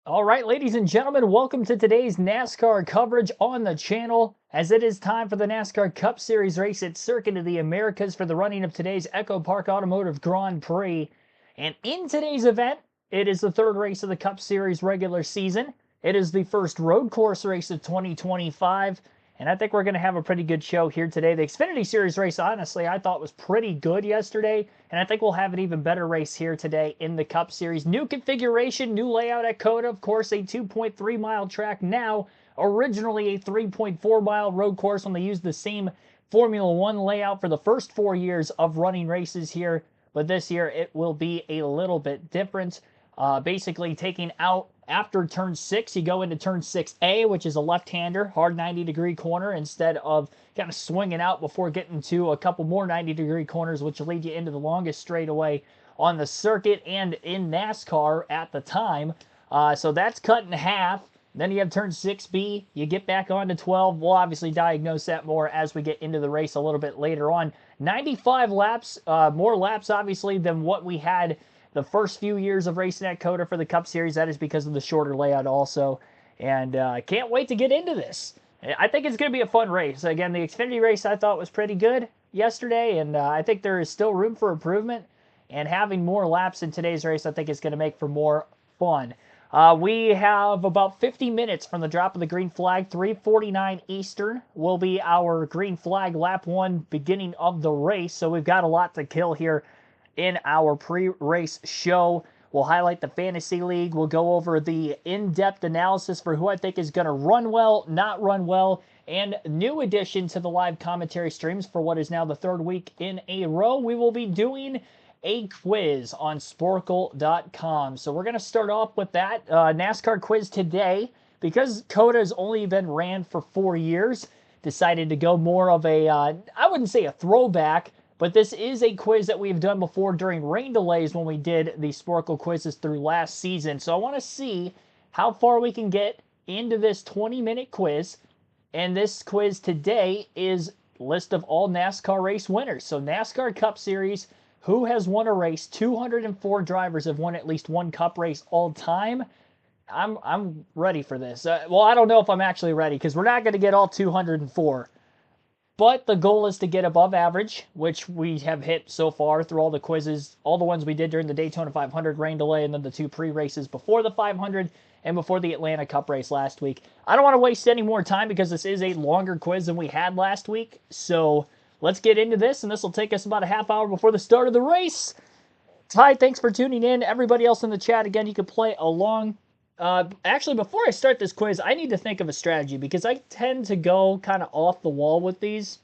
All right, ladies and gentlemen, welcome to today's NASCAR coverage on the channel. As it is time for the NASCAR Cup Series race at Circuit of the Americas for the running of today's EchoPark Automotive Grand Prix. And in today's event, it is the third race of the Cup Series regular season. It is the first road course race of 2025. And I think we're going to have a pretty good show here today. The Xfinity Series race, honestly, I thought was pretty good yesterday. And I think we'll have an even better race here today in the Cup Series. New configuration, new layout at COTA. Of course, a 2.3 mile track now. Originally a 3.4 mile road course when they used the same Formula One layout for the first 4 years of running races here. But this year it will be a little bit different. Basically taking out after turn 6, you go into turn 6A, which is a left-hander, hard 90-degree corner, instead of kind of swinging out before getting to a couple more 90-degree corners, which will lead you into the longest straightaway on the circuit and in NASCAR at the time. So that's cut in half. Then you have turn 6B. You get back onto 12. We'll obviously diagnose that more as we get into the race a little bit later on. 95 laps, more laps obviously than what we had the first few years of racing at COTA for the Cup Series. That is because of the shorter layout also. And I can't wait to get into this. I think it's going to be a fun race. Again, the Xfinity race I thought was pretty good yesterday, and I think there is still room for improvement. And having more laps in today's race, I think is going to make for more fun. We have about 50 minutes from the drop of the green flag. 3:49 Eastern will be our green flag lap 1 beginning of the race. So we've got a lot to kill here in our pre-race show. We'll highlight the Fantasy League. We'll go over the in-depth analysis for who I think is going to run well, not run well, and new addition to the live commentary streams for what is now the third week in a row. We will be doing a quiz on Sporkle.com. So we're going to start off with that NASCAR quiz today. Because COTA has only been ran for 4 years, decided to go more of a, I wouldn't say a throwback, but this is a quiz that we've done before during rain delays when we did the Sporkle quizzes through last season. So I want to see how far we can get into this 20-minute quiz. And this quiz today is list of all NASCAR race winners. So NASCAR Cup Series, who has won a race? 204 drivers have won at least one Cup race all time. I'm ready for this. Well, I don't know if I'm actually ready because we're not going to get all 204. But the goal is to get above average, which we have hit so far through all the quizzes, all the ones we did during the Daytona 500 rain delay, and then the 2 pre-races before the 500 and before the Atlanta Cup race last week. I don't want to waste any more time because this is a longer quiz than we had last week. So let's get into this, and this will take us about a half hour before the start of the race. Ty, thanks for tuning in. Everybody else in the chat, again, you can play along. Actually, before I start this quiz, I need to think of a strategy because I tend to go kind of off the wall with these.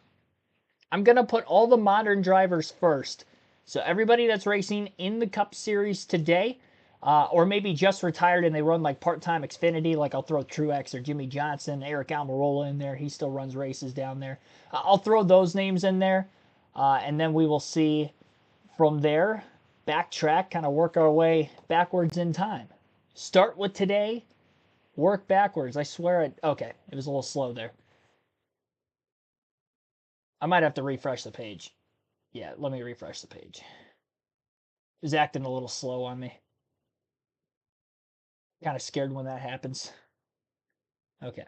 I'm going to put all the modern drivers first. So everybody that's racing in the Cup Series today, or maybe just retired and they run like part-time Xfinity, like I'll throw Truex or Jimmy Johnson, Eric Almirola in there. He still runs races down there. I'll throw those names in there, and then we will see from there, backtrack, kind of work our way backwards in time. Start with today, work backwards. I swear okay, it was a little slow there. I might have to refresh the page. Yeah, let me refresh the page. It was acting a little slow on me. Kind of scared when that happens. Okay.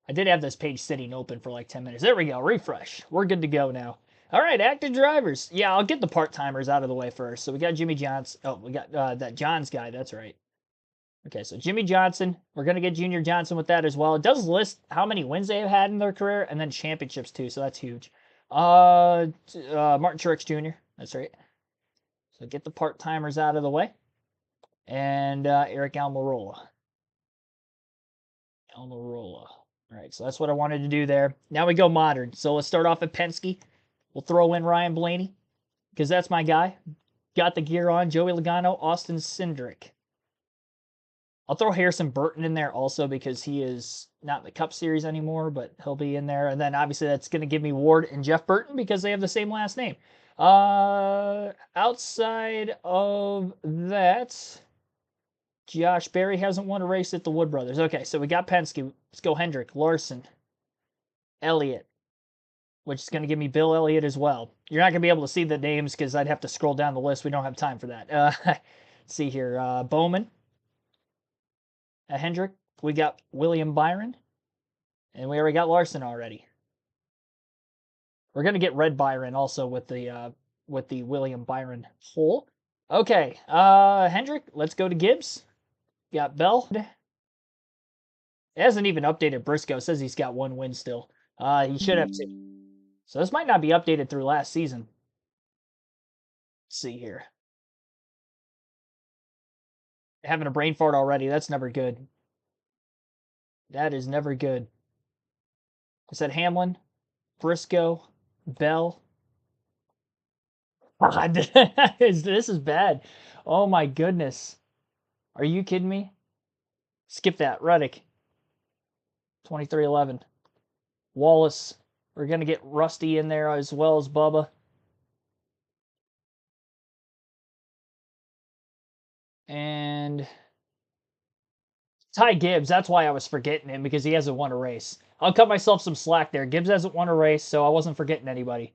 I did have this page sitting open for like 10 minutes. There we go, refresh. We're good to go now. All right, active drivers. Yeah, I'll get the part-timers out of the way first. So we got Jimmy Johnson. Oh, we got that Johns guy, that's right. Okay, so Jimmy Johnson, we're going to get Junior Johnson with that as well. It does list how many wins they have had in their career and then championships too, so that's huge. Martin Truex Jr., that's right. So get the part-timers out of the way. And Eric Almirola. All right, so that's what I wanted to do there. Now we go modern. So let's start off at Penske. We'll throw in Ryan Blaney because that's my guy. Got the gear on. Joey Logano, Austin Cindric. I'll throw Harrison Burton in there also because he is not in the Cup Series anymore, but he'll be in there. And then obviously that's going to give me Ward and Jeff Burton because they have the same last name. Outside of that, Josh Berry hasn't won a race at the Wood Brothers. Okay, so we got Penske. Let's go Hendrick, Larson, Elliott, which is going to give me Bill Elliott as well. You're not going to be able to see the names because I'd have to scroll down the list. We don't have time for that. Let's see here. Bowman. Hendrick. We got William Byron. And we already got Larson already. We're going to get Red Byron also with the William Byron hole. Okay, Hendrick, let's go to Gibbs. Got Bell. It hasn't even updated Briscoe. It says he's got 1 win still. He should have 2. So this might not be updated through last season. Let's see here. Having a brain fart already. That's never good. That is never good. I said Hamlin, Briscoe, Bell. God, this is bad. Oh my goodness. Are you kidding me? Skip that. Reddick. 2311. Wallace. We're going to get Rusty in there as well as Bubba. And Ty Gibbs. That's why I was forgetting him, because he hasn't won a race. I'll cut myself some slack there. Gibbs hasn't won a race, so I wasn't forgetting anybody.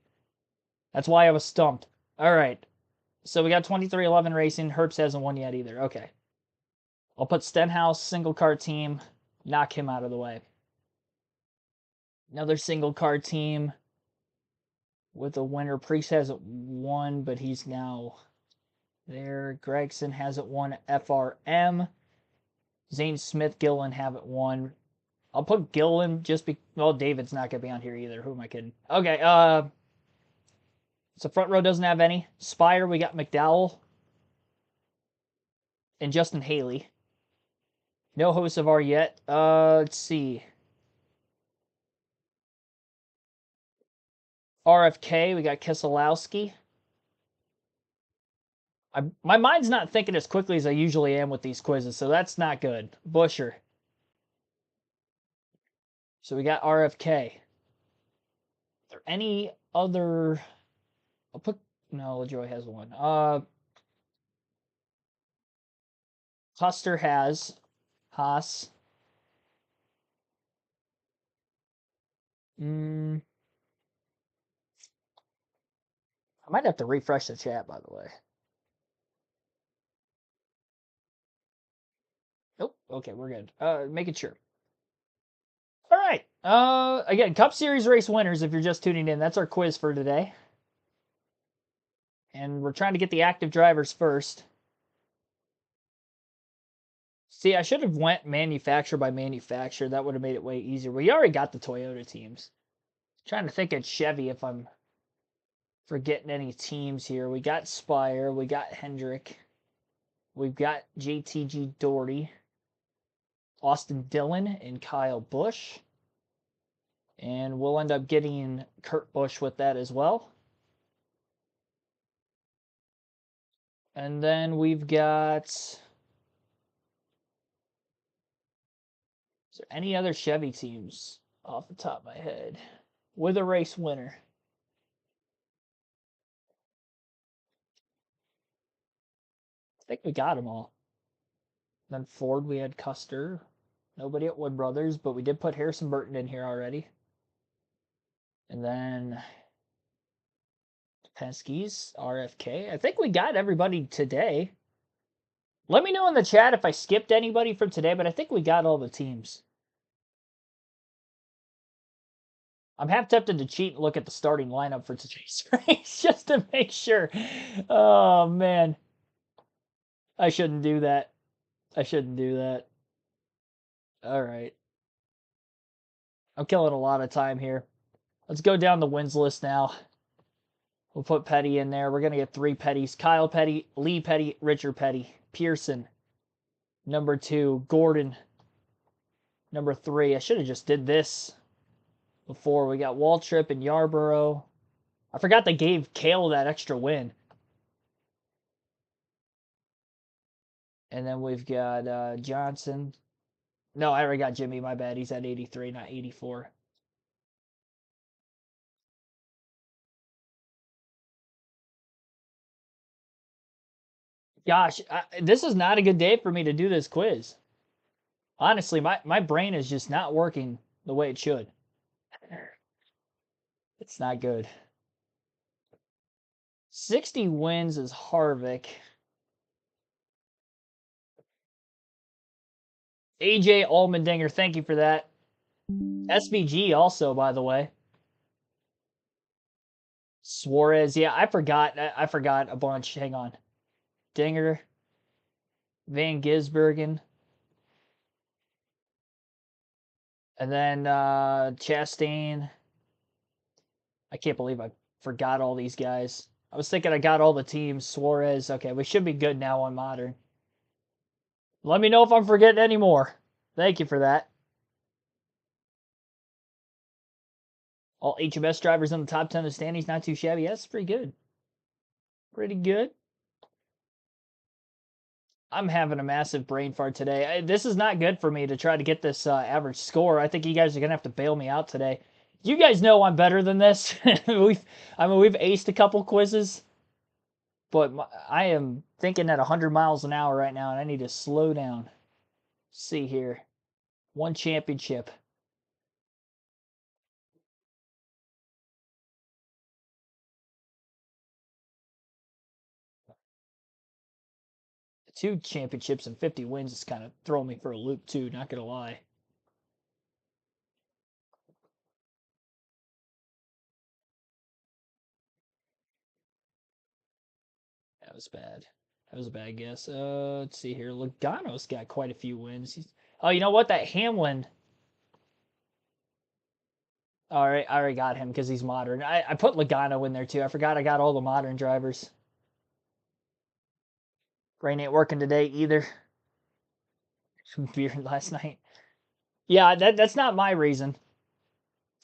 That's why I was stumped. All right. So we got 2311 Racing. Herbst hasn't won yet either. Okay. I'll put Stenhouse, single car team. Knock him out of the way. Another single car team with a winner. Prix hasn't won, but he's now there. Gregson hasn't won FRM. Zane Smith, Gillen haven't won. I'll put Gillen just because, well, David's not going to be on here either. Who am I kidding? Okay, so front row doesn't have any. Spire, we got McDowell and Justin Haley. No Hocevar yet. Let's see. RFK, we got Keselowski. My mind's not thinking as quickly as I usually am with these quizzes, so that's not good. Busher. So we got RFK. Are there any other... I'll put... No, LaJoy has one. Custer has. Haas. I might have to refresh the chat, by the way. Nope. Okay, we're good. Making sure. All right. Again, Cup Series race winners, if you're just tuning in, that's our quiz for today. And we're trying to get the active drivers first. See, I should have went manufacturer by manufacturer. That would have made it way easier. We already got the Toyota teams. Trying to think at Chevy if I'm forgetting any teams here. We got Spire. We got Hendrick. We've got JTG Doherty. Austin Dillon and Kyle Busch. And we'll end up getting Kurt Busch with that as well. And then we've got... Is there any other Chevy teams off the top of my head with a race winner? I think we got them all. Then Ford, we had Custer. Nobody at Wood Brothers, but we did put Harrison Burton in here already. And then Penske's, RFK. I think we got everybody today. Let me know in the chat if I skipped anybody from today, but I think we got all the teams. I'm half tempted to cheat and look at the starting lineup for today's race just to make sure. Oh, man. I shouldn't do that. I shouldn't do that. All right. I'm killing a lot of time here. Let's go down the wins list now. We'll put Petty in there. We're going to get 3 Pettys. Kyle Petty, Lee Petty, Richard Petty. Pearson, number 2. Gordon, number 3. I should have just did this before. We got Waltrip and Yarborough. I forgot they gave Cale that extra win. And then we've got Johnson. No, I already got Jimmy. My bad. He's at 83, not 84. Gosh, this is not a good day for me to do this quiz. Honestly, my brain is just not working the way it should. It's not good. 60 wins is Harvick. AJ Allmendinger, thank you for that. SVG also, by the way. Suarez, yeah, I forgot. I forgot a bunch. Hang on. Dinger, Van Gisbergen, and then Chastain. I can't believe I forgot all these guys. I was thinking I got all the teams. Suarez. Okay, we should be good now on modern. Let me know if I'm forgetting any more. Thank you for that. All HMS drivers in the top 10 of the standings, not too shabby. Yeah, that's pretty good. Pretty good. I'm having a massive brain fart today. This is not good for me to try to get this average score. I think you guys are going to have to bail me out today. You guys know I'm better than this. we've aced a couple quizzes, but I am thinking at 100 miles an hour right now, and I need to slow down. Let's see here. One championship. Two championships and 50 wins is kind of throwing me for a loop too, not going to lie. That was bad. That was a bad guess. Let's see here. Logano's got quite a few wins. Oh, you know what? That Hamlin. All right, I already got him because he's modern. I put Logano in there too. I forgot I got all the modern drivers. Brain ain't working today either. Some beer last night. Yeah, that's not my reason.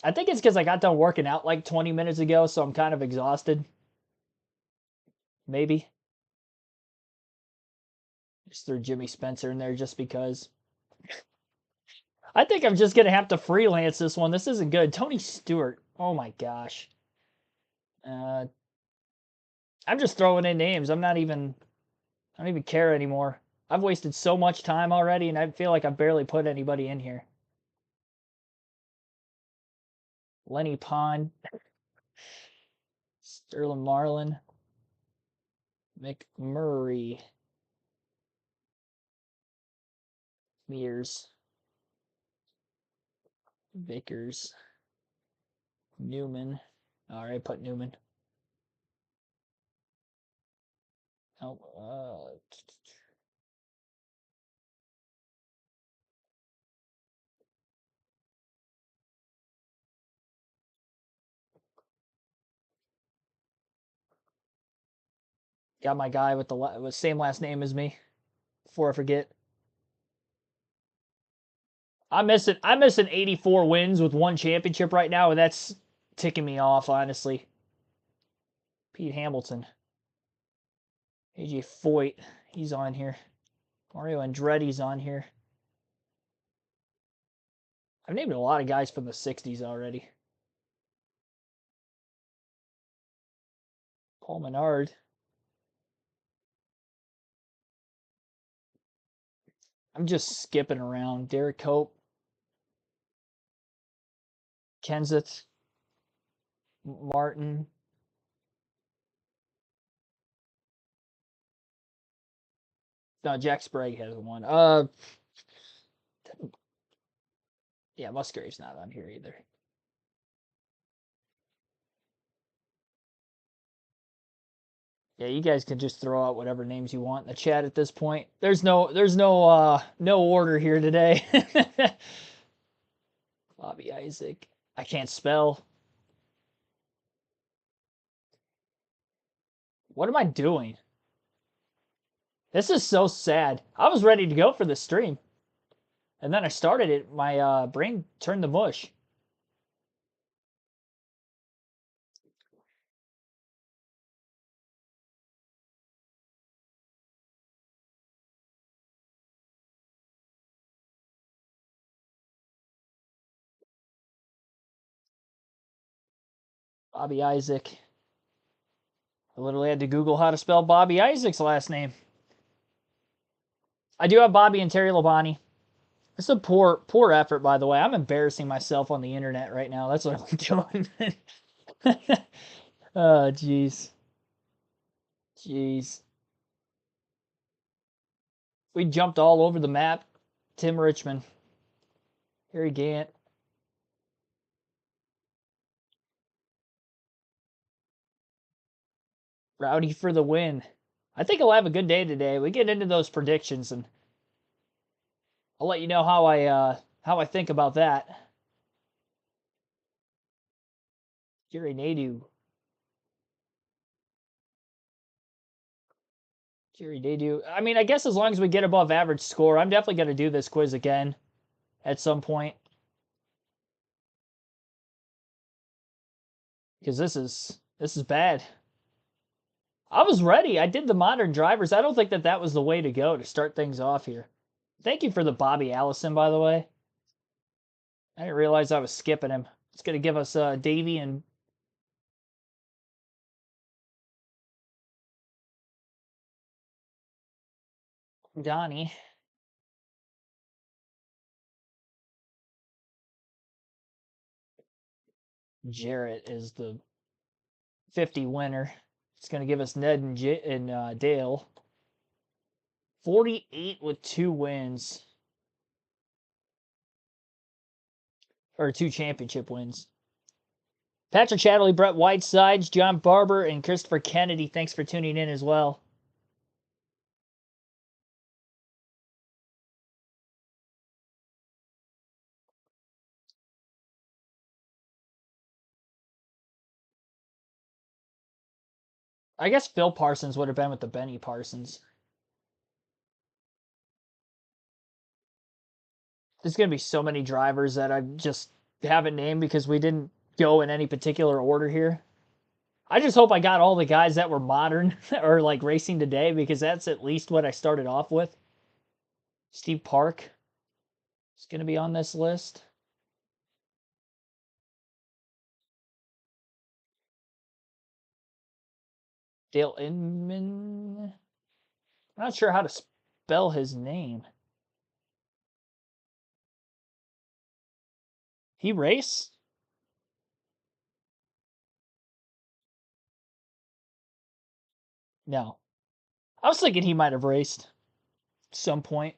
I think it's because I got done working out like 20 minutes ago, so I'm kind of exhausted. Maybe. Just threw Jimmy Spencer in there just because. I think I'm just going to have to freelance this one. This isn't good. Tony Stewart. Oh my gosh. I'm just throwing in names. I don't even care anymore. I've wasted so much time already, and I feel like I've barely put anybody in here. Lenny Pond. Sterling Marlin. McMurray. Mears. Vickers. Newman. All right, put Newman. Oh, got my guy with the same last name as me. Before I forget, I'm missing 84 wins with one championship right now, and that's ticking me off, honestly. Pete Hamilton. AJ Foyt, he's on here. Mario Andretti's on here. I've named a lot of guys from the 60s already. Paul Menard. I'm just skipping around. Derek Cope. Kenseth. Martin. No, Jack Sprague has one. Yeah, Musgrave's not on here either. Yeah, you guys can just throw out whatever names you want in the chat at this point. There's no order here today. Bobby Isaac. I can't spell. What am I doing? This is so sad. I was ready to go for the stream. And then I started it. My brain turned to mush. Bobby Isaac. I literally had to Google how to spell Bobby Isaac's last name. I do have Bobby and Terry Labonte. It's a poor effort, by the way. I'm embarrassing myself on the internet right now. That's what I'm doing. Oh, jeez. Jeez. We jumped all over the map. Tim Richmond. Harry Gant. Rowdy for the win. I think I'll have a good day today. We get into those predictions, and I'll let you know how I think about that. Jerry Nadeau. Jerry Nadeau. I mean, I guess as long as we get above average score, I'm definitely going to do this quiz again at some point. Because this is bad. I was ready. I did the modern drivers. I don't think that was the way to go to start things off here. Thank you for the Bobby Allison, by the way. I didn't realize I was skipping him. It's going to give us Davey and Donnie. Jarrett is the 50 winner. It's going to give us Ned and Dale. 48 with 2 wins. Or 2 championship wins. Patrick Chatterley, Brett Whitesides, John Barber, and Christopher Kennedy. Thanks for tuning in as well. I guess Phil Parsons would have been with the Benny Parsons. There's going to be so many drivers that I just haven't named because we didn't go in any particular order here. I just hope I got all the guys that were modern or like racing today because that's at least what I started off with. Steve Park is going to be on this list. Dale Inman. I'm not sure how to spell his name. He race? No. I was thinking he might have raced at some point.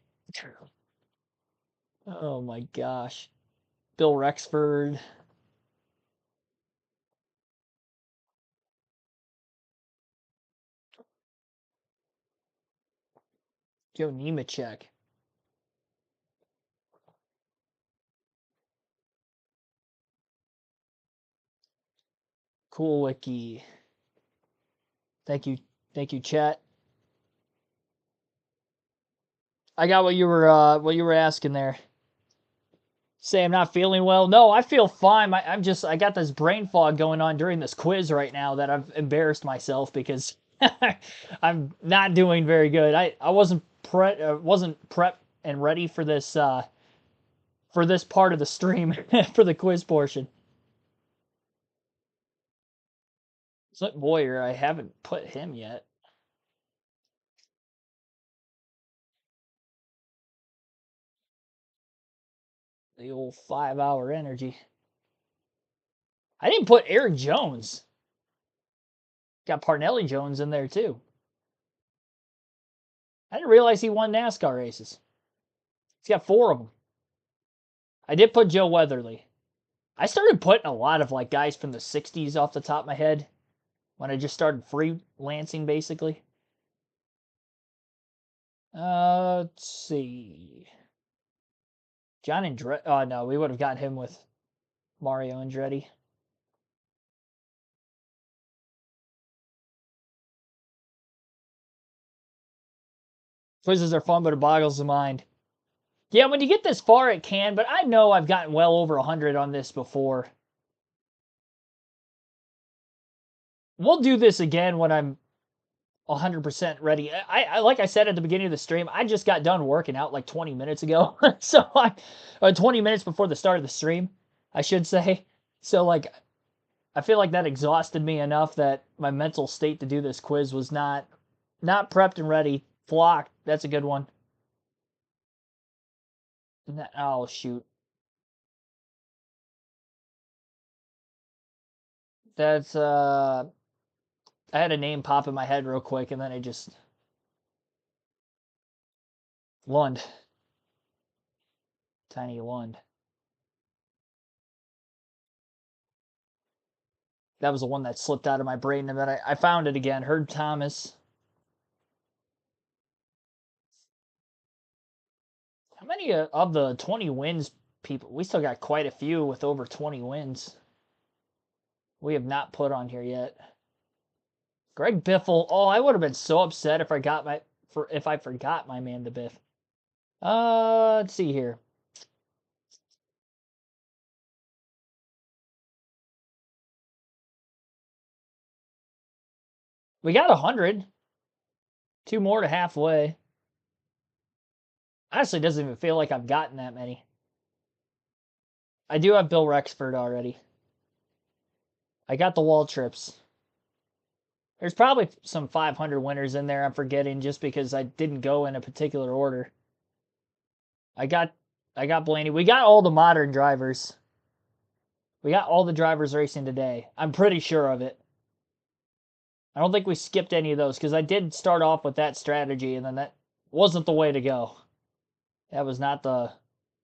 Oh my gosh. Bill Rexford. Joe Nemechek. Cool wiki. Thank you, chat. I got what you were asking there. Say I'm not feeling well. No, I feel fine. I got this brain fog going on during this quiz right now that I've embarrassed myself because I'm not doing very good. I wasn't prep and ready for this part of the stream for the quiz portion. Slip Boyer, I haven't put him yet. The old 5-hour energy. I didn't put Eric Jones. Got Parnelli Jones in there too. I didn't realize he won NASCAR races. He's got 4 of them. I did put Joe Weatherly. I started putting a lot of like guys from the 60s off the top of my head when I just started freelancing basically. Let's see. John Andretti. Oh no, we would have got him with Mario Andretti. Quizzes are fun, but it boggles the mind. Yeah, when you get this far, it can, but I know I've gotten well over 100 on this before. We'll do this again when I'm 100% ready. I like I said at the beginning of the stream, I just got done working out like 20 minutes ago. So 20 minutes before the start of the stream, I should say. So like I feel like that exhausted me enough that my mental state to do this quiz was not prepped and ready. Flock, that's a good one. Oh shoot. That's I had a name pop in my head real quick and then I just Lund. Tiny Lund. That was the one that slipped out of my brain, and then I found it again. Herb Thomas. How many of the 20 wins people? We still got quite a few with over 20 wins. We have not put on here yet. Greg Biffle. Oh, I would have been so upset if I forgot my man, the Biff. Let's see here. We got 100. 2 more to halfway. Honestly, doesn't even feel like I've gotten that many. I do have Bill Rexford already. I got the wall trips. There's probably some 500 winners in there I'm forgetting just because I didn't go in a particular order. I got Blaney. We got all the modern drivers. We got all the drivers racing today. I'm pretty sure of it. I don't think we skipped any of those because I did start off with that strategy and then that wasn't the way to go. That was not the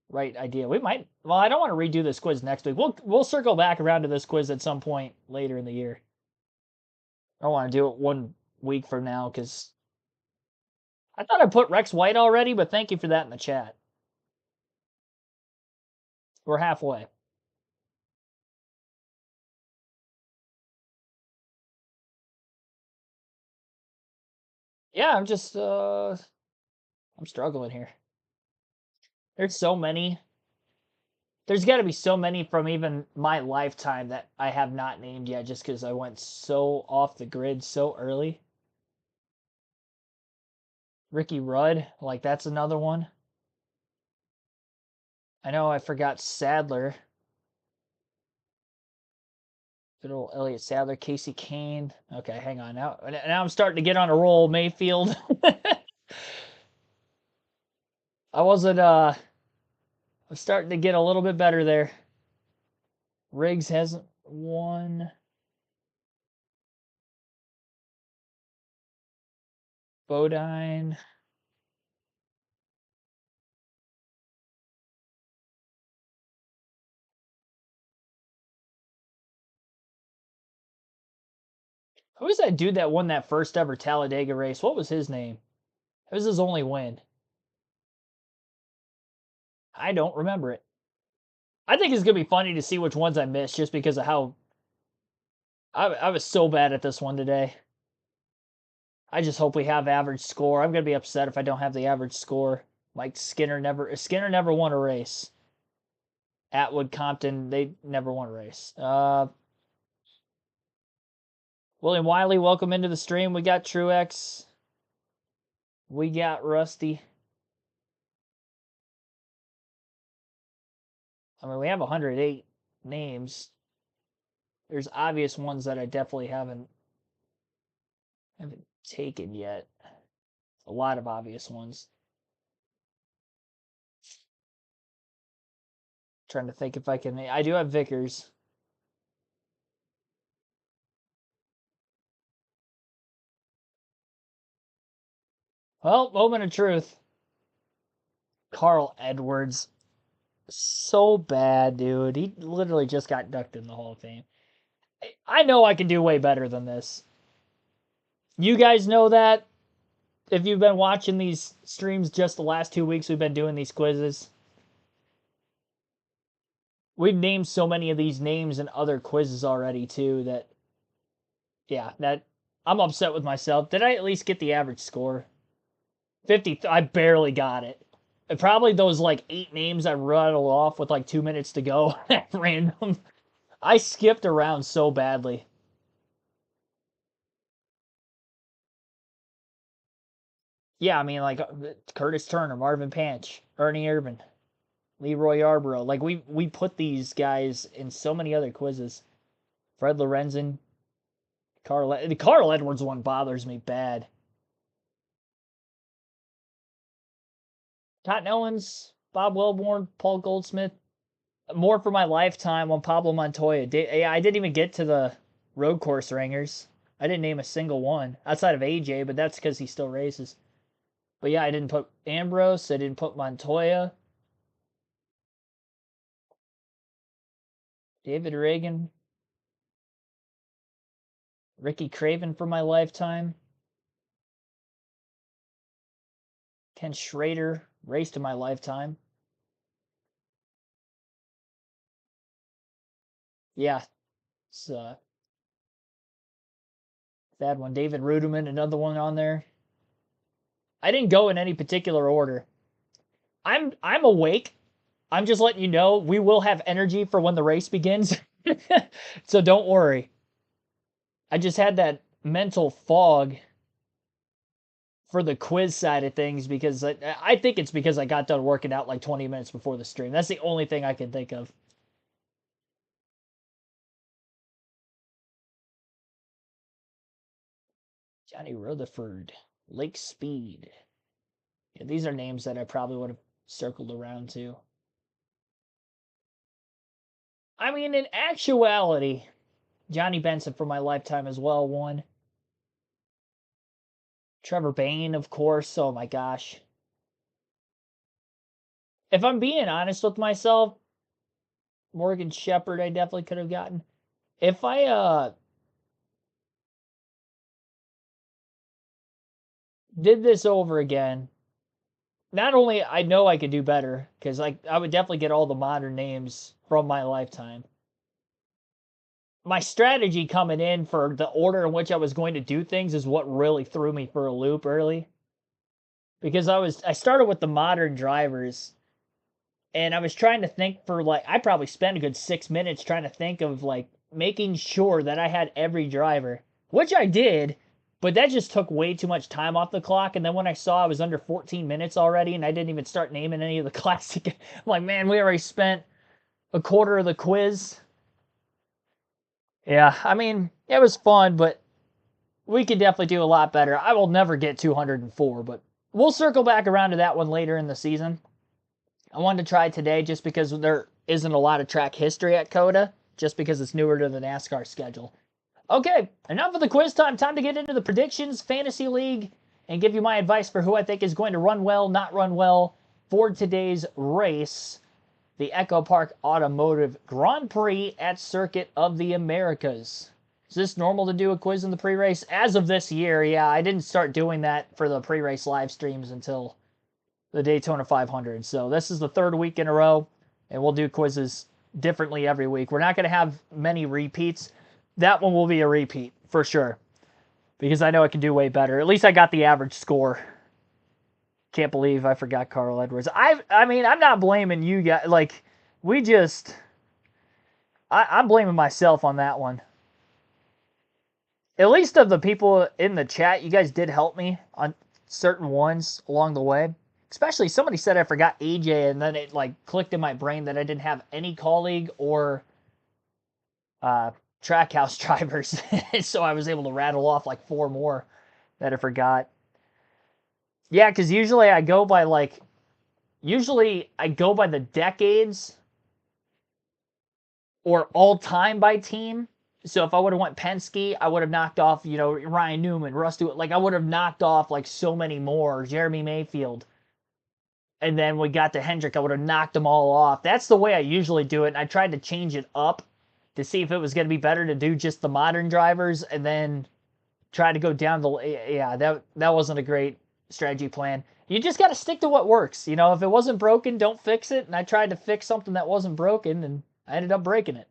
right idea. We might. Well, I don't want to redo this quiz next week. We'll circle back around to this quiz at some point later in the year. I don't want to do it 1 week from now because I thought I put Rex White already, but thank you for that in the chat. We're halfway. Yeah, I'm just I'm struggling here. There's so many. There's got to be so many from even my lifetime that I have not named yet just because I went so off the grid so early. Ricky Rudd, like that's another one. I know I forgot Sadler. Good old Elliott Sadler, Casey Kane. Okay, hang on. Now I'm starting to get on a roll, Mayfield. I wasn't I'm starting to get a little bit better there. Riggs hasn't won. Bodine. Who's that dude that won that first ever Talladega race? What was his name? It was his only win. I don't remember it. I think it's going to be funny to see which ones I missed just because of how I was so bad at this one today. I just hope we have average score. I'm going to be upset if I don't have the average score. Mike Skinner never won a race. Atwood, Compton, they never won a race. William Wiley, welcome into the stream. We got Truex. We got Rusty. I mean, we have 108 names. There's obvious ones that I definitely haven't taken yet. A lot of obvious ones. Trying to think if I can. I do have Vickers. Well, moment of truth. Carl Edwards. So bad, dude. He literally just got inducted in the Hall of Fame. I know I can do way better than this. You guys know that. If you've been watching these streams just the last 2 weeks, we've been doing these quizzes. We've named so many of these names in other quizzes already, too, that, yeah, that I'm upset with myself. Did I at least get the average score? 50, I barely got it. And probably those, like, 8 names I rattled off with, like, 2 minutes to go at random. I skipped around so badly. Yeah, I mean, like, Curtis Turner, Marvin Panch, Ernie Irvan, Leroy Yarborough. Like, we put these guys in so many other quizzes. Fred Lorenzen, the Carl Edwards one bothers me bad. Cotton Owens, Bob Wellborn, Paul Goldsmith. More for my lifetime on Pablo Montoya. I didn't even get to the road course ringers. I didn't name a single one outside of AJ, but that's because he still races. But yeah, I didn't put Ambrose. I didn't put Montoya. David Reagan, Ricky Craven for my lifetime, Ken Schrader, race to my lifetime. Yeah, it's bad one. David Ruderman, another one on there. I didn't go in any particular order. I'm awake. I'm just letting you know we will have energy for when the race begins. So don't worry. I just had that mental fog for the quiz side of things because I think it's because I got done working out like 20 minutes before the stream. That's the only thing I can think of. Johnny Rutherford, Lake Speed. Yeah, these are names that I probably would have circled around to. I mean, in actuality, Johnny Benson for my lifetime as well won. Trevor Bayne, of course. Oh my gosh. If I'm being honest with myself, Morgan Shepherd I definitely could have gotten. If I did this over again, not only I know I could do better, because I would definitely get all the modern names from my lifetime. My strategy coming in for the order in which I was going to do things is what really threw me for a loop early. Because I started with the modern drivers, and I was trying to think for like I probably spent a good 6 minutes trying to think of like making sure that I had every driver, which I did, but that just took way too much time off the clock. And then when I saw I was under 14 minutes already and I didn't even start naming any of the classic, I'm like, man, we already spent a quarter of the quiz. Yeah, I mean, it was fun, but we could definitely do a lot better. I will never get 204, but we'll circle back around to that one later in the season. I wanted to try today just because there isn't a lot of track history at COTA, just because it's newer to the NASCAR schedule. Okay, enough of the quiz time. Time to get into the predictions, fantasy league, and give you my advice for who I think is going to run well, not run well for today's race, the EchoPark Automotive Grand Prix at Circuit of the Americas. Is this normal to do a quiz in the pre-race? As of this year, yeah, I didn't start doing that for the pre-race live streams until the Daytona 500. So this is the third week in a row, and we'll do quizzes differently every week. We're not going to have many repeats. That one will be a repeat for sure, because I know I can do way better. At least I got the average score. Can't believe I forgot Carl Edwards. I mean, I'm not blaming you guys. Like, I'm blaming myself on that one. At least of the people in the chat, you guys did help me on certain ones along the way. Especially somebody said I forgot AJ, and then it like clicked in my brain that I didn't have any colleague or Trackhouse drivers. So I was able to rattle off like 4 more that I forgot. Yeah, because usually I go by the decades or all time by team. So if I would have went Penske, I would have knocked off, Ryan Newman, Russ Stewart. Like I would have knocked off like so many more, Jeremy Mayfield. And then we got to Hendrick, I would have knocked them all off. That's the way I usually do it. And I tried to change it up to see if it was going to be better to do just the modern drivers and then try to go down the... Yeah, that wasn't a great strategy plan. You just got to stick to what works. If it wasn't broken, don't fix it. And I tried to fix something that wasn't broken, and I ended up breaking it.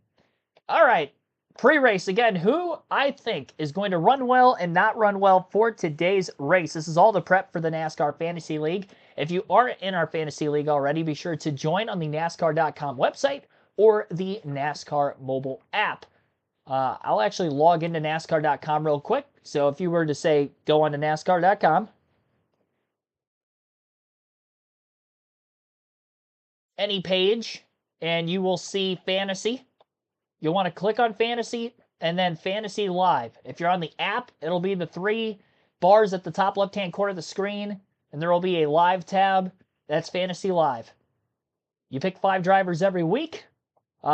All right. Pre-race again, who I think is going to run well and not run well for today's race. This is all the prep for the NASCAR Fantasy League. If you are in our Fantasy League already, be sure to join on the NASCAR.com website or the NASCAR mobile app. I'll actually log into NASCAR.com real quick. So if you were to say, go on to NASCAR.com, any page, and you will see Fantasy. You'll want to click on Fantasy and then Fantasy Live. If you're on the app, it'll be the 3 bars at the top left-hand corner of the screen, and there will be a live tab. That's Fantasy Live. You pick 5 drivers every week.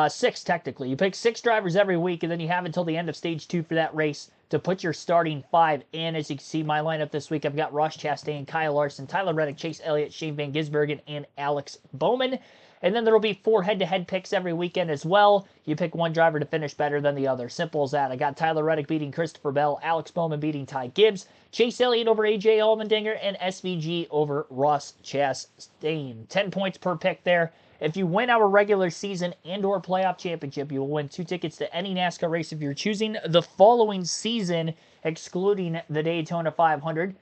6, technically. You pick 6 drivers every week, and then you have until the end of Stage 2 for that race to put your starting 5 in. As you can see, my lineup this week, I've got Ross Chastain, Kyle Larson, Tyler Reddick, Chase Elliott, Shane Van Gisbergen, and Alex Bowman. And then there will be 4 head-to-head picks every weekend as well. You pick one driver to finish better than the other. Simple as that. I got Tyler Reddick beating Christopher Bell, Alex Bowman beating Ty Gibbs, Chase Elliott over AJ Allmendinger, and SVG over Ross Chastain. 10 points per pick there. If you win our regular season and or playoff championship, you will win 2 tickets to any NASCAR race if you're choosing the following season, excluding the Daytona 500.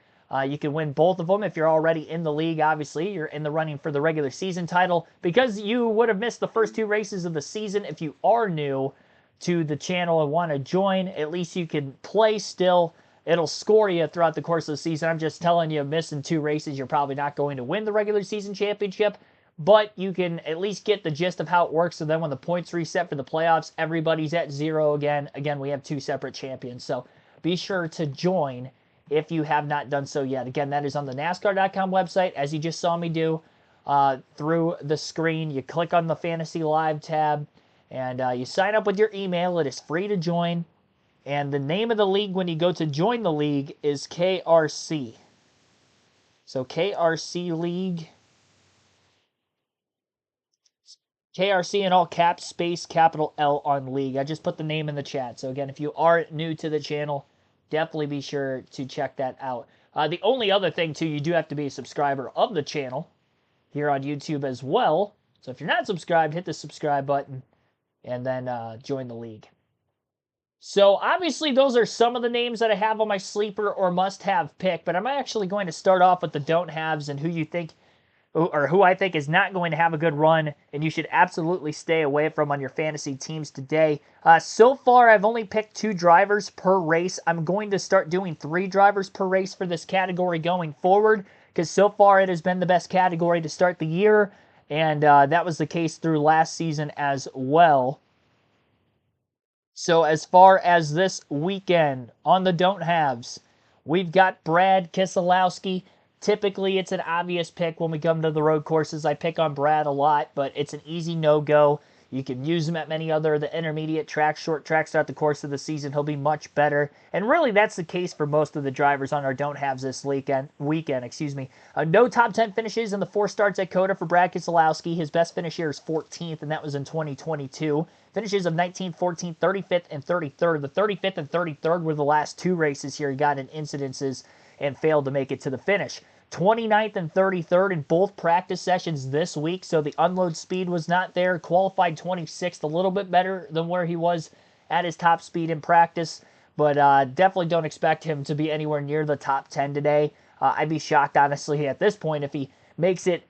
You can win both of them if you're already in the league. Obviously, you're in the running for the regular season title. Because you would have missed the first 2 races of the season, if you are new to the channel and want to join, at least you can play still. It'll score you throughout the course of the season. I'm just telling you, missing 2 races, you're probably not going to win the regular season championship. But you can at least get the gist of how it works. So then when the points reset for the playoffs, everybody's at 0 again. Again, we have 2 separate champions. So be sure to join if you have not done so yet. Again, that is on the NASCAR.com website, as you just saw me do through the screen. You click on the Fantasy Live tab, and you sign up with your email. It is free to join. And the name of the league when you go to join the league is KRC. So KRC League. KRC in all caps, space, capital L on league. I just put the name in the chat. So again, if you are new to the channel, definitely be sure to check that out. The only other thing, too, you do have to be a subscriber of the channel here on YouTube as well. So if you're not subscribed, hit the subscribe button and then join the league. So obviously those are some of the names that I have on my sleeper or must-have pick, but I'm actually going to start off with the don't-haves and who you think, or who I think is not going to have a good run and you should absolutely stay away from on your fantasy teams today. So far, I've only picked 2 drivers per race. I'm going to start doing 3 drivers per race for this category going forward because so far it has been the best category to start the year, and that was the case through last season as well. So as far as this weekend on the don't-haves, we've got Brad Keselowski. Typically, it's an obvious pick when we come to the road courses. I pick on Brad a lot, but it's an easy no-go. You can use him at many other of the intermediate tracks, short tracks throughout the course of the season. He'll be much better. And really, that's the case for most of the drivers on our don't-haves this weekend. No top 10 finishes in the 4 starts at COTA for Brad Keselowski. His best finish here is 14th, and that was in 2022. Finishes of 19th, 14th, 35th, and 33rd. The 35th and 33rd were the last 2 races here he got in incidences and failed to make it to the finish. 29th and 33rd in both practice sessions this week, so the unload speed was not there. Qualified 26th, a little bit better than where he was at his top speed in practice, but definitely don't expect him to be anywhere near the top 10 today. I'd be shocked, honestly, at this point if he makes it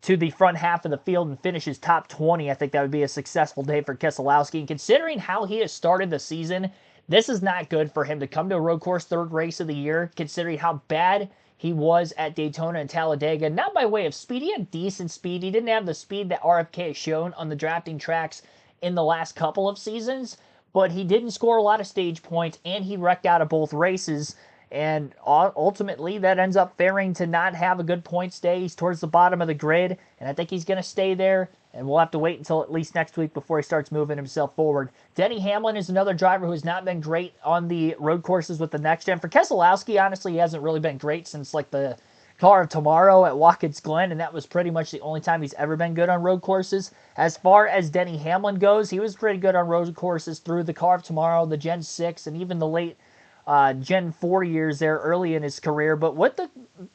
to the front half of the field and finishes top 20. I think that would be a successful day for Keselowski, and considering how he has started the season, this is not good for him to come to a road course 3rd race of the year, considering how bad he was at Daytona and Talladega. Not by way of speed. He had decent speed. He didn't have the speed that RFK has shown on the drafting tracks in the last couple of seasons, but he didn't score a lot of stage points, and he wrecked out of both races, and ultimately that ends up faring to not have a good points day. He's towards the bottom of the grid, and I think he's going to stay there, and we'll have to wait until at least next week before he starts moving himself forward. Denny Hamlin is another driver who has not been great on the road courses with the next gen. For Keselowski, honestly, he hasn't really been great since like the Car of Tomorrow at Watkins Glen, and that was pretty much the only time he's ever been good on road courses. As far as Denny Hamlin goes, he was pretty good on road courses through the Car of Tomorrow, the Gen 6, and even the late Gen 4 years there early in his career. But with the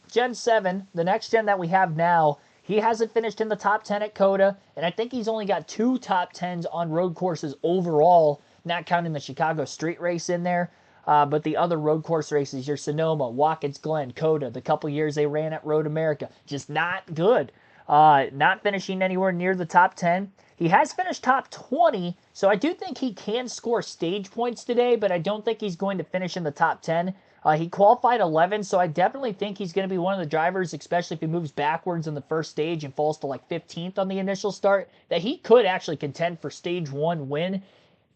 Gen 7, the next gen that we have now, he hasn't finished in the top 10 at COTA, and I think he's only got 2 top 10s on road courses overall, not counting the Chicago street race in there. But the other road course races, your Sonoma, Watkins Glen, COTA, the couple years they ran at Road America, just not good. Not finishing anywhere near the top 10. He has finished top 20, so I do think he can score stage points today, but I don't think he's going to finish in the top 10. He qualified 11, so I definitely think he's going to be one of the drivers, especially if he moves backwards in the first stage and falls to like 15th on the initial start, that he could actually contend for stage 1 win,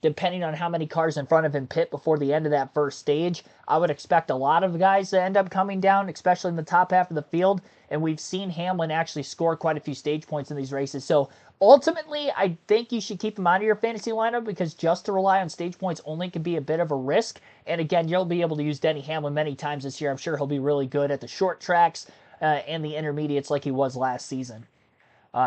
depending on how many cars in front of him pit before the end of that first stage. I would expect a lot of guys to end up coming down, especially in the top half of the field, and we've seen Hamlin actually score quite a few stage points in these races. So ultimately, I think you should keep him out of your fantasy lineup because just to rely on stage points only can be a bit of a risk. And again, you'll be able to use Denny Hamlin many times this year. I'm sure he'll be really good at the short tracks and the intermediates like he was last season.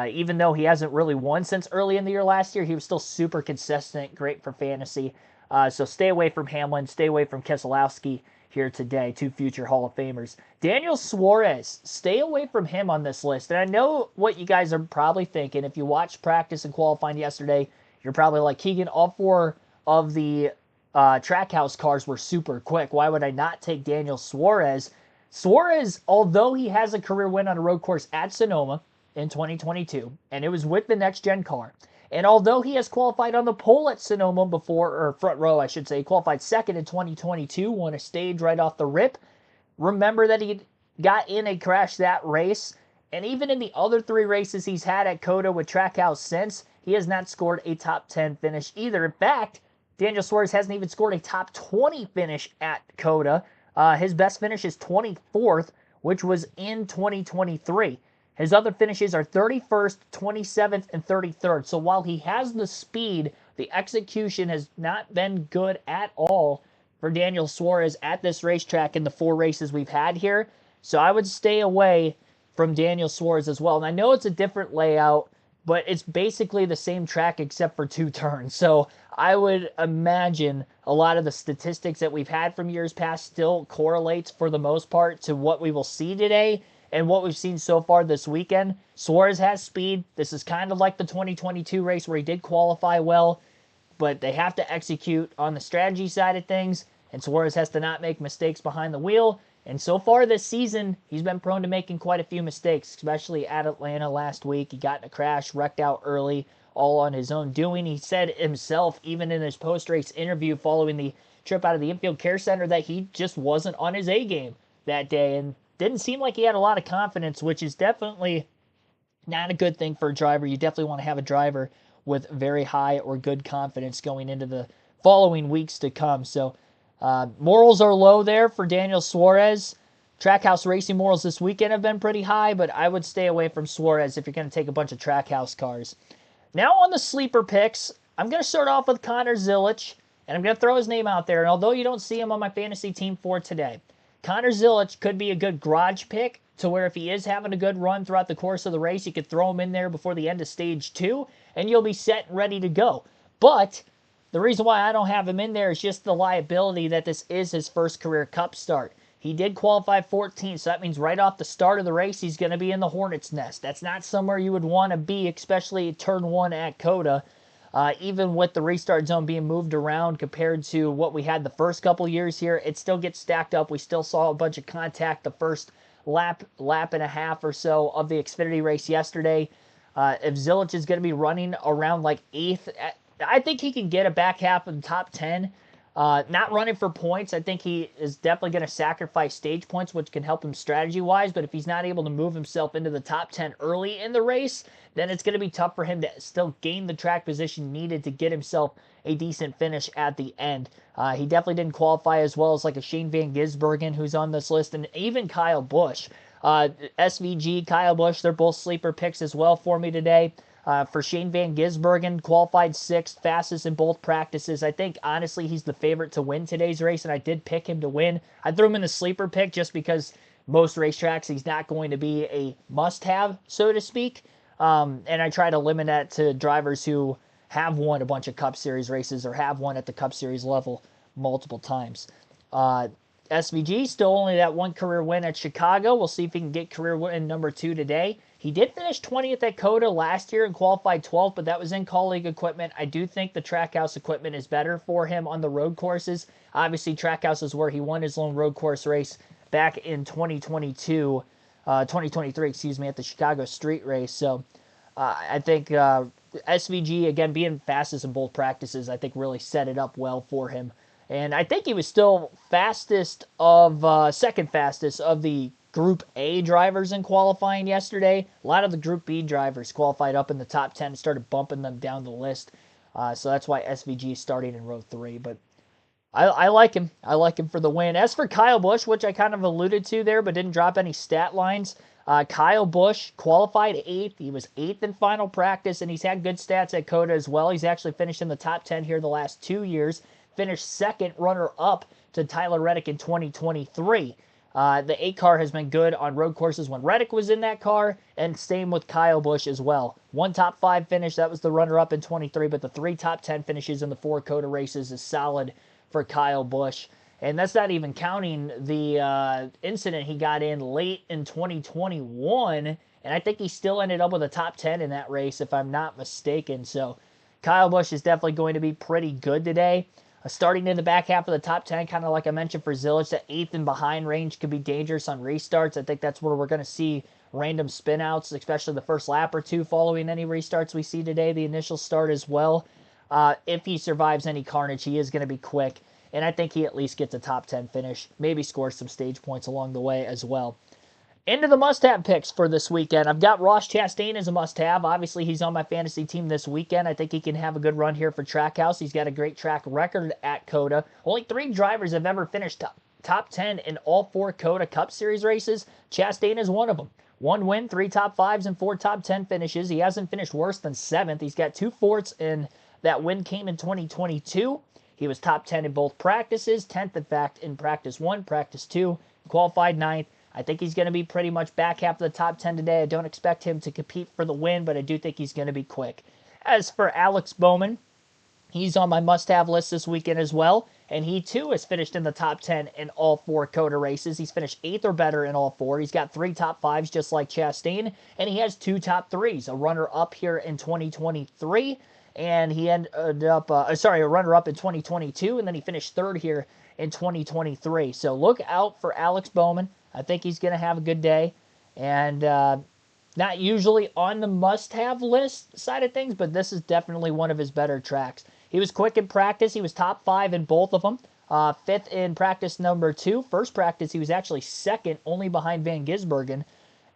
Even though he hasn't really won since early in the year last year, he was still super consistent, great for fantasy. So stay away from Hamlin, stay away from Keselowski here today, two future Hall of Famers. Daniel Suarez, stay away from him on this list. And I know what you guys are probably thinking. If you watched practice and qualifying yesterday, you're probably like, Keegan, all four of the Trackhouse cars were super quick. Why would I not take Daniel Suarez? Suarez, although he has a career win on a road course at Sonoma in 2022, and it was with the next-gen car, and although he has qualified on the pole at Sonoma before, or front row, I should say, qualified second in 2022, won a stage right off the rip, remember that he got in a crash that race, and even in the other three races he's had at COTA with Trackhouse since, he has not scored a top 10 finish either. In fact, Daniel Suarez hasn't even scored a top 20 finish at COTA. His best finish is 24th, which was in 2023. His other finishes are 31st, 27th, and 33rd. So while he has the speed, the execution has not been good at all for Daniel Suarez at this racetrack in the four races we've had here. So I would stay away from Daniel Suarez as well. And I know it's a different layout, but it's basically the same track except for two turns. So I would imagine a lot of the statistics that we've had from years past still correlates for the most part to what we will see today and what we've seen so far this weekend. Suarez has speed. This is kind of like the 2022 race where he did qualify well, but they have to execute on the strategy side of things, and Suarez has to not make mistakes behind the wheel. And so far this season, he's been prone to making quite a few mistakes, especially at Atlanta last week. He got in a crash, wrecked out early, all on his own doing. He said himself, even in his post-race interview following the trip out of the infield care center, that he just wasn't on his A game that day and didn't seem like he had a lot of confidence, which is definitely not a good thing for a driver. You definitely want to have a driver with very high or good confidence going into the following weeks to come. So morals are low there for Daniel Suarez. Trackhouse racing morals this weekend have been pretty high, but I would stay away from Suarez if you're going to take a bunch of Trackhouse cars. Now on the sleeper picks, I'm going to start off with Connor Zilisch, and I'm going to throw his name out there. And although you don't see him on my fantasy team for today, Connor Zilisch could be a good garage pick to where if he is having a good run throughout the course of the race, you could throw him in there before the end of stage 2, and you'll be set and ready to go. But the reason why I don't have him in there is just the liability that this is his first career Cup start. He did qualify 14th, so that means right off the start of the race, he's going to be in the hornet's nest. That's not somewhere you would want to be, especially turn 1 at COTA. Even with the restart zone being moved around compared to what we had the first couple years here, it still gets stacked up. We still saw a bunch of contact the first lap and a half or so of the Xfinity race yesterday. If Zilisch is going to be running around like 8th, I think he can get a back half of the top 10. Not running for points. I think he is definitely going to sacrifice stage points, which can help him strategy-wise. But if he's not able to move himself into the top 10 early in the race, then it's going to be tough for him to still gain the track position needed to get himself a decent finish at the end. He definitely didn't qualify as well as like a Shane Van Gisbergen who's on this list, and even Kyle Busch. SVG, Kyle Busch, they're both sleeper picks as well for me today. For Shane Van Gisbergen, qualified 6th, fastest in both practices. I think, honestly, he's the favorite to win today's race, and I did pick him to win. I threw him in the sleeper pick just because most racetracks he's not going to be a must-have, so to speak. And I try to limit that to drivers who have won a bunch of Cup Series races or have won at the Cup Series level multiple times. SVG, still only that one career win at Chicago. We'll see if he can get career win number 2 today. He did finish 20th at COTA last year and qualified 12th, but that was in colleague equipment. I do think the Trackhouse equipment is better for him on the road courses. Obviously, Trackhouse is where he won his lone road course race back in 2023, at the Chicago Street Race. So I think SVG, again, being fastest in both practices, I think really set it up well for him. And I think he was still second fastest of the Group A drivers in qualifying yesterday. A lot of the Group B drivers qualified up in the top 10 and started bumping them down the list. So that's why SVG is starting in row 3. But I like him. I like him for the win. As for Kyle Busch, which I kind of alluded to there but didn't drop any stat lines, Kyle Busch qualified 8th. He was 8th in final practice, and he's had good stats at COTA as well. He's actually finished in the top 10 here the last 2 years. Finished second runner-up to Tyler Reddick in 2023. The 8 car has been good on road courses when Reddick was in that car, and same with Kyle Busch as well. 1 top 5 finish, that was the runner-up in 23, but the 3 top 10 finishes in the 4 COTA races is solid for Kyle Busch. And that's not even counting the incident he got in late in 2021, and I think he still ended up with a top 10 in that race, if I'm not mistaken. So Kyle Busch is definitely going to be pretty good today. Starting in the back half of the top 10, kind of like I mentioned for Zilich, the 8th and behind range could be dangerous on restarts. I think that's where we're going to see random spinouts, especially the first lap or two following any restarts we see today, the initial start as well. If he survives any carnage, he is going to be quick, and I think he at least gets a top 10 finish, maybe scores some stage points along the way as well. Into the must-have picks for this weekend. I've got Ross Chastain as a must-have. Obviously, he's on my fantasy team this weekend. I think he can have a good run here for Trackhouse. He's got a great track record at COTA. Only 3 drivers have ever finished top 10 in all 4 COTA Cup Series races. Chastain is one of them. 1 win, 3 top 5s, and 4 top 10 finishes. He hasn't finished worse than 7th. He's got 2 fourths, and that win came in 2022. He was top 10 in both practices, 10th, in fact, in practice 1, practice 2, qualified 9th. I think he's going to be pretty much back half of the top 10 today. I don't expect him to compete for the win, but I do think he's going to be quick. As for Alex Bowman, he's on my must-have list this weekend as well, and he too has finished in the top 10 in all 4 COTA races. He's finished 8th or better in all 4. He's got 3 top 5s just like Chastain, and he has 2 top 3s, a runner-up here in 2023, and he ended up, a runner-up in 2022, and then he finished 3rd here in 2023. So look out for Alex Bowman. I think he's going to have a good day, and not usually on the must-have list side of things, but this is definitely one of his better tracks. He was quick in practice. He was top 5 in both of them. 5th in practice number 2. First practice, he was actually 2nd, only behind Van Gisbergen,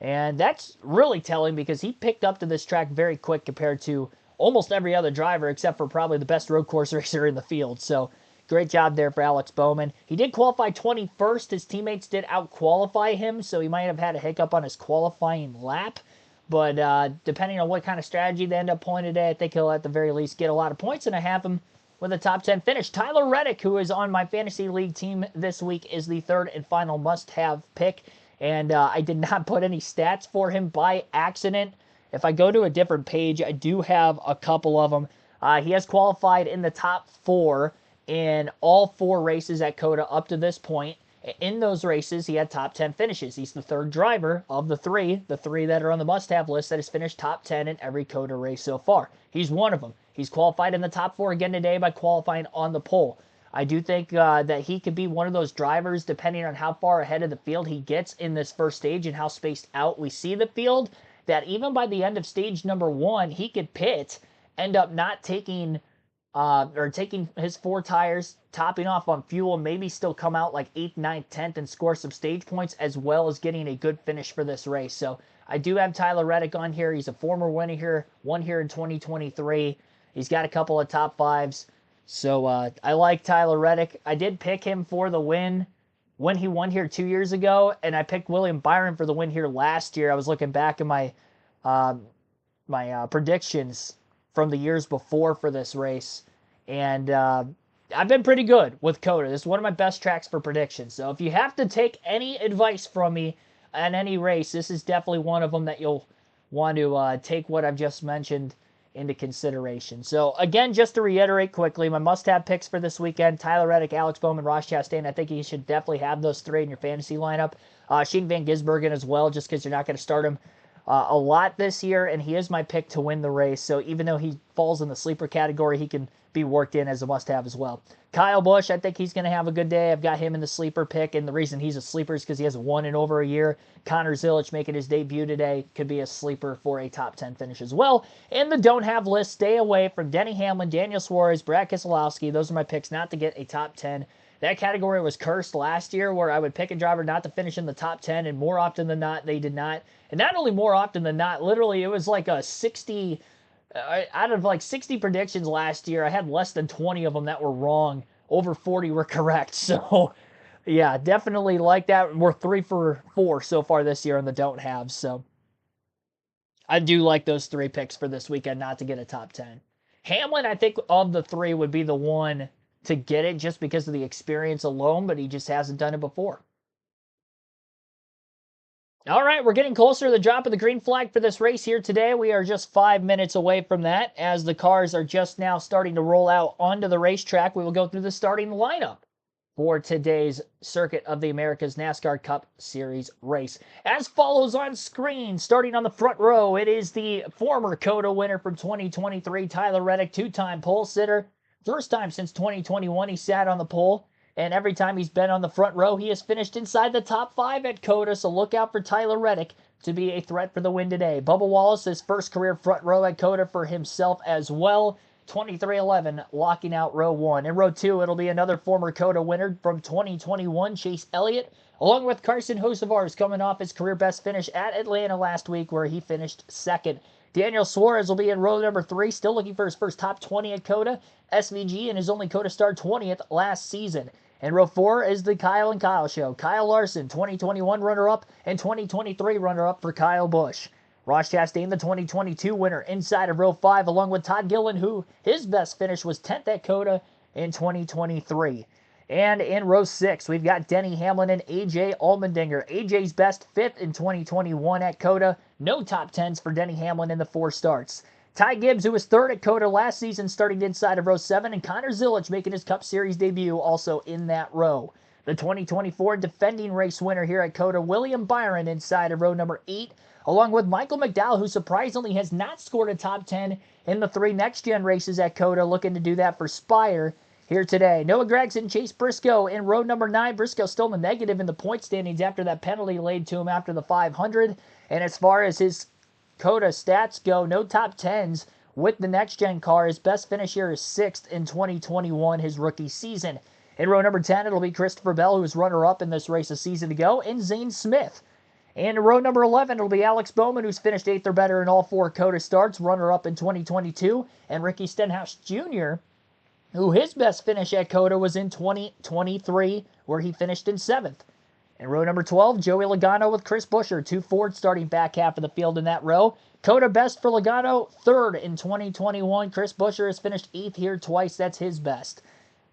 and that's really telling because he picked up to this track very quick compared to almost every other driver except for probably the best road course racer in the field. So great job there for Alex Bowman. He did qualify 21st. His teammates did out-qualify him, so he might have had a hiccup on his qualifying lap. But depending on what kind of strategy they end up pulling today, I think he'll at the very least get a lot of points, and I have him with a top 10 finish. Tyler Reddick, who is on my fantasy league team this week, is the 3rd and final must-have pick, and I did not put any stats for him by accident. If I go to a different page, I do have a couple of them. He has qualified in the top 4 in all 4 races at COTA up to this point. In those races, he had top 10 finishes. He's the 3rd driver of the 3 that are on the must-have list that has finished top 10 in every COTA race so far. He's one of them. He's qualified in the top 4 again today by qualifying on the pole. I do think that he could be one of those drivers, depending on how far ahead of the field he gets in this first stage and how spaced out we see the field, that even by the end of stage number 1, he could pit, end up not taking taking his 4 tires, topping off on fuel, maybe still come out like 8th, 9th, 10th, and score some stage points, as well as getting a good finish for this race. So I do have Tyler Reddick on here. He's a former winner here, won here in 2023. He's got a couple of top 5s. So I like Tyler Reddick. I did pick him for the win when he won here 2 years ago, and I picked William Byron for the win here last year. I was looking back at my predictions from the years before for this race, and I've been pretty good with COTA. This is one of my best tracks for predictions. So if you have to take any advice from me on any race, this is definitely one of them that you'll want to take what I've just mentioned into consideration. So again, just to reiterate quickly, my must-have picks for this weekend: Tyler Reddick, Alex Bowman, Ross Chastain. I think you should definitely have those 3 in your fantasy lineup. Shane Van Gisbergen as well, just because you're not going to start him a lot this year, and he is my pick to win the race. So even though he falls in the sleeper category, he can be worked in as a must-have as well. Kyle Busch, I think he's going to have a good day. I've got him in the sleeper pick, and the reason he's a sleeper is because he hasn't won in over a year. Connor Zilich making his debut today could be a sleeper for a top 10 finish as well. In the don't have list, stay away from Denny Hamlin, Daniel Suarez, Brad Keselowski. Those are my picks not to get a top 10. That category was cursed last year, where I would pick a driver not to finish in the top 10, and more often than not, they did not. And not only more often than not, literally it was like a 60, out of like 60 predictions last year, I had less than 20 of them that were wrong. Over 40 were correct. So, yeah, definitely like that. We're 3 for 4 so far this year on the don't have. So, I do like those 3 picks for this weekend not to get a top 10. Hamlin, I think, of the 3 would be the one to get it just because of the experience alone, but he just hasn't done it before. All right, we're getting closer to the drop of the green flag for this race here today. We are just 5 minutes away from that as the cars are just now starting to roll out onto the racetrack. We will go through the starting lineup for today's Circuit of the Americas NASCAR Cup Series race. As follows on screen, starting on the front row, it is the former COTA winner from 2023, Tyler Reddick, two-time pole sitter. First time since 2021 he sat on the pole, and every time he's been on the front row, he has finished inside the top 5 at COTA, so look out for Tyler Reddick to be a threat for the win today. Bubba Wallace, his first career front row at COTA for himself as well. 23-11, locking out row 1. In row 2, it'll be another former COTA winner from 2021, Chase Elliott, along with Carson Hocevar's coming off his career best finish at Atlanta last week where he finished second. Daniel Suarez will be in row number 3, still looking for his first top 20 at COTA. SVG and his only COTA start 20th last season. And row 4 is the Kyle and Kyle show. Kyle Larson, 2021 runner-up, and 2023 runner-up for Kyle Busch. Ross Chastain, the 2022 winner, inside of row 5, along with Todd Gillen, who his best finish was 10th at COTA in 2023. And in row 6, we've got Denny Hamlin and AJ Allmendinger. AJ's best 5th in 2021 at COTA. No top 10s for Denny Hamlin in the 4 starts. Ty Gibbs, who was 3rd at COTA last season, starting inside of row 7, and Connor Zilisch making his Cup Series debut also in that row. The 2024 defending race winner here at COTA, William Byron, inside of row number 8, along with Michael McDowell, who surprisingly has not scored a top 10 in the 3 next-gen races at COTA, looking to do that for Spire here today. Noah Gragson, Chase Briscoe in row number 9. Briscoe still in the negative in the point standings after that penalty laid to him after the 500. And as far as his COTA stats go, no top 10s with the next-gen car. His best finish here is 6th in 2021, his rookie season. In row number 10, it'll be Christopher Bell, who was runner-up in this race a season ago, and Zane Smith. And in row number 11, it'll be Alex Bowman, who's finished 8th or better in all 4 COTA starts, runner-up in 2022, and Ricky Stenhouse Jr., who his best finish at COTA was in 2023, where he finished in 7th. In row number 12, Joey Logano with Chris Buescher, 2 Ford starting back half of the field in that row. COTA best for Logano, 3rd in 2021. Chris Buescher has finished 8th here twice. That's his best.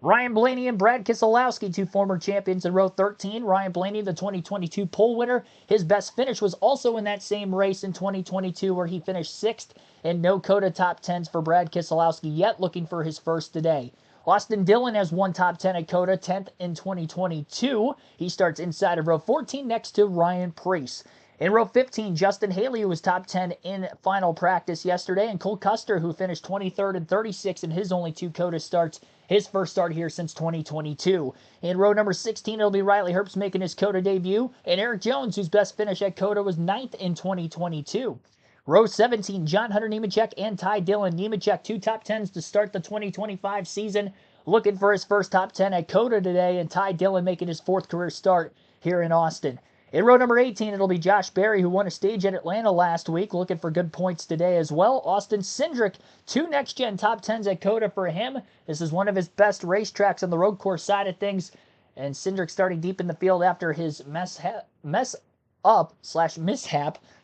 Ryan Blaney and Brad Keselowski, 2 former champions in row 13. Ryan Blaney, the 2022 pole winner. His best finish was also in that same race in 2022 where he finished 6th, and no COTA top 10s for Brad Keselowski yet, looking for his first today. Austin Dillon has 1 top 10 at COTA, 10th in 2022. He starts inside of row 14 next to Ryan Prix. In row 15, Justin Haley, who was top 10 in final practice yesterday, and Cole Custer, who finished 23rd and 36th in his only 2 COTA starts, his first start here since 2022. In row number 16, it'll be Riley Herbst making his COTA debut, and Eric Jones, whose best finish at COTA was 9th in 2022. Row 17, John Hunter Nemechek and Ty Dillon. Nemechek, 2 top 10s to start the 2025 season. Looking for his first top 10 at COTA today, and Ty Dillon making his 4th career start here in Austin. In row number 18, it'll be Josh Berry, who won a stage at Atlanta last week, looking for good points today as well. Austin Cindric, 2 next-gen top 10s at COTA for him. This is one of his best racetracks on the road course side of things, and Cindric starting deep in the field after his mishap. He's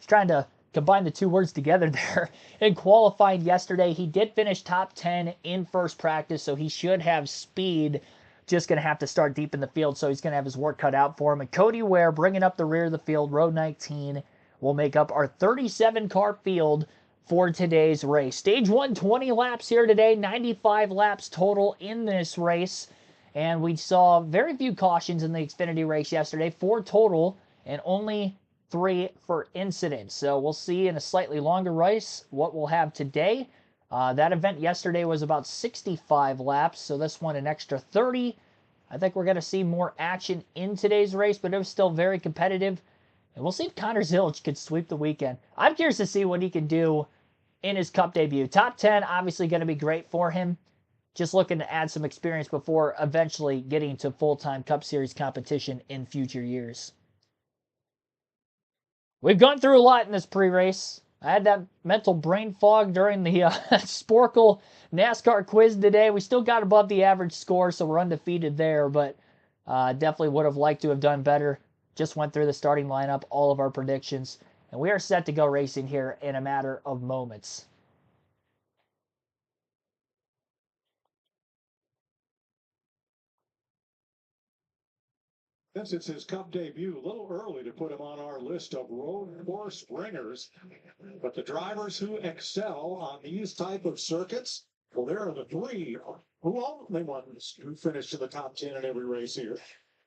trying to combine the 2 words together there. In qualifying yesterday, he did finish top 10 in first practice, so he should have speed. Just going to have to start deep in the field, so he's going to have his work cut out for him. And Cody Ware bringing up the rear of the field, row 19, will make up our 37-car field for today's race. Stage 1, 20 laps here today, 95 laps total in this race. And we saw very few cautions in the Xfinity race yesterday, 4 total, and only 3 for incidents. So we'll see in a slightly longer race what we'll have today. That event yesterday was about 65 laps, so this one an extra 30. I think we're going to see more action in today's race, but it was still very competitive. And we'll see if Connor Zilisch could sweep the weekend. I'm curious to see what he can do in his Cup debut. Top 10, obviously going to be great for him. Just looking to add some experience before eventually getting to full-time Cup Series competition in future years. We've gone through a lot in this pre-race. I had that mental brain fog during the Sporkle NASCAR quiz today. We still got above the average score, so we're undefeated there, but definitely would have liked to have done better. Just went through the starting lineup, all of our predictions, and we are set to go racing here in a matter of moments. Since it's his Cup debut, a little early to put him on our list of road course ringers. But the drivers who excel on these type of circuits, well, there are the three who only ones who finish in the top 10 in every race here.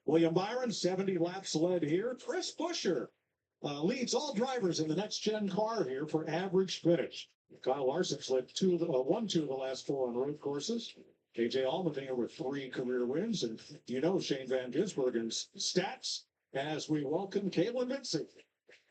William Byron, 70 laps led here. Chris Buescher leads all drivers in the next gen car here for average finish. Kyle Larson's led one, two of the last four on road courses. KJ Allmendinger with 3 career wins, and you know Shane Van Gisbergen's stats as we welcome Caitlin Vincent.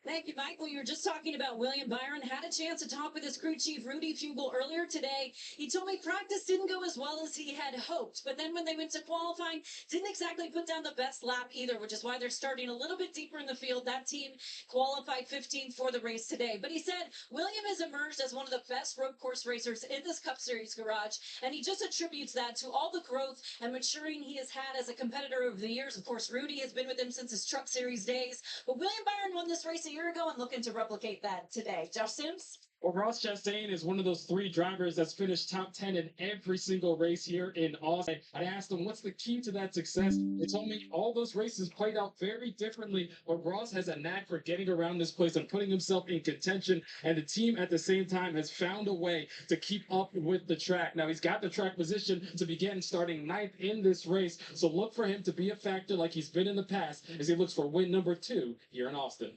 Thank you, Michael. You were just talking about William Byron. Had a chance to talk with his crew chief, Rudy Fugel, earlier today. He told me practice didn't go as well as he had hoped, but then when they went to qualifying, didn't exactly put down the best lap either, which is why they're starting a little bit deeper in the field. That team qualified 15th for the race today. But he said William has emerged as one of the best road course racers in this Cup Series garage, and he just attributes that to all the growth and maturing he has had as a competitor over the years. Of course, Rudy has been with him since his Truck Series days, but William Byron won this race a year ago and looking to replicate that today. Josh Sims? Well, Ross Chastain is one of those 3 drivers that's finished top 10 in every single race here in Austin. I asked him, what's the key to that success? He told me all those races played out very differently, but Ross has a knack for getting around this place and putting himself in contention, and the team at the same time has found a way to keep up with the track. Now, he's got the track position to begin starting 9th in this race, so look for him to be a factor like he's been in the past as he looks for win number 2 here in Austin.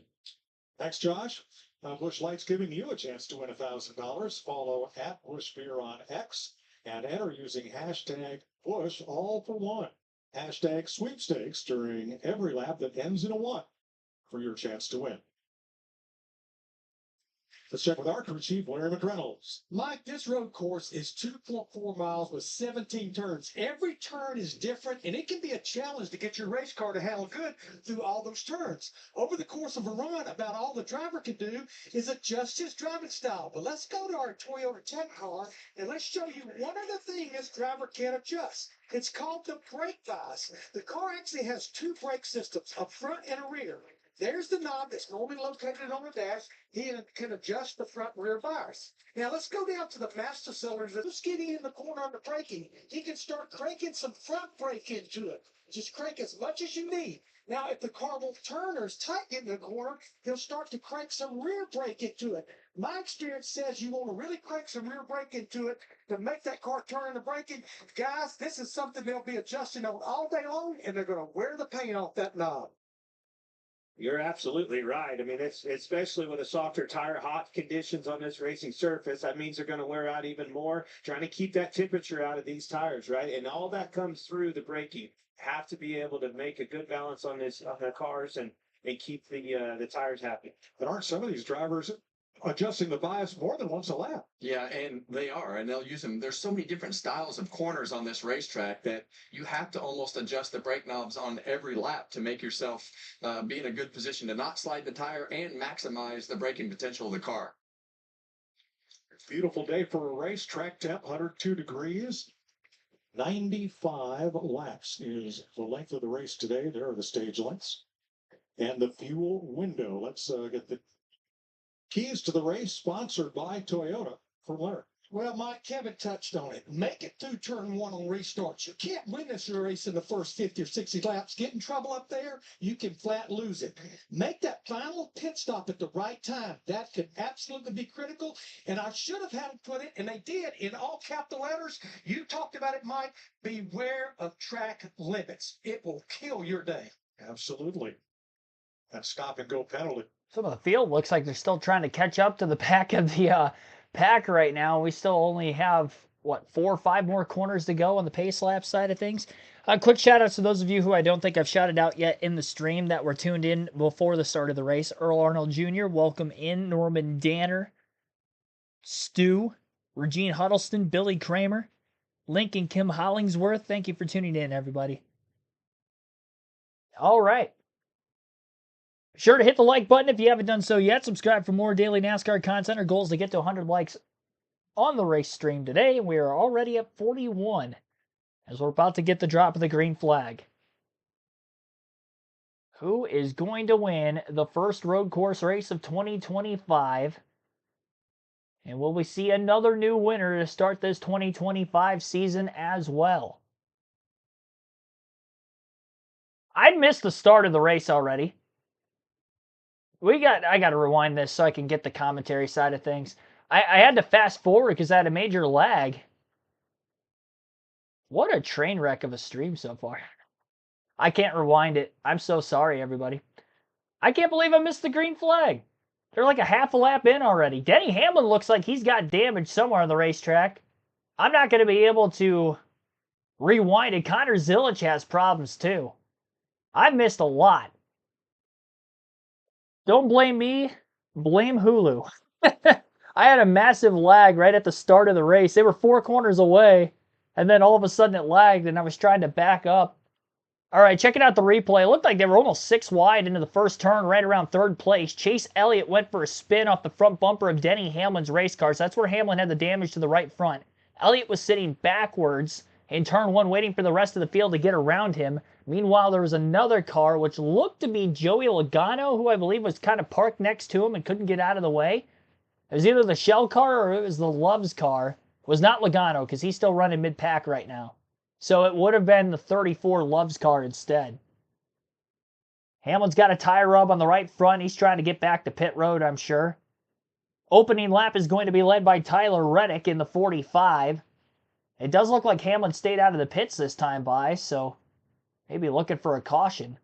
Thanks, Josh. Busch Light's giving you a chance to win $1,000. Follow at Busch Beer on X and enter using hashtag Busch all for one. Hashtag sweepstakes during every lap that ends in a 1 for your chance to win. Let's check with our crew chief, Larry McReynolds. Mike, this road course is 2.4 miles with 17 turns. Every turn is different, and it can be a challenge to get your race car to handle good through all those turns. Over the course of a run, about all the driver can do is adjust his driving style. But let's go to our Toyota Tech car, and let's show you one other thing this driver can adjust. It's called the brake vise. The car actually has 2 brake systems, a front and a rear. There's the knob that's normally located on the dash. He can adjust the front and rear bars. Now let's go down to the master cylinders. Let's get in the corner on the braking. He can start cranking some front brake into it. Just crank as much as you need. Now, if the car won't turn or is tight in the corner, he'll start to crank some rear brake into it. My experience says you want to really crank some rear brake into it to make that car turn the braking. Guys, this is something they'll be adjusting on all day long, and they're going to wear the paint off that knob. You're absolutely right. I mean, it's especially with the softer tire, hot conditions on this racing surface, that means they're going to wear out even more, trying to keep that temperature out of these tires, right? And all that comes through the braking. Have to be able to make a good balance on the cars and keep the tires happy. But aren't some of these drivers adjusting the bias more than once a lap? Yeah, and they are, and they'll use them. There's so many different styles of corners on this racetrack that you have to almost adjust the brake knobs on every lap to make yourself be in a good position to not slide the tire and maximize the braking potential of the car. Beautiful day for a race. Track temp, 102 degrees. 95 laps is the length of the race today. There are the stage lengths. And the fuel window. Let's get the keys to the race, sponsored by Toyota, from Larry. Well, Mike, Kevin touched on it. Make it through turn 1 on restarts. You can't win this race in the first 50 or 60 laps. Get in trouble up there, you can flat lose it. Make that final pit stop at the right time. That could absolutely be critical. And I should have had them put it, and they did, in all capital letters. You talked about it, Mike. Beware of track limits. It will kill your day. Absolutely. That stop and go penalty. Some of the field looks like they're still trying to catch up to the back of the pack right now. We still only have, what, 4 or 5 more corners to go on the pace lap side of things. Quick shout outs to those of you who I don't think I've shouted out yet in the stream that were tuned in before the start of the race. Earl Arnold Jr., welcome in. Norman Danner, Stu, Regine Huddleston, Billy Kramer, Lincoln Kim Hollingsworth. Thank you for tuning in, everybody. All right. Sure to hit the like button if you haven't done so yet. Subscribe for more daily NASCAR content. Our goal is to get to 100 likes on the race stream today. We are already at 41 as we're about to get the drop of the green flag. Who is going to win the first road course race of 2025? And will we see another new winner to start this 2025 season as well? I missed the start of the race already. I got to rewind this so I can get the commentary side of things. I had to fast forward because I had a major lag. What a train wreck of a stream so far. I can't rewind it. I'm so sorry, everybody. I can't believe I missed the green flag. They're like a half a lap in already. Denny Hamlin looks like he's got damage somewhere on the racetrack. I'm not going to be able to rewind it. Connor Zilic has problems too. I've missed a lot. Don't blame me. Blame Hulu. I had a massive lag right at the start of the race. They were 4 corners away, and then all of a sudden it lagged, and I was trying to back up. All right, checking out the replay. It looked like they were almost 6 wide into the first turn, right around 3rd place. Chase Elliott went for a spin off the front bumper of Denny Hamlin's race car, so that's where Hamlin had the damage to the right front. Elliott was sitting backwards in turn 1, waiting for the rest of the field to get around him. Meanwhile, there was another car, which looked to be Joey Logano, who I believe was kind of parked next to him and couldn't get out of the way. It was either the Shell car or it was the Love's car. It was not Logano, because he's still running mid-pack right now. So it would have been the 34 Love's car instead. Hamlin's got a tire rub on the right front. He's trying to get back to pit road, I'm sure. Opening lap is going to be led by Tyler Reddick in the 45. It does look like Hamlin stayed out of the pits this time by, so maybe looking for a caution.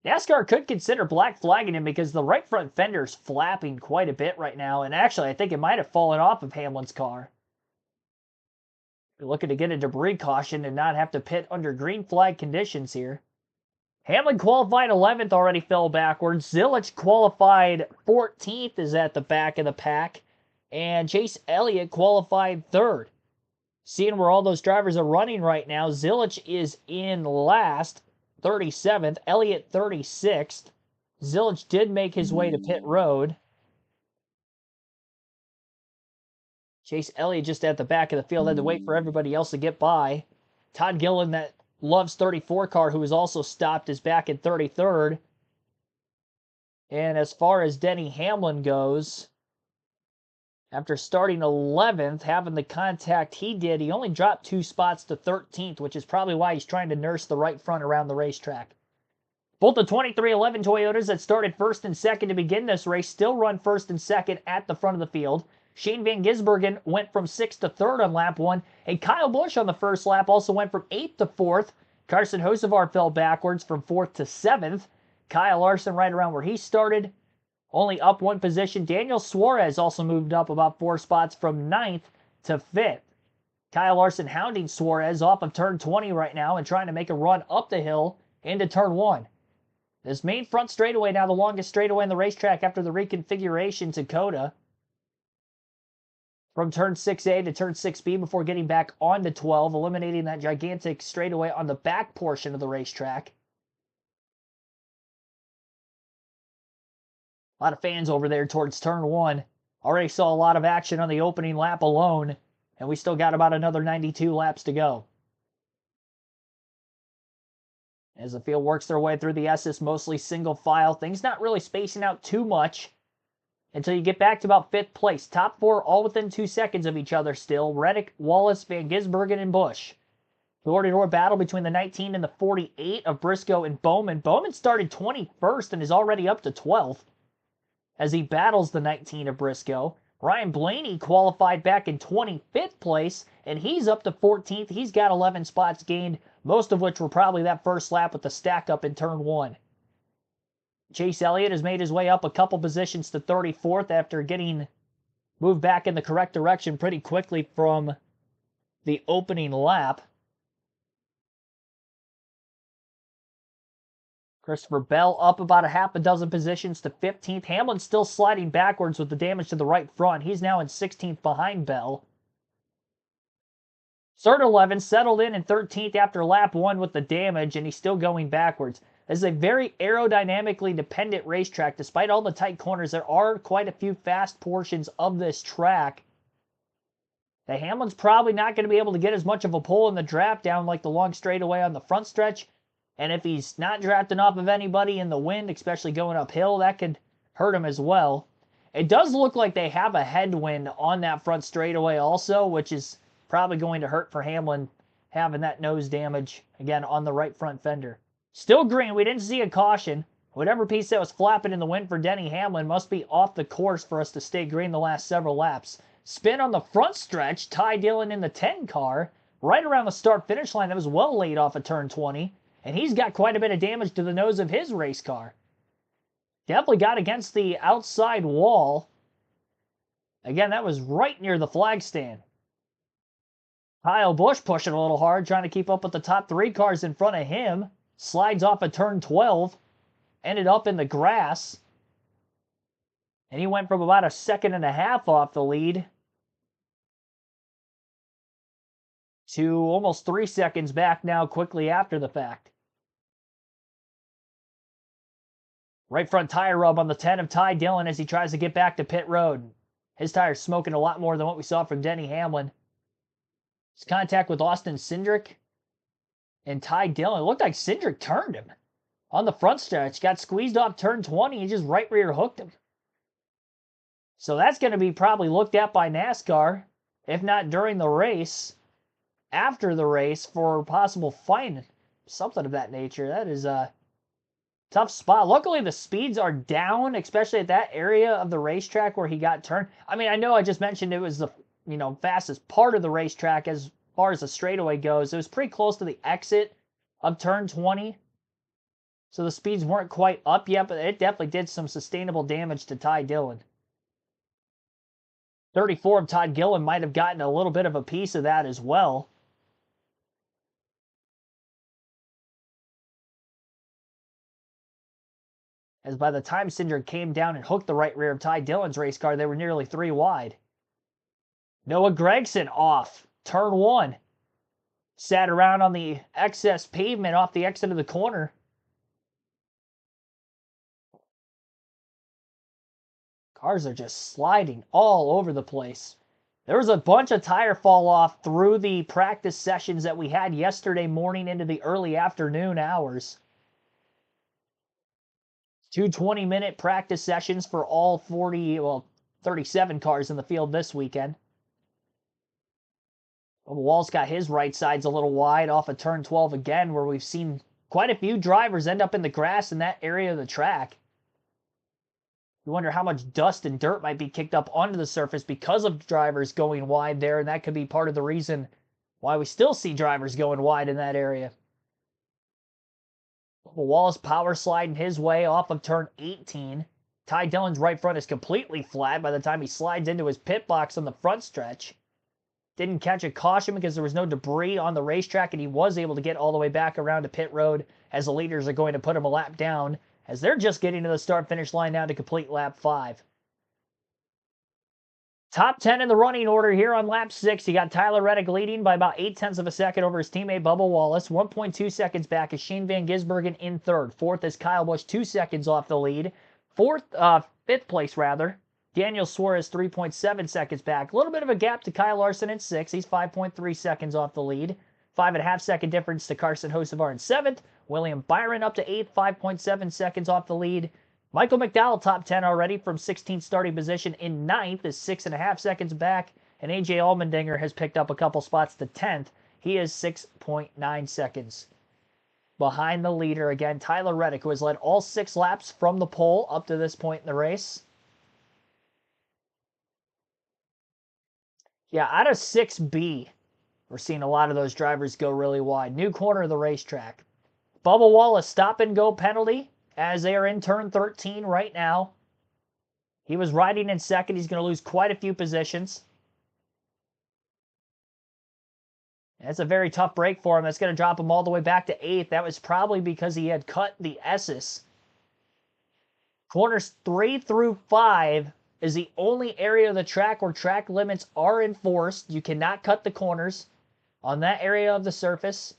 NASCAR could consider black flagging him because the right front fender's flapping quite a bit right now, and actually I think it might have fallen off of Hamlin's car. We're looking to get a debris caution and not have to pit under green flag conditions here. Hamlin qualified 11th, already fell backwards. Zilic qualified 14th, is at the back of the pack. And Chase Elliott qualified 3rd. Seeing where all those drivers are running right now, Zilic is in last, 37th. Elliott 36th. Zilic did make his way to pit road. Chase Elliott just at the back of the field, had to wait for everybody else to get by. Todd Gillen, that Love's 34 car, who was also stopped, is back in 33rd. And as far as Denny Hamlin goes, after starting 11th, having the contact he did, he only dropped 2 spots to 13th, which is probably why he's trying to nurse the right front around the racetrack. Both the 2311 Toyotas that started 1st and 2nd to begin this race still run 1st and 2nd at the front of the field. Shane Van Gisbergen went from 6th to 3rd on lap 1, and Kyle Busch on the first lap also went from 8th to 4th. Carson Hocevar fell backwards from 4th to 7th. Kyle Larson right around where he started, only up 1 position. Daniel Suarez also moved up about 4 spots from 9th to 5th. Kyle Larson hounding Suarez off of turn 20 right now and trying to make a run up the hill into turn 1. This main front straightaway now the longest straightaway in the racetrack after the reconfiguration to COTA. From turn 6A to turn 6B before getting back onto 12, eliminating that gigantic straightaway on the back portion of the racetrack. A lot of fans over there towards turn 1. Already saw a lot of action on the opening lap alone, and we still got about another 92 laps to go. As the field works their way through the S's, mostly single file, things not really spacing out too much until you get back to about 5th place. Top 4 all within 2 seconds of each other still. Reddick, Wallace, Van Gisbergen, and Busch. Door-to-door battle between the 19 and the 48 of Briscoe and Bowman. Bowman started 21st and is already up to 12th as he battles the 19 of Briscoe. Ryan Blaney qualified back in 25th place, and he's up to 14th. He's got 11 spots gained, most of which were probably that first lap with the stack up in turn 1. Chase Elliott has made his way up a couple positions to 34th after getting moved back in the correct direction pretty quickly from the opening lap. Christopher Bell up about a half a dozen positions to 15th. Hamlin still sliding backwards with the damage to the right front. He's now in 16th behind Bell. Start 11 settled in 13th after lap 1 with the damage, and he's still going backwards. This is a very aerodynamically dependent racetrack. Despite all the tight corners, there are quite a few fast portions of this track. The Hamlin's probably not going to be able to get as much of a pull in the draft down like the long straightaway on the front stretch. And if he's not drafting off of anybody in the wind, especially going uphill, that could hurt him as well. It does look like they have a headwind on that front straightaway also, which is probably going to hurt for Hamlin having that nose damage, again, on the right front fender. Still green. We didn't see a caution. Whatever piece that was flapping in the wind for Denny Hamlin must be off the course for us to stay green the last several laps. Spin on the front stretch. Ty Dillon in the 10 car. Right around the start-finish line. That was well laid off of turn 20. And he's got quite a bit of damage to the nose of his race car. Definitely got against the outside wall. Again, that was right near the flag stand. Kyle Busch pushing a little hard, trying to keep up with the top 3 cars in front of him. Slides off of turn 12. Ended up in the grass. And he went from about a 1.5 off the lead to almost 3 seconds back now quickly after the fact. Right front tire rub on the 10 of Ty Dillon as he tries to get back to pit road. His tire's smoking a lot more than what we saw from Denny Hamlin. His contact with Austin Cindric and Ty Dillon. It looked like Cindric turned him on the front stretch. Got squeezed off turn 20 and just right rear hooked him. So that's going to be probably looked at by NASCAR, if not during the race, after the race for possible fine, something of that nature. That is a tough spot. Luckily, the speeds are down, especially at that area of the racetrack where he got turned. I mean, I know I just mentioned it was the fastest part of the racetrack as far as the straightaway goes. It was pretty close to the exit of turn 20. So the speeds weren't quite up yet, but it definitely did some sustainable damage to Ty Dillon. 34 of Todd Gillen might have gotten a little bit of a piece of that as well. As by the time Cindric came down and hooked the right rear of Ty Dillon's race car, they were nearly 3 wide. Noah Gragson off. Turn 1. Sat around on the excess pavement off the exit of the corner. Cars are just sliding all over the place. There was a bunch of tire fall off through the practice sessions that we had yesterday morning into the early afternoon hours. 2 20-minute practice sessions for all 37 cars in the field this weekend. Wall's got his right sides a little wide off of turn 12 again, where we've seen quite a few drivers end up in the grass in that area of the track. You wonder how much dust and dirt might be kicked up onto the surface because of drivers going wide there, and that could be part of the reason why we still see drivers going wide in that area. Wall's power sliding his way off of turn 18. Ty Dillon's right front is completely flat by the time he slides into his pit box on the front stretch. Didn't catch a caution because there was no debris on the racetrack, and he was able to get all the way back around to pit road as the leaders are going to put him a lap down, as they're just getting to the start-finish line now to complete lap 5. Top 10 in the running order here on lap 6. You got Tyler Reddick leading by about 0.8 of a second over his teammate Bubba Wallace. 1.2 seconds back is Shane Van Gisbergen in third. Fourth is Kyle Busch, 2 seconds off the lead. Fifth place, Daniel Suarez, 3.7 seconds back. A little bit of a gap to Kyle Larson in 6th. He's 5.3 seconds off the lead. 5.5 second difference to Carson Hocevar in 7th. William Byron up to 8th, 5.7 seconds off the lead. Michael McDowell, top 10 already from 16th starting position in 9th, is 6.5 seconds back. And AJ Allmendinger has picked up a couple spots to 10th. He is 6.9 seconds behind the leader. Again, Tyler Reddick, who has led all 6 laps from the pole up to this point in the race. Yeah, out of 6B, we're seeing a lot of those drivers go really wide. New corner of the racetrack. Bubba Wallace stop-and-go penalty as they are in turn 13 right now. He was riding in second. He's going to lose quite a few positions. That's a very tough break for him. That's going to drop him all the way back to 8th. That was probably because he had cut the S's. Corners 3 through 5 is the only area of the track where track limits are enforced. You cannot cut the corners on that area of the surface.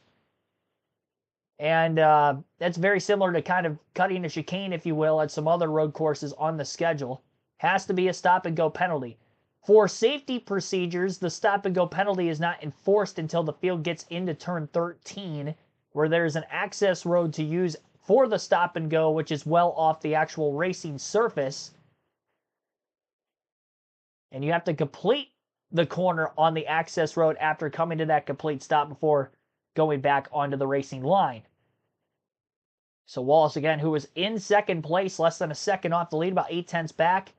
And that's very similar to kind of cutting a chicane, if you will, at some other road courses on the schedule. Has to be a stop-and-go penalty. For safety procedures, the stop-and-go penalty is not enforced until the field gets into turn 13, where there's an access road to use for the stop-and-go, which is well off the actual racing surface. And you have to complete the corner on the access road after coming to that complete stop before going back onto the racing line. So Wallace, again, who was in second place, less than a second off the lead, about 8/10 back.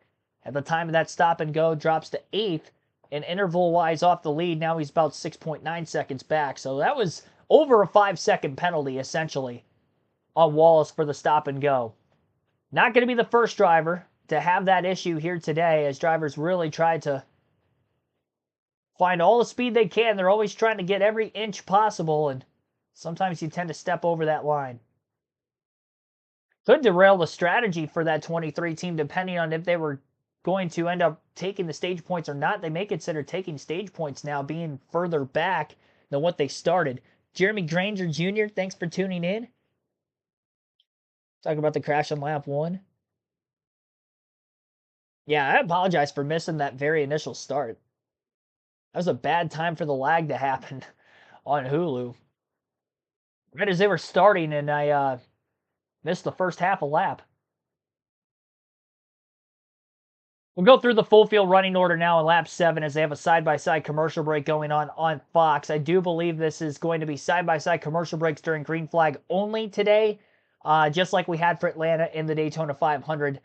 At the time of that stop and go, drops to 8th, and interval-wise off the lead. Now he's about 6.9 seconds back. So that was over a 5-second penalty, essentially, on Wallace for the stop and go. Not going to be the first driver to have that issue here today, as drivers really tried to find all the speed they can. They're always trying to get every inch possible, and sometimes you tend to step over that line. Could derail the strategy for that 23 team, depending on if they were going to end up taking the stage points or not. They may consider taking stage points now, being further back than what they started. Jeremy Granger Jr., thanks for tuning in. Talking about the crash on lap 1. Yeah, I apologize for missing that very initial start. That was a bad time for the lag to happen on Hulu. Right as they were starting, and I missed the first half a lap. We'll go through the full field running order now in lap 7, as they have a side-by-side commercial break going on Fox. I do believe this is going to be side-by-side commercial breaks during green flag only today, just like we had for Atlanta in the Daytona 500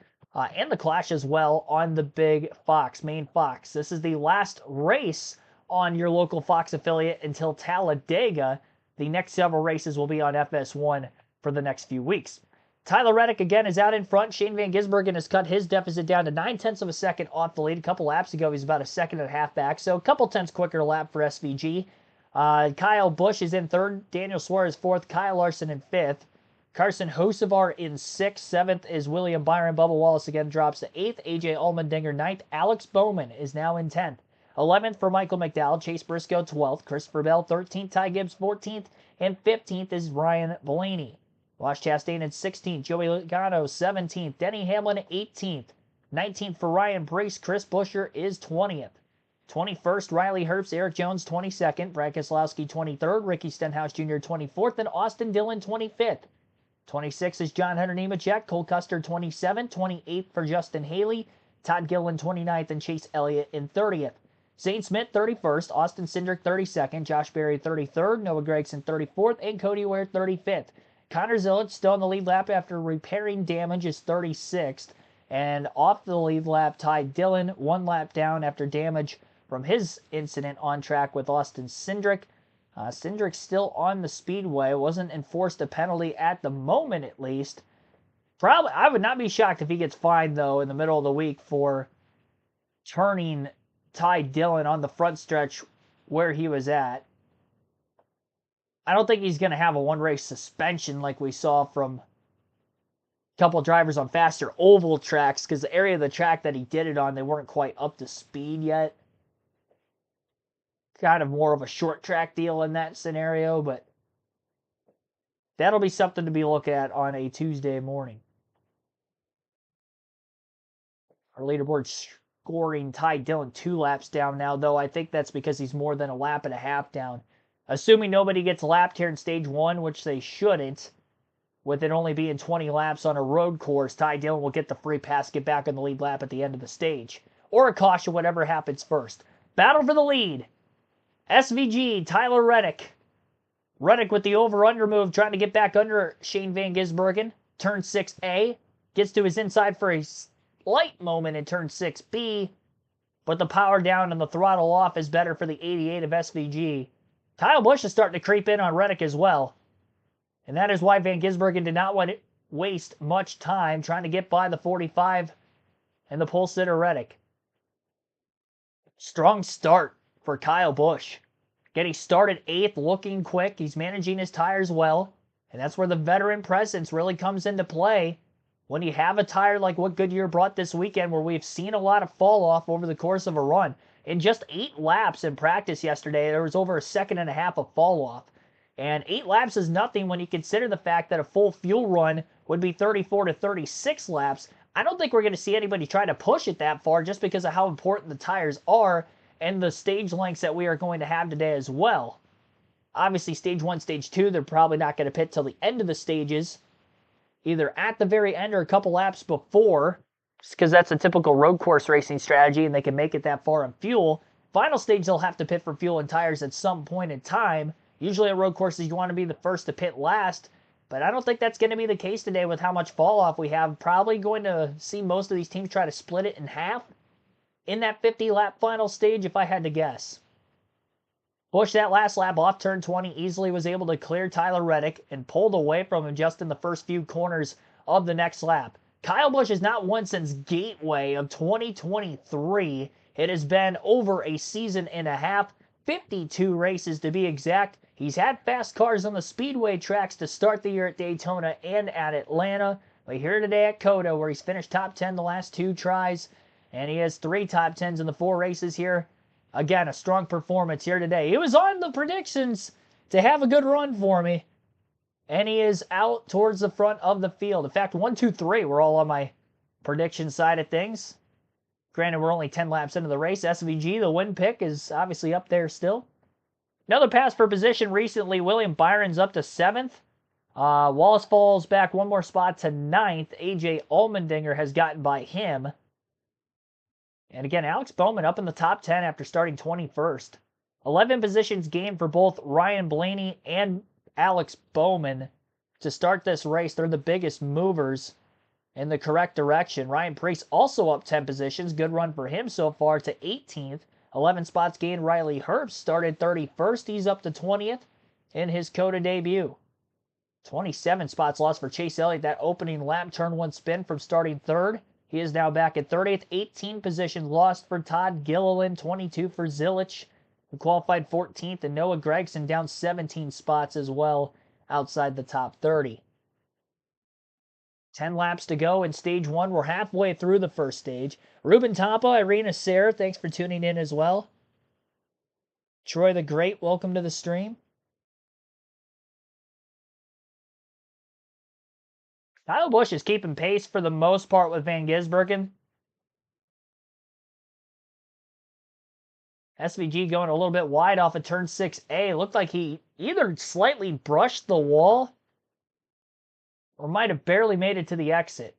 and the Clash as well on the big Fox, main Fox. This is the last race on your local Fox affiliate until Talladega. The next several races will be on FS1 for the next few weeks. Tyler Reddick, again, is out in front. Shane Van Gisbergen has cut his deficit down to 9/10 of a second off the lead. A couple laps ago, he's about a second and a half back, so a couple tenths quicker lap for SVG. Kyle Busch is in third. Daniel Suarez fourth. Kyle Larson in fifth. Carson Hocevar in sixth. Seventh is William Byron. Bubba Wallace again drops to eighth. AJ Allmendinger ninth. Alex Bowman is now in 10th. 11th for Michael McDowell. Chase Briscoe 12th. Christopher Bell 13th. Ty Gibbs 14th. And 15th is Ryan Blaney. Ross Chastain at 16th, Joey Logano 17th, Denny Hamlin 18th, 19th for Ryan Preece, Chris Buescher is 20th, 21st Riley Herbst, Eric Jones 22nd, Brad Keselowski 23rd, Ricky Stenhouse Jr. 24th, and Austin Dillon 25th. 26th is John Hunter Nemechek, Cole Custer 27th, 28th for Justin Haley, Todd Gilliland 29th, and Chase Elliott in 30th. Zane Smith 31st, Austin Cindric 32nd, Josh Berry 33rd, Noah Gragson 34th, and Cody Ware 35th. Connor Zillett still on the lead lap after repairing damage is 36th. And off the lead lap, Ty Dillon, 1 lap down after damage from his incident on track with Austin Cindric. Cindric still on the speedway. Wasn't enforced a penalty at the moment, at least. Probably, I would not be shocked if he gets fined, though, in the middle of the week for turning Ty Dillon on the front stretch where he was at. I don't think he's going to have a one-race suspension like we saw from a couple drivers on faster oval tracks, because the area of the track that he did it on, they weren't quite up to speed yet. Kind of more of a short track deal in that scenario, but that'll be something to be looked at on a Tuesday morning. Our leaderboard scoring Ty Dillon 2 laps down now, though I think that's because he's more than a lap and a half down. Assuming nobody gets lapped here in stage 1, which they shouldn't, with it only being 20 laps on a road course, Ty Dillon will get the free pass, get back on the lead lap at the end of the stage. Or a caution, whatever happens first. Battle for the lead. SVG, Tyler Reddick. Reddick with the over-under move, trying to get back under Shane Van Gisbergen. Turn 6A. Gets to his inside for a slight moment in turn 6B. But the power down and the throttle off is better for the 88 of SVG. Kyle Busch is starting to creep in on Reddick as well. And that is why Van Gisbergen did not want to waste much time trying to get by the 45 and the pole sitter Reddick. Strong start for Kyle Busch. Getting started 8th, looking quick. He's managing his tires well. And that's where the veteran presence really comes into play. When you have a tire like what Goodyear brought this weekend, where we've seen a lot of fall off over the course of a run. In just 8 laps in practice yesterday, there was over a second and a half of fall off. And 8 laps is nothing when you consider the fact that a full fuel run would be 34 to 36 laps. I don't think we're going to see anybody try to push it that far, just because of how important the tires are and the stage lengths that we are going to have today as well. Obviously, stage 1, stage 2, they're probably not going to pit till the end of the stages, either at the very end or a couple laps before, because that's a typical road course racing strategy, and they can make it that far on fuel. Final stage, they'll have to pit for fuel and tires at some point in time, Usually at road courses, you want to be the first to pit last, but I don't think that's going to be the case today with how much fall off we have. Probably going to see most of these teams try to split it in half in that 50-lap final stage, if I had to guess. Busch, that last lap off turn 20, easily was able to clear Tyler Reddick and pulled away from him just in the first few corners of the next lap. Kyle Busch has not won since Gateway of 2023. It has been over a season and a half, 52 races to be exact. He's had fast cars on the speedway tracks to start the year at Daytona and at Atlanta. But here today at COTA, where he's finished top 10 the last 2 tries, and he has 3 top 10s in the 4 races here. Again, a strong performance here today. He was on the predictions to have a good run for me. And he is out towards the front of the field. In fact, 1, 2, 3 were all on my prediction side of things. Granted, we're only 10 laps into the race. SVG, the win pick, is obviously up there still. Another pass for position recently. William Byron's up to 7th. Wallace falls back 1 more spot to 9th. AJ Allmendinger has gotten by him. And again, Alex Bowman up in the top 10 after starting 21st. 11 positions gained for both Ryan Blaney and Alex Bowman to start this race. They're the biggest movers in the correct direction. Ryan Prix also up 10 positions. Good run for him so far to 18th. 11 spots gained. Riley Herbst started 31st. He's up to 20th in his COTA debut. 27 spots lost for Chase Elliott. That opening lap, turn 1 spin from starting 3rd. He is now back at 30th. 18 positions lost for Todd Gilliland. 22 for Zilich, who qualified 14th. And Noah Gragson down 17 spots as well outside the top 30. 10 laps to go in stage 1. We're halfway through the first stage. Ruben Tampa, Irina Sayre, thanks for tuning in as well. Troy the Great, welcome to the stream. Kyle Busch is keeping pace for the most part with Van Gisbergen. SVG going a little bit wide off of turn 6A. Looked like he either slightly brushed the wall or might have barely made it to the exit.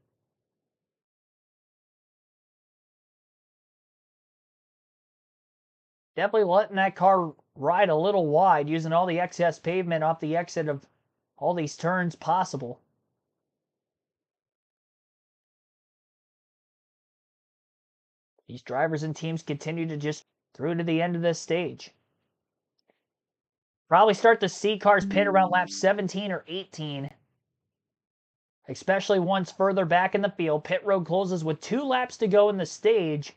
Definitely letting that car ride a little wide, using all the excess pavement off the exit of all these turns possible. These drivers and teams continue to just through to the end of this stage. Probably start to see cars pit around lap 17 or 18. Especially once further back in the field. Pit road closes with 2 laps to go in the stage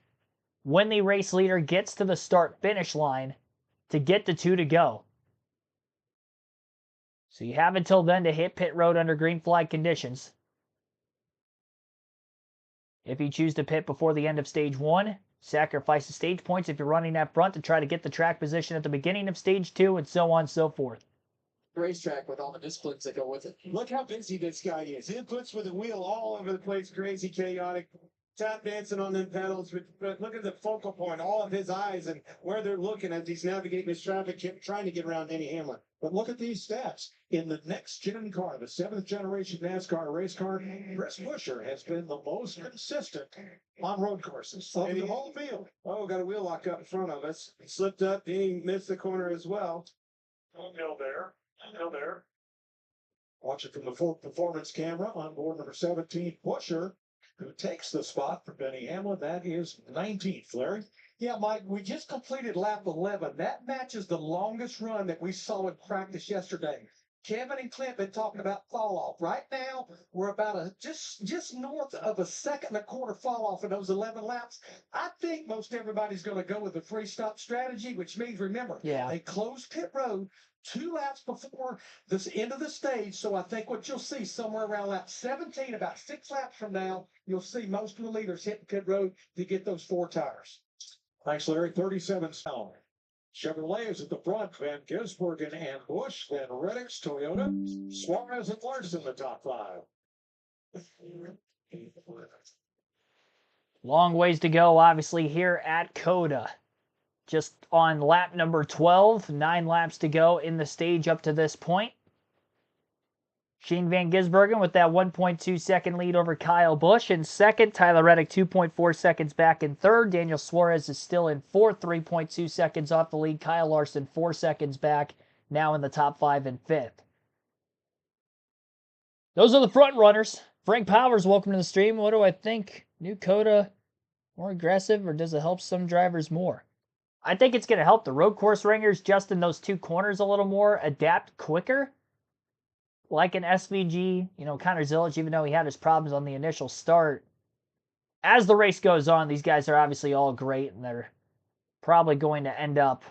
when the race leader gets to the start-finish line to get the 2 to go. So you have until then to hit pit road under green flag conditions. If you choose to pit before the end of stage 1, sacrifice the stage points if you're running at front to try to get the track position at the beginning of stage 2, and so on and so forth. Racetrack with all the disciplines that go with it. Look how busy this guy is. Inputs with the wheel all over the place, crazy, chaotic. Tap dancing on them pedals, but look at the focal point, all of his eyes and where they're looking as he's navigating this traffic, trying to get around Denny Hamlin. But look at these stats. In the next gen car, the 7th generation NASCAR race car, Chris Buescher has been the most consistent on road courses of the whole field. Oh, got a wheel lock up in front of us. He slipped up, he missed the corner as well. Hill there. Watch it from the full performance camera on board number 17, Buescher, who takes the spot for Benny Hamlin. That is 19th, Larry. Yeah, Mike, we just completed lap 11. That matches the longest run that we saw in practice yesterday. Kevin and Clint been talking about fall off. Right now, we're about just north of a second and a quarter fall off in those 11 laps. I think most everybody's going to go with the free stop strategy, which means, remember, they close pit road 2 laps before this end of the stage. So I think what you'll see somewhere around lap 17, about 6 laps from now, you'll see most of the leaders hit pit road to get those 4 tires. Thanks, Larry. 37 now. Chevrolet is at the front. Van Gisbergen and Busch. Then Reddick's Toyota. Suarez and Larson in the top 5. Long ways to go, obviously, here at COTA. Just on lap number 12, 9 laps to go in the stage up to this point. Shane Van Gisbergen with that 1.2 second lead over Kyle Busch in second. Tyler Reddick 2.4 seconds back in third. Daniel Suarez is still in fourth, 3.2 seconds off the lead. Kyle Larson 4 seconds back now in the top 5 and 5th. Those are the front runners. Frank Powers, welcome to the stream. What do I think? New COTA more aggressive, or does it help some drivers more? I think it's going to help the road course ringers just in those 2 corners a little more, adapt quicker. Like an SVG, Connor Zilic, even though he had his problems on the initial start. As the race goes on, these guys are obviously all great, and they're probably going to end up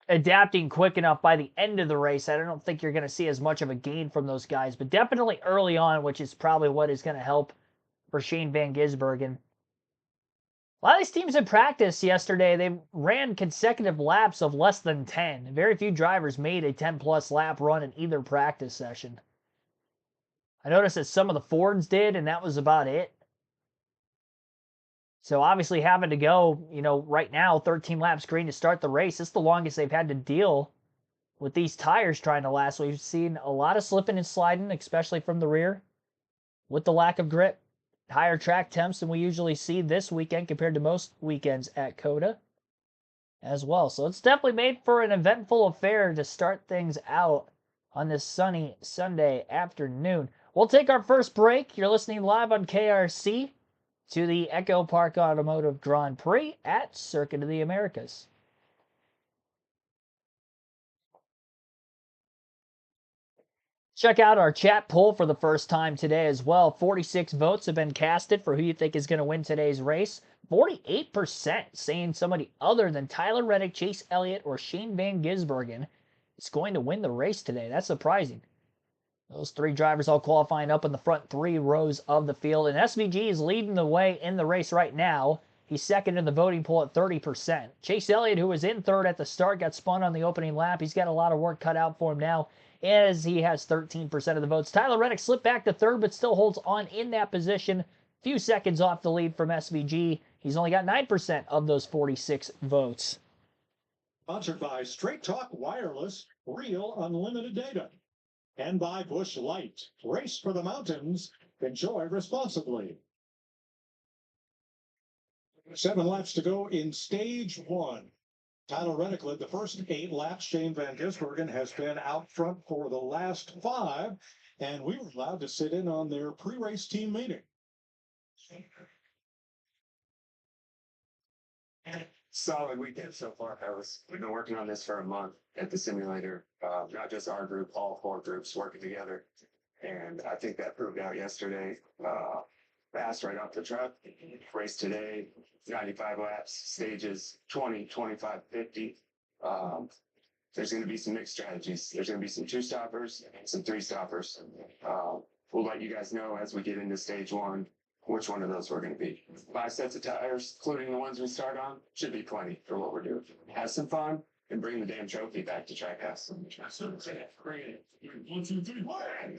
adapting quick enough by the end of the race. I don't think you're going to see as much of a gain from those guys, but definitely early on, which is probably what is going to help for Shane Van Gisbergen. A lot of these teams in practice yesterday, they ran consecutive laps of less than 10. Very few drivers made a 10-plus lap run in either practice session. I noticed that some of the Fords did, and that was about it. So obviously having to go, right now, 13 laps green to start the race, it's the longest they've had to deal with these tires trying to last. We've seen a lot of slipping and sliding, especially from the rear, with the lack of grip. Higher track temps than we usually see this weekend compared to most weekends at COTA as well. So it's definitely made for an eventful affair to start things out on this sunny Sunday afternoon. We'll take our first break. You're listening live on KRC to the EchoPark Automotive Grand Prix at Circuit of the Americas. Check out our chat poll for the first time today as well. 46 votes have been casted for who you think is going to win today's race. 48% saying somebody other than Tyler Reddick, Chase Elliott, or Shane Van Gisbergen is going to win the race today. That's surprising. Those 3 drivers all qualifying up in the front 3 rows of the field. And SVG is leading the way in the race right now. He's second in the voting poll at 30%. Chase Elliott, who was in third at the start, got spun on the opening lap. He's got a lot of work cut out for him now, as he has 13% of the votes. Tyler Reddick slipped back to third, but still holds on in that position. Few seconds off the lead from SVG. He's only got 9% of those 46 votes. Sponsored by Straight Talk Wireless, real unlimited data. And by Busch Light. Race for the mountains. Enjoy responsibly. 7 laps to go in stage 1. Tyler Reddick led the first 8 laps. Shane Van Gisbergen has been out front for the last 5, and we were allowed to sit in on their pre-race team meeting. Solid weekend so far, fellas. We've been working on this for a month at the simulator. Not just our group, all 4 groups working together. And I think that proved out yesterday. Fast right off the truck. Race today, 95 laps, stages 20, 25, 50. There's going to be some mixed strategies. There's going to be some 2-stoppers and some 3-stoppers. We'll let you guys know as we get into stage 1 which one of those we're going to be. 5 sets of tires, including the ones we start on, should be plenty for what we're doing. Have some fun and bring the damn trophy back to Trackhouse. 1, 2, 3, 1.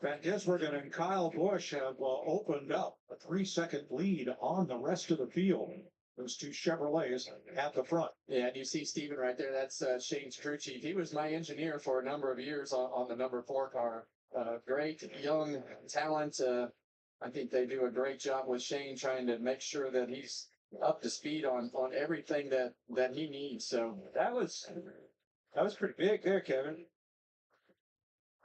Van Gisbergen and Kyle Busch have opened up a 3-second lead on the rest of the field. Those 2 Chevrolets at the front. Yeah, and you see Steven right there. That's Shane's crew chief. He was my engineer for a number of years on the number 4 car. Great young talent. I think they do a great job with Shane trying to make sure that he's up to speed on everything that he needs. So That was pretty big there, Kevin.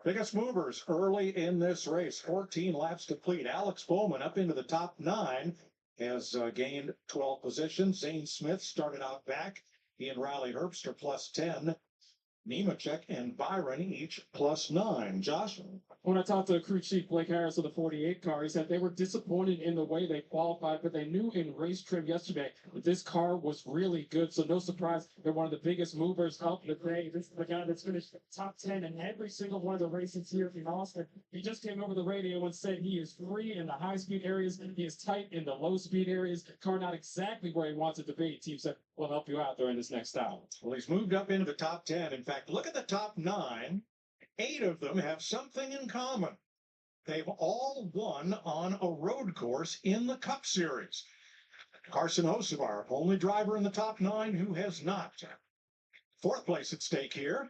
Biggest movers early in this race. 14 laps complete. Alex Bowman up into the top 9 has gained 12 positions. Zane Smith started out back. He and Riley Herbst are plus 10. Nemechek and Byron each plus 9. Josh? When I talked to crew chief Blake Harris of the 48 car, he said they were disappointed in the way they qualified, but they knew in race trim yesterday that this car was really good. So no surprise, they're one of the biggest movers of the day. This is the guy that's finished top 10 in every single one of the races here in Austin. He just came over the radio and said he is free in the high-speed areas. He is tight in the low-speed areas. Car not exactly where he wants it to be. Team said, we'll help you out during this next style. Well, he's moved up into the top 10. In fact, look at the top 9. 8 of them have something in common. They've all won on a road course in the Cup Series. Carson Hocevar, only driver in the top 9 who has not. 4th place at stake here.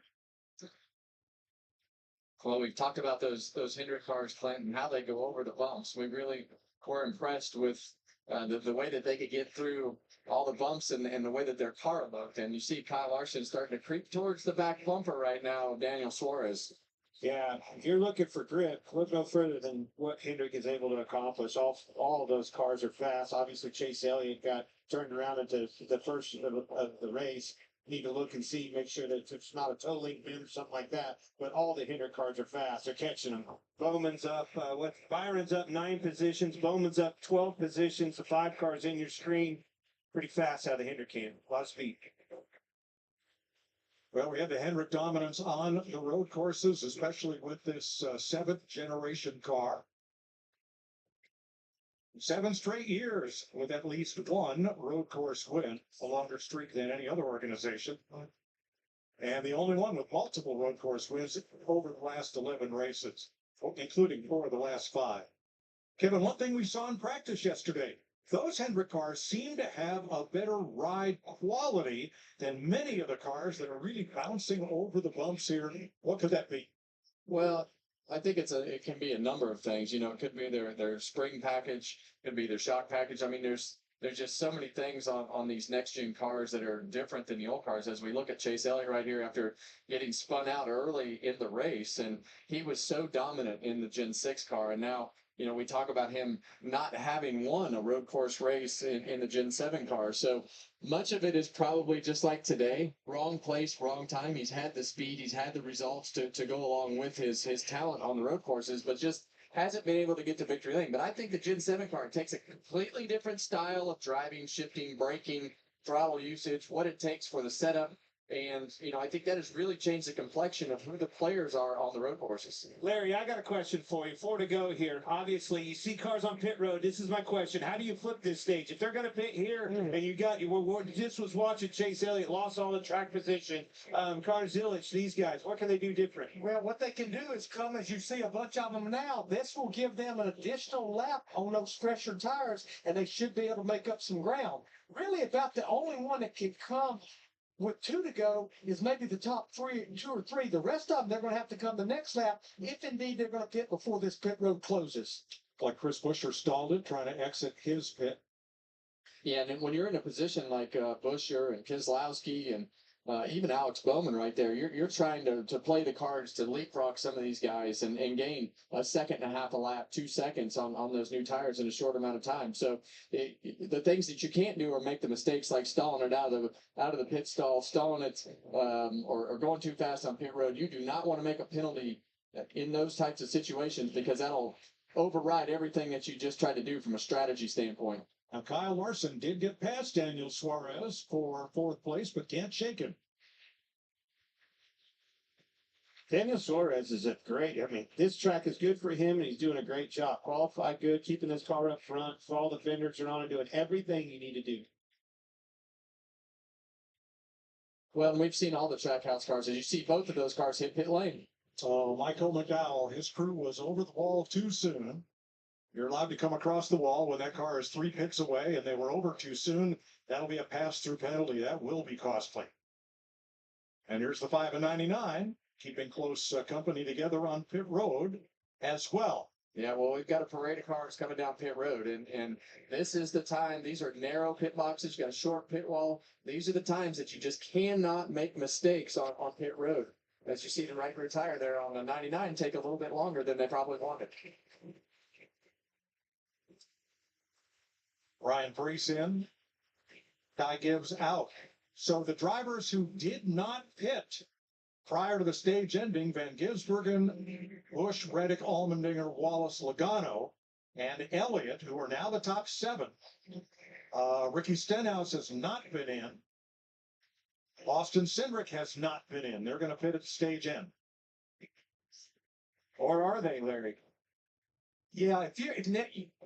Well, we've talked about those Hendrick cars, Clinton, how they go over the bumps. We really were impressed with the way that they could get through all the bumps and the way that their car looked. And you see Kyle Larson starting to creep towards the back bumper right now of Daniel Suarez. Yeah, if you're looking for grip, look no further than what Hendrick is able to accomplish. All of those cars are fast. Obviously, Chase Elliott got turned around into the first of the race. Need to look and see, make sure that it's not a toe link bin or something like that. But all the Hendrick cars are fast. They're catching them. Bowman's up. Byron's up 9 positions. Bowman's up 12 positions. The 5 cars in your screen. Pretty fast out of the Hendrick camp. A lot of speed. Well, we had the Hendrick dominance on the road courses, especially with this 7th generation car. 7 straight years with at least one road course win, a longer streak than any other organization. And the only one with multiple road course wins over the last 11 races, including 4 of the last 5. Kevin, one thing we saw in practice yesterday, those Hendrick cars seem to have a better ride quality than many of the cars that are really bouncing over the bumps here. What could that be? Well, I think it can be a number of things. You know, it could be their spring package, could be their shock package. I mean, there's just so many things on these next gen cars that are different than the old cars. As we look at Chase Elliott right here after getting spun out early in the race, and he was so dominant in the Gen 6 car, and now, you know, we talk about him not having won a road course race in the Gen 7 car. So much of it is probably just like today, wrong place, wrong time. He's had the speed, he's had the results to go along with his talent on the road courses, but just hasn't been able to get to victory lane. But I think the Gen 7 car takes a completely different style of driving, shifting, braking, throttle usage, what it takes for the setup. And, you know, I think that has really changed the complexion of who the players are on the road courses. Larry, I got a question for you. 4 to go here. Obviously, you see cars on pit road. This is my question. How do you flip this stage? If they're going to pit here and you just was watching Chase Elliott, lost all the track position, Carter Zillich, these guys, what can they do different? Well, what they can do is come, as you see a bunch of them now, this will give them an additional lap on those fresher tires, and they should be able to make up some ground. Really, about the only one that can come with 2 to go is maybe the top 2 or 3. The rest of them, they're going to have to come the next lap, if indeed they're going to pit before this pit road closes. Like Chris Buescher stalled it, trying to exit his pit. Yeah, and then when you're in a position like Buescher and Keselowski and even Alex Bowman right there, you're trying to play the cards to leapfrog some of these guys and gain a second and a half a lap, 2 seconds on those new tires in a short amount of time. So the things that you can't do are make the mistakes like stalling it out of the pit stall, stalling it, or going too fast on pit road. You do not want to make a penalty in those types of situations, because that'll override everything that you just tried to do from a strategy standpoint. Now, Kyle Larson did get past Daniel Suarez for 4th place, but can't shake him. Daniel Suarez is great. I mean, this track is good for him, and he's doing a great job. Qualified good, keeping this car up front. For all the fenders are on and doing everything you need to do. Well, and we've seen all the Trackhouse cars. As you see, both of those cars hit pit lane. So Michael McDowell, his crew was over the wall too soon. You're allowed to come across the wall when that car is 3 pits away, and they were over too soon. That'll be a pass-through penalty. That will be costly. And here's the 5 and 99, keeping close company together on pit road as well. Yeah, well, we've got a parade of cars coming down pit road, and this is the time. These are narrow pit boxes. You got a short pit wall. These are the times that you just cannot make mistakes on pit road. As you see, the right rear tire there on the 99 take a little bit longer than they probably wanted. Ryan Prix in. Ty Gibbs out. So the drivers who did not pit prior to the stage ending, Van Gisbergen, Busch, Reddick, Allmendinger, Wallace, Logano, and Elliott, who are now the top 7. Ricky Stenhouse has not been in. Austin Cindric has not been in. They're going to pit at the stage end. Or are they, Larry? Yeah,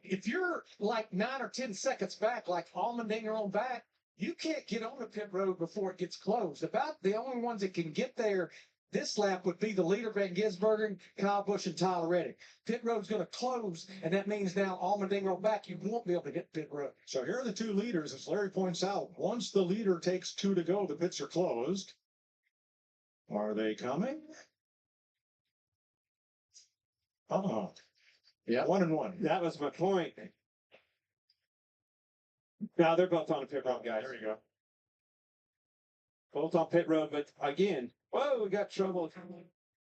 if you're like 9 or 10 seconds back, like Allmendinger on back, you can't get on the pit road before it gets closed. About the only ones that can get there this lap would be the leader, Van Gisbergen, Kyle Busch, and Tyler Reddick. Pit road's going to close, and that means now Allmendinger on back, you won't be able to get pit road. So here are the 2 leaders, as Larry points out. Once the leader takes 2 to go, the pits are closed. Are they coming? Uh-oh. Yeah. 1 and 1. That was my point. No, they're both on the pit road, guys. There you go. Both on pit road, but again, whoa, we got trouble.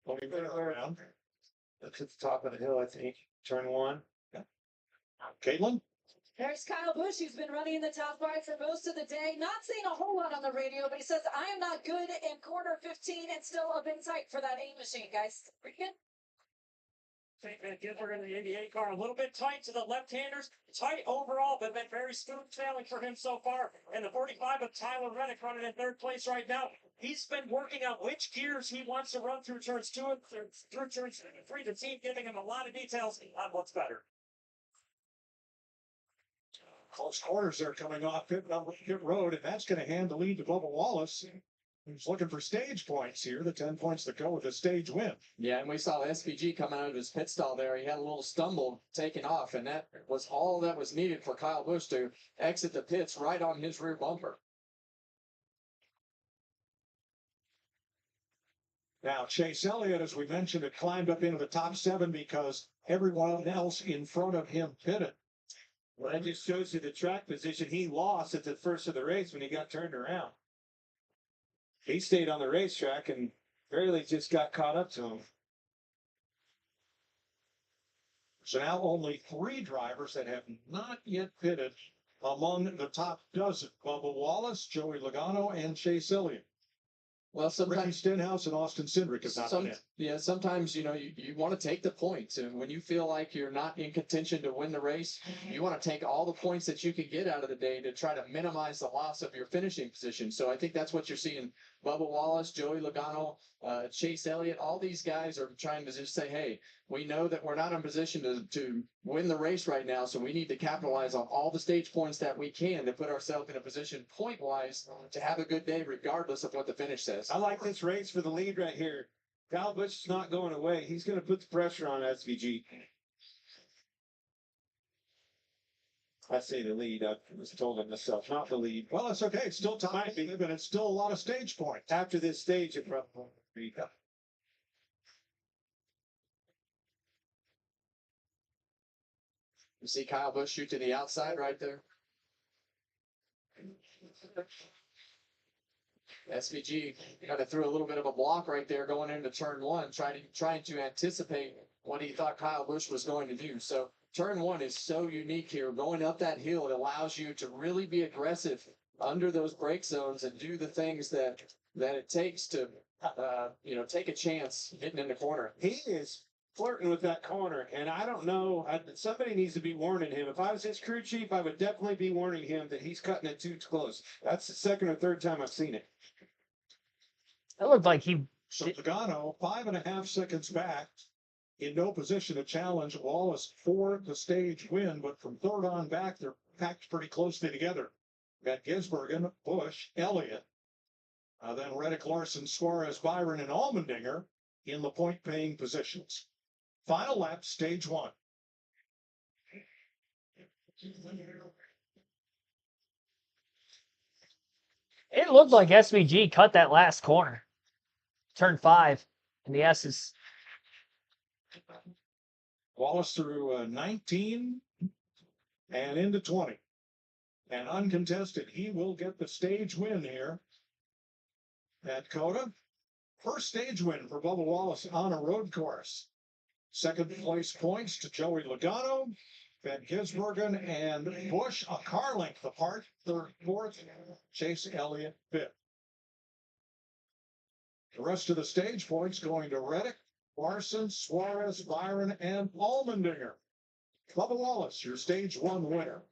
Only minute around. That's at the top of the hill, I think. Turn one. Caitlin? There's Kyle Busch, who's been running in the top five for most of the day. Not saying a whole lot on the radio, but he says, I am not good in corner 15 and still a bit tight for that aim machine, guys. Pretty good. St. Van Gisbergen in the 88 car, a little bit tight to the left-handers, tight overall, but been very smooth sailing for him so far. And the 45 of Tyler Reddick running in third place right now. He's been working out which gears he wants to run through turns 2 and through turns 3. The team giving him a lot of details on what's better. Close corners there coming off pit road, and that's going to hand the lead to Bubba Wallace, who's looking for stage points here, the 10 points that go with the stage win. Yeah, and we saw SVG coming out of his pit stall there. He had a little stumble taking off, and that was all that was needed for Kyle Busch to exit the pits right on his rear bumper. Now, Chase Elliott, as we mentioned, had climbed up into the top 7 because everyone else in front of him pitted. Well, that just shows you the track position he lost at the first of the race when he got turned around. He stayed on the racetrack and barely just got caught up to him. So now only 3 drivers that have not yet pitted among the top dozen: Bubba Wallace, Joey Logano, and Chase Elliott. Well, Ricky sometimes Stenhouse and Austin Cindric have not been in. sometimes you want to take the points, and when you feel like you're not in contention to win the race, you want to take all the points that you can get out of the day to try to minimize the loss of your finishing position. So I think that's what you're seeing. Bubba Wallace, Joey Logano, Chase Elliott, all these guys are trying to just say, hey, we know that we're not in position to win the race right now, so we need to capitalize on all the stage points that we can to put ourselves in a position point-wise to have a good day regardless of what the finish says. I like this race for the lead right here. Kyle Busch is not going away. He's going to put the pressure on SVG. I say the lead. I was told him myself, not the lead. Well, that's okay. It's still top 5, and it's still a lot of stage points. After this stage, it probably won't be. You see Kyle Busch shoot to the outside right there. SVG kind of threw a little bit of a block right there going into turn 1, trying to anticipate what he thought Kyle Busch was going to do. So turn 1 is so unique here. Going up that hill, it allows you to really be aggressive under those brake zones and do the things that it takes to take a chance hitting in the corner. He is flirting with that corner, and I don't know. Somebody needs to be warning him. If I was his crew chief, I would definitely be warning him that he's cutting it too close. That's the second or third time I've seen it. It looked like he. So Logano, 5.5 seconds back, in no position to challenge Wallace for the stage win, but from third on back, they're packed pretty closely together. Got Gisbergen, Busch, Elliott, then Reddick, Larson, Suarez, Byron, and Allmendinger in the point-paying positions. Final lap, stage 1. It looked like SVG cut that last corner. Turn 5 in the S's. Wallace through 19 and into 20. And uncontested, he will get the stage win here at COTA. First stage win for Bubba Wallace on a road course. Second place points to Joey Logano, Van Gisbergen, and Busch, a car length apart. Third, fourth, Chase Elliott, fifth. The rest of the stage points going to Reddick, Larson, Suarez, Byron, and Allmendinger. Bubba Wallace, your stage 1 winner.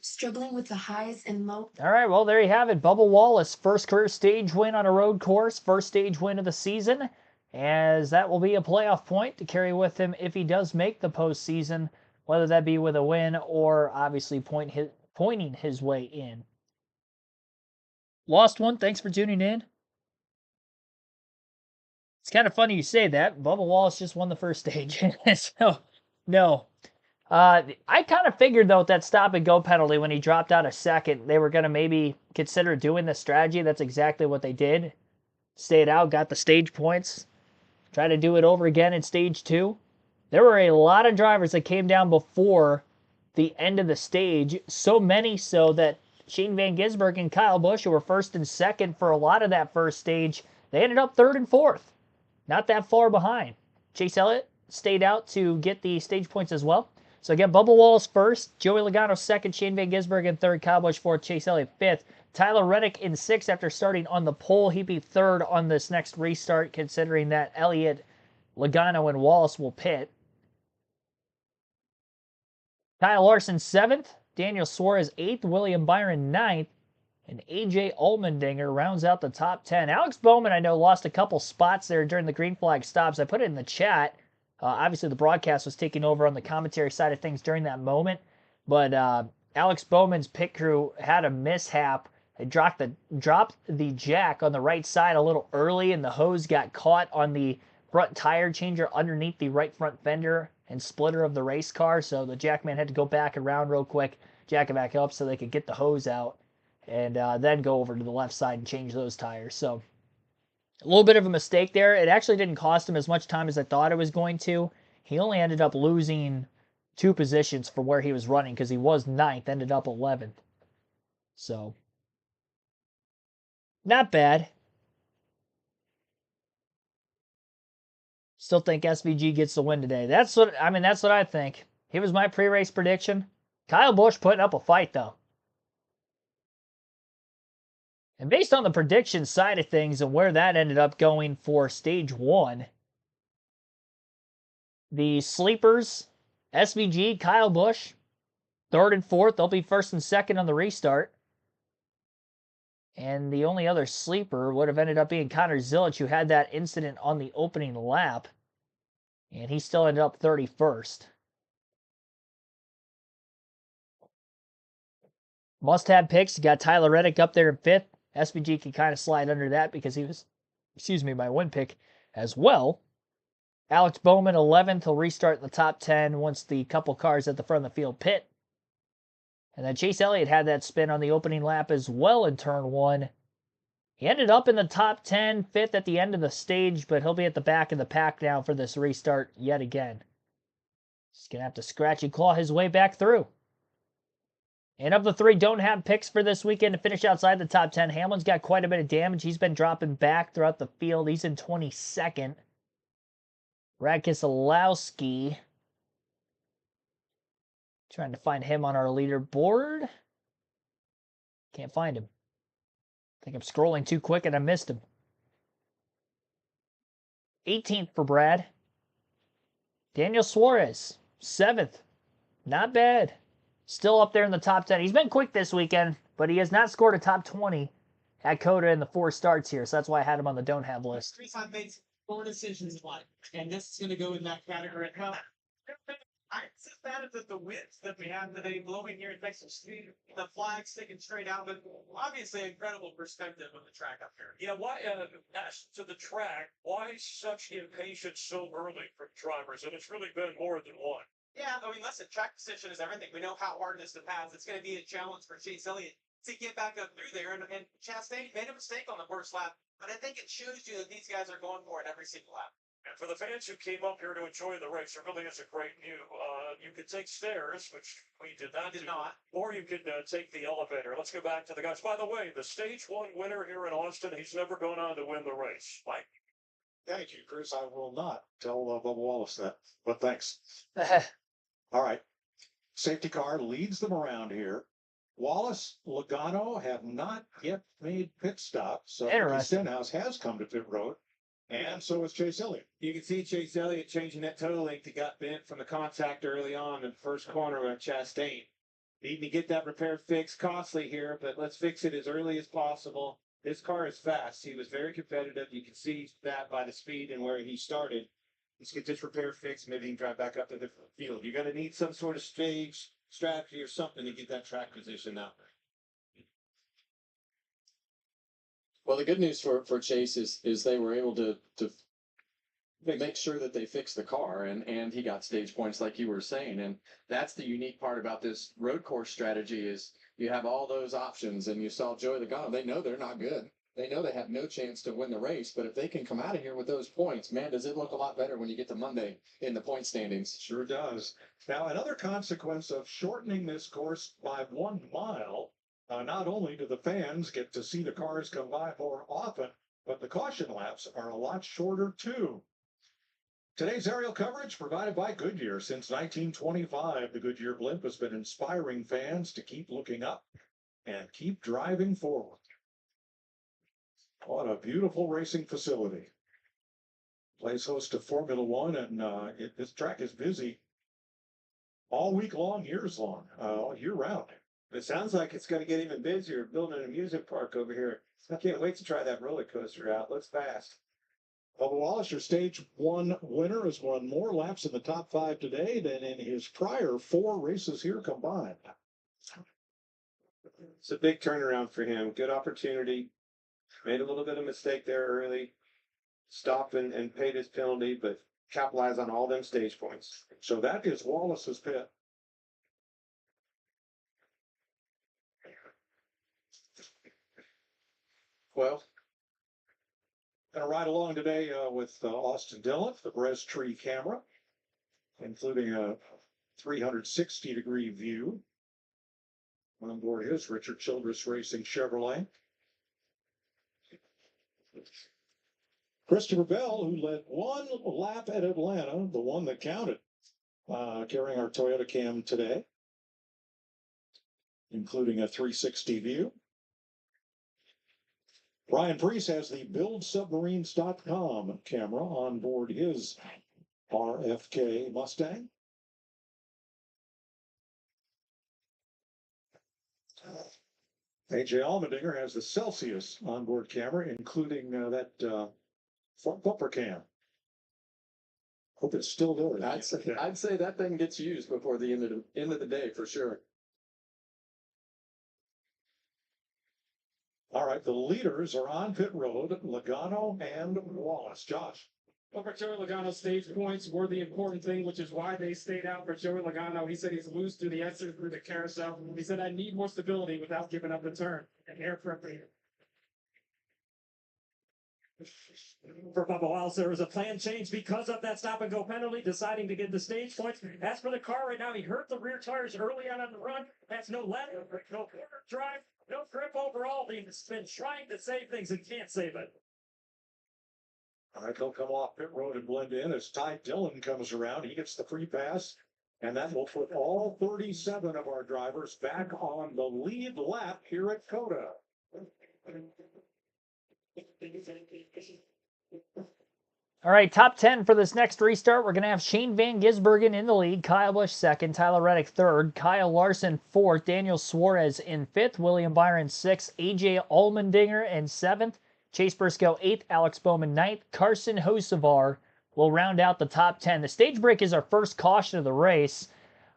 Struggling with the highs and lows. All right, well, there you have it. Bubba Wallace, first career stage win on a road course, first stage win of the season, as that will be a playoff point to carry with him if he does make the postseason, whether that be with a win or obviously pointing his way in. Lost one, thanks for tuning in. It's kind of funny you say that. Bubba Wallace just won the first stage. So, no. I kind of figured, though, with that stop-and-go penalty when he dropped out a second, they were going to maybe consider doing the strategy. That's exactly what they did. Stayed out, got the stage points. Try to do it over again in stage 2. there were a lot of drivers that came down before the end of the stage, so many so that Shane Van Gisbergen and Kyle Busch, who were first and second for a lot of that first stage, they ended up third and fourth. Not that far behind. Chase Elliott stayed out to get the stage points as well. So again, Bubba Wallace first, Joey Logano second, Shane Van Gisbergen third, Kyle Busch fourth, Chase Elliott fifth. Tyler Reddick in sixth after starting on the pole. He'd be third on this next restart, considering that Elliott, Logano, and Wallace will pit. Kyle Larson seventh, Daniel Suarez eighth, William Byron ninth, and A.J. Allmendinger rounds out the top 10. Alex Bowman, I know, lost a couple spots there during the green flag stops. I put it in the chat. Obviously, the broadcast was taking over on the commentary side of things during that moment. But Alex Bowman's pit crew had a mishap. They dropped the jack on the right side a little early, and the hose got caught on the front tire changer underneath the right front fender and splitter of the race car. So the jackman had to go back around real quick, jack it back up so they could get the hose out, and then go over to the left side and change those tires. So a little bit of a mistake there. It actually didn't cost him as much time as I thought it was going to. He only ended up losing 2 positions for where he was running because he was 9th, ended up 11th. So not bad. Still think SVG gets the win today. That's what I think. He was my pre-race prediction. Kyle Busch putting up a fight though. And based on the prediction side of things and where that ended up going for stage 1, the sleepers, SVG, Kyle Busch, 3rd and 4th. They'll be 1st and 2nd on the restart. And the only other sleeper would have ended up being Connor Zilic, who had that incident on the opening lap. And he still ended up 31st. Must-have picks. You got Tyler Reddick up there in 5th. SVG can kind of slide under that because he was, my win pick as well. Alex Bowman, 11th. He'll restart in the top 10 once the couple cars at the front of the field pit. And then Chase Elliott had that spin on the opening lap as well in turn 1. He ended up in the top 10, 5th at the end of the stage, but he'll be at the back of the pack now for this restart yet again. He's going to have to scratch and claw his way back through. And of the 3 don't have picks for this weekend to finish outside the top 10, Hamlin's got quite a bit of damage. He's been dropping back throughout the field. He's in 22nd. Brad Keselowski, trying to find him on our leaderboard. Can't find him. I think I'm scrolling too quick and I missed him. 18th for Brad. Daniel Suarez, 7th. Not bad. Still up there in the top 10. He's been quick this weekend, but he has not scored a top 20 at COTA in the 4 starts here, so that's why I had him on the don't have list. I've made 4 decisions in life, and this is going to go in that category. Well, it's as bad as the winds that we have today blowing here in Texas. The flag sticking straight out, but obviously incredible perspective of the track up here. Yeah, why, as to the track, why such impatience so early from drivers? And it's really been more than one. Yeah, I mean, listen, track position is everything. We know how hard it is to pass. It's going to be a challenge for Chase Elliott to get back up through there. And Chastain made a mistake on the first lap, but I think it shows you that these guys are going for it every single lap. And for the fans who came up here to enjoy the race, it really is a great view. You could take stairs, which we did not do, or you could take the elevator. Let's go back to the guys. By the way, the stage 1 winner here in Austin, he's never gone on to win the race. Mike. Thank you, Chris. I will not tell Bubba Wallace that, but thanks. All right. Safety car leads them around here. Wallace, Logano have not yet made pit stops, so Stenhouse has come to pit road, and so is Chase Elliott. You can see Chase Elliott changing that toe length. He got bent from the contact early on in the first corner of Chastain. Needing to get that repair fixed, costly here, but let's fix it as early as possible. This car is fast. He was very competitive. You can see that by the speed and where he started. Let's get this repair fixed. Maybe he can drive back up to the field. You're going to need some sort of stage strategy or something to get that track position out there. Well, the good news for Chase is they were able to make sure that they fixed the car, and he got stage points like you were saying. And that's the unique part about this road course strategy is you have all those options, and you saw Joey Logano. They know they're not good. they know they have no chance to win the race. But if they can come out of here with those points, man, does it look a lot better when you get to Monday in the point standings? Sure does. Now, another consequence of shortening this course by 1 mile, not only do the fans get to see the cars come by more often, but the caution laps are a lot shorter too. Today's aerial coverage provided by Goodyear. Since 1925, the Goodyear blimp has been inspiring fans to keep looking up and keep driving forward. What a beautiful racing facility. Plays host to Formula One, and this track is busy all week long, years long, year round. It sounds like it's going to get even busier building an amusement park over here. I can't wait to try that roller coaster out. Looks fast. Bubba Wallace, your stage 1 winner, has won more laps in the top 5 today than in his prior 4 races here combined. It's a big turnaround for him. Good opportunity. Made a little bit of mistake there early. Stopped and paid his penalty, but capitalized on all them stage points. So that is Wallace's pit. Well, Going to ride along today with Austin Dillon, the Prix camera, including a 360-degree view. On board his Richard Childress Racing Chevrolet. Christopher Bell, who led 1 lap at Atlanta, the one that counted, carrying our Toyota Cam today, including a 360 view. Brian Prix has the BuildSubmarines.com camera on board his RFK Mustang. AJ Allmendinger has the Celsius onboard camera, including that front bumper cam. Hope it's still there. I'd say that thing gets used before the end of the day for sure. All right, the leaders are on pit road, Logano and Wallace. Josh. Well, for Joey Logano, stage points were the important thing, which is why they stayed out for Joey Logano. He said he's loose through the exit through the carousel. He said, I need more stability without giving up the turn. And air prep. For Bubba Wallace, there was a plan change because of that stop and go penalty, deciding to get the stage points. As for the car right now, he hurt the rear tires early on the run. That's no letter, no quarter drive, no grip overall. He's been trying to save things and can't save it. All right, they'll come off pit road and blend in as Ty Dillon comes around. He gets the free pass, and that will put all 37 of our drivers back on the lead lap here at COTA. All right, top 10 for this next restart. We're going to have Shane Van Gisbergen in the lead, Kyle Busch second, Tyler Reddick third, Kyle Larson fourth, Daniel Suarez in fifth, William Byron sixth, AJ Allmendinger in seventh, Chase Briscoe eighth, Alex Bowman ninth, Carson Hocevar will round out the top 10. The stage break is our first caution of the race.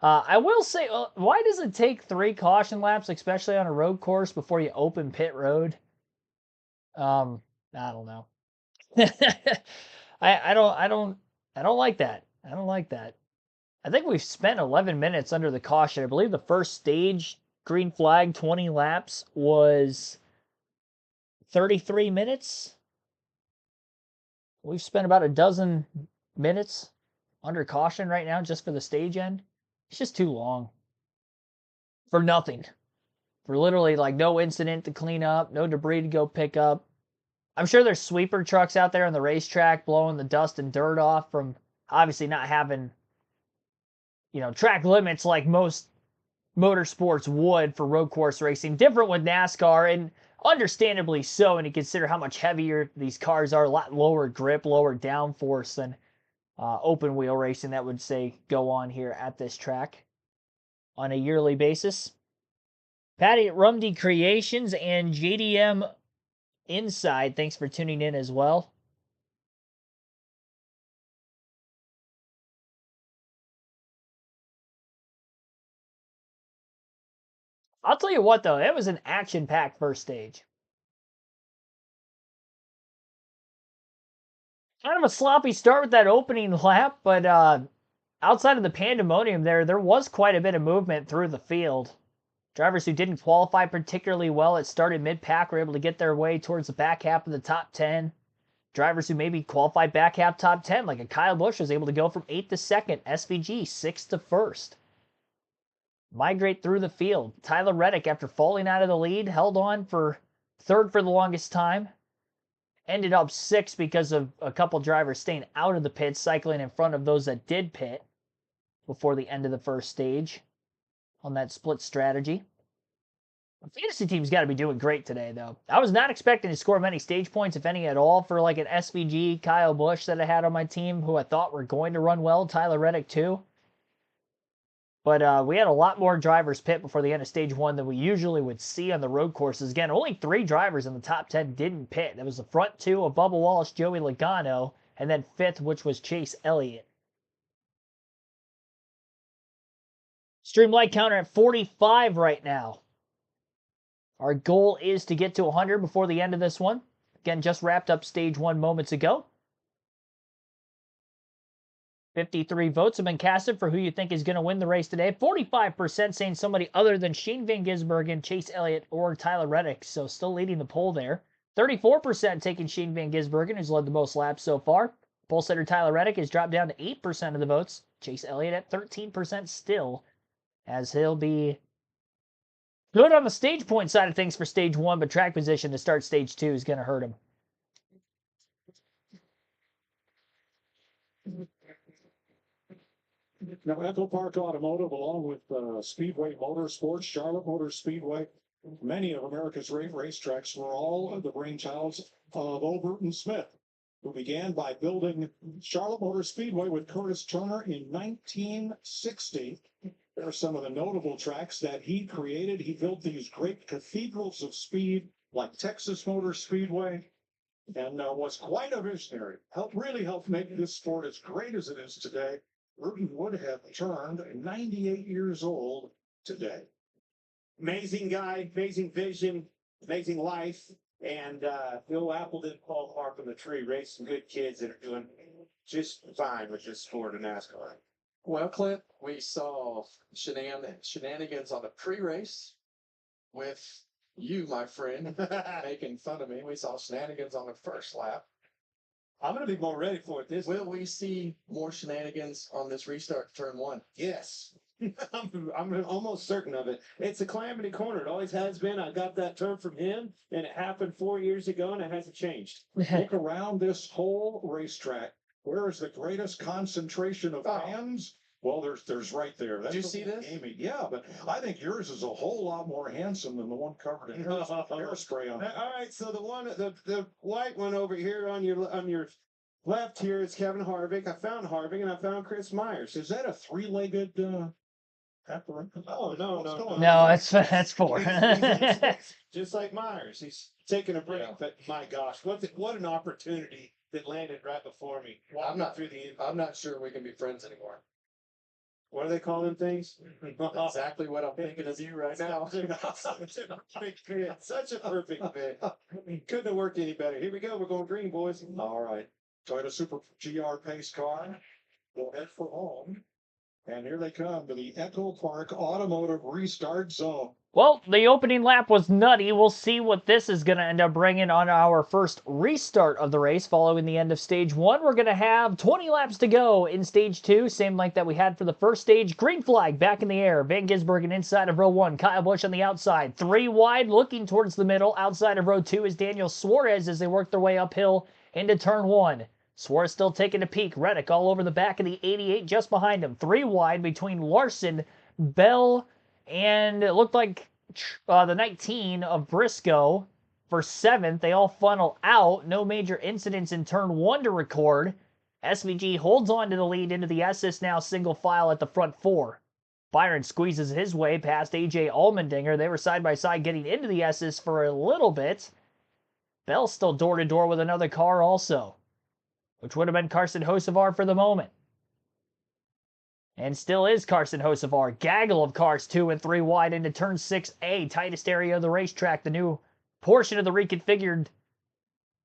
I will say, why does it take 3 caution laps, especially on a road course, before you open pit road? I don't know. I don't like that. I don't like that. I think we've spent 11 minutes under the caution. I believe the first stage green flag 20 laps was 33 minutes. We've spent about a dozen minutes under caution right now just for the stage end. It's just too long. For nothing. For literally like no incident to clean up, no debris to go pick up. I'm sure there's sweeper trucks out there on the racetrack blowing the dust and dirt off from obviously not having, track limits like most motorsports would for road course racing. Different with NASCAR, and understandably so, when you consider how much heavier these cars are, a lot lower grip, lower downforce than open wheel racing that would, say, go on here at this track on a yearly basis. Patty at Rumdy Creations and JDM Inside, thanks for tuning in as well. I'll tell you what, though, it was an action-packed first stage. Kind of a sloppy start with that opening lap, but outside of the pandemonium there was quite a bit of movement through the field. Drivers who didn't qualify particularly well at started mid-pack were able to get their way towards the back half of the top 10. Drivers who maybe qualified back half top 10, like a Kyle Busch, was able to go from 8th to 2nd, SVG 6th to 1st. Migrate through the field. Tyler Reddick, after falling out of the lead, held on for 3rd for the longest time. Ended up 6th because of a couple drivers staying out of the pits, cycling in front of those that did pit before the end of the first stage on that split strategy. The fantasy team's got to be doing great today, though. I was not expecting to score many stage points, if any at all, for like an SVG Kyle Busch that I had on my team, who I thought were going to run well. Tyler Reddick, too. But we had a lot more drivers pit before the end of stage 1 than we usually would see on the road courses. Again, only 3 drivers in the top 10 didn't pit. That was the front 2 of Bubba Wallace, Joey Logano, and then 5th, which was Chase Elliott. Stream light counter at 45 right now. Our goal is to get to 100 before the end of this one. Again, just wrapped up stage 1 moments ago. 53 votes have been casted for who you think is going to win the race today. 45% saying somebody other than Shane Van Gisbergen, Chase Elliott, or Tyler Reddick. So still leading the poll there. 34% taking Shane Van Gisbergen, who's led the most laps so far. Pole sitter Tyler Reddick has dropped down to 8% of the votes. Chase Elliott at 13% still, as he'll be good on the stage point side of things for stage 1, but track position to start stage 2 is going to hurt him. Now, EchoPark Automotive, along with Speedway Motorsports, Charlotte Motor Speedway, many of America's racetracks were all the brainchilds of Overton Smith, who began by building Charlotte Motor Speedway with Curtis Turner in 1960. There are some of the notable tracks that he created. He built these great cathedrals of speed like Texas Motor Speedway, and was quite a visionary. Really helped make this sport as great as it is today. Ruben would have turned 98 years old today. Amazing guy, amazing vision, amazing life. And Bill Apple did Paul Park on the tree, raised some good kids that are doing just fine with this sport of NASCAR. Well, Clint, we saw shenanigans on the pre-race with you, my friend, making fun of me. We saw shenanigans on the first lap. I'm going to be more ready for it this Will we see more shenanigans on this restart turn 1? Yes. I'm almost certain of it. It's a calamity corner. It always has been. I got that term from him, and it happened 4 years ago, and it hasn't changed. Look around this whole racetrack. Where is the greatest concentration of fans? Well, there's right there. Did you see this? Amy. Yeah, but I think yours is a whole lot more handsome than the one covered in hairspray on. All right, so the white one over here on your left here is Kevin Harvick. I found Harvick and I found Chris Myers. Is that a 3-legged? Oh no, that's 4. Just like Myers, he's taking a break. Yeah. But my gosh, what an opportunity that landed right before me. I'm not sure we can be friends anymore. What do they call them things? Exactly what I'm thinking of you right now. Such a perfect fit. Couldn't have worked any better. Here we go. We're going green, boys. All right. Toyota Super GR pace car. We'll head for home. And here they come to the EchoPark Automotive Restart Zone. Well, the opening lap was nutty. We'll see what this is going to end up bringing on our first restart of the race following the end of stage 1. We're going to have 20 laps to go in stage 2, same like that we had for the first stage. Green flag back in the air. Van Gisbergen inside of row 1. Kyle Busch on the outside. 3 wide looking towards the middle. Outside of row 2 is Daniel Suarez as they work their way uphill into turn 1. Suarez still taking a peek. Reddick all over the back of the 88 just behind him. 3 wide between Larson, Bell, and it looked like the 19 of Briscoe for 7th. They all funnel out. No major incidents in turn 1 to record. SVG holds on to the lead into the SS now single file at the front 4. Byron squeezes his way past AJ Allmendinger. They were side by side getting into the SS for a little bit. Bell still door to door with another car also, which would have been Carson Hocevar for the moment. And still is Carson Hocevar. Gaggle of cars 2 and 3 wide into turn 6A, tightest area of the racetrack. The new portion of the reconfigured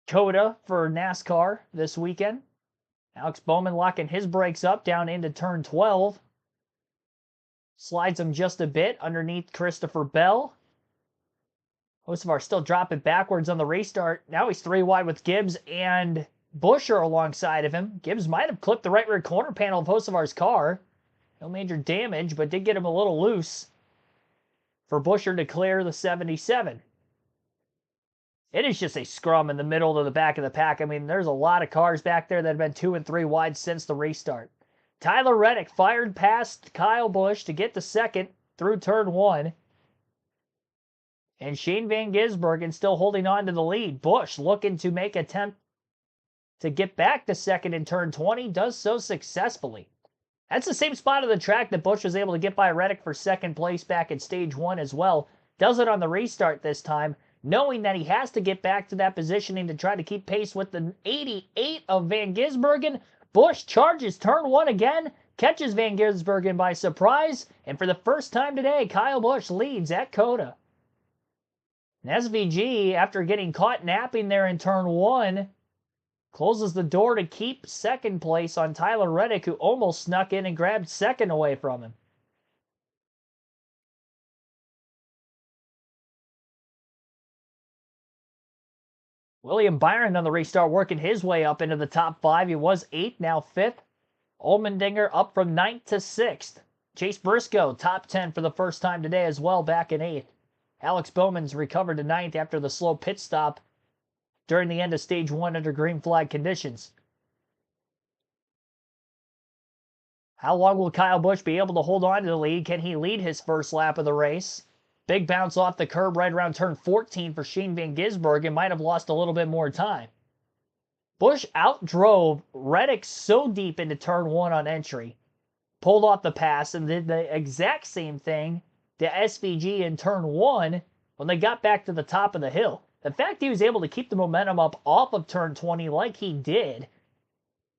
COTA for NASCAR this weekend. Alex Bowman locking his brakes up down into turn 12. Slides him just a bit underneath Christopher Bell. Hocevar still dropping backwards on the restart. Now he's 3 wide with Gibbs and Buescher alongside of him. Gibbs might have clipped the right rear corner panel of Hocevar's car. No major damage, but did get him a little loose for Buescher to clear the 77. It is just a scrum in the middle to the back of the pack. I mean, there's a lot of cars back there that have been 2 and 3 wide since the restart. Tyler Reddick fired past Kyle Busch to get to second through turn 1. And Shane Van Gisbergen still holding on to the lead. Busch looking to make an attempt to get back to second in turn 20. Does so successfully. That's the same spot of the track that Busch was able to get by Reddick for second place back in stage 1 as well. Does it on the restart this time, knowing that he has to get back to that positioning to try to keep pace with the 88 of Van Gisbergen. Busch charges turn 1 again, catches Van Gisbergen by surprise, and for the first time today, Kyle Busch leads at COTA. And SVG, after getting caught napping there in turn 1, closes the door to keep second place on Tyler Reddick, who almost snuck in and grabbed second away from him. William Byron on the restart working his way up into the top 5. He was 8th, now 5th. Allmendinger up from 9th to 6th. Chase Briscoe, top 10 for the first time today as well, back in 8th. Alex Bowman's recovered to 9th after the slow pit stop during the end of stage 1 under green flag conditions. How long will Kyle Busch be able to hold on to the lead? Can he lead his first lap of the race? Big bounce off the curb right around turn 14 for Shane Van Gisbergen. Might have lost a little bit more time. Busch outdrove Reddick so deep into turn 1 on entry. Pulled off the pass and did the exact same thing to SVG in turn 1 when they got back to the top of the hill. The fact he was able to keep the momentum up off of turn 20 like he did,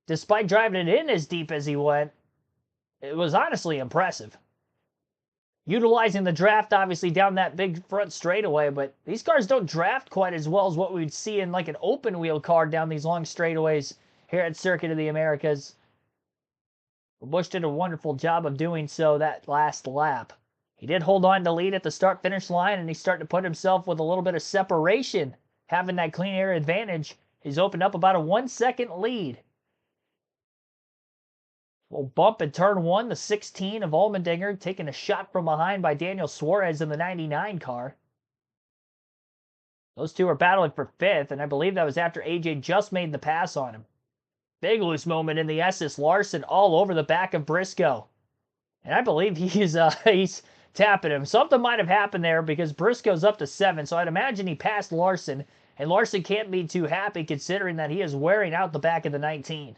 despite driving it in as deep as he went, it was honestly impressive. Utilizing the draft, obviously, down that big front straightaway, but these cars don't draft quite as well as what we'd see in like an open wheel car down these long straightaways here at Circuit of the Americas. Busch did a wonderful job of doing so that last lap. He did hold on to lead at the start-finish line, and he's starting to put himself with a little bit of separation. Having that clean air advantage, he's opened up about a 1-second lead. Little bump in turn 1, the 16 of Allmendinger, taking a shot from behind by Daniel Suarez in the 99 car. Those two are battling for 5th, and I believe that was after AJ just made the pass on him. Big loose moment in the SS. Larson all over the back of Briscoe. And I believe he's tapping him. Something might have happened there because Briscoe's up to 7, so I'd imagine he passed Larson, and Larson can't be too happy considering that he is wearing out the back of the 19.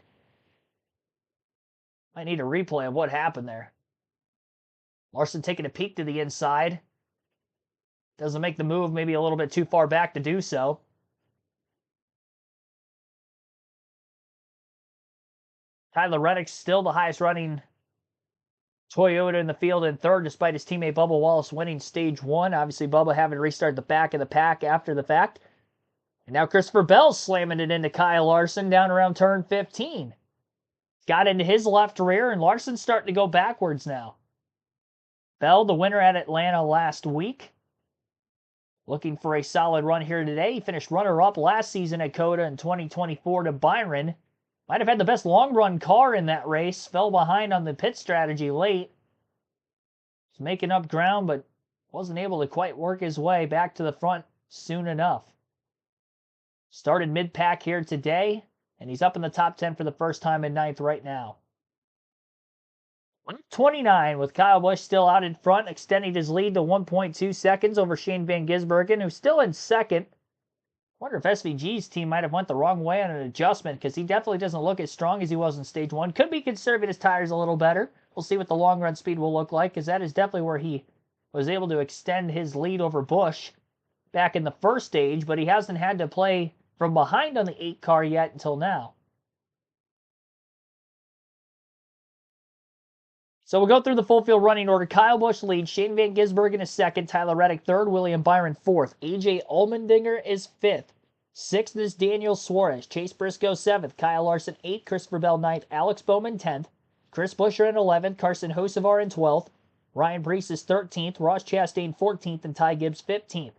I need a replay of what happened there. Larson taking a peek to the inside. Doesn't make the move, maybe a little bit too far back to do so. Tyler Reddick still the highest running Toyota in the field in 3rd, despite his teammate Bubba Wallace winning stage 1. Obviously, Bubba having to restart the back of the pack after the fact. And now Christopher Bell's slamming it into Kyle Larson down around turn 15. Got into his left rear, and Larson's starting to go backwards now. Bell, the winner at Atlanta last week. Looking for a solid run here today. He finished runner-up last season at COTA in 2024 to Byron. Might have had the best long-run car in that race. Fell behind on the pit strategy late. Was making up ground, but wasn't able to quite work his way back to the front soon enough. Started mid-pack here today, and he's up in the top 10 for the first time in 9th right now. 129 with Kyle Busch still out in front, extending his lead to 1.2 seconds over Shane Van Gisbergen, who's still in 2nd. Wonder if SVG's team might have went the wrong way on an adjustment, because he definitely doesn't look as strong as he was in stage 1. Could be conserving his tires a little better. We'll see what the long run speed will look like, because that is definitely where he was able to extend his lead over Busch back in the first stage, but he hasn't had to play from behind on the 8 car yet until now. So we'll go through the full field running order. Kyle Busch leads. Shane Van Gisbergen is 2nd. Tyler Reddick 3rd. William Byron 4th. AJ Allmendinger is 5th. 6th is Daniel Suarez. Chase Briscoe 7th. Kyle Larson 8th. Christopher Bell 9th. Alex Bowman 10th. Chris Buescher in 11th. Carson Hocevar in 12th. Ryan Preece is 13th, Ross Chastain 14th, and Ty Gibbs 15th.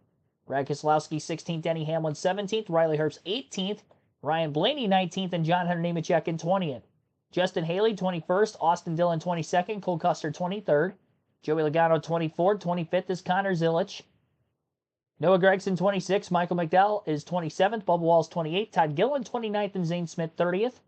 Brad Keselowski 16th, Denny Hamlin 17th, Riley Herbst 18th, Ryan Blaney 19th, and John Hunter Nemechek in 20th. Justin Haley 21st, Austin Dillon 22nd, Cole Custer 23rd, Joey Logano 24th, 25th is Connor Zilisch. Noah Gragson 26th, Michael McDowell is 27th, Bubba Wallace 28th, Todd Gillen 29th, and Zane Smith 30th.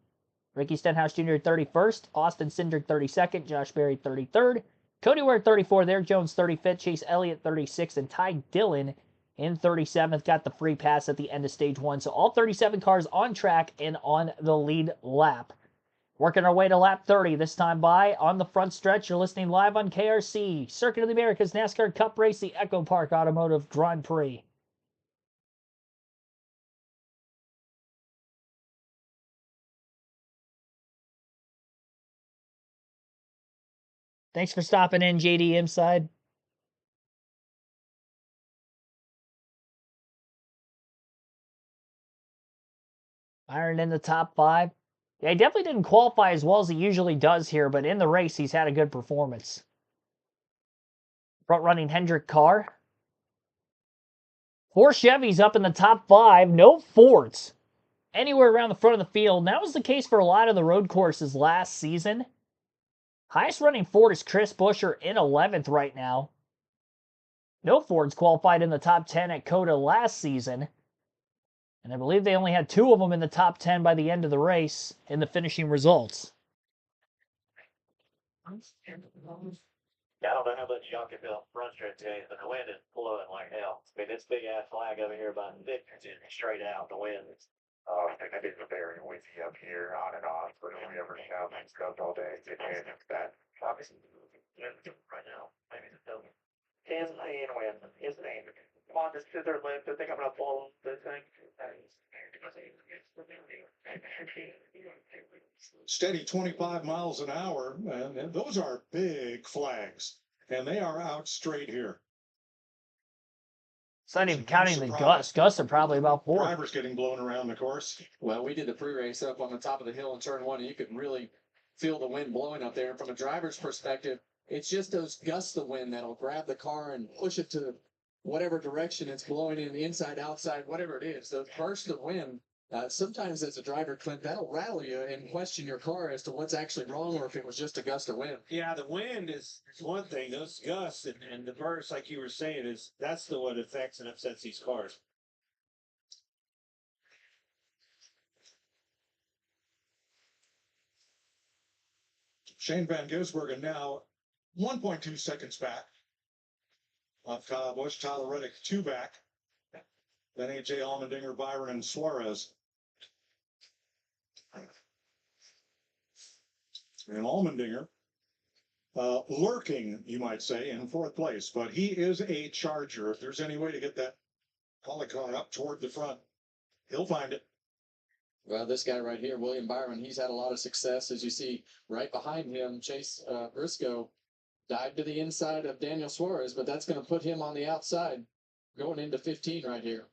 Ricky Stenhouse Jr. 31st, Austin Cindric 32nd, Josh Berry 33rd, Cody Ware 34th, Eric Jones 35th, Chase Elliott 36th, and Ty Dillon in 37th. Got the free pass at the end of stage 1. So all 37 cars on track and on the lead lap. Working our way to lap 30 this time by on the front stretch. You're listening live on KRC, Circuit of the Americas NASCAR Cup Race, the EchoPark Automotive Grand Prix. Thanks for stopping in, JD Inside. Byron in the top 5. Yeah, he definitely didn't qualify as well as he usually does here, but in the race, he's had a good performance. Front-running Hendrick car. 4 Chevys up in the top 5. No Fords anywhere around the front of the field. And that was the case for a lot of the road courses last season. Highest running Ford is Chris Buescher in 11th right now. No Fords qualified in the top 10 at COTA last season. And I believe they only had 2 of them in the top 10 by the end of the race in the finishing results. Yeah, I don't know how much y'all can feel front stretch today, but the wind is blowing like hell. I mean, this big ass flag over here by Victor's is straight out. The wind is. I think I did very windy up here, on and off, but we ever shout and stuff all day. It is that. Obviously, right now, maybe the film. 10 and wind is the name. Come on, just sit there and live. I think I'm gonna blow this thing. Steady 25 miles an hour, and those are big flags, and they are out straight here. It's not even counting the gusts. Gusts are probably about 4. Drivers getting blown around the course. Well, we did the pre-race up on the top of the hill in turn 1, and you could really feel the wind blowing up there. And from a driver's perspective, it's just those gusts of wind that'll grab the car and push it to whatever direction it's blowing in, inside, outside, whatever it is. Those bursts of wind, sometimes as a driver, Clint, that'll rattle you and question your car as to what's actually wrong or if it was just a gust of wind. Yeah, the wind is one thing. Those gusts and the bursts, like you were saying, that's the what affects and upsets these cars. Shane Van Gisbergen now 1.2 seconds back. Off Kyle Busch, Tyler Reddick 2 back. Then AJ Allmendinger, Byron, and Suarez. And Allmendinger lurking, you might say, in 4th place. But he is a charger. If there's any way to get that Holly car up toward the front, he'll find it. Well, this guy right here, William Byron, he's had a lot of success. As you see right behind him, Chase Briscoe dived to the inside of Daniel Suarez, but that's going to put him on the outside going into 15 right here.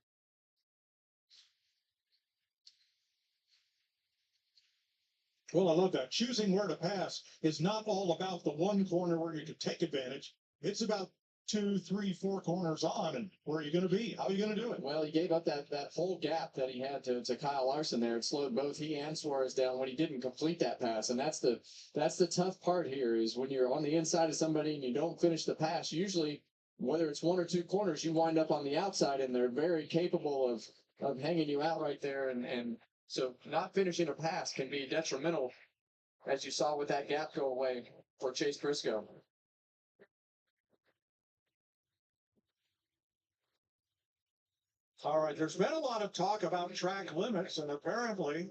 Well, I love that. Choosing where to pass is not all about the one corner where you can take advantage. It's about 2, 3, 4 corners on, and where are you going to be? How are you going to do it? Well, he gave up that whole gap that he had to Kyle Larson there. It slowed both he and Suarez down when he didn't complete that pass. And that's the tough part here is when you're on the inside of somebody and you don't finish the pass, usually whether it's 1 or 2 corners, you wind up on the outside, and they're very capable of hanging you out right there. And so not finishing a pass can be detrimental, as you saw with that gap go away for Chase Briscoe. All right, there's been a lot of talk about track limits, and apparently,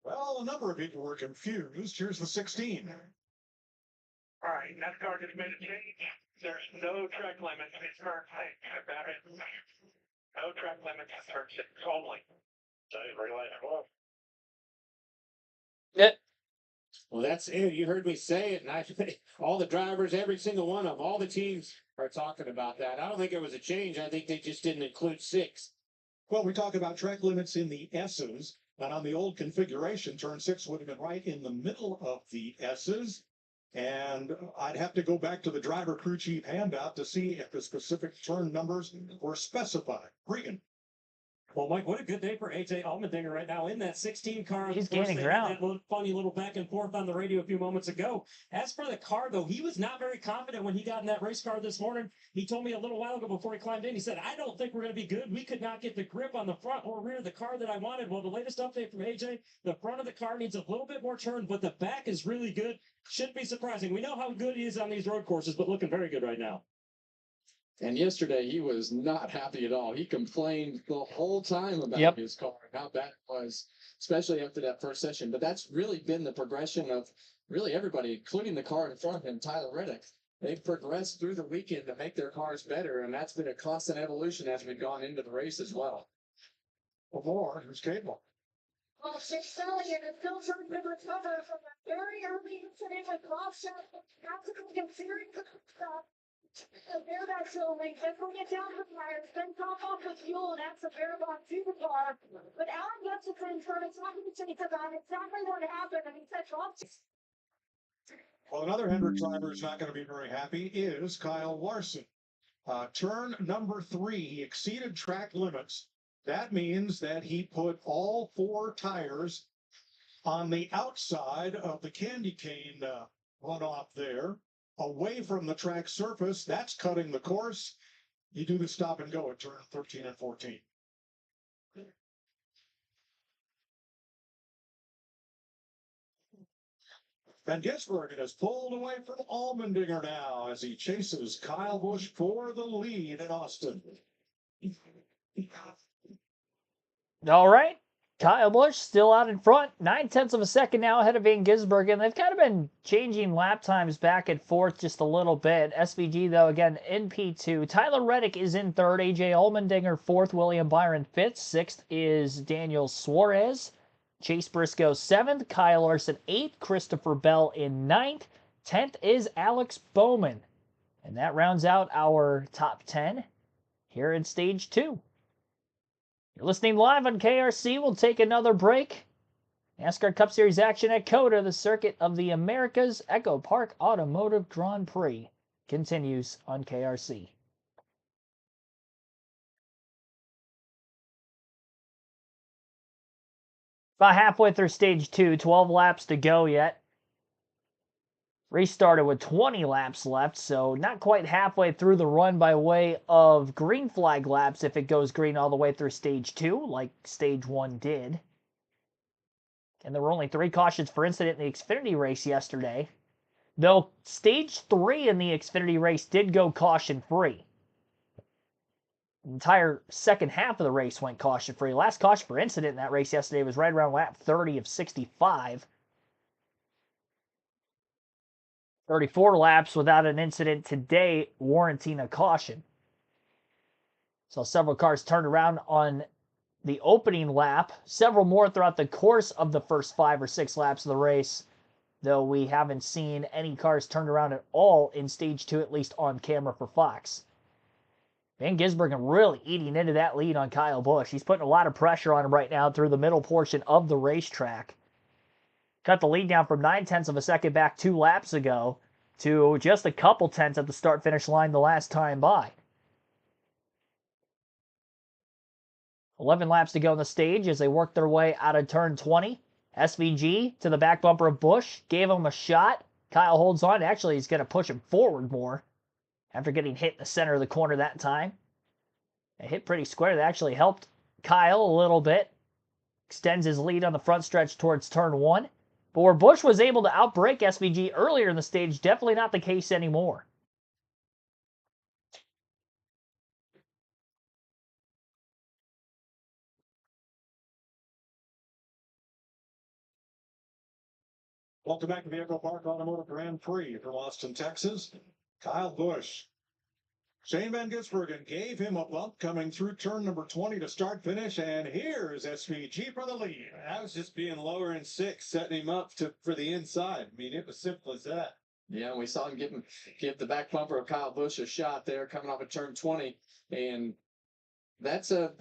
well, a number of people were confused. Here's the 16. All right, NASCAR just made a change. There's no track limits in turn 8 about it. No track limits in turn 6 only. So you realize what? Yeah. Well, that's it. You heard me say it, and I all the drivers, every single one of them, all the teams are talking about that. I don't think it was a change. I think they just didn't include 6. Well, we talk about track limits in the S's, and on the old configuration, turn 6 would have been right in the middle of the S's. And I'd have to go back to the driver crew chief handout to see if the specific turn numbers were specified. Regan. Well, Mike, what a good day for AJ Allmendinger right now in that 16 car. He's Of course, gaining they ground. had that little funny little back and forth on the radio a few moments ago. As for the car, though, he was not very confident when he got in that race car this morning. He told me a little while ago before he climbed in, he said, I don't think we're going to be good. We could not get the grip on the front or rear of the car that I wanted. Well, the latest update from AJ, the front of the car needs a little bit more turn, but the back is really good. Shouldn't be surprising. We know how good he is on these road courses, but looking very good right now. And yesterday he was not happy at all. He complained the whole time about Yep. his car and how bad it was, especially after that first session. But that's really been the progression of really everybody, including the car in front of him, Tyler Reddick. They've progressed through the weekend to make their cars better, and that's been a constant evolution as we've gone into the race as well. For more, here's Cable. Well, Chase Elliott is still trying to recover from that very early incident with Rothschild. Practically considering that showing, then bring it down the tires, then top off the fuel, and that's a Barabon supercar. But Alan Gustafson started talking to Chase about exactly what happened, and he said, Well, another Hendrick driver who's not going to be very happy is Kyle Larson. Turn number 3, he exceeded track limits. That means that he put all 4 tires on the outside of the candy cane runoff there, away from the track surface. That's cutting the course. You do the stop and go at turn 13 and 14. Van Gisbergen is pulled away from Allmendinger now as he chases Kyle Busch for the lead in Austin. All right. Kyle Busch still out in front, 9/10 of a second now ahead of Van Gisbergen. They've kind of been changing lap times back and forth just a little bit. SVG, though, again, in P2. Tyler Reddick is in third. AJ Allmendinger fourth. William Byron fifth. Sixth is Daniel Suarez. Chase Briscoe seventh. Kyle Larson eighth. Christopher Bell in ninth. 10th is Alex Bowman. And that rounds out our top 10 here in stage 2. You're listening live on KRC. We'll take another break. NASCAR Cup Series action at COTA, the circuit of the Americas. EchoPark Automotive Grand Prix continues on KRC. About halfway through stage 2, 12 laps to go yet. Race started with 20 laps left, so not quite halfway through the run by way of green flag laps if it goes green all the way through stage 2, like stage 1 did. And there were only 3 cautions for incident in the Xfinity race yesterday, though stage 3 in the Xfinity race did go caution-free. The entire second half of the race went caution-free. Last caution for incident in that race yesterday was right around lap 30 of 65. 34 laps without an incident today, warranting a caution. So several cars turned around on the opening lap, several more throughout the course of the first 5 or 6 laps of the race, though we haven't seen any cars turned around at all in stage 2, at least on camera for Fox. Van Gisbergen really eating into that lead on Kyle Busch. He's putting a lot of pressure on him right now through the middle portion of the racetrack. Cut the lead down from 9/10 of a second back 2 laps ago to just a couple tenths at the start-finish line the last time by. 11 laps to go in the stage as they work their way out of turn 20. SVG to the back bumper of Busch, gave him a shot. Kyle holds on. Actually, he's going to push him forward more after getting hit in the center of the corner that time. It hit pretty square. That actually helped Kyle a little bit. Extends his lead on the front stretch towards turn 1. But where Busch was able to outbrake SVG earlier in the stage, definitely not the case anymore. Welcome back to the EchoPark Automotive Grand Prix from Austin, Texas. Kyle Busch. Shane Van Gisbergen gave him a bump coming through turn number 20 to start finish, and here's SVG for the lead. I was just being lower in 6, setting him up for the inside. I mean, it was simple as that. Yeah, we saw him give the back bumper of Kyle Busch a shot there coming off of turn 20, and that's a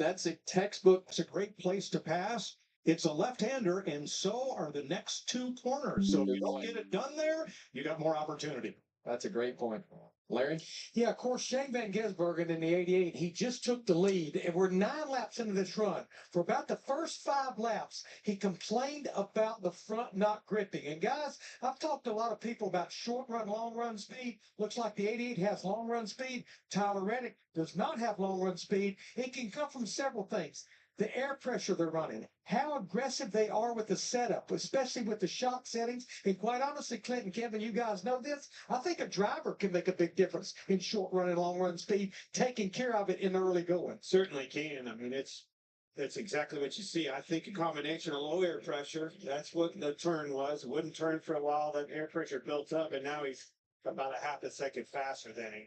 textbook. It's a great place to pass. It's a left-hander, and so are the next two corners. So if you don't get it done there, you got more opportunity. That's a great point. Larry? Yeah, of course, Shane Van Gisbergen in the 88, he just took the lead, and we're 9 laps into this run. For about the first 5 laps, he complained about the front not gripping. And guys, I've talked to a lot of people about short run, long run speed. Looks like the 88 has long run speed. Tyler Reddick does not have long run speed. It can come from several things. The air pressure they're running, how aggressive they are with the setup, especially with the shock settings. And quite honestly, Clint and Kevin, you guys know this. I think a driver can make a big difference in short run and long run speed, taking care of it in the early going. Certainly can. I mean, that's exactly what you see. I think a combination of low air pressure, that's what the turn was. It wouldn't turn for a while. That air pressure built up, and now he's about a half a second faster than him.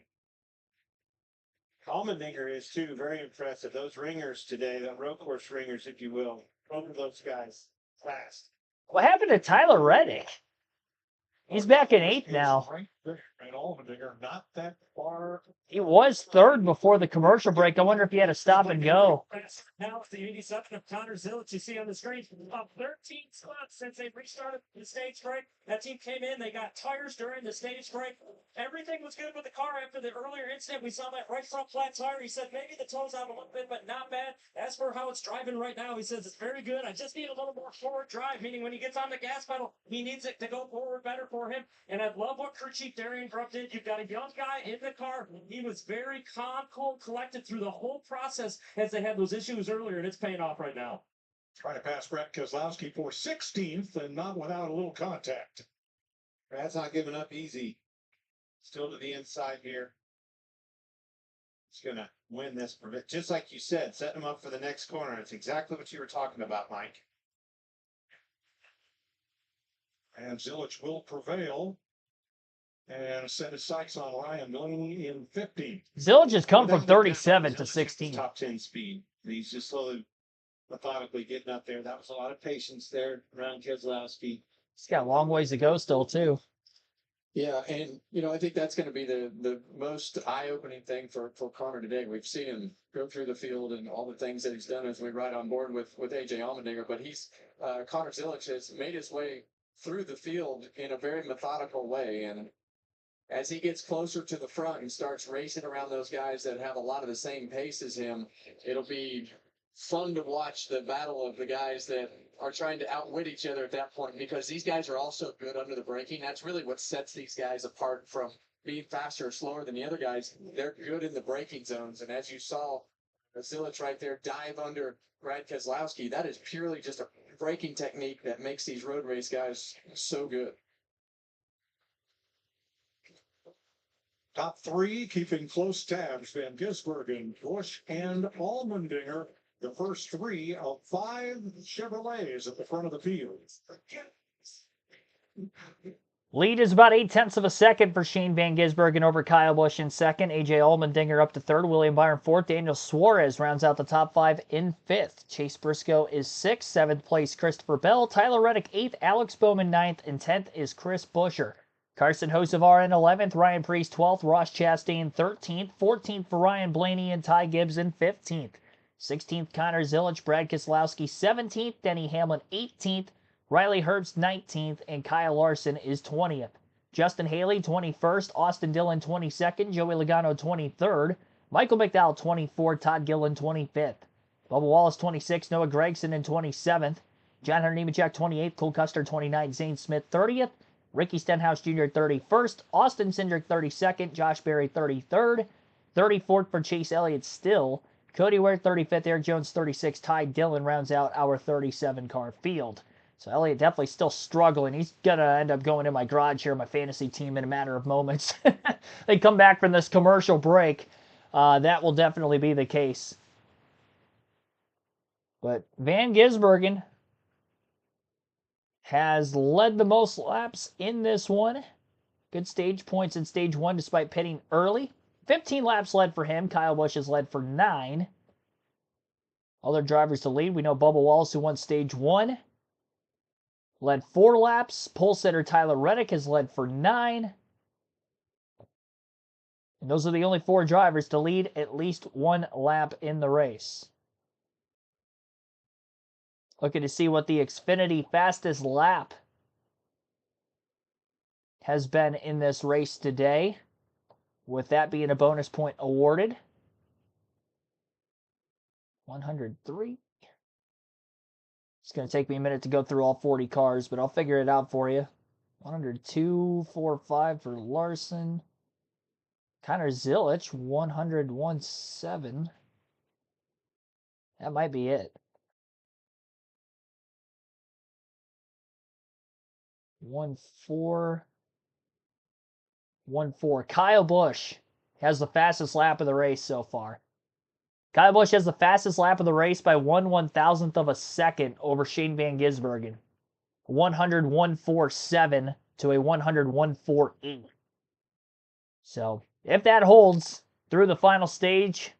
Allmendinger is too, very impressive. Those ringers today, the road course ringers, if you will, both of those guys fast. What happened to Tyler Reddick? He's back in 8th now. Right there, and Allmendinger not that far. He was 3rd before the commercial break. I wonder if he had to stop and go. Now it's the 87 of Connor Zillich you see on the screen. Up 13 spots since they restarted the stage break. That team came in, they got tires during the stage break. Everything was good with the car after the earlier incident. We saw that right front flat tire. He said maybe the toe's out a little bit, but not bad. As for how it's driving right now, he says it's very good. I just need a little more forward drive, meaning when he gets on the gas pedal, he needs it to go forward better for him. And I love what crew chief Darian Grubb did. You've got a young guy in the car. He was very calm, cool, collected through the whole process as they had those issues earlier, and it's paying off right now. Trying to pass Brett Keselowski for 16th and not without a little contact. Brad's not giving up easy. Still to the inside here. He's going to win this. Just like you said, setting him up for the next corner. It's exactly what you were talking about, Mike. And Zillich will prevail and set his sights on Ryan Blaney in 15th. Zillich has come from 37 to 16. Top 10 speed. And he's just slowly, methodically getting up there. That was a lot of patience there around Keselowski. He's got a long ways to go still, too. Yeah, and I think that's going to be the most eye-opening thing for Connor today. We've seen him go through the field and all the things that he's done as we ride on board with AJ Allmendinger, but Connor Zillich has made his way through the field in a very methodical way, and as he gets closer to the front and starts racing around those guys that have a lot of the same pace as him, it'll be fun to watch the battle of the guys that are trying to outwit each other at that point, because these guys are also good under the braking. That's really what sets these guys apart from being faster or slower than the other guys. They're good in the braking zones, and as you saw Zillich right there dive under Brad Keselowski, that is purely just a braking technique that makes these road race guys so good. Top 3 keeping close tabs. Van Gisbergen, Busch, and Allmendinger. The first 3 of 5 Chevrolets at the front of the field. Lead is about 0.8 of a second for Shane Van Gisbergen over Kyle Busch in 2nd. AJ Allmendinger up to 3rd. William Byron 4th. Daniel Suarez rounds out the top 5 in 5th. Chase Briscoe is 6th. 7th place Christopher Bell. Tyler Reddick 8th. Alex Bowman 9th. And 10th is Chris Buescher. Carson Hocevar in 11th. Ryan Prix 12th. Ross Chastain 13th. 14th for Ryan Blaney and Ty Gibbs in 15th. 16th, Connor Zillich, Brad Keselowski 17th, Denny Hamlin 18th, Riley Herbst 19th, and Kyle Larson is 20th. Justin Haley 21st, Austin Dillon 22nd, Joey Logano 23rd, Michael McDowell 24th, Todd Gillen 25th. Bubba Wallace 26th, Noah Gragson in 27th, John Hunter Nemechek 28th, Cole Custer 29th, Zane Smith 30th, Ricky Stenhouse Jr. 31st, Austin Cindric 32nd, Josh Berry 33rd, 34th for Chase Elliott still, Cody Ware 35th, Eric Jones 36th, Ty Dillon rounds out our 37-car field. So Elliott definitely still struggling. He's going to end up going in my garage here, my fantasy team, in a matter of moments. They come back from this commercial break. That will definitely be the case. But Van Gisbergen has led the most laps in this one. Good stage points in stage 1 despite pitting early. 15 laps led for him. Kyle Busch has led for 9. Other drivers to lead. We know Bubba Wallace, who won stage 1, led 4 laps. Pole sitter Tyler Reddick has led for 9. And those are the only 4 drivers to lead at least 1 lap in the race. Looking to see what the Xfinity fastest lap has been in this race today, with that being a bonus point awarded. 103. It's going to take me a minute to go through all 40 cars, but I'll figure it out for you. 102.45 for Larson. Connor Zilich, 101.7. That might be it. 1.4. 1.4. Kyle Busch has the fastest lap of the race so far. Kyle Busch has the fastest lap of the race by 1/1000th of a second over Shane Van Gisbergen. 101.47 to a 101.48. So, if that holds through the final stage,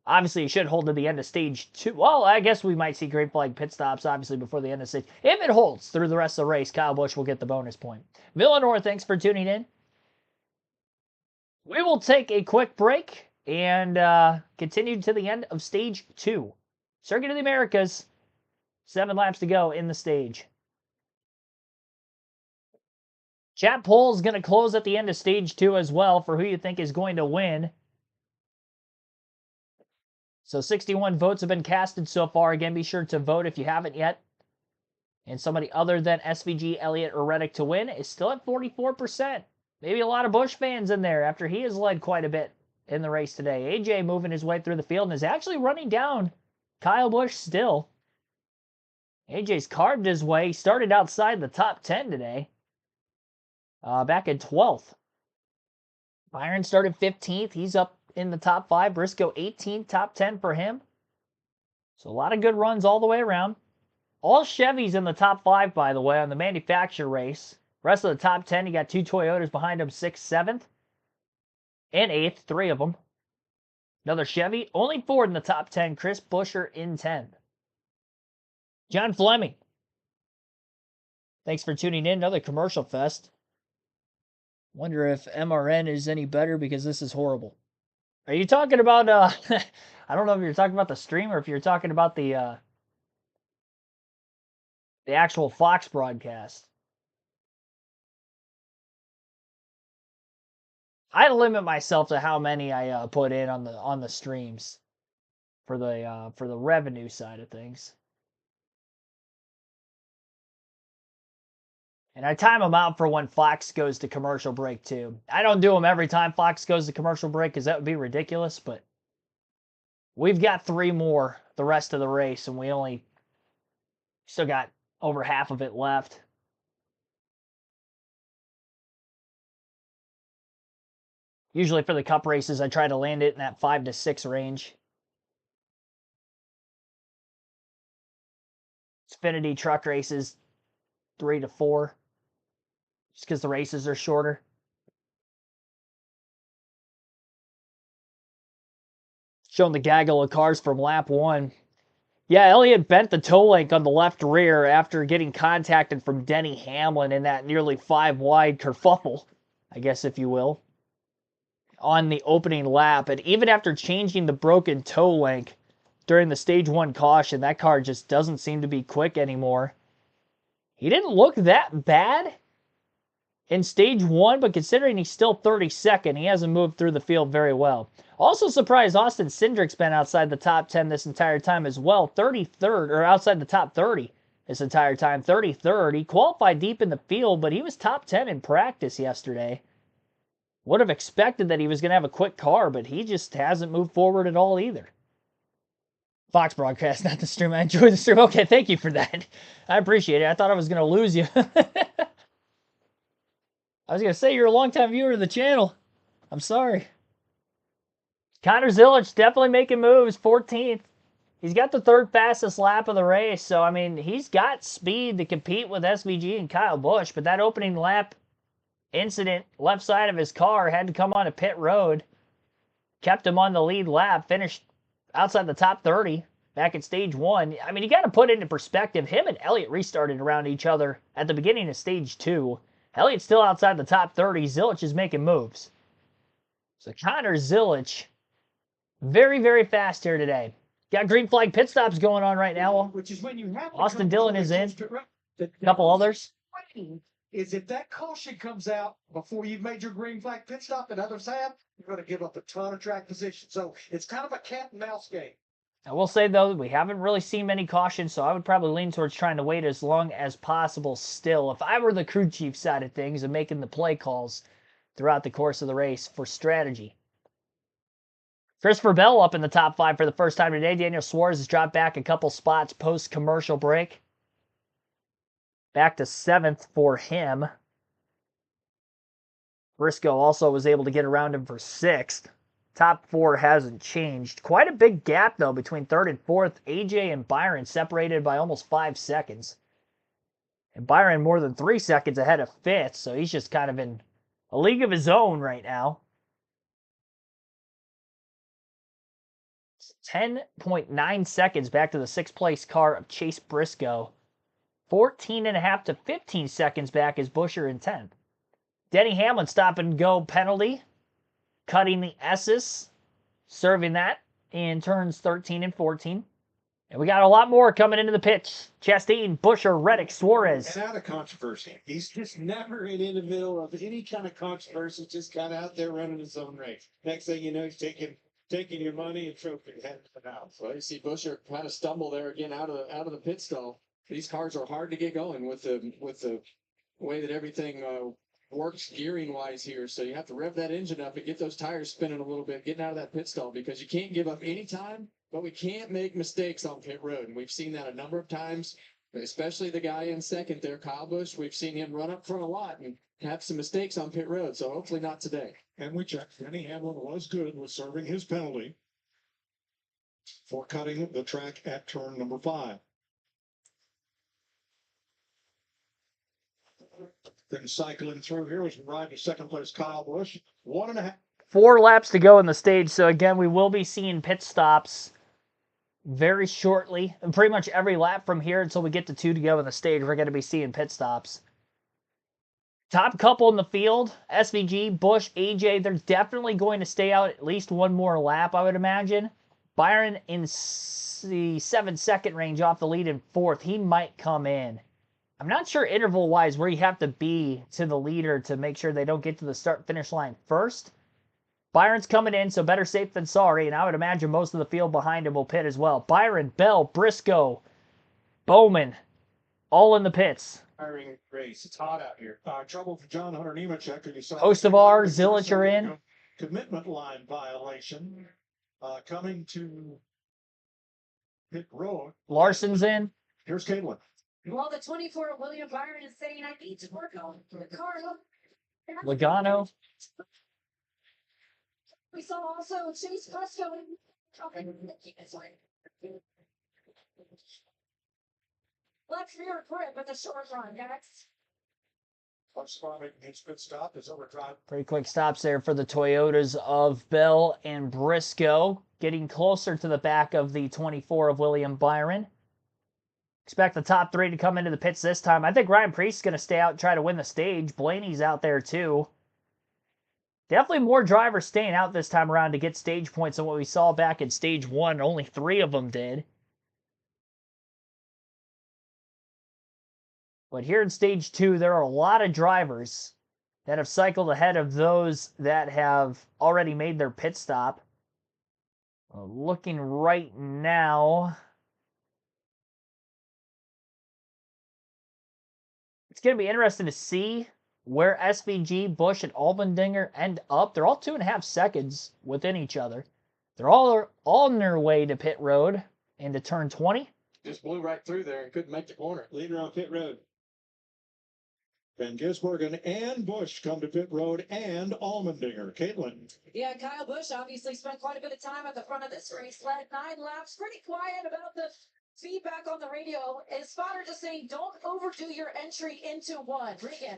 obviously it should hold to the end of stage 2. Well, I guess we might see green flag pit stops, obviously, before the end of stage. If it holds through the rest of the race, Kyle Busch will get the bonus point. Villanor, thanks for tuning in. We will take a quick break and continue to the end of stage 2. Circuit of the Americas. 7 laps to go in the stage. Chat poll is going to close at the end of stage 2 as well for who you think is going to win. So 61 votes have been casted so far. Again, be sure to vote if you haven't yet. And somebody other than SVG, Elliott, or Reddick to win is still at 44%. Maybe a lot of Busch fans in there after he has led quite a bit in the race today. AJ moving his way through the field and is actually running down Kyle Busch still. AJ's carved his way. He started outside the top 10 today. Back in 12th. Byron started 15th. He's up in the top 5. Briscoe 18th, top 10 for him. So a lot of good runs all the way around. All Chevys in the top 5, by the way, on the manufacturer race. Rest of the top 10, you got 2 Toyotas behind him, 6th, 7th, and 8th, 3 of them. Another Chevy. Only Ford in the top 10. Chris Buescher in 10th. John Fleming. Thanks for tuning in. Another commercial fest. Wonder if MRN is any better because this is horrible. Are you talking about, I don't know if you're talking about the stream or if you're talking about the actual Fox broadcast. I limit myself to how many I put in on the streams for the revenue side of things. And I time them out for when Fox goes to commercial break, too. I don't do them every time Fox goes to commercial break because that would be ridiculous, but we've got 3 more the rest of the race, and we only still got over half of it left. Usually for the Cup races, I try to land it in that 5 to 6 range. Xfinity truck races, 3 to 4. Just because the races are shorter. Showing the gaggle of cars from lap 1. Yeah, Elliott bent the toe link on the left rear after getting contacted from Denny Hamlin in that nearly 5-wide kerfuffle, I guess if you will, on the opening lap. And even after changing the broken toe link during the stage 1 caution, that car just doesn't seem to be quick anymore. He didn't look that bad in stage 1, but considering he's still 32nd, he hasn't moved through the field very well. Also surprised Austin Cindric's been outside the top 10 this entire time as well. 33rd, or outside the top 30 this entire time. 33rd. He qualified deep in the field, but he was top 10 in practice yesterday. Would have expected that he was going to have a quick car, but he just hasn't moved forward at all either. Fox broadcast, not the stream. I enjoy the stream. Okay, thank you for that. I appreciate it. I thought I was going to lose you. I was going to say, you're a longtime viewer of the channel. I'm sorry. Connor Zilich definitely making moves, 14th. He's got the 3rd fastest lap of the race, so, I mean, he's got speed to compete with SVG and Kyle Busch, but that opening lap incident, left side of his car, had to come on a pit road. Kept him on the lead lap, finished outside the top 30 back in stage 1. I mean, you got to put into perspective, him and Elliott restarted around each other at the beginning of stage 2. Elliott's still outside the top 30. Zilich is making moves. So Connor Zilich, very, very fast here today. Got green flag pit stops going on right now. Which is when you have to Austin come Dillon really is in. close to it, right? The Couple others. thing is if that caution comes out before you've made your green flag pit stop that others have, you're going to give up a ton of track position. So it's kind of a cat and mouse game. I will say, though, we haven't really seen many cautions, so I would probably lean towards trying to wait as long as possible still. If I were the crew chief side of things and making the play calls throughout the course of the race for strategy. Christopher Bell up in the top 5 for the first time today. Daniel Suarez has dropped back a couple spots post-commercial break. Back to 7th for him. Briscoe also was able to get around him for 6th. Top 4 hasn't changed. Quite a big gap, though, between 3rd and 4th. AJ and Byron separated by almost 5 seconds. And Byron more than 3 seconds ahead of 5th, so he's just kind of in a league of his own right now. 10.9 seconds back to the 6th place car of Chase Briscoe. 14.5 to 15 seconds back is Buescher in 10th. Denny Hamlin stop and go penalty. Cutting the S's, serving that in turns 13 and 14. And we got a lot more coming into the pitch. Chastain, Buescher, Reddick, Suarez. And out of controversy. He's just never in the middle of any kind of controversy, just kind of out there running his own race. Next thing you know, he's taking your money and trophy heading to the house. Well, you see Buescher kind of stumble there again out of the pit stall. These cars are hard to get going with the way that everything works gearing wise here. So you have to rev that engine up and get those tires spinning a little bit, getting out of that pit stall, because you can't give up any time, but we can't make mistakes on pit road. And we've seen that a number of times, especially the guy in second there, Kyle Busch. We've seen him run up front a lot and have some mistakes on pit road. So hopefully not today. And we checked. Denny Hamlin was good with serving his penalty for cutting the track at turn number 5. Then cycling through here was riding second place Kyle Busch. 1.5. 4 laps to go in the stage. So again, we will be seeing pit stops very shortly. And pretty much every lap from here until we get to 2 to go in the stage, we're going to be seeing pit stops. Top couple in the field, SVG, Busch, AJ, they're definitely going to stay out at least one more lap, I would imagine. Byron in the 7-second range off the lead in 4th. He might come in. I'm not sure interval-wise where you have to be to the leader to make sure they don't get to the start-finish line first. Byron's coming in, so better safe than sorry, and I would imagine most of the field behind him will pit as well. Byron, Bell, Briscoe, Bowman, all in the pits. Hiring race. It's hot out here. Trouble for John Hunter Nemechek. You saw Ostavar, Zilich are in. Commitment line violation coming to pit road. Larson's in. Here's Caitlin. Well, the 24 William Byron is saying, I need to work on the car. Logano. We saw also Chase Briscoe. Left rear grip at the short run, guys. First spot making his pit stop is overdrive. Pretty quick stops there for the Toyotas of Bell and Briscoe. Getting closer to the back of the 24 of William Byron. Expect the top 3 to come into the pits this time. I think Ryan Preece is going to stay out and try to win the stage. Blaney's out there too. Definitely more drivers staying out this time around to get stage points than what we saw back in stage 1. Only 3 of them did. But here in stage 2, there are a lot of drivers that have cycled ahead of those that have already made their pit stop. Looking right now, it's going to be interesting to see where SVG, Busch, and Allmendinger end up. They're all 2.5 seconds within each other. They're all on their way to pit road into turn 20. Just blew right through there and couldn't make the corner. Leader on pit road. Van Gisbergen and Busch come to pit road, and Allmendinger. Caitlin. Yeah, Kyle Busch obviously spent quite a bit of time at the front of this race. Led 9 laps. Pretty quiet about the feedback on the radio. His spotter just saying, don't overdo your entry into 1. Regan.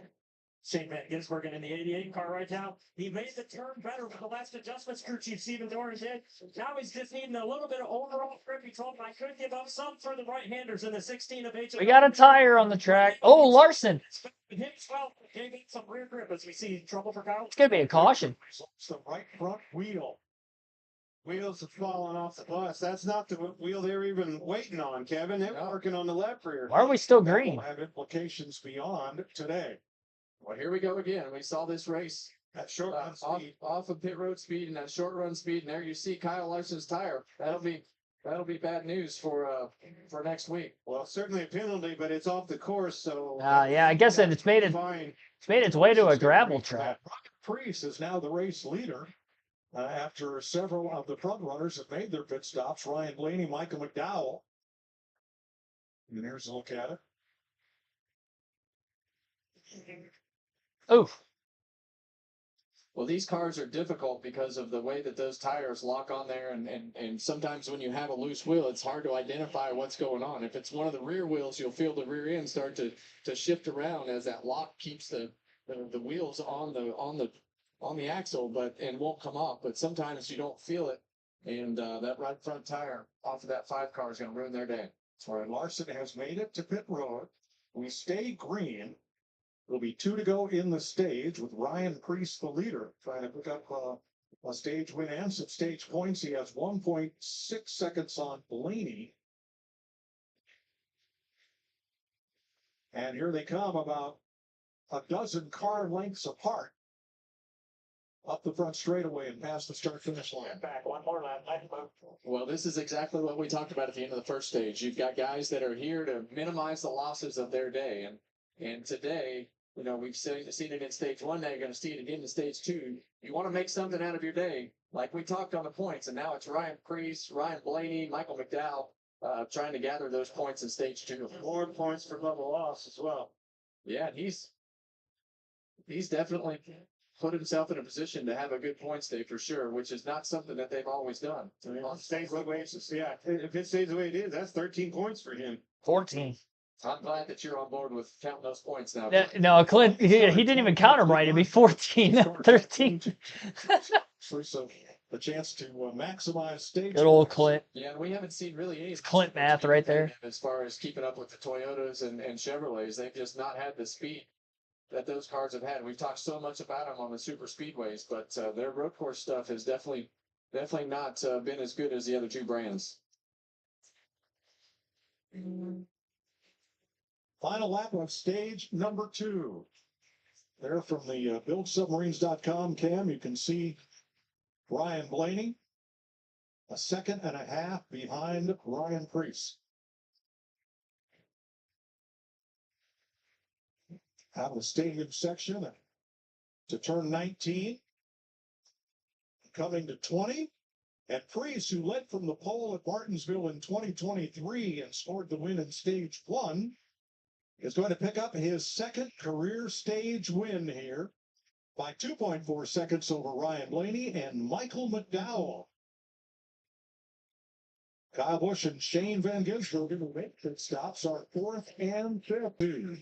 Shane Van Gisbergen in the 88 car right now. He made the turn better with the last adjustments crew chief Stephen Doran did. Now he's just needing a little bit of overall grip. He told him I could give up some for the right-handers in the 16 of HO. We got a tire on the track. Oh, Larson. Him as well. Gave him some rear grip as we see trouble for Kyle. It's going to be a caution. It's the right front wheel. Wheels have fallen off the bus. That's not the wheel they were even waiting on, Kevin. They were working on the left rear. Why are we still That green? will have implications beyond today. Well, here we go again. We saw this race That short run speed. off of pit road speed and that short run speed, and there you see Kyle Larson's tire. That'll be bad news for next week. Well, certainly a penalty, but it's off the course, so. Yeah, I guess it's made its way to a gravel track. Prix is now the race leader. After several of the front runners have made their pit stops, Ryan Blaney, Michael McDowell. And here's a look at it. Oof. Well, these cars are difficult because of the way that those tires lock on there, and sometimes when you have a loose wheel, it's hard to identify what's going on. If it's one of the rear wheels, you'll feel the rear end start to shift around as that lock keeps the wheels on the axle, and won't come off. But sometimes you don't feel it, and that right front tire off of that 5 car is going to ruin their day. So Larson has made it to pit road. We stay green. There'll be 2 to go in the stage with Ryan Prix, the leader, trying to pick up a stage win and some stage points. He has 1.6 seconds on Blaney. And here they come, about a dozen car lengths apart, up the front straightaway and past the start-finish line. Back one more lap. Well, this is exactly what we talked about at the end of the first stage. You've got guys that are here to minimize the losses of their day, and today, you know, we've seen it in stage 1. Now you're going to see it again in stage 2. You want to make something out of your day, like we talked on the points, and now it's Ryan Prix, Ryan Blaney, Michael McDowell trying to gather those points in stage 2. More points for Bubba Loss as well. Yeah, and he's definitely put himself in a position to have a good points day for sure, which is not something that they've always done. Stays the way it's, yeah, if it stays the way it is, that's 13 points for him. 14. I'm glad that you're on board with counting those points now. No, Clint, he didn't even count them right. It'd be 14, 13. So the chance to maximize stage. Good old Clint. Yeah, we haven't seen really any Clint math right there. as far as keeping up with the Toyotas and Chevrolets. They've just not had the speed that those cars have had. We've talked so much about them on the super speedways, but their road course stuff has definitely not been as good as the other 2 brands. Final lap of stage number 2. There from the buildsubmarines.com cam, you can see Ryan Blaney, a second and a half behind Ryan Prix. Out of the stadium section to turn 19, coming to 20, and Prix, who led from the pole at Martinsville in 2023 and scored the win in stage 1, is going to pick up his second career stage win here by 2.4 seconds over Ryan Blaney and Michael McDowell. Kyle Busch and Shane Van Gisbergen will make pit stops are 4th and 5th.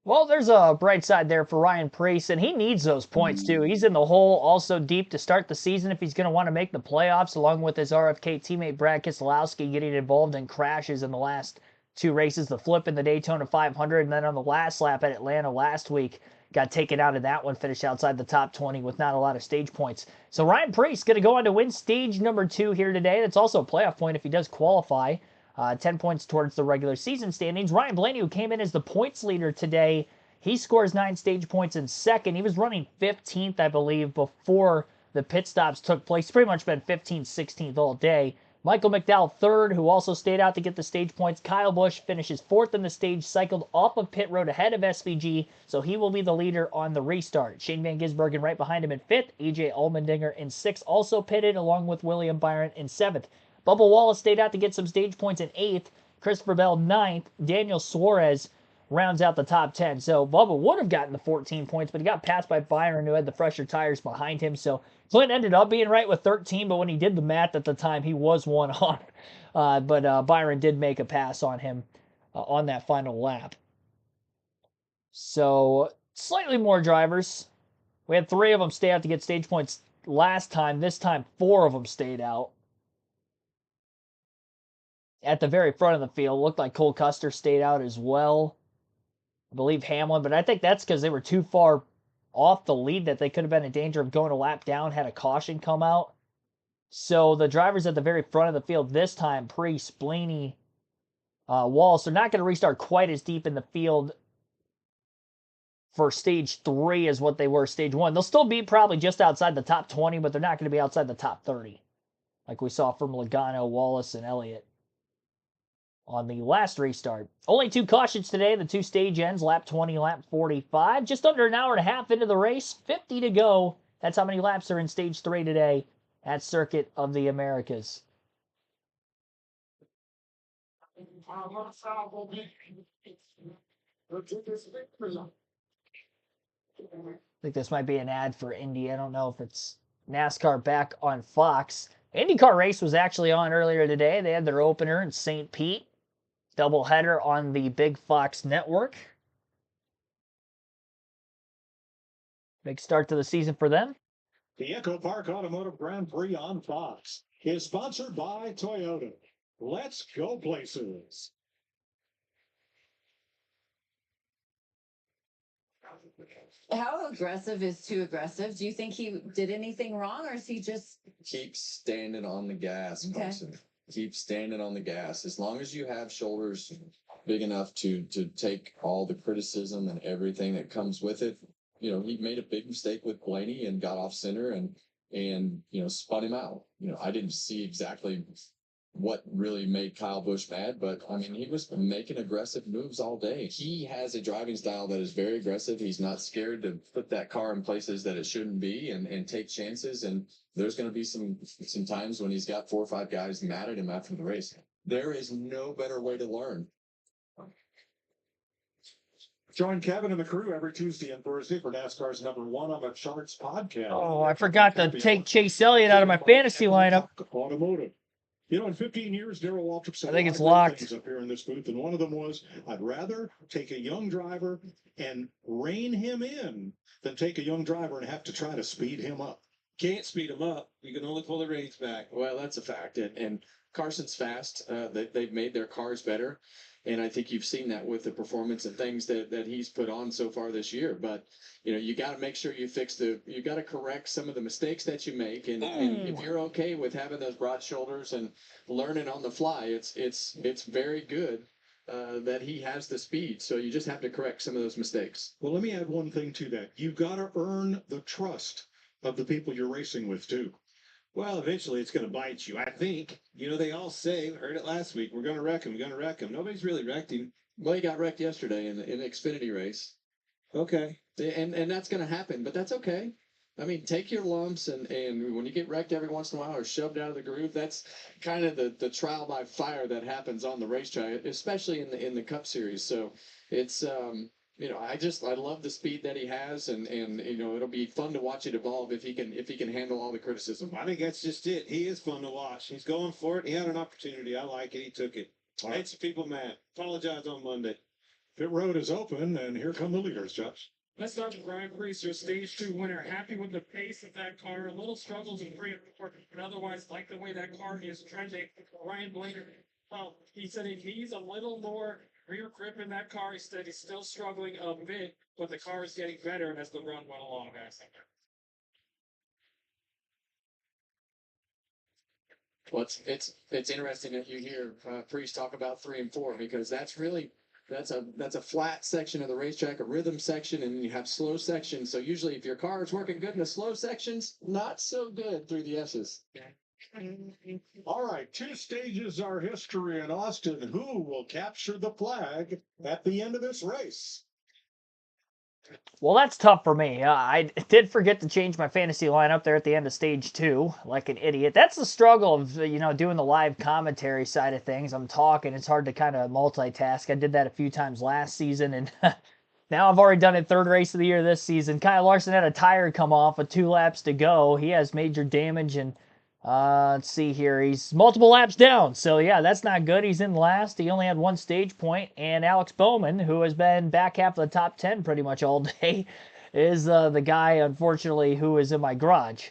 Well, there's a bright side there for Ryan Prix, and he needs those points too. He's in the hole also deep to start the season if he's going to want to make the playoffs, along with his RFK teammate Brad Keselowski getting involved in crashes in the last 2 races, the flip in the Daytona 500, and then on the last lap at Atlanta last week, got taken out of that one, finished outside the top 20 with not a lot of stage points. So Ryan Prix going to go on to win stage number 2 here today. That's also a playoff point if he does qualify. 10 points towards the regular season standings. Ryan Blaney, who came in as the points leader today, he scores 9 stage points in second. He was running 15th, I believe, before the pit stops took place. He's pretty much been 15th, 16th all day. Michael McDowell, 3rd, who also stayed out to get the stage points. Kyle Busch finishes 4th in the stage, cycled off of pit road ahead of SVG, so he will be the leader on the restart. Shane Van Gisbergen right behind him in 5th. AJ Allmendinger in 6th, also pitted, along with William Byron in 7th. Bubba Wallace stayed out to get some stage points in 8th. Christopher Bell, 9th. Daniel Suarez rounds out the top 10. So Bubba would have gotten the 14 points, but he got passed by Byron, who had the fresher tires behind him. So Clint ended up being right with 13, but when he did the math at the time, he was 1 off. But Byron did make a pass on him on that final lap. So slightly more drivers. We had 3 of them stay out to get stage points last time. This time, 4 of them stayed out. At the very front of the field, looked like Cole Custer stayed out as well. I believe Hamlin, but I think that's because they were too far off the lead that they could have been in danger of going a lap down had a caution come out. So the drivers at the very front of the field this time, Prix, Blaney, Wallace, are not going to restart quite as deep in the field for stage 3 as what they were stage 1. They'll still be probably just outside the top 20, but they're not going to be outside the top 30, like we saw from Logano, Wallace, and Elliott on the last restart. Only 2 cautions today, the 2 stage ends, lap 20, lap 45. Just under an hour and a half into the race, 50 to go. That's how many laps are in stage 3 today at Circuit of the Americas. I think this might be an ad for Indy. I don't know if it's NASCAR back on Fox. IndyCar race was actually on earlier today. They had their opener in St. Pete. Doubleheader on the Big Fox network. Big start to the season for them. The EchoPark Automotive Grand Prix on Fox is sponsored by Toyota. Let's go places. How aggressive is too aggressive? Do you think he did anything wrong, or is he just Keep standing on the gas, Okay. Carson. Keep standing on the gas. As long as you have shoulders big enough to take all the criticism and everything that comes with it. You know, he made a big mistake with Blaney and got off center and spun him out. I didn't see exactly what really made Kyle Busch mad, but I mean, he was making aggressive moves all day. He has a driving style that is very aggressive. He's not scared to put that car in places that it shouldn't be and take chances. And there's going to be some times when he's got 4 or 5 guys mad at him after the race. There is no better way to learn. Join Kevin and the crew every Tuesday and Thursday for NASCAR's #1 on the charts podcast. Oh, I forgot to take Chase Elliott out of my fantasy lineup. Automotive. In 15 years, Darrell Waltrip said I think it's a lot of great locked. things up here in this booth, and one of them was, I'd rather take a young driver and rein him in than take a young driver and have to try to speed him up. Can't speed him up. You can only pull the reins back. Well, that's a fact. And Carson's fast. They've made their cars better. And I think you've seen that with the performance and things that he's put on so far this year. But, you got to make sure you got to correct some of the mistakes that you make. And if you're okay with having those broad shoulders and learning on the fly, it's very good that he has the speed. So you just have to correct some of those mistakes. Well, let me add one thing to that. You've got to earn the trust of the people you're racing with, too. Well, eventually it's going to bite you. I think, they all say, we heard it last week, we're going to wreck him. Nobody's really wrecked him. Well, he got wrecked yesterday in the Xfinity race. Okay. And that's going to happen, but that's okay. I mean, take your lumps, and when you get wrecked every once in a while or shoved out of the groove, that's kind of the trial by fire that happens on the racetrack, especially in the Cup Series. So it's I love the speed that he has, and it'll be fun to watch it evolve if he can handle all the criticism. I think that's just it. He is fun to watch. He's going for it. He had an opportunity. I like it. He took it. Made some people mad. Apologize on Monday. Pit road is open, and here come the leaders, Josh. Let's start with Brian Prix, your stage 2 winner. Happy with the pace of that car. A little struggles in 3 and 4, but otherwise like the way that car is trending. Ryan Blaney, he said he needs a little more rear grip in that car. He said he's still struggling a bit, but the car is getting better as the run went along, guys. Well, it's interesting that you hear Priest talk about 3 and 4, because that's a flat section of the racetrack, a rhythm section, and you have slow sections. So usually if your car is working good in the slow sections, not so good through the S's. All right, 2 stages are history in Austin. Who will capture the flag at the end of this race? Well, that's tough for me. I did forget to change my fantasy lineup there at the end of stage 2, like an idiot. That's the struggle of, doing the live commentary side of things. I'm talking. It's hard to kind of multitask. I did that a few times last season, and now I've already done it 3rd race of the year this season. Kyle Larson had a tire come off with 2 laps to go. He has major damage, and let's see here. He's multiple laps down. So, yeah, that's not good. He's in last. He only had 1 stage point. And Alex Bowman, who has been back half of the top 10 pretty much all day, is the guy, unfortunately, who is in my garage.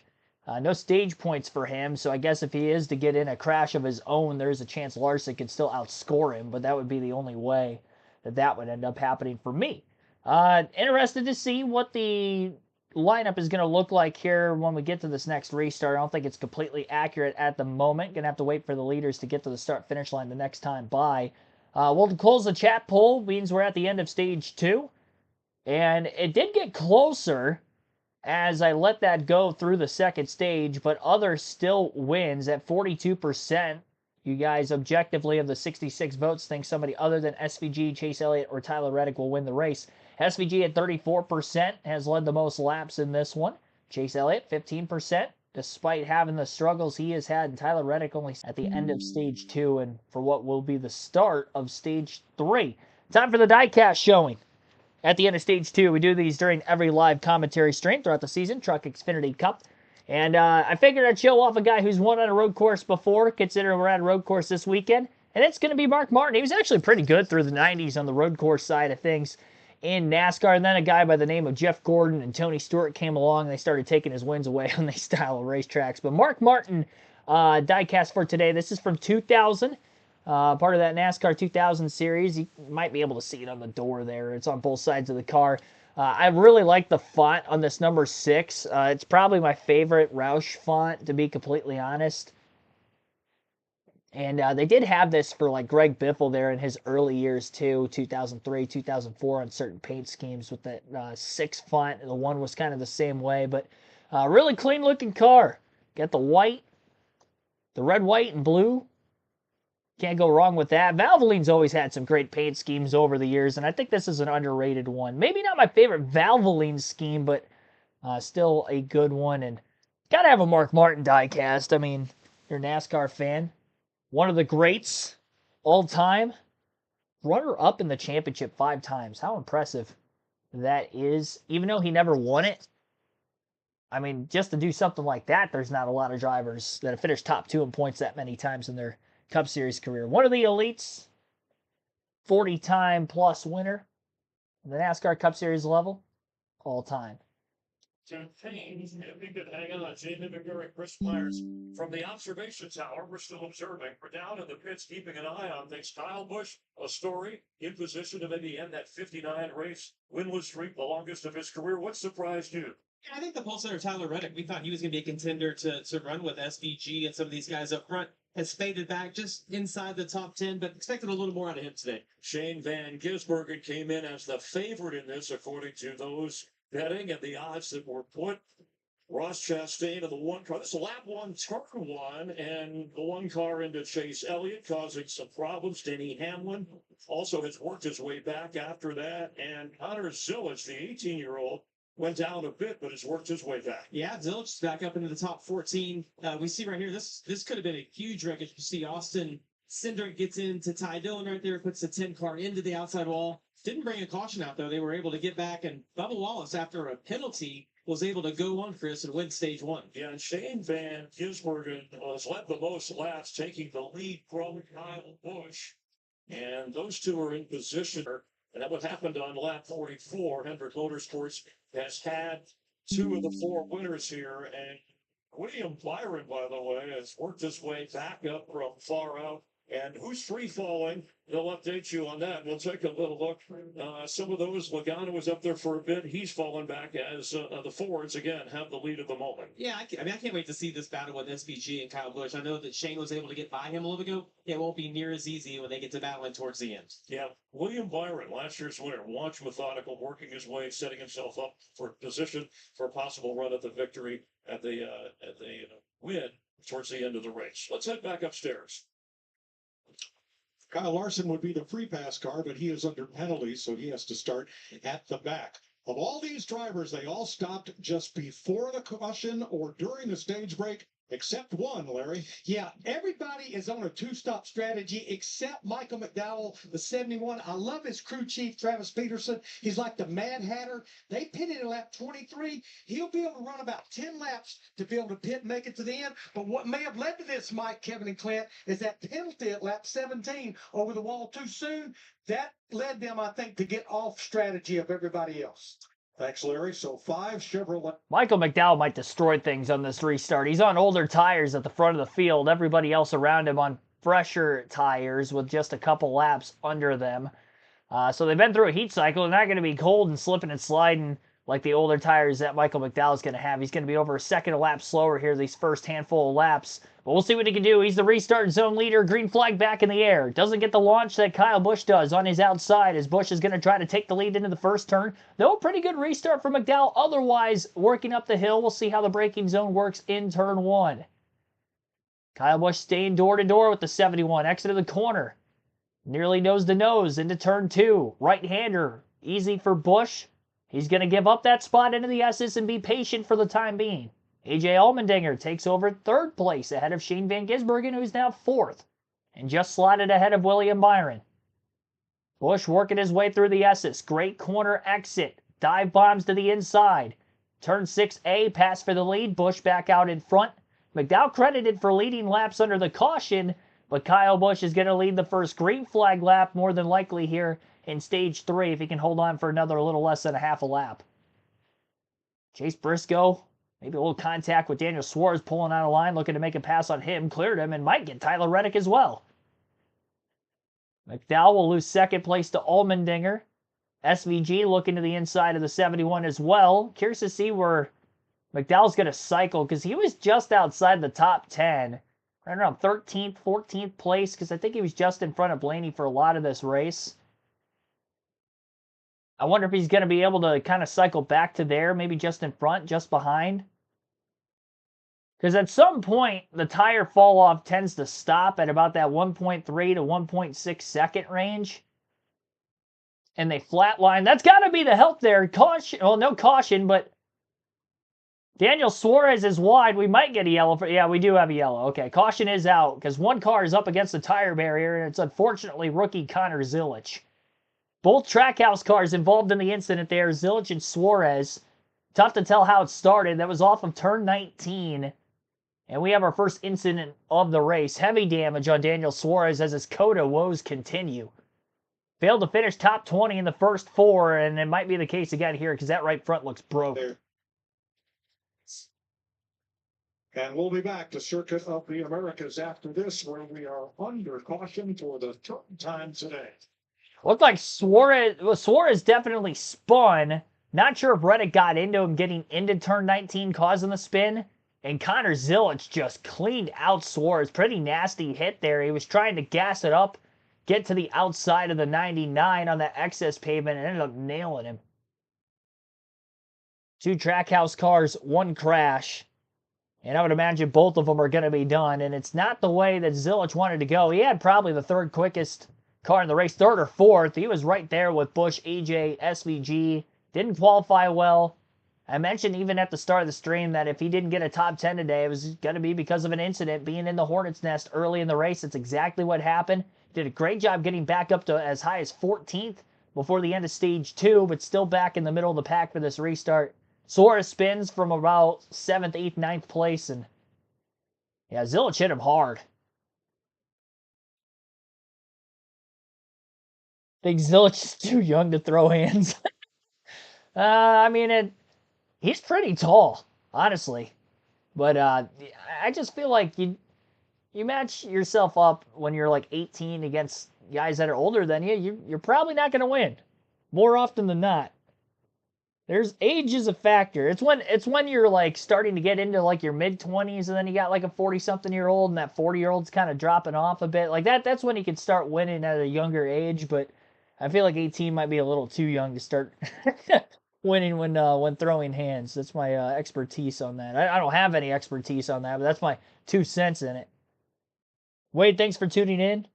No stage points for him. So I guess if he is to get in a crash of his own, there's a chance Larson could still outscore him. But that would be the only way that would end up happening for me. Interested to see what the lineup is going to look like here when we get to this next restart. I don't think it's completely accurate at the moment. Going to have to wait for the leaders to get to the start-finish line the next time by. We'll close the chat poll. Means we're at the end of stage 2. And it did get closer as I let that go through the second stage, but other still wins at 42%. You guys, objectively, of the 66 votes, think somebody other than SVG, Chase Elliott, or Tyler Reddick will win the race. SVG at 34% has led the most laps in this one. Chase Elliott, 15%, despite having the struggles he has had. And Tyler Reddick only at the end of stage 2 and for what will be the start of stage 3. Time for the diecast showing. At the end of stage 2, we do these during every live commentary stream throughout the season, Truck Xfinity Cup. And I figured I'd show off a guy who's won on a road course before, considering we're at a road course this weekend. And it's going to be Mark Martin. He was actually pretty good through the 90s on the road course side of things in NASCAR. And then a guy by the name of Jeff Gordon and Tony Stewart came along, and they started taking his wins away on these style of racetracks. But Mark Martin, diecast for today. This is from 2000. Part of that NASCAR 2000 series. You might be able to see it on the door there. It's on both sides of the car. I really like the font on this number 6. It's probably my favorite Roush font, to be completely honest. And they did have this for like Greg Biffle there in his early years too, 2003, 2004 on certain paint schemes with that 6 font. The one was kind of the same way, but really clean looking car. Got the white, the red, white, and blue. Can't go wrong with that. Valvoline's always had some great paint schemes over the years, and I think this is an underrated one. Maybe not my favorite Valvoline scheme, but still a good one. And got to have a Mark Martin diecast. I mean, you're a NASCAR fan. One of the greats all time. Runner-up in the championship 5 times. How impressive that is. Even though he never won it. I mean, just to do something like that, there's not a lot of drivers that have finished top 2 in points that many times in their Cup Series career. One of the elites, 40-time plus winner in the NASCAR Cup Series level, all time. If we could hang on, Jamie McGurry, Chris Myers. From the observation tower, we're still observing. We're down in the pits, keeping an eye on things. Kyle Busch, a story, in position to maybe end that 59 race winless streak, the longest of his career. What surprised you? Yeah, I think the pole sitter Tyler Reddick, we thought he was going to be a contender to run with SVG and some of these guys up front. Has faded back just inside the top 10, but expected a little more out of him today. Shane Van Gisbergen came in as the favorite in this, according to those betting and the odds that were put. Ross Chastain of the 1 car. This is lap 1, turn 1, and the 1 car into Chase Elliott, causing some problems. Denny Hamlin also has worked his way back after that. And Connor Zillage, the 18-year-old, went down a bit, but has worked his way back. Yeah, Zillage back up into the top 14. We see right here, this could have been a huge wreckage. You see Austin Cindric gets into Ty Dillon right there, puts the 10 car into the outside wall. Didn't bring a caution out, though. They were able to get back, and Bubba Wallace, after a penalty, was able to go on, Chris, and win stage 1. Yeah, and Shane Van Gisbergen has led the most laps, taking the lead from Kyle Busch. And those two are in position. And that what happened on lap 44. Hendrick Motorsports has had 2 of the 4 winners here. And William Byron, by the way, has worked his way back up from far out. And who's free falling? They'll update you on that. We'll take a little look. Some of those, Logano was up there for a bit. He's fallen back as the Fords, again, have the lead at the moment. Yeah, I can't wait to see this battle with SVG and Kyle Busch. I know that Shane was able to get by him a little ago. It won't be near as easy when they get to battling towards the end. Yeah, William Byron, last year's winner, launch methodical, working his way, setting himself up for position for a possible run at the victory at the win towards the end of the race. Let's head back upstairs. Kyle Larson would be the free pass car, but he is under penalty, so he has to start at the back. Of all these drivers, they all stopped just before the caution or during the stage break, except one, Larry. Yeah, everybody is on a 2-stop strategy except Michael McDowell, the 71. I love his crew chief, Travis Peterson. He's like the Mad Hatter. They pitted at lap 23. He'll be able to run about 10 laps to be able to pit and make it to the end. But what may have led to this, Mike, Kevin, and Clint, is that penalty at lap 17 over the wall too soon. That led them, I think, to get off strategy of everybody else. Thanks, Larry. So 5 Chevrolet. Michael McDowell might destroy things on this restart. He's on older tires at the front of the field. Everybody else around him on fresher tires with just a couple laps under them. So they've been through a heat cycle. They're not going to be cold and slipping and sliding like the older tires that Michael McDowell is going to have. He's going to be over a second a lap slower here these first handful of laps. But we'll see what he can do. He's the restart zone leader. Green flag back in the air. Doesn't get the launch that Kyle Busch does on his outside, as Busch is going to try to take the lead into the first turn. Though a pretty good restart for McDowell. Otherwise, working up the hill. We'll see how the braking zone works in turn 1. Kyle Busch staying door to door with the 71. Exit of the corner. Nearly nose to nose into turn 2. Right-hander. Easy for Busch. He's going to give up that spot into the S's and be patient for the time being. AJ Allmendinger takes over 3rd place ahead of Shane Van Gisbergen, who's now 4th, and just slotted ahead of William Byron. Busch working his way through the S's. Great corner exit. Dive bombs to the inside. Turn 6A, pass for the lead. Busch back out in front. McDowell credited for leading laps under the caution, but Kyle Busch is going to lead the first green flag lap more than likely here in stage 3 if he can hold on for another little less than a half a lap. Chase Briscoe, maybe a little contact with Daniel Suarez pulling out of line, looking to make a pass on him, cleared him, and might get Tyler Reddick as well. McDowell will lose 2nd place to Allmendinger. SVG looking to the inside of the 71 as well. Curious to see where McDowell's going to cycle, because he was just outside the top 10. Right around 13th, 14th place, because I think he was just in front of Blaney for a lot of this race. I wonder if he's going to be able to kind of cycle back to there, maybe just in front, just behind. Because at some point, the tire fall off tends to stop at about that 1.3 to 1.6 second range. And they flatline. That's got to be the help there. Caution. Well, no caution, but Daniel Suarez is wide. We might get a yellow. Yeah, we do have a yellow. Okay, caution is out because one car is up against the tire barrier, and it's unfortunately rookie Connor Zilich. Both Trackhouse cars involved in the incident there, Zilich and Suarez. Tough to tell how it started. That was off of turn 19. And we have our first incident of the race. Heavy damage on Daniel Suarez as his COTA woes continue. Failed to finish top 20 in the first 4, and it might be the case again here because that right front looks broken. And we'll be back to Circuit of the Americas after this, where we are under caution for the 3rd time today. Looked like Suarez definitely spun. Not sure if Reddick got into him getting into turn 19, causing the spin. And Connor Zilich just cleaned out Suarez. Pretty nasty hit there. He was trying to gas it up, get to the outside of the 99 on that excess pavement, and ended up nailing him. 2 Trackhouse cars, 1 crash. And I would imagine both of them are going to be done. And it's not the way that Zilich wanted to go. He had probably the 3rd quickest car in the race, 3rd or 4th. He was right there with Busch, AJ, SVG. Didn't qualify well. I mentioned even at the start of the stream that if he didn't get a top 10 today, it was going to be because of an incident being in the Hornet's Nest early in the race. That's exactly what happened. Did a great job getting back up to as high as 14th before the end of stage 2, but still back in the middle of the pack for this restart. Suarez spins from about 7th, 8th, 9th place, and yeah, Zilich hit him hard. Think Zilich is too young to throw hands. I mean, he's pretty tall, honestly. But I just feel like you match yourself up when you're like 18 against guys that are older than you, you're probably not going to win. More often than not. There's age is a factor. It's when you're like starting to get into like your mid-20s and then you got like a 40-something-year-old and that 40-year-old's kind of dropping off a bit. Like that's when you can start winning at a younger age, but I feel like 18 might be a little too young to start winning when throwing hands. That's my expertise on that. I don't have any expertise on that, but that's my 2 cents in it. Wade, thanks for tuning in.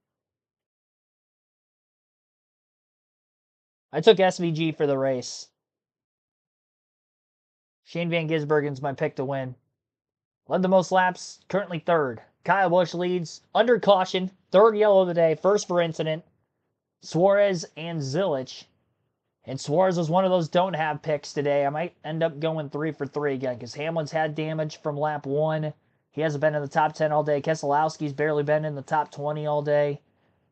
I took SVG for the race. Shane Van Gisbergen's my pick to win. Led the most laps, currently 3rd. Kyle Busch leads, under caution, 3rd yellow of the day, 1st for incident. Suarez and Zilich. And Suarez was one of those don't have picks today. I might end up going 3 for 3 again because Hamlin's had damage from lap 1. He hasn't been in the top 10 all day. Keselowski's barely been in the top 20 all day.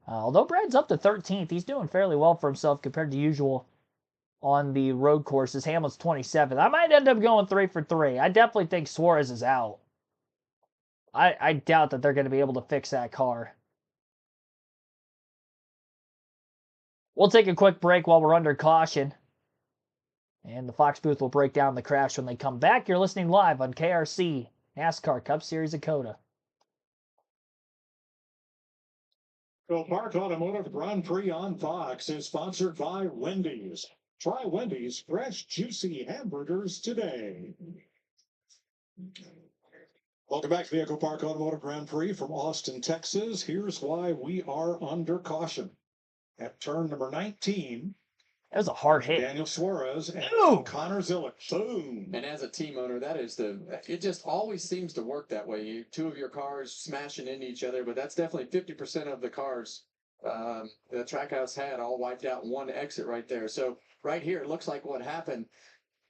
Although Brad's up to 13th, he's doing fairly well for himself compared to usual on the road courses. Hamlin's 27th. I might end up going 3 for 3. I definitely think Suarez is out. I doubt that they're going to be able to fix that car. We'll take a quick break while we're under caution. And the Fox booth will break down the crash when they come back. You're listening live on KRC NASCAR Cup Series of COTA. EchoPark Automotive Grand Prix on Fox is sponsored by Wendy's. Try Wendy's fresh, juicy hamburgers today. Welcome back to the EchoPark Automotive Grand Prix from Austin, Texas. Here's why we are under caution. At turn number 19, that was a hard hit. Daniel Suarez and Connor Zilich. Boom. And as a team owner, it just always seems to work that way. Two of your cars smashing into each other, but that's definitely 50% of the cars the Trackhouse had all wiped out in one exit right there. So right here, it looks like what happened.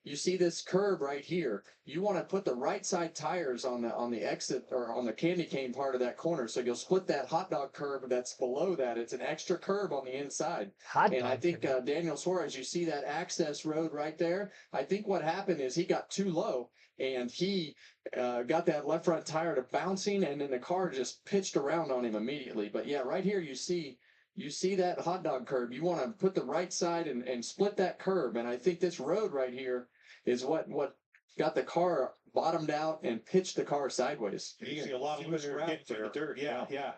You see this curve right here. You want to put the right side tires on the exit or on the candy cane part of that corner. So you'll split that hot dog curve that's below that. It's an extra curve on the inside. And I think Daniel Suarez, you see that access road right there. I think what happened is he got too low and he got that left front tire to bouncing, and then the car just pitched around on him immediately. But yeah, right here you see that hot dog curve. You want to put the right side and split that curve. And I think this road right here is what got the car bottomed out and pitched the car sideways. You see a lot of loose ground there. Dirt. Yeah.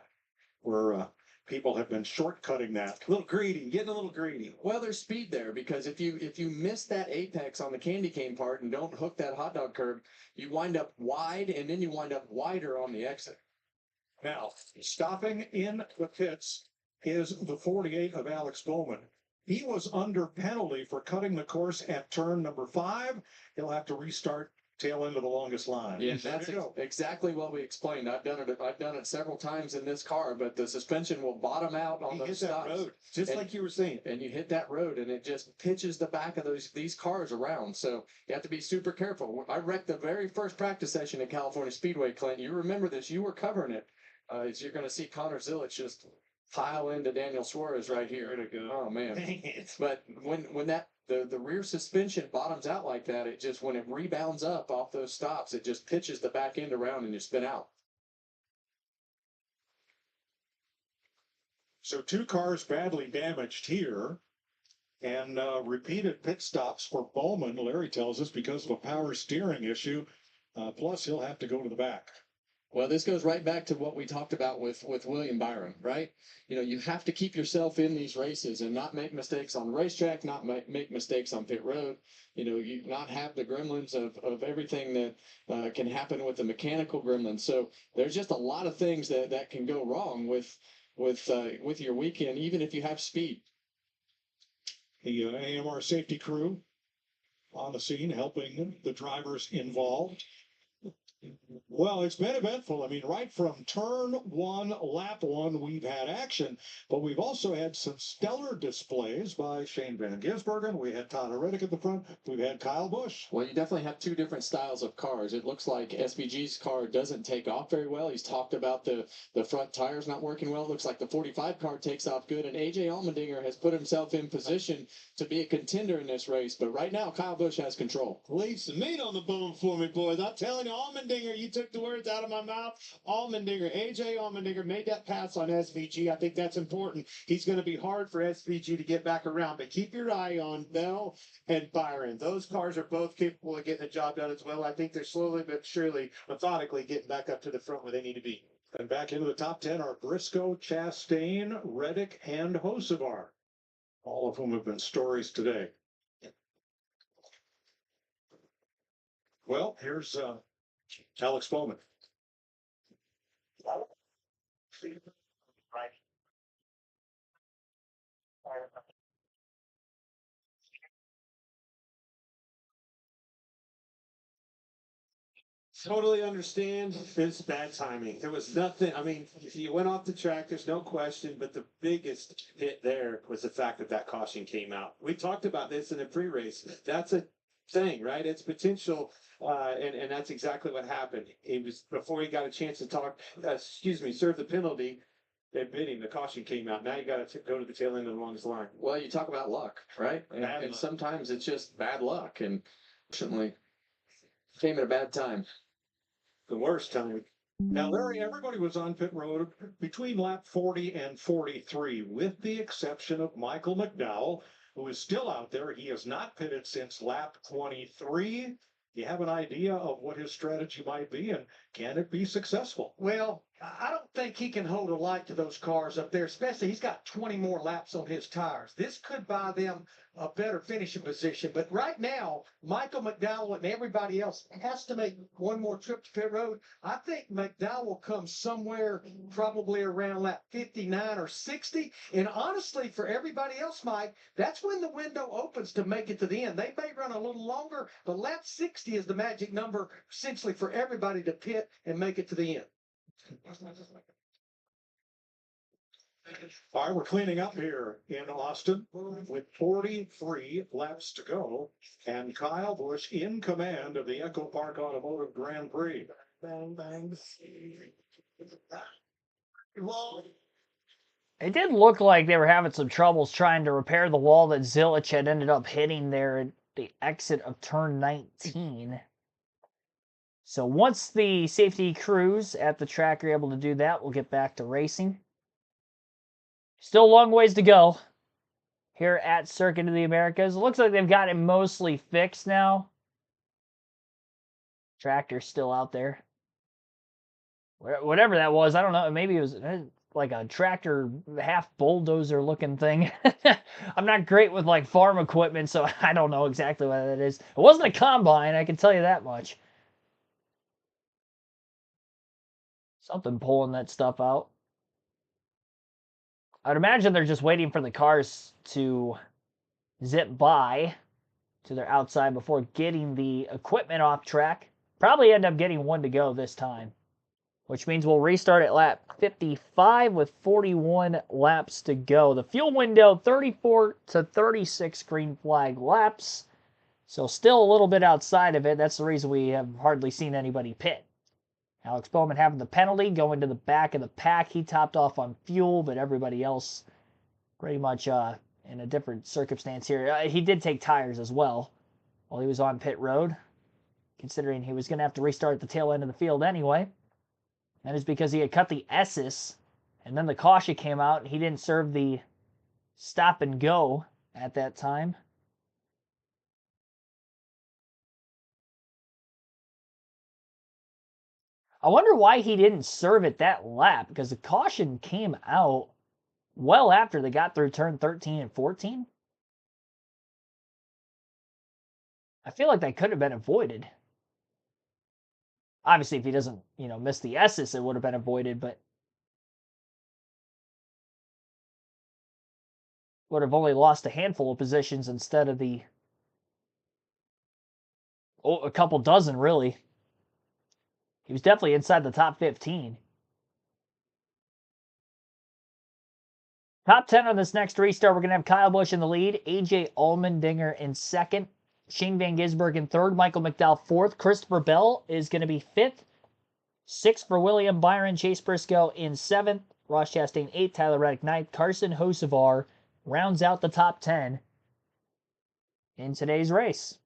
Where people have been shortcutting that. A little greedy, getting a little greedy. Well, there's speed there because if you miss that apex on the candy cane part and don't hook that hot dog curve, you wind up wide and then you wind up wider on the exit. Now, stopping in the pits is the 48 of Alex Bowman. He was under penalty for cutting the course at turn number 5. He'll have to restart tail end of the longest line. Yeah, that's exactly what we explained. I've done it several times in this car, but the suspension will bottom out on those stops. That road, just like you were saying. And you hit that road, and it just pitches the back of these cars around. So you have to be super careful. I wrecked the very first practice session at California Speedway, Clint. You remember this? You were covering it. As you're going to see Connor Zilich just pile into Daniel Suarez right here. Oh man! But when the rear suspension bottoms out like that, it just when it rebounds up off those stops, it just pitches the back end around and you spin out. So 2 cars badly damaged here, and repeated pit stops for Bowman. Larry tells us because of a power steering issue. Plus, he'll have to go to the back. Well, this goes right back to what we talked about with William Byron, right? You know, you have to keep yourself in these races and not make mistakes on the racetrack, not make mistakes on pit road. You know, you not have the gremlins of everything that can happen with the mechanical gremlins. So there's just a lot of things that can go wrong with your weekend, even if you have speed. The AMR safety crew on the scene helping the drivers involved. Well, it's been eventful. I mean, right from turn 1, lap 1, we've had action, but we've also had some stellar displays by Shane Van Gisbergen. We had Tyler Reddick at the front. We've had Kyle Busch. Well, you definitely have 2 different styles of cars. It looks like SVG's car doesn't take off very well. He's talked about the front tires not working well. It looks like the 45 car takes off good, and AJ Allmendinger has put himself in position to be a contender in this race. But right now, Kyle Busch has control. Leave some meat on the bone for me, boys. I'm telling you, Allmendinger, you took the words out of my mouth. AJ Allmendinger made that pass on SVG. I think that's important. He's going to be hard for SVG to get back around, but keep your eye on Bell and Byron. Those cars are both capable of getting the job done as well. I think they're slowly but surely, methodically getting back up to the front where they need to be. And back into the top 10 are Briscoe, Chastain, Reddick, and Hocevar, all of whom have been stories today. Well, here's Alex Bowman. Totally understand. It's bad timing. There was nothing. I mean, you went off the track. There's no question. But the biggest hit there was the fact that caution came out. We talked about this in the pre-race. That's a thing, right? It's potential, and that's exactly what happened. It was before he got a chance to serve the penalty. They bit him. The caution came out. Now you got to go to the tail end of the longest line. Well, you talk about luck, right? And sometimes it's just bad luck, and fortunately, came at a bad time. The worst time. Now, Larry, everybody was on pit road between lap 40 and 43, with the exception of Michael McDowell. who is still out there. He has not pitted since lap 23. You have an idea of what his strategy might be, and can it be successful? Well, I don't think he can hold a light to those cars up there, especially he's got 20 more laps on his tires. This could buy them a better finishing position. But right now, Michael McDowell and everybody else has to make one more trip to pit road. I think McDowell comes somewhere probably around lap 59 or 60. And honestly, for everybody else, Mike, that's when the window opens to make it to the end. They may run a little longer, but lap 60 is the magic number essentially for everybody to pit and make it to the end. All right, we're cleaning up here in Austin with 43 laps to go, and Kyle Busch in command of the EchoPark Automotive Grand Prix. Bang, bang. It did look like they were having some troubles trying to repair the wall that Zilich had ended up hitting there at the exit of turn 19. So once the safety crews at the track are able to do that, we'll get back to racing. Still a long ways to go here at Circuit of the Americas. It looks like they've got it mostly fixed now. Tractor's still out there. Whatever that was, I don't know. Maybe it was like a tractor, half bulldozer looking thing. I'm not great with like farm equipment, so I don't know exactly what that is. It wasn't a combine, I can tell you that much. Something pulling that stuff out. I'd imagine they're just waiting for the cars to zip by to their outside before getting the equipment off track. Probably end up getting one to go this time, which means we'll restart at lap 55 with 41 laps to go. The fuel window, 34 to 36 green flag laps. So still a little bit outside of it. That's the reason we have hardly seen anybody pit. Alex Bowman having the penalty, going to the back of the pack. He topped off on fuel, but everybody else pretty much in a different circumstance here. He did take tires as well while he was on pit road, considering he was going to have to restart at the tail end of the field anyway. That is because he had cut the S's, and then the caution came out, and he didn't serve the stop and go at that time. I wonder why he didn't serve it that lap, because the caution came out well after they got through turn 13 and 14. I feel like that could have been avoided. Obviously, if he doesn't, miss the S's, it would have been avoided, but would have only lost a handful of positions instead of a couple dozen, really. He was definitely inside the top 15. Top 10 on this next restart, we're going to have Kyle Busch in the lead, AJ Allmendinger in second, Shane Van Gisbergen in third, Michael McDowell fourth, Christopher Bell is going to be fifth, sixth for William Byron, Chase Briscoe in seventh, Ross Chastain eighth, Tyler Reddick ninth, Carson Hocevar rounds out the top 10 in today's race.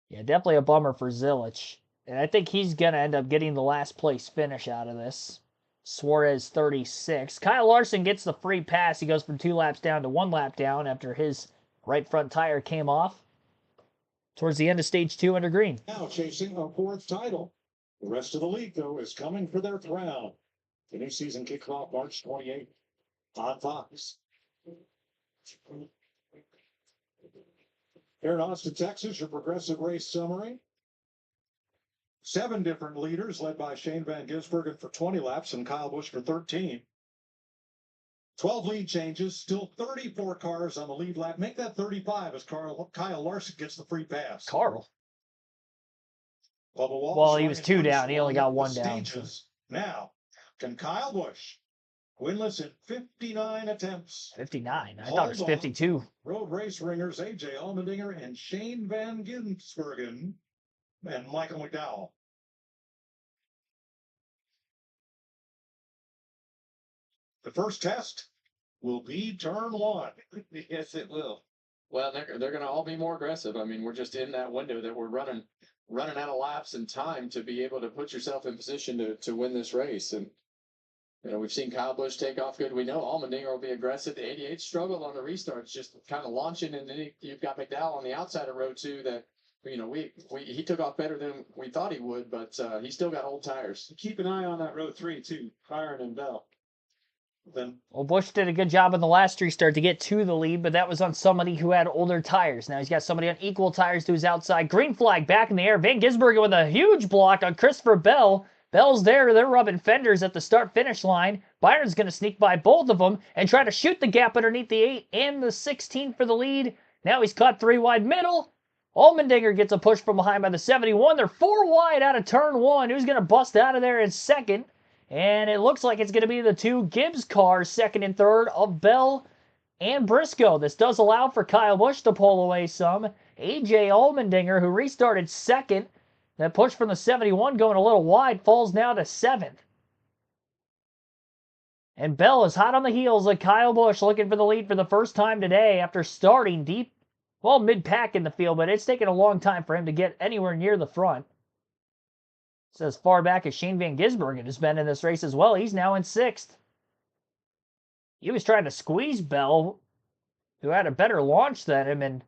Yeah, definitely a bummer for Zilich. And I think he's going to end up getting the last place finish out of this. Suarez 36. Kyle Larson gets the free pass. He goes from 2 laps down to 1 lap down after his right front tire came off towards the end of stage 2 under green. Now chasing a 4th title. The rest of the league, though, is coming for their crown. The new season kicks off March 28th on Fox. Here in Austin, Texas, your progressive race summary. 7 different leaders led by Shane Van Gisbergen for 20 laps and Kyle Busch for 13. 12 lead changes, still 34 cars on the lead lap. Make that 35 as Kyle Larson gets the free pass. Carl. Bubba Well, he was 2 down. He only got 1 down. Now, can Kyle Busch, winless in 59 attempts. 59? I thought it was 52. Road race ringers AJ Allmendinger and Shane Van Gisbergen and Michael McDowell. The first test will be turn 1. Yes, it will. Well, they're going to all be more aggressive. I mean, we're just in that window that we're running out of laps and time to be able to put yourself in position to win this race. And You know, we've seen Kyle Busch take off good. We know Allmendinger will be aggressive. The 88 struggled on the restarts, just kind of launching, and then you've got McDowell on the outside of row 2 that, you know, he took off better than we thought he would, but he still got old tires. Keep an eye on that row 3 too, Byron and Bell. Then Well, Busch did a good job in the last restart to get to the lead, but that was on somebody who had older tires. Now he's got somebody on equal tires to his outside. Green flag back in the air. Van Gisbergen with a huge block on Christopher Bell. Bell's there. They're rubbing fenders at the start-finish line. Byron's going to sneak by both of them and try to shoot the gap underneath the 8 and the 16 for the lead. Now he's caught 3 wide middle. Allmendinger gets a push from behind by the 71. They're 4 wide out of turn 1. Who's going to bust out of there in second? And it looks like it's going to be the 2 Gibbs cars, second and third of Bell and Briscoe. This does allow for Kyle Busch to pull away some. A.J. Allmendinger, who restarted second, that push from the 71 going a little wide, falls now to 7th. And Bell is hot on the heels of Kyle Busch, looking for the lead for the first time today after starting deep, well, mid-pack in the field, but it's taken a long time for him to get anywhere near the front. So as far back as Shane Van Gisbergen has been in this race as well, he's now in 6th. He was trying to squeeze Bell, who had a better launch than him, and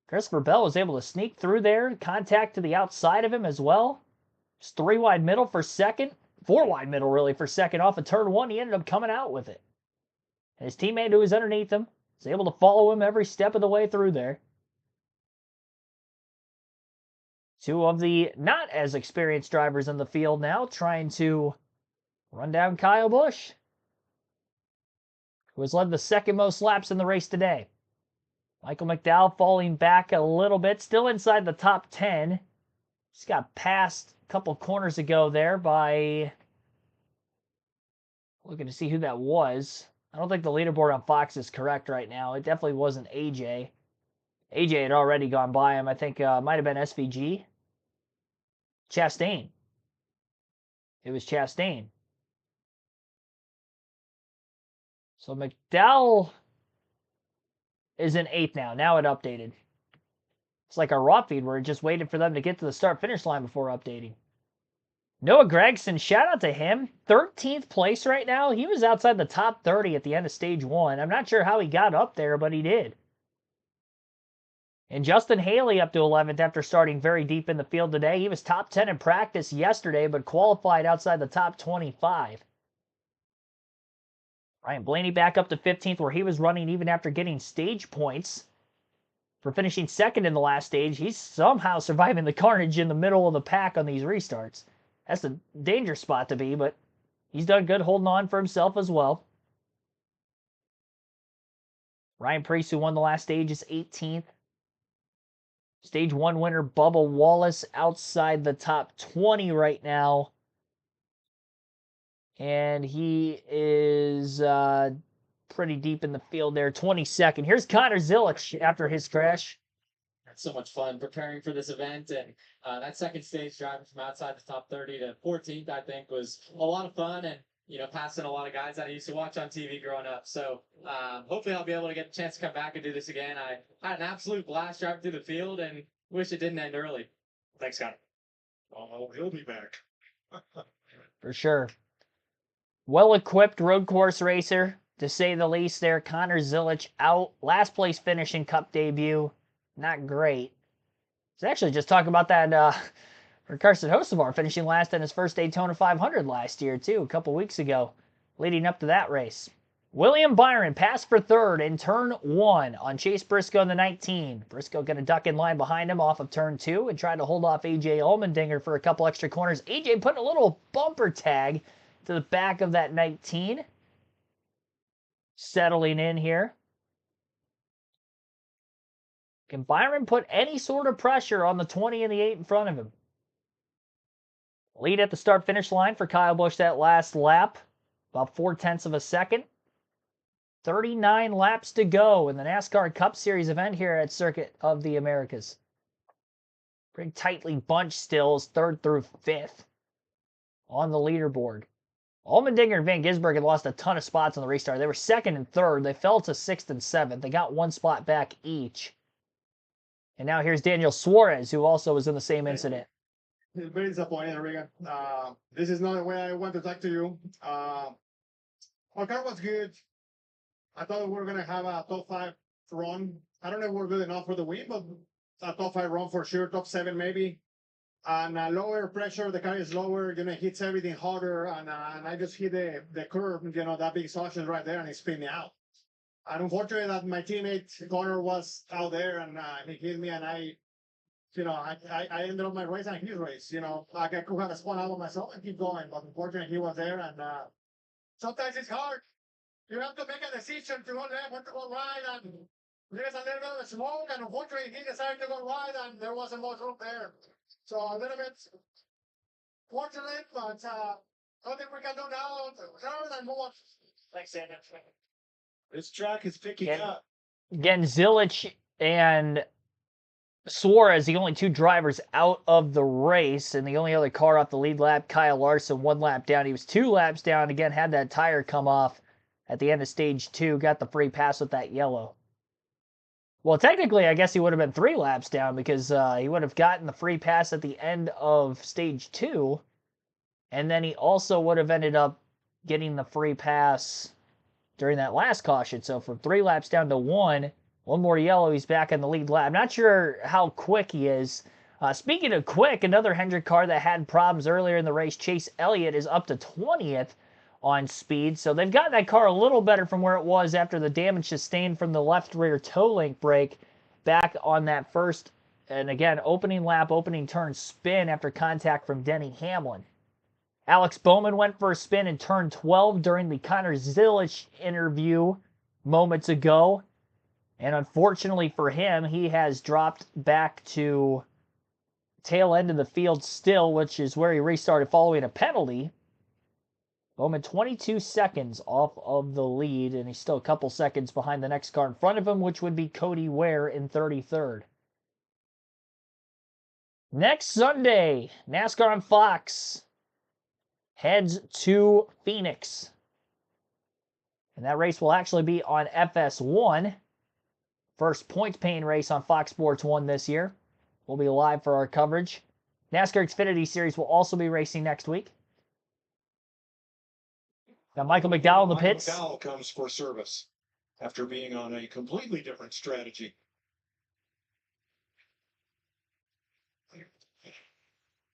Christopher Bell was able to sneak through there, contact to the outside of him as well. Just 3 wide middle for second, 4 wide middle really for second off of turn 1. He ended up coming out with it. And his teammate who was underneath him was able to follow him every step of the way through there. 2 of the not as experienced drivers in the field now trying to run down Kyle Busch, who has led the second most laps in the race today. Michael McDowell falling back a little bit, still inside the top 10. Just got passed a couple corners ago there by, looking to see who that was. I don't think the leaderboard on Fox is correct right now. It definitely wasn't AJ. AJ had already gone by him. I think it might have been SVG. Chastain. It was Chastain. So McDowell is in 8th now. Now it updated. It's like our raw feed where it just waited for them to get to the start-finish line before updating. Noah Gregson, shout out to him. 13th place right now. He was outside the top 30 at the end of stage 1. I'm not sure how he got up there, but he did. And Justin Haley up to 11th after starting very deep in the field today. He was top 10 in practice yesterday, but qualified outside the top 25. Ryan Blaney back up to 15th, where he was running even after getting stage points for finishing second in the last stage. He's somehow surviving the carnage in the middle of the pack on these restarts. That's a danger spot to be, but he's done good holding on for himself as well. Ryan Prix, who won the last stage, is 18th. Stage 1 winner Bubba Wallace outside the top 20 right now. And he is pretty deep in the field there, 22nd. Here's Connor Zilic after his crash. That's so much fun preparing for this event. And that second stage driving from outside the top 30 to 14th, I think, was a lot of fun. And, you know, passing a lot of guys that I used to watch on TV growing up. So hopefully I'll be able to get a chance to come back and do this again. I had an absolute blast driving through the field and wish it didn't end early. Thanks, Connor. Oh, he'll be back. For sure. Well-equipped road course racer, to say the least there. Connor Zilic out. Last place finish in Cup debut. Not great. I was actually just talking about that for Carson Hocevar, finishing last in his first Daytona 500 last year, too, a couple weeks ago, leading up to that race. William Byron passed for third in turn 1 on Chase Briscoe in the 19. Briscoe going to duck in line behind him off of turn 2 and try to hold off A.J. Allmendinger for a couple extra corners. A.J. putting a little bumper tag to the back of that 19. Settling in here. Can Byron put any sort of pressure on the 20 and the 8 in front of him? Lead at the start-finish line for Kyle Busch that last lap. About 0.4 of a second. 39 laps to go in the NASCAR Cup Series event here at Circuit of the Americas. Pretty tightly bunched stills, 3rd through 5th on the leaderboard. Allmendinger and Van Gisbergen lost a ton of spots on the restart. They were 2nd and 3rd. They fell to 6th and 7th. They got 1 spot back each. And now here's Daniel Suarez, who also was in the same incident. It's very disappointing, Regan. This is not the way I want to talk to you. our car was good. I thought we were gonna have a top 5 run. I don't know if we're good enough for the win, but a top 5 run for sure, top 7 maybe. And lower pressure, the car is lower, hits everything harder, and I just hit the curb, that big exhaustion right there, and it spin me out. And unfortunately, that my teammate Connor was out there, and he hit me, and I ended up my race and his race. Like I could have spun out of myself and keep going, but unfortunately, he was there, and sometimes it's hard. You have to make a decision to go left or to go right, and there's a little bit of smoke, and unfortunately, he decided to go right, and there wasn't much room there. So a little bit fortunate, but nothing we can do now. Turn and move on. Thanks, Daniel. This track is picking up. Again, Zilich and Suarez, the only 2 drivers out of the race, and the only other car off the lead lap, Kyle Larson, 1 lap down. He was 2 laps down. Again, had that tire come off at the end of stage 2. Got the free pass with that yellow. Well, technically, I guess he would have been 3 laps down because he would have gotten the free pass at the end of stage 2. And then he also would have ended up getting the free pass during that last caution. So from 3 laps down to 1 more yellow, he's back in the lead lap. Not sure how quick he is. Speaking of quick, another Hendrick car that had problems earlier in the race, Chase Elliott, is up to 20th on speed. So they've got that car a little better from where it was after the damage sustained from the left rear toe link brake back on that first, and again, opening lap, opening turn spin after contact from Denny Hamlin. Alex Bowman went for a spin in turn 12 during the Connor Zilich interview moments ago. And unfortunately for him, he has dropped back to tail end of the field still, which is where he restarted following a penalty. Bowman 22 seconds off of the lead, and he's still a couple seconds behind the next car in front of him, which would be Cody Ware in 33rd. Next Sunday, NASCAR on Fox heads to Phoenix. And that race will actually be on FS1. First points-paying race on Fox Sports 1 this year. We'll be live for our coverage. NASCAR Xfinity Series will also be racing next week. Got Michael McDowell in the pits. Michael McDowell comes for service after being on a completely different strategy.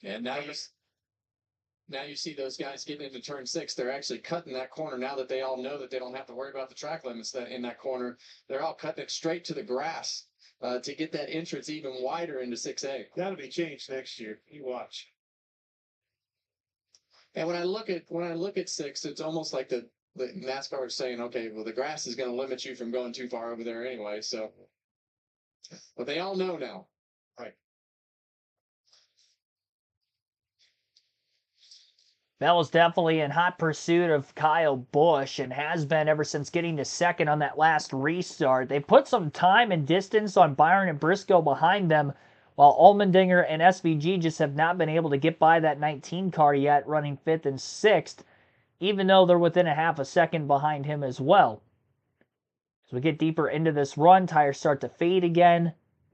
And now you see those guys getting into turn 6. They're actually cutting that corner now that they all know that they don't have to worry about the track limits that in that corner. They're all cutting it straight to the grass to get that entrance even wider into 6A. That'll be changed next year. You watch. And when I look at 6, it's almost like the NASCAR is saying, okay, well, the grass is going to limit you from going too far over there anyway. So, but they all know now. Right. That was definitely in hot pursuit of Kyle Busch and has been ever since getting to second on that last restart. They put some time and distance on Byron and Briscoe behind them, while Allmendinger and SVG just have not been able to get by that 19 car yet, running 5th and 6th, even though they're within a half a second behind him as well. As we get deeper into this run, tires start to fade again.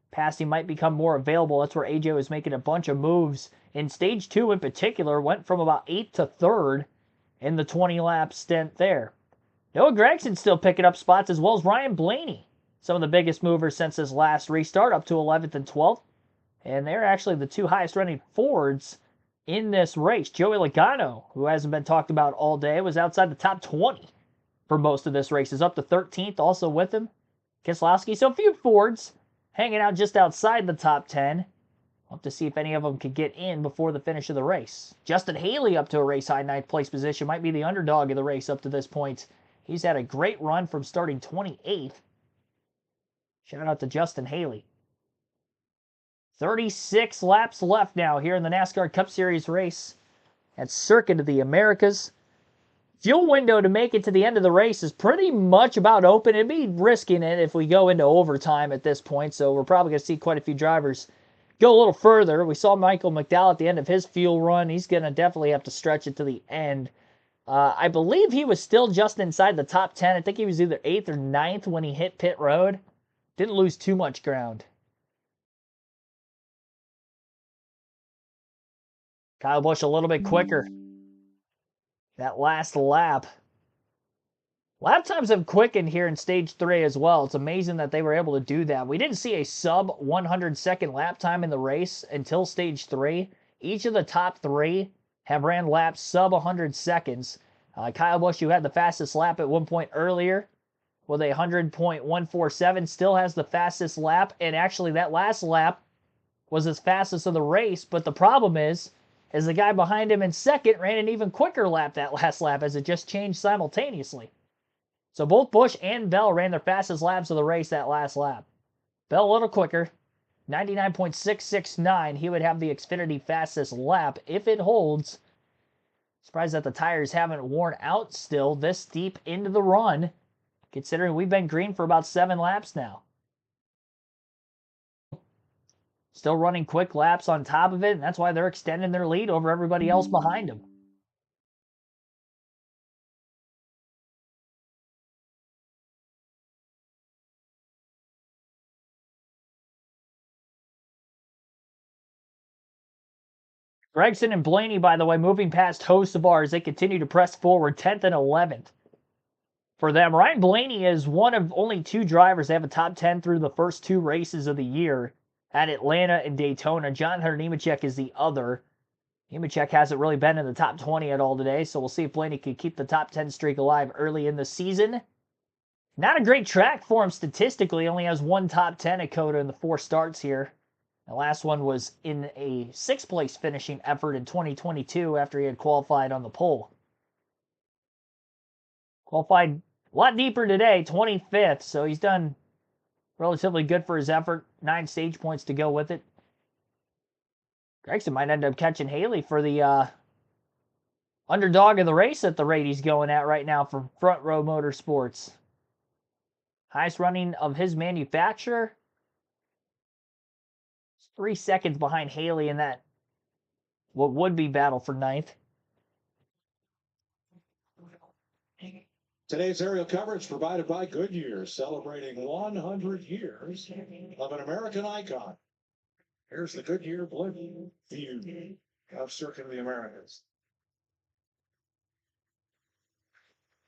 Passing might become more available. That's where AJ was making a bunch of moves. In stage 2 in particular, went from about 8th to 3rd in the 20-lap stint there. Noah Gregson's still picking up spots, as well as Ryan Blaney. Some of the biggest movers since his last restart, up to 11th and 12th. And they're actually the 2 highest running Fords in this race. Joey Logano, who hasn't been talked about all day, was outside the top 20 for most of this race. Is up to 13th, also with him. Keselowski, so a few Fords hanging out just outside the top 10. We'll have to see if any of them could get in before the finish of the race. Justin Haley up to a race-high 9th place position. Might be the underdog of the race up to this point. He's had a great run from starting 28th. Shout out to Justin Haley. 36 laps left now here in the NASCAR Cup Series race at Circuit of the Americas. Fuel window to make it to the end of the race is pretty much about open. It'd be risking it if we go into overtime at this point, so we're probably going to see quite a few drivers go a little further. We saw Michael McDowell at the end of his fuel run. He's going to definitely have to stretch it to the end. I believe he was still just inside the top 10. I think he was either 8th or 9th when he hit pit road. Didn't lose too much ground. Kyle Busch a little bit quicker. That last lap. Lap times have quickened here in stage 3 as well. It's amazing that they were able to do that. We didn't see a sub 100-second lap time in the race until stage 3. Each of the top 3 have ran laps sub 100 seconds. Kyle Busch, who had the fastest lap at one point earlier with a 100.147, still has the fastest lap. And actually, that last lap was his fastest of the race. But the problem is the guy behind him in second ran an even quicker lap that last lap, as it just changed simultaneously. So both Busch and Bell ran their fastest laps of the race that last lap. Bell a little quicker, 99.669. He would have the Xfinity fastest lap if it holds. Surprised that the tires haven't worn out still this deep into the run, considering we've been green for about 7 laps now. Still running quick laps on top of it, and that's why they're extending their lead over everybody else behind them. Gregson and Blaney, by the way, moving past hosts of ours. They continue to press forward, 10th and 11th. For them, Ryan Blaney is one of only 2 drivers that have a top 10 through the first 2 races of the year at Atlanta and Daytona. John Hunter Nemechek is the other. Nemechek hasn't really been in the top 20 at all today, so we'll see if Blaney can keep the top 10 streak alive early in the season. Not a great track for him statistically. Only has 1 top 10 at COTA in the 4 starts here. The last one was in a 6th place finishing effort in 2022 after he had qualified on the pole. Qualified a lot deeper today, 25th, so he's done relatively good for his effort. 9 stage points to go with it. Gregson might end up catching Haley for the underdog of the race at the rate he's going at right now for Front Row Motorsports. Highest running of his manufacturer. 3 seconds behind Haley in that what would be battle for 9th. Today's aerial coverage provided by Goodyear, celebrating 100 years of an American icon. Here's the Goodyear Blimp view of Circuit of the Americas.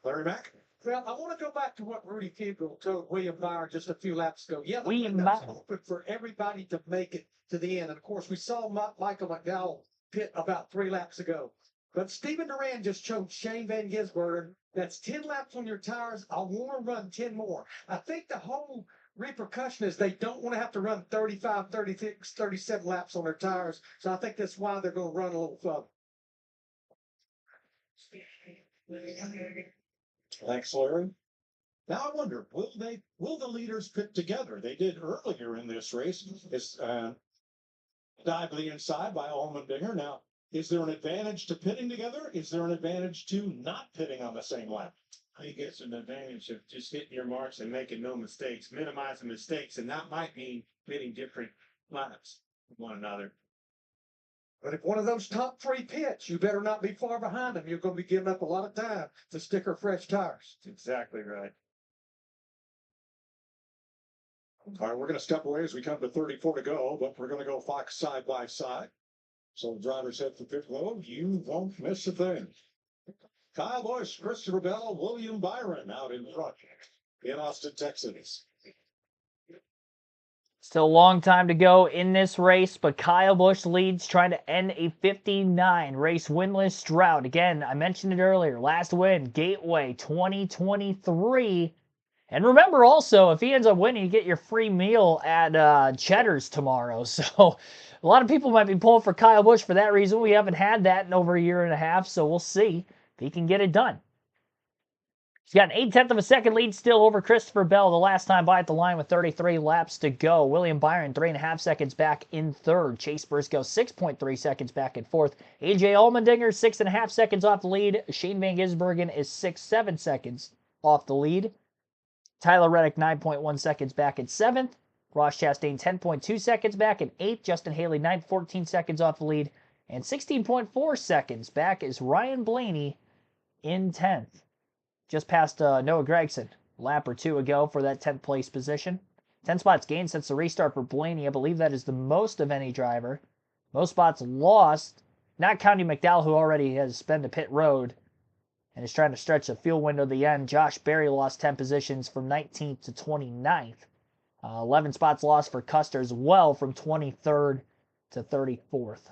Larry Mack? Well, I want to go back to what Rudy Fugle told William Byron just a few laps ago. Yeah, the William window's Byron. open for everybody to make it to the end. And of course, we saw Michael McDowell pit about 3 laps ago. But Stephen Duran just showed Shane Van Gisbergen, that's 10 laps on your tires. I want to run 10 more. I think the whole repercussion is they don't want to have to run 35, 36, 37 laps on their tires. So I think that's why they're going to run a little further. Thanks, Larry. Now I wonder, will the leaders pit together? They did earlier in this race. It's dived to the inside by Allmendinger. Now, is there an advantage to pitting together? Is there an advantage to not pitting on the same lap? I think it's an advantage of just hitting your marks and making no mistakes, minimizing mistakes, and that might mean pitting different laps from one another. But if one of those top 3 pits, you better not be far behind them. You're going to be giving up a lot of time to stick or fresh tires. That's exactly right. All right, we're going to step away as we come to 34 to go, but we're going to go Fox side by side. So the drivers head for pit road. You won't miss a thing. Kyle Busch, Christopher Bell, William Byron out in front in Austin, Texas. Still a long time to go in this race, but Kyle Busch leads, trying to end a 59 race winless drought. Again, I mentioned it earlier. Last win, Gateway 2023. And remember also, if he ends up winning, you get your free meal at Cheddar's tomorrow. So a lot of people might be pulling for Kyle Busch for that reason. We haven't had that in over a year and a half, so we'll see if he can get it done. He's got an 0.8 of a second lead still over Christopher Bell the last time by at the line with 33 laps to go. William Byron, 3.5 seconds back in 3rd. Chase Briscoe, 6.3 seconds back in 4th. AJ Allmendinger, 6.5 seconds off the lead. Shane Van Gisbergen is 7 seconds off the lead. Tyler Reddick, 9.1 seconds back in 7th. Ross Chastain, 10.2 seconds back in 8th. Justin Haley, 14 seconds off the lead. And 16.4 seconds back is Ryan Blaney in 10th. Just past Noah Gragson, a lap or 2 ago for that 10th place position. 10 spots gained since the restart for Blaney. I believe that is the most of any driver. Most spots lost, not counting McDowell, who already has been to pit road and is trying to stretch the fuel window to the end. Josh Berry lost 10 positions from 19th to 29th. 11 spots lost for Custer as well from 23rd to 34th.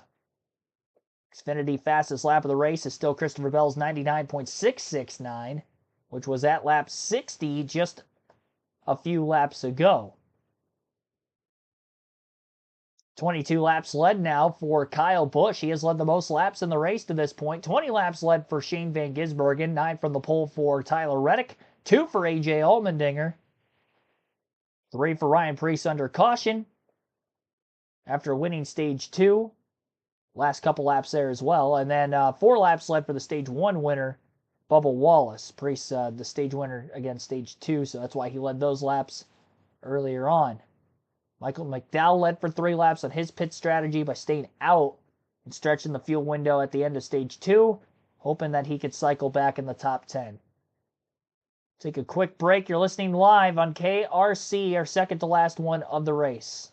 Xfinity fastest lap of the race is still Christopher Bell's 99.669, which was at lap 60 just a few laps ago. 22 laps led now for Kyle Busch. He has led the most laps in the race to this point. 20 laps led for Shane Van Gisbergen, 9 from the pole for Tyler Reddick, 2 for AJ Allmendinger, 3 for Ryan Prix under caution after winning stage 2. Last couple laps there as well. And then 4 laps led for the stage 1 winner, Bubba Wallace. Prix, the stage winner against stage 2, so that's why he led those laps earlier on. Michael McDowell led for 3 laps on his pit strategy by staying out and stretching the fuel window at the end of stage 2, hoping that he could cycle back in the top 10. Take a quick break. You're listening live on KRC, our second to last one of the race.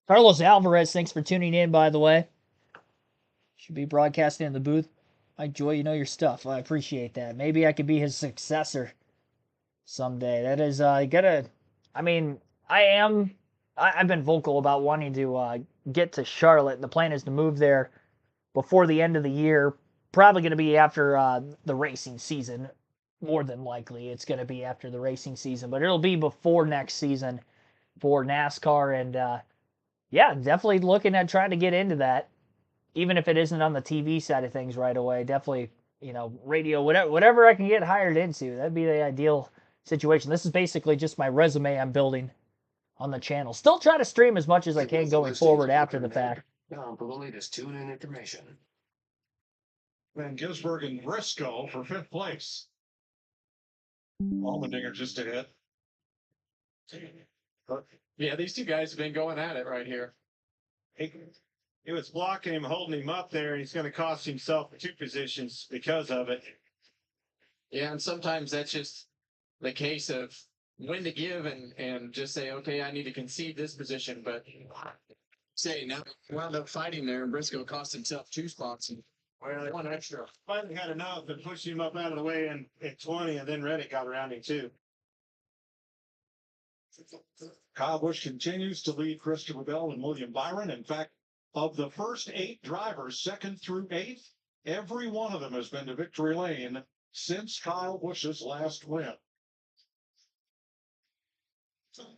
Carlos Alvarez, thanks for tuning in, by the way. Should be broadcasting in the booth. Mike Joy, you know your stuff. I appreciate that. Maybe I could be his successor someday. That is, I've been vocal about wanting to get to Charlotte. The plan is to move there before the end of the year. Probably going to be after the racing season. More than likely, it's going to be after the racing season, but it'll be before next season for NASCAR. And yeah, definitely looking at trying to get into that, even if it isn't on the TV side of things right away. Definitely, radio, whatever I can get hired into. That'd be the ideal situation. This is basically just my resume I'm building on the channel. Still try to stream as much as I can going forward after the fact. For the latest tune-in information. Van Gisbergen Briscoe for 5th place. Allmendinger just ahead. Yeah, these two guys have been going at it right here. He was blocking him, holding him up there, and he's going to cost himself 2 positions because of it. Yeah, and sometimes that's just the case of when to give and just say, okay, I need to concede this position. But say now wound up fighting there, and Briscoe cost himself 2 spots and one extra. Finally got enough to push him up out of the way and at 20, and then Reddick got around him too. Kyle Busch continues to lead Christopher Bell and William Byron. In fact, of the first 8 drivers, 2nd through 8th, every one of them has been to victory lane since Kyle Busch's last win.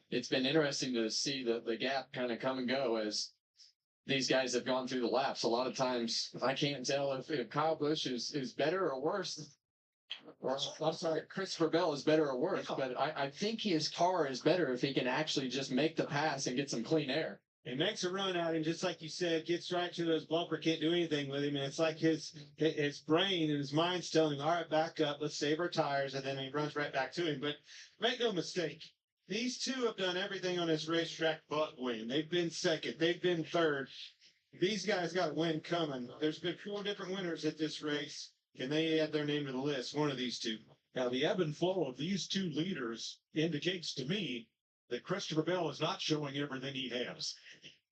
It's been interesting to see the gap kind of come and go as these guys have gone through the laps. A lot of times I can't tell if Kyle Busch is better or worse. Or, I'm sorry, Christopher Bell is better or worse, but I think his car is better if he can actually just make the pass and get some clean air. He makes a run at him, just like you said, gets right to his bumper, can't do anything with him, and it's like his brain and his mind's telling him, all right, back up, let's save our tires, and then he runs right back to him. But make no mistake, these two have done everything on this racetrack but win. They've been second, they've been third. These guys got a win coming. There's been 4 different winners at this race. Can they add their name to the list? One of these two. Now, the ebb and flow of these 2 leaders indicates to me that Christopher Bell is not showing everything he has.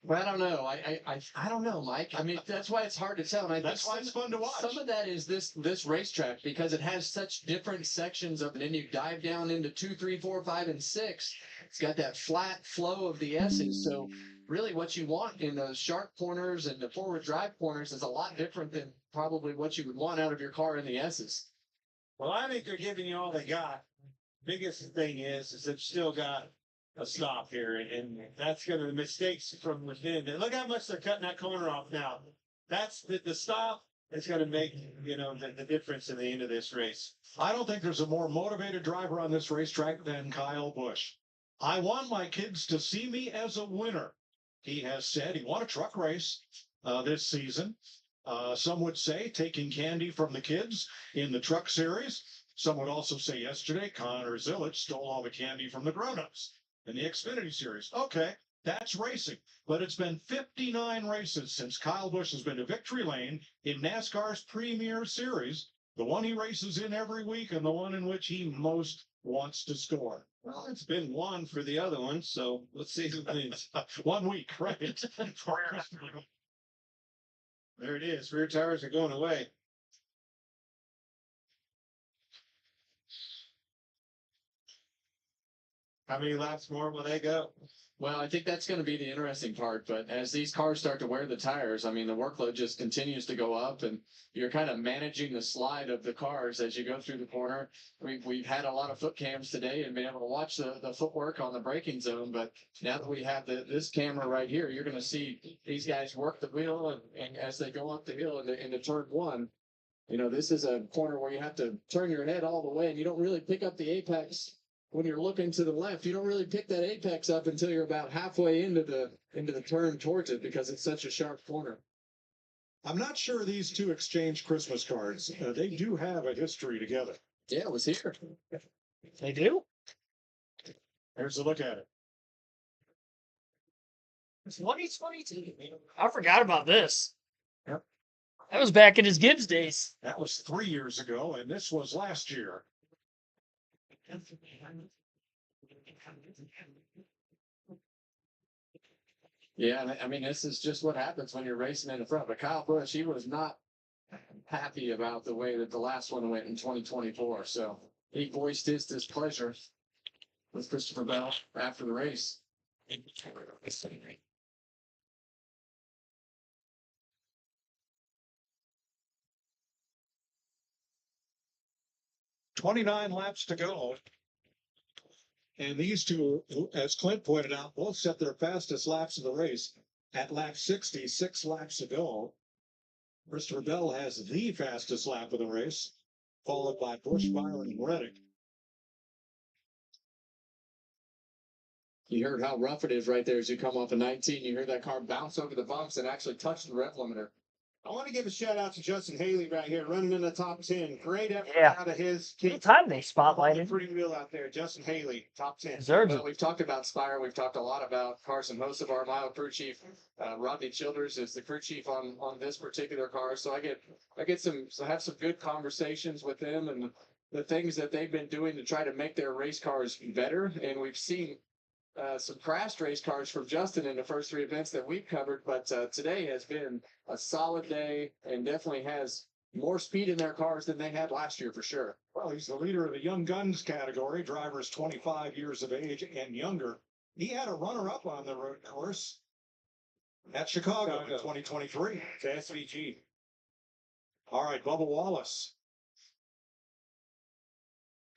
Well, I don't know. I don't know, Mike. I mean, that's why it's hard to tell. And That's why it's fun to watch. Some of that is this racetrack because it has such different sections of it. And then you dive down into 2, 3, 4, 5, and 6. It's got that flat flow of the S's. So really what you want in those sharp corners and the forward drive corners is a lot different than probably what you would want out of your car in the S's. Well, I think they're giving you all they got. Biggest thing is they've still got a stop here, and that's going to mistakes from within. And look how much they're cutting that corner off now. That's the stop is going to make the difference in the end of this race. I don't think there's a more motivated driver on this racetrack than Kyle Busch. I want my kids to see me as a winner. He has said he won a truck race this season. Some would say taking candy from the kids in the truck series. Some would also say yesterday Connor Zilic stole all the candy from the grown-ups in the Xfinity series. Okay, that's racing. But it's been 59 races since Kyle Busch has been to victory lane in NASCAR's premier series, the one he races in every week and the one in which he most wants to score. Well, it's been one for the other one, so let's see who wins. 1 week, right? There it is. Rear tires are going away. How many laps more will they go? Well, I think that's going to be the interesting part. But as these cars start to wear the tires, I mean, the workload just continues to go up, and you're kind of managing the slide of the cars as you go through the corner. We've had a lot of foot cams today and been able to watch the footwork on the braking zone. But now that we have this camera right here, you're going to see these guys work the wheel, and as they go up the hill into turn one. You know, this is a corner where you have to turn your head all the way, and you don't really pick up the apex when you're looking to the left. You don't really pick that apex up until you're about halfway into the turn towards it, because it's such a sharp corner. I'm not sure these two exchange Christmas cards. They do have a history together. Yeah, it was here. They do? Here's a look at it. 2022. I forgot about this. Yep. That was back in his Gibbs days. That was 3 years ago, and this was last year. Yeah, I mean, this is just what happens when you're racing in the front. But Kyle Busch, he was not happy about the way that the last one went in 2024. So he voiced his displeasure with Christopher Bell after the race. 29 laps to go. And these two, as Clint pointed out, both set their fastest laps of the race at lap 60, 6 laps ago. Christopher Bell has the fastest lap of the race, followed by Busch, Byron, and Reddick. You heard how rough it is right there as you come off of 19. You hear that car bounce over the bumps and actually touch the rev limiter. I want to give a shout out to Justin Haley right here, running in the top 10. Great effort out of his What kid. time they spotlighted? Free wheel out there. Justin Haley, top 10. Deserves Well, it. we've talked about Spire. We've talked a lot about Carson Hocevar, my crew chief. Rodney Childers is the crew chief on this particular car. So I have some good conversations with them and the things that they've been doing to try to make their race cars better. And we've seen some crashed race cars from Justin in the first 3 events that we've covered. But today has been a solid day and definitely has more speed in their cars than they had last year for sure. Well, he's the leader of the Young Guns category, drivers 25 years of age and younger. He had a runner-up on the road course at Chicago in 2023 to SVG. All right, Bubba Wallace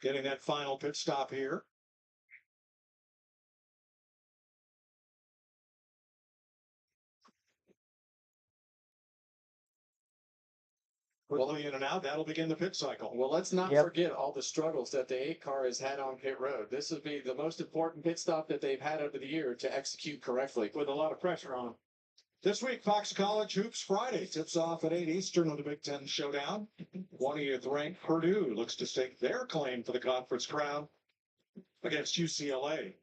getting that final pit stop here. Quickly in and out, that'll begin the pit cycle. Well, let's not forget all the struggles that the 8 car has had on pit road. This would be the most important pit stop that they've had over the year to execute correctly. With a lot of pressure on them. This week, Fox College Hoops Friday tips off at 8 Eastern on the Big Ten Showdown. 20th ranked Purdue looks to stake their claim for the conference crown against UCLA.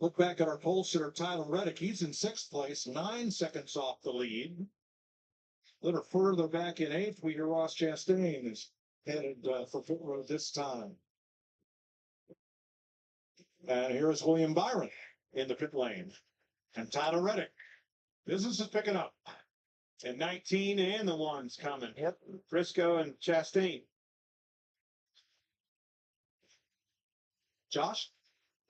Look back at our pole sitter, Tyler Reddick. He's in 6th place, 9 seconds off the lead. A little further back in 8th, we hear Ross Chastain is headed for pit road this time. And here is William Byron in the pit lane. And Tyler Reddick. Business is picking up. And 19 and the ones coming. Yep. Frisco and Chastain. Josh?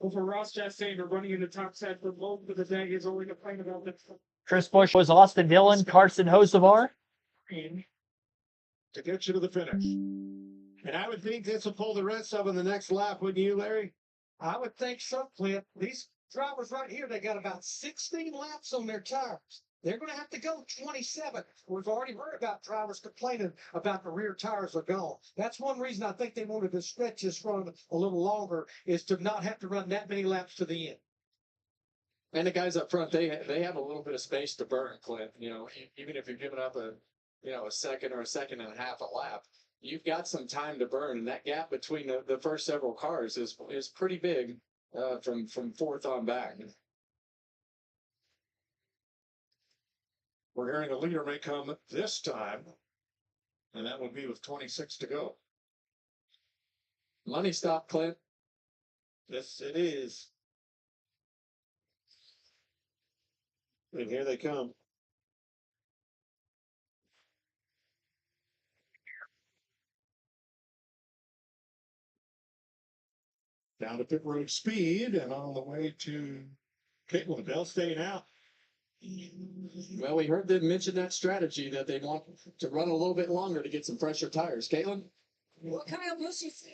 Well, for Ross Chastain, we're running in the top 10 for most of the day. He's only complaining about this. Chris Busch was Austin Dillon, Carson Hocevar. To get you to the finish. And I would think this will pull the rest of them the next lap, wouldn't you, Larry? I would think so, Clint. These drivers right here, they got about 16 laps on their tires. They're going to have to go 27. We've already heard about drivers complaining about the rear tires are gone. That's one reason I think they wanted to stretch this run a little longer, is to not have to run that many laps to the end. And the guys up front, they have a little bit of space to burn, Clint. You know, even if you're giving up a second or a second and a half a lap, you've got some time to burn. And that gap between the first several cars is pretty big from 4th on back. We're hearing a leader may come this time, and that would be with 26 to go. Money stop, Clint. Yes, it is. And here they come. Down to pit road speed and on the way to Caitlin. Bell staying out. Well, we heard them mention that strategy that they want to run a little bit longer to get some fresher tires. Caitlin? Well, Kyle Busch is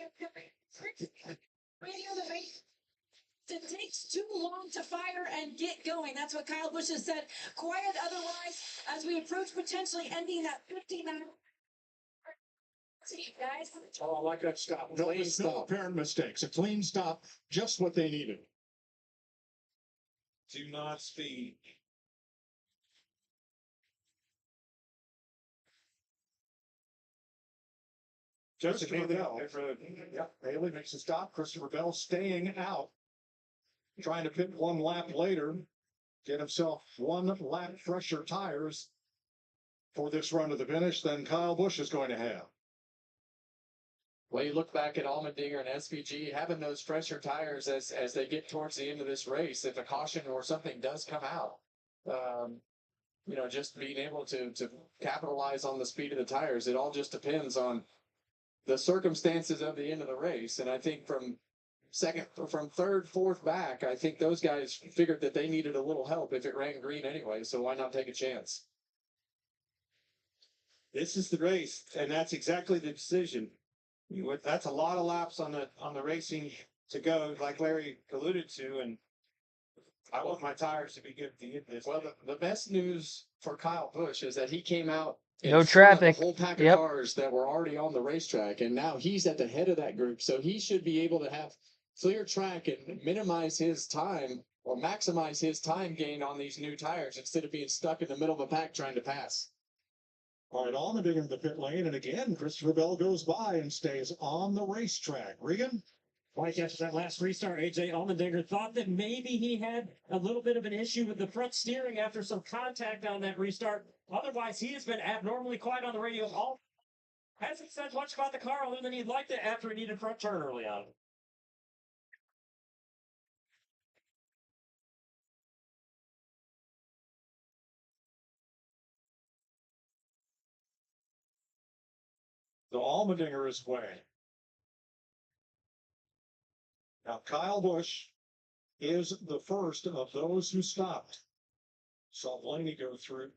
radio the race. It takes too long to fire and get going. That's what Kyle Busch has said. Quiet otherwise as we approach potentially ending that 59. See, guys. Oh, I like that stop. No, Clean no stop. apparent mistakes. A clean stop, just what they needed. Do not speed. Christopher Bell. Yep, Haley makes a stop. Christopher Bell staying out. Trying to pit one lap later. Get himself one lap fresher tires for this run to the finish than Kyle Busch is going to have. Well, you look back at Allmendinger and SVG having those fresher tires as they get towards the end of this race. If a caution or something does come out, you know, just being able to capitalize on the speed of the tires. It all just depends on the circumstances of the end of the race. And I think from third, fourth back, I think those guys figured that they needed a little help if it ran green anyway. So why not take a chance? This is the race, and that's exactly the decision. That's a lot of laps on the racing to go, like Larry alluded to, and I want my tires to be good at the end of this. Well, the best news for Kyle Busch is that he came out in No front of traffic. a whole pack of Yep. cars that were already on the racetrack, and now he's at the head of that group. So he should be able to have clear track and minimize his time or maximize his time gain on these new tires instead of being stuck in the middle of a pack trying to pass. All right, Allmendinger in the pit lane, and again, Christopher Bell goes by and stays on the racetrack. Regan? Mike, after that last restart, AJ Allmendinger thought that maybe he had a little bit of an issue with the front steering after some contact on that restart. Otherwise, he has been abnormally quiet on the radio. Hasn't said much about the car other than he liked it after he needed front turn early on. The Allmendinger is way. Now, Kyle Busch is the first of those who stopped. Saw Blaney go through.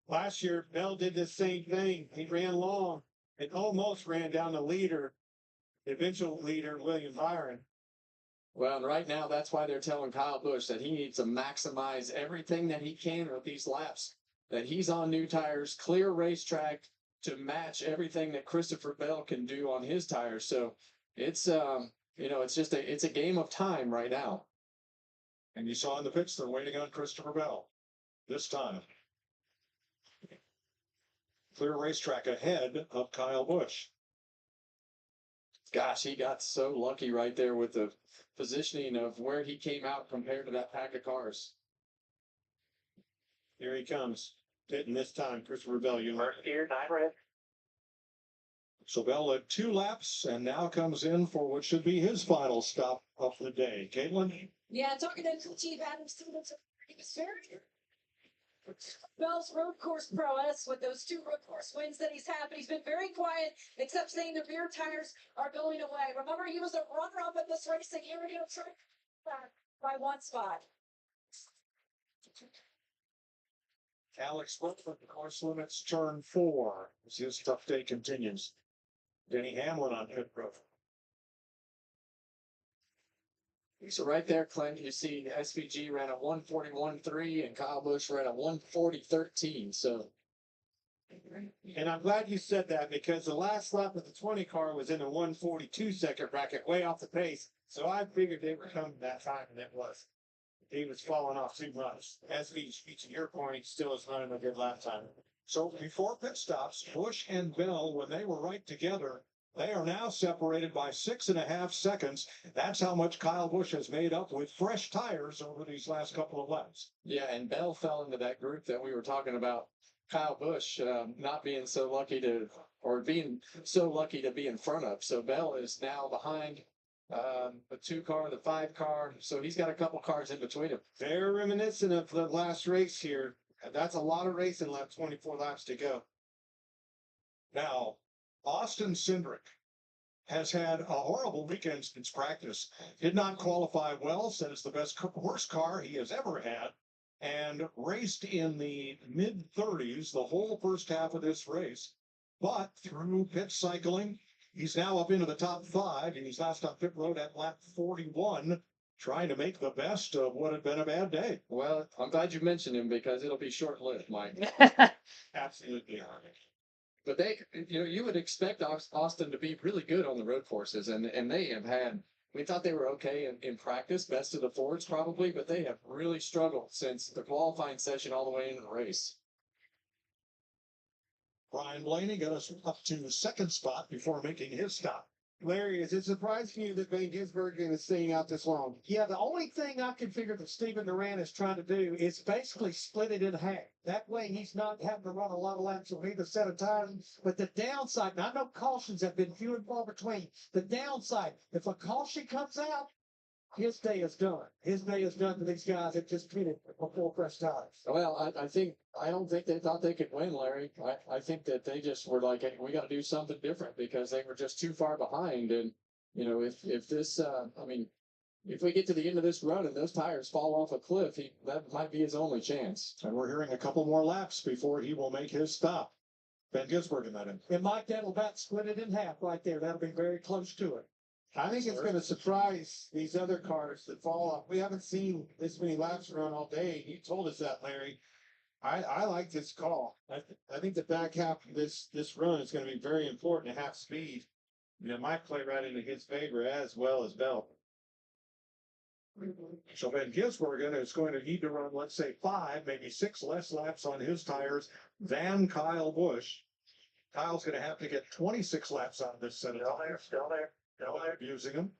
Last year, Bell did the same thing. He ran long and almost ran down the leader, the eventual leader, William Byron. Well, and right now, that's why they're telling Kyle Busch that he needs to maximize everything that he can with these laps, that he's on new tires, clear racetrack to match everything that Christopher Bell can do on his tires. So it's, you know, it's just it's a game of time right now. And you saw in the pits, they're waiting on Christopher Bell this time. Clear racetrack ahead of Kyle Busch. Gosh, he got so lucky right there with the positioning of where he came out compared to that pack of cars. Here he comes. Pitting this time, Christopher Bell. First gear, 9 red. So Bell led 2 laps and now comes in for what should be his final stop of the day. Caitlin? Yeah, talking to Chief Adam Stevens, he was very Bell's road course prowess with those 2 road course wins that he's had, but he's been very quiet, except saying the rear tires are going away. Remember, he was a runner-up at this race a year ago, by 1 spot. Alex Whitman, course limits, turn 4 as his tough day continues. Denny Hamlin on pit road. So right there, Clint, you see SVG ran a 141.3 and Kyle Busch ran a 140.13. So, and I'm glad you said that because the last lap of the 20 car was in the 142-second bracket, way off the pace. So I figured they were coming that time, and it was. He was falling off too much. SVG, to your point, he still is running a good lap time. So before pit stops, Busch and Bell, when they were right together, They are now separated by 6.5 seconds. That's how much Kyle Busch has made up with fresh tires over these last couple of laps. Yeah, and Bell fell into that group that we were talking about. Kyle Busch not being so lucky to, or being so lucky to be in front of. So Bell is now behind the 2 car, the 5 car. So he's got a couple cars in between him. They're reminiscent of the last race here. That's a lot of racing left, 24 laps to go. Now, Austin Cindric has had a horrible weekend since practice. Did not qualify well, said it's the worst car he has ever had, and raced in the mid-30s the whole first half of this race. But through pit cycling, he's now up into the top 5, and he's last on pit road at lap 41, trying to make the best of what had been a bad day. Well, I'm glad you mentioned him because it'll be short-lived, Mike. Absolutely. But they, you would expect Austin to be really good on the road courses, and they have had. We thought they were okay in practice, best of the Fords probably, but they have really struggled since the qualifying session all the way into the race. Brian Blaney got us up to the second spot before making his stop. Larry, is it surprising you that Van Gisbergen is staying out this long? Yeah, the only thing I can figure that Stephen Duran is trying to do is basically split it in half. That way he's not having to run a lot of laps on either set of tires. But the downside, and I know cautions have been few and far between, the downside, if a caution comes out, his day is done. His day is done to these guys that just pitted before fresh tires. Well, I don't think they thought they could win, Larry. I think that they just were like, hey, we got to do something different because they were just too far behind. And, if this, if we get to the end of this run and those tires fall off a cliff, that might be his only chance. And we're hearing a couple more laps before he will make his stop. Van Gisbergen, that in. And Mike, that'll about split it in half right there. That'll be very close to it. I think it's going to surprise these other cars that fall off. We haven't seen this many laps run all day. You told us that, Larry. I like this call. I think the back half of this run is going to be very important at half speed. And it might play right into his favor as well as Bell. So Van Gisbergen is going to need to run, let's say, 5, maybe 6 less laps on his tires than Kyle Busch. Kyle's going to have to get 26 laps on this set of tires. Still there. Using them.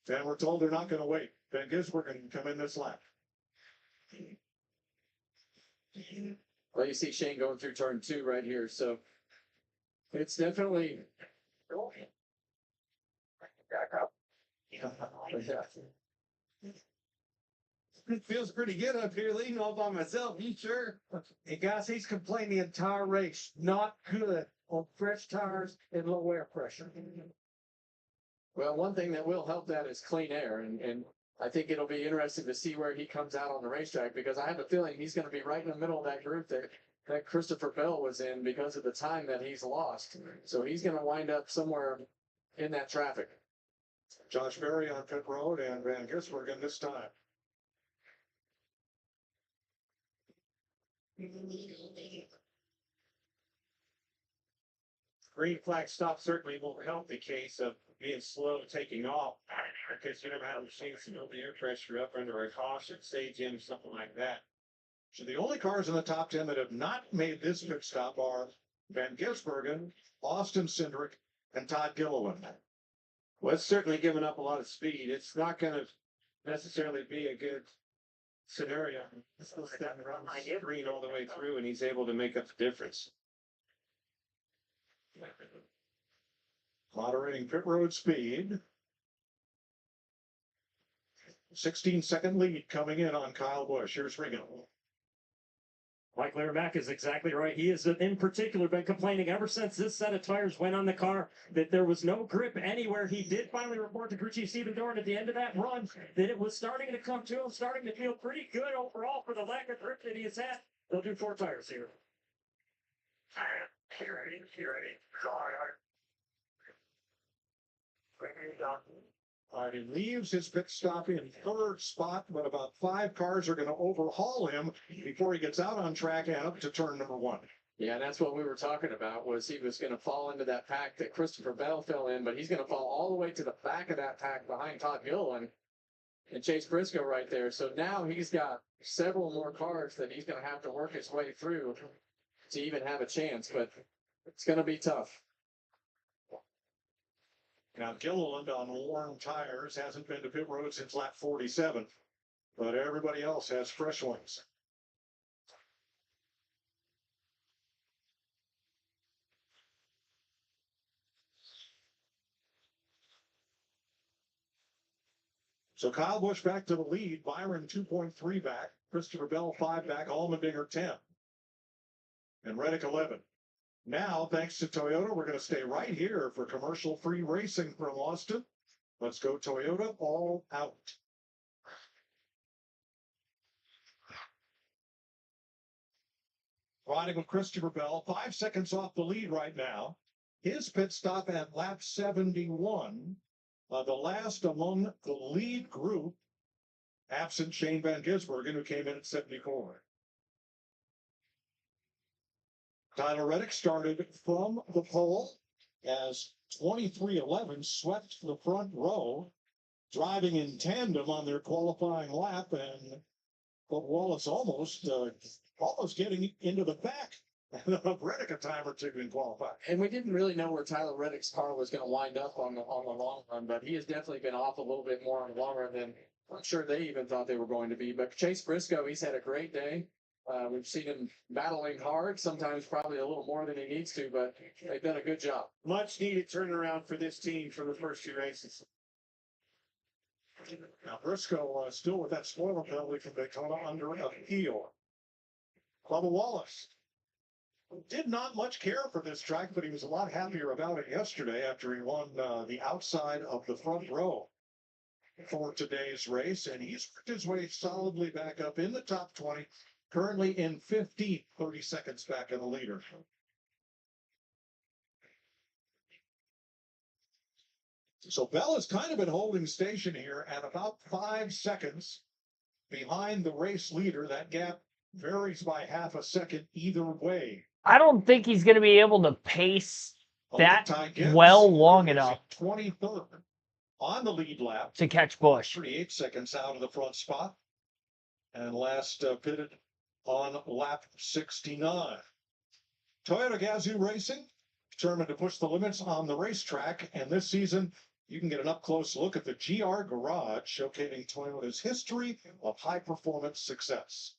And we're told they're not going to wait. Van Gisbergen can come in this lap. Well, you see Shane going through turn 2 right here, so it's definitely. Back up. It feels pretty good up here leading all by myself. You sure? And guys, he's complained the entire race. Not good on fresh tires and low air pressure. Well, one thing that will help that is clean air, and I think it'll be interesting to see where he comes out on the racetrack because I have a feeling he's going to be right in the middle of that group that Christopher Bell was in because of the time that he's lost. So he's going to wind up somewhere in that traffic. Josh Berry on pit road and Van Gisbergen this time. Green flag stop certainly won't help the case of being slow taking off because you never have seen some of the air pressure up under a caution stage in something like that. So the only cars in the top 10 that have not made this pit stop are Van Gisbergen, Austin Cindric, and Todd Gilliland. Well, it's certainly given up a lot of speed. It's not going to necessarily be a good scenario. That runs green all the way through, and he's able to make up the difference. Moderating pit road speed. 16-second lead coming in on Kyle Busch. Here's Regan. Mike Laramack is exactly right. He has in particular been complaining ever since this set of tires went on the car that there was no grip anywhere. He did finally report to crew chief Stephen Doran at the end of that run that it was starting to come to him, starting to feel pretty good overall for the lack of grip that he has had. They'll do 4 tires here. He leaves his pit stop in 3rd spot, but about 5 cars are going to overhaul him before he gets out on track and up to turn number 1. Yeah, that's what we were talking about, was he was going to fall into that pack that Christopher Bell fell in, but he's going to fall all the way to the back of that pack behind Todd Gilliland. and Chase Briscoe right there. So now he's got several more cars that he's going to have to work his way through to even have a chance, but it's going to be tough. Now, Gilliland on worn tires hasn't been to pit road since lap 47, but everybody else has fresh ones. So Kyle Busch back to the lead, Byron 2.3 back, Christopher Bell 5 back, Allmendinger 10, and Reddick 11. Now, thanks to Toyota, we're going to stay right here for commercial-free racing from Austin. Let's go Toyota all out. Riding with Christopher Bell, 5 seconds off the lead right now. His pit stop at lap 71. The last among the lead group, absent Shane Van Gisbergen, who came in at 74. Tyler Reddick started from the pole as 2311 swept the front row, driving in tandem on their qualifying lap, and but Wallace almost getting into the back of Reddick a time or two in qualifying. And we didn't really know where Tyler Reddick's car was going to wind up on the long run, but he has definitely been off a little bit more on the long run than I'm sure they even thought they were going to be. But Chase Briscoe, he's had a great day. We've seen him battling hard, sometimes probably a little more than he needs to, but they've done a good job. Much needed turnaround for this team from the first 2 races. Now Briscoe still with that spoiler penalty from Daytona under appeal. Bubba Wallace did not much care for this track, but he was a lot happier about it yesterday after he won the outside of the front row for today's race, and he's worked his way solidly back up in the top 20, currently in 15th, 30 seconds back in the leader. So Bell has kind of been holding station here at about 5 seconds behind the race leader. That gap varies by half a second either way. I don't think he's going to be able to pace that well long enough 23rd on the lead lap to catch Busch. 38 seconds out of the front spot, and last pitted on lap 69. Toyota Gazoo Racing determined to push the limits on the racetrack, and this season you can get an up-close look at the GR Garage showcasing Toyota's history of high-performance success.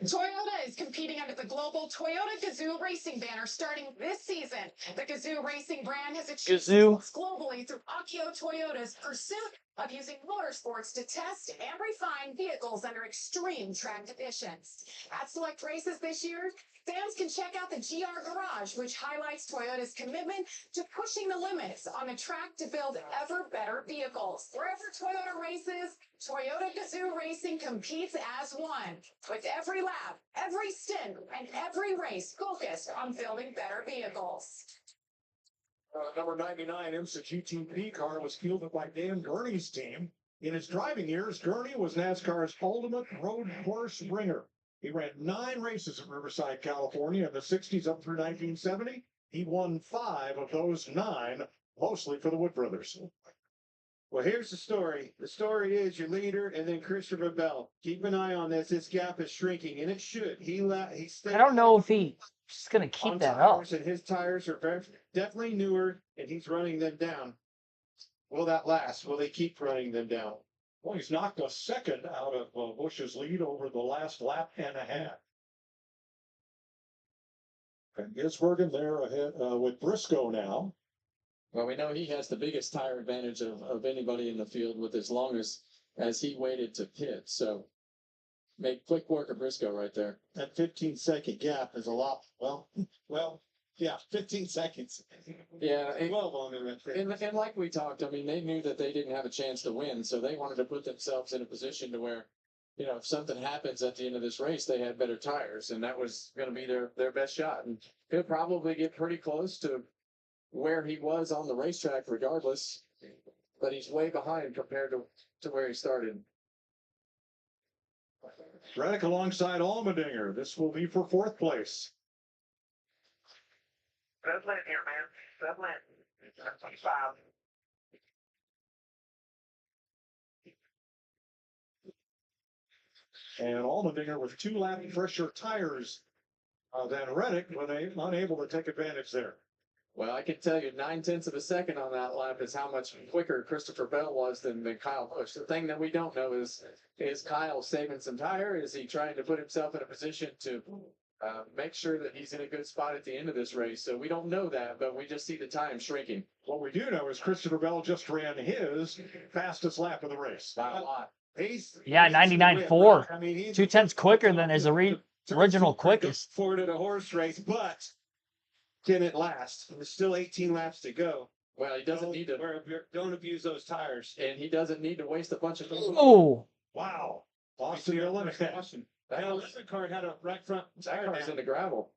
Toyota is competing under the global Toyota Gazoo Racing banner starting this season. The Gazoo Racing brand has achieved success globally through Akio Toyota's pursuit of using motorsports to test and refine vehicles under extreme track conditions. At select races this year, fans can check out the GR Garage, which highlights Toyota's commitment to pushing the limits on the track to build ever better vehicles. Wherever Toyota races, Toyota Gazoo Racing competes as one, with every lap, every stint, and every race focused on building better vehicles. Number 99 IMSA GTP car was fielded by Dan Gurney's team. In his driving years, Gurney was NASCAR's ultimate road course ringer. He ran 9 races at Riverside, California in the 60s up through 1970. He won 5 of those 9, mostly for the Wood Brothers. Well, here's the story. The story is your leader and then Christopher Bell. Keep an eye on this. This gap is shrinking, and it should. I don't know if he's going to keep that up. And his tires are definitely newer, and he's running them down. Will that last? Will they keep running them down? Well, he's knocked a second out of Busch's lead over the last lap and a half. And Gisbergen there ahead with Briscoe now. Well, we know he has the biggest tire advantage of anybody in the field with as long as he waited to pit. So make quick work of Briscoe right there. That 15-second gap is a lot. Well, yeah, 15 seconds. Yeah, and, well longer than and like we talked, I mean, they knew that they didn't have a chance to win, so they wanted to put themselves in a position to where, you know, if something happens at the end of this race, they had better tires, and that was going to be their best shot. And he'll probably get pretty close to where he was on the racetrack regardless, but he's way behind compared to where he started. Reddick alongside Allmendinger. This will be for 4th place. Settle in here, man. Settle in. 25. And Allmendinger with 2 lap fresher tires than Reddick, when they unable to take advantage there. Well, I can tell you 9/10 of a second on that lap is how much quicker Christopher Bell was than Kyle Busch. The thing that we don't know is Kyle saving some tire? Is he trying to put himself in a position to make sure that he's in a good spot at the end of this race? So we don't know that, but we just see the time shrinking. What we do know is Christopher Bell just ran his fastest lap of the race. By a lot. Yeah, 99.4. I mean, he's 2/10 quicker than his original quickest. Ford at a horse race, but can it last? There's still 18 laps to go. Well, he doesn't need to. Don't abuse those tires. And he doesn't need to waste a bunch of. Oh. Wow. Austin Dillon. That car had a right front That car's in the gravel.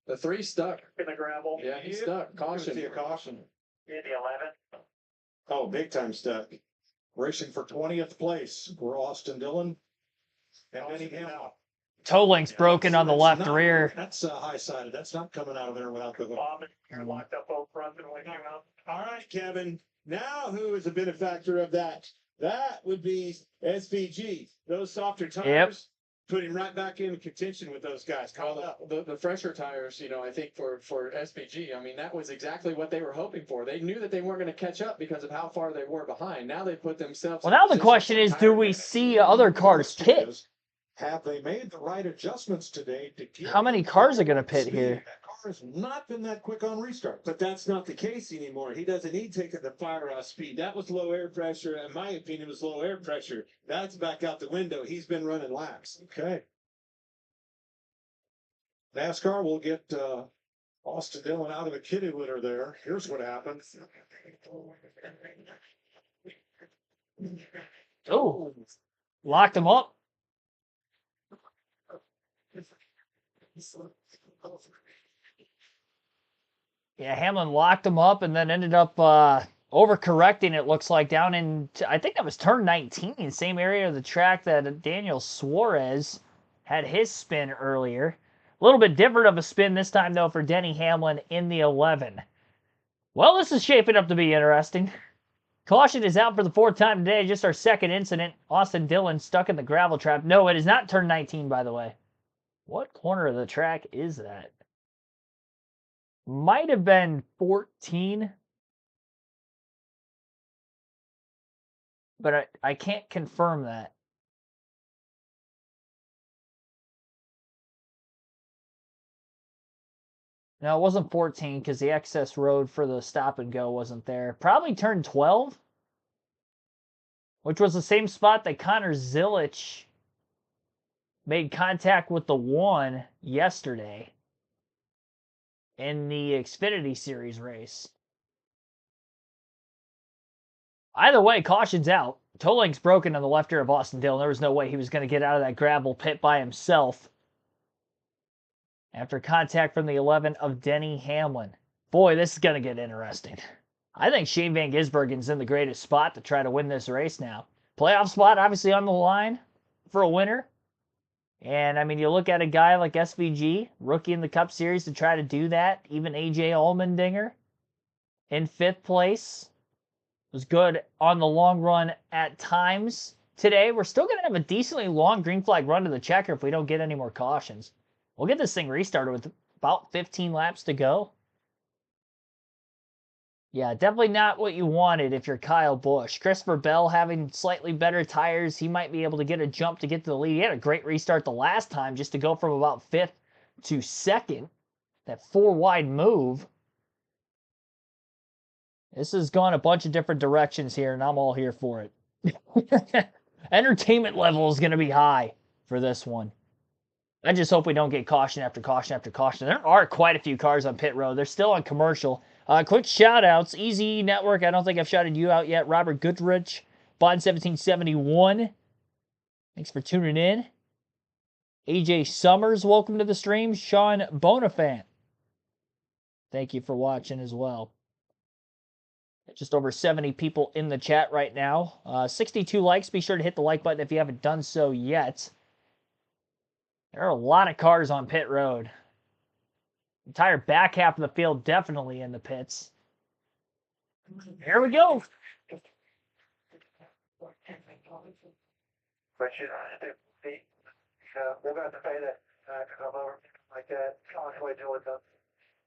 The 3 stuck. In the gravel. Yeah, he's stuck. Caution. See a caution. In the 11. Oh, big time stuck. Racing for 20th place for Austin Dillon. And Benny Hamel. Toe link's broken on the left rear. That's high-sided. That's not coming out of there without the hook. You're locked up both front and when you out. All right, Kevin. Now who is a benefactor of that? That would be SVG. Those softer tires put him right back in contention with those guys. The fresher tires, you know, I think for SPG, I mean, that was exactly what they were hoping for. They knew that they weren't going to catch up because of how far they were behind. Now they put themselves. Well, now the question is, do we see other cars pit? Have they made the right adjustments today to get How many cars are going to pit here? That car has not been that quick on restart. But that's not the case anymore. He doesn't need to take the fire off speed. That was low air pressure. In my opinion, it was low air pressure. That's back out the window. He's been running laps. Okay. NASCAR will get Austin Dillon out of the kitty litter there. Here's what happens. Oh, locked him up. Yeah, Hamlin locked him up and then ended up overcorrecting, it looks like, down in, I think that was turn 19, same area of the track that Daniel Suarez had his spin earlier. A little bit different of a spin this time, though, for Denny Hamlin in the 11. Well, this is shaping up to be interesting. Caution is out for the 4th time today, just our 2nd incident. Austin Dillon stuck in the gravel trap. No, it is not turn 19, by the way. What corner of the track is that? Might have been 14. But I can't confirm that. No, it wasn't 14 because the access road for the stop and go wasn't there. Probably turned 12, which was the same spot that Connor Zilic made contact with the 1 yesterday in the Xfinity Series race. Either way, caution's out. Toe link's broken on the left rear of Austin Dillon. There was no way he was going to get out of that gravel pit by himself after contact from the 11 of Denny Hamlin. Boy, this is going to get interesting. I think Shane Van Gisbergen's in the greatest spot to try to win this race now. Playoff spot obviously on the line for a winner. And, I mean, you look at a guy like SVG, rookie in the Cup Series, to try to do that. Even A.J. Allmendinger in 5th place was good on the long run at times. Today, we're still going to have a decently long green flag run to the checker if we don't get any more cautions. We'll get this thing restarted with about 15 laps to go. Yeah, definitely not what you wanted if you're Kyle Busch. Christopher Bell having slightly better tires. He might be able to get a jump to get to the lead. He had a great restart the last time just to go from about 5th to 2nd. That 4-wide move. This has gone a bunch of different directions here, and I'm all here for it. Entertainment level is going to be high for this one. I just hope we don't get caution after caution after caution. There are quite a few cars on pit road. They're still on commercial. Quick shout-outs. Easy Network, I don't think I've shouted you out yet. Robert Goodrich, Bond1771. Thanks for tuning in. AJ Summers, welcome to the stream. Sean Bonifant, thank you for watching as well. Just over 70 people in the chat right now. 62 likes. Be sure to hit the like button if you haven't done so yet. There are a lot of cars on pit road. Entire back half of the field definitely in the pits. Here we go. But you know, feet. We'll have to pay that to come over like that. Conway doing them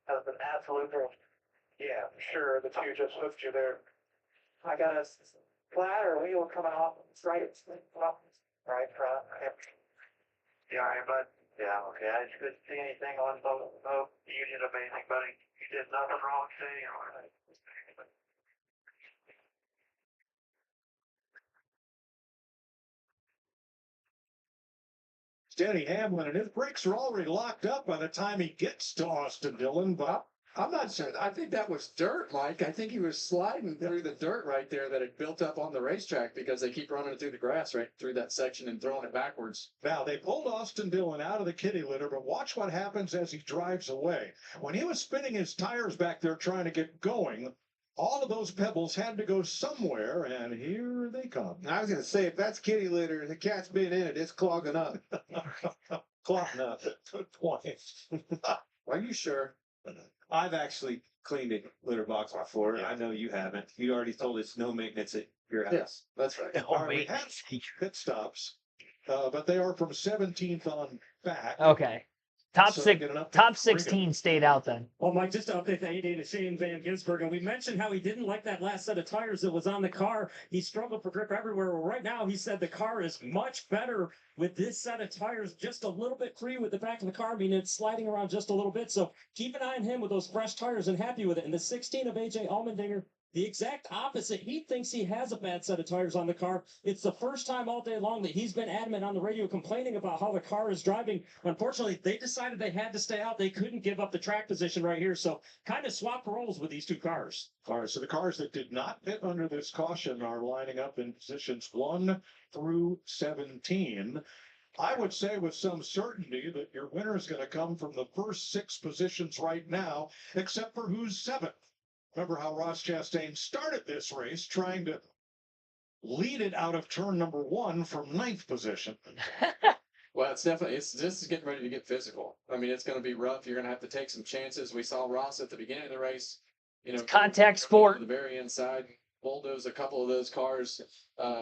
has been absolute thrill. Yeah, sure. The two just hooked you there. I got a flat or wheel coming off right front. Yeah, but yeah, okay. I just couldn't see anything on both. Oh, you did amazing, buddy. You did nothing wrong today. Denny Hamlin, and his brakes are already locked up by the time he gets to Austin Dillon, but I'm not sure. I think that was dirt, Mike. I think he was sliding through the dirt right there that had built up on the racetrack because they keep running it through the grass right through that section and throwing it backwards. now they pulled Austin Dillon out of the kitty litter, but watch what happens as he drives away. When he was spinning his tires back there trying to get going, all of those pebbles had to go somewhere, and here they come. I was going to say, if that's kitty litter, the cat's been in it, it's clogging up. Clogging up. Good point. Are you sure? I've actually cleaned a litter box before. I know you haven't. You already told us no maintenance at your house. Yes, that's right. All right, we have pit stops, but they are from 17th on back. Okay. Top So six, get an update top from Ringo. 16 stayed out then. Well, Mike, just to update the 88 to Shane Van Gisbergen, and we mentioned how he didn't like that last set of tires that was on the car. He struggled for grip everywhere. Well, right now, he said the car is much better with this set of tires, just a little bit free with the back of the car, meaning it's sliding around just a little bit. So keep an eye on him with those fresh tires and happy with it. And the 16 of AJ Allmendinger, the exact opposite. He thinks he has a bad set of tires on the car. It's the first time all day long that he's been adamant on the radio complaining about how the car is driving. Unfortunately, they decided they had to stay out. They couldn't give up the track position right here. So kind of swap roles with these two cars. All right, so the cars that did not pit under this caution are lining up in positions 1 through 17. I would say with some certainty that your winner is going to come from the first 6 positions right now, except for who's 7th. Remember how Ross Chastain started this race trying to lead it out of turn number 1 from 9th position. Well, it's definitely, this is getting ready to get physical. I mean, it's going to be rough. You're going to have to take some chances. We saw Ross at the beginning of the race, It's contact sport. To the very inside, bulldoze a couple of those cars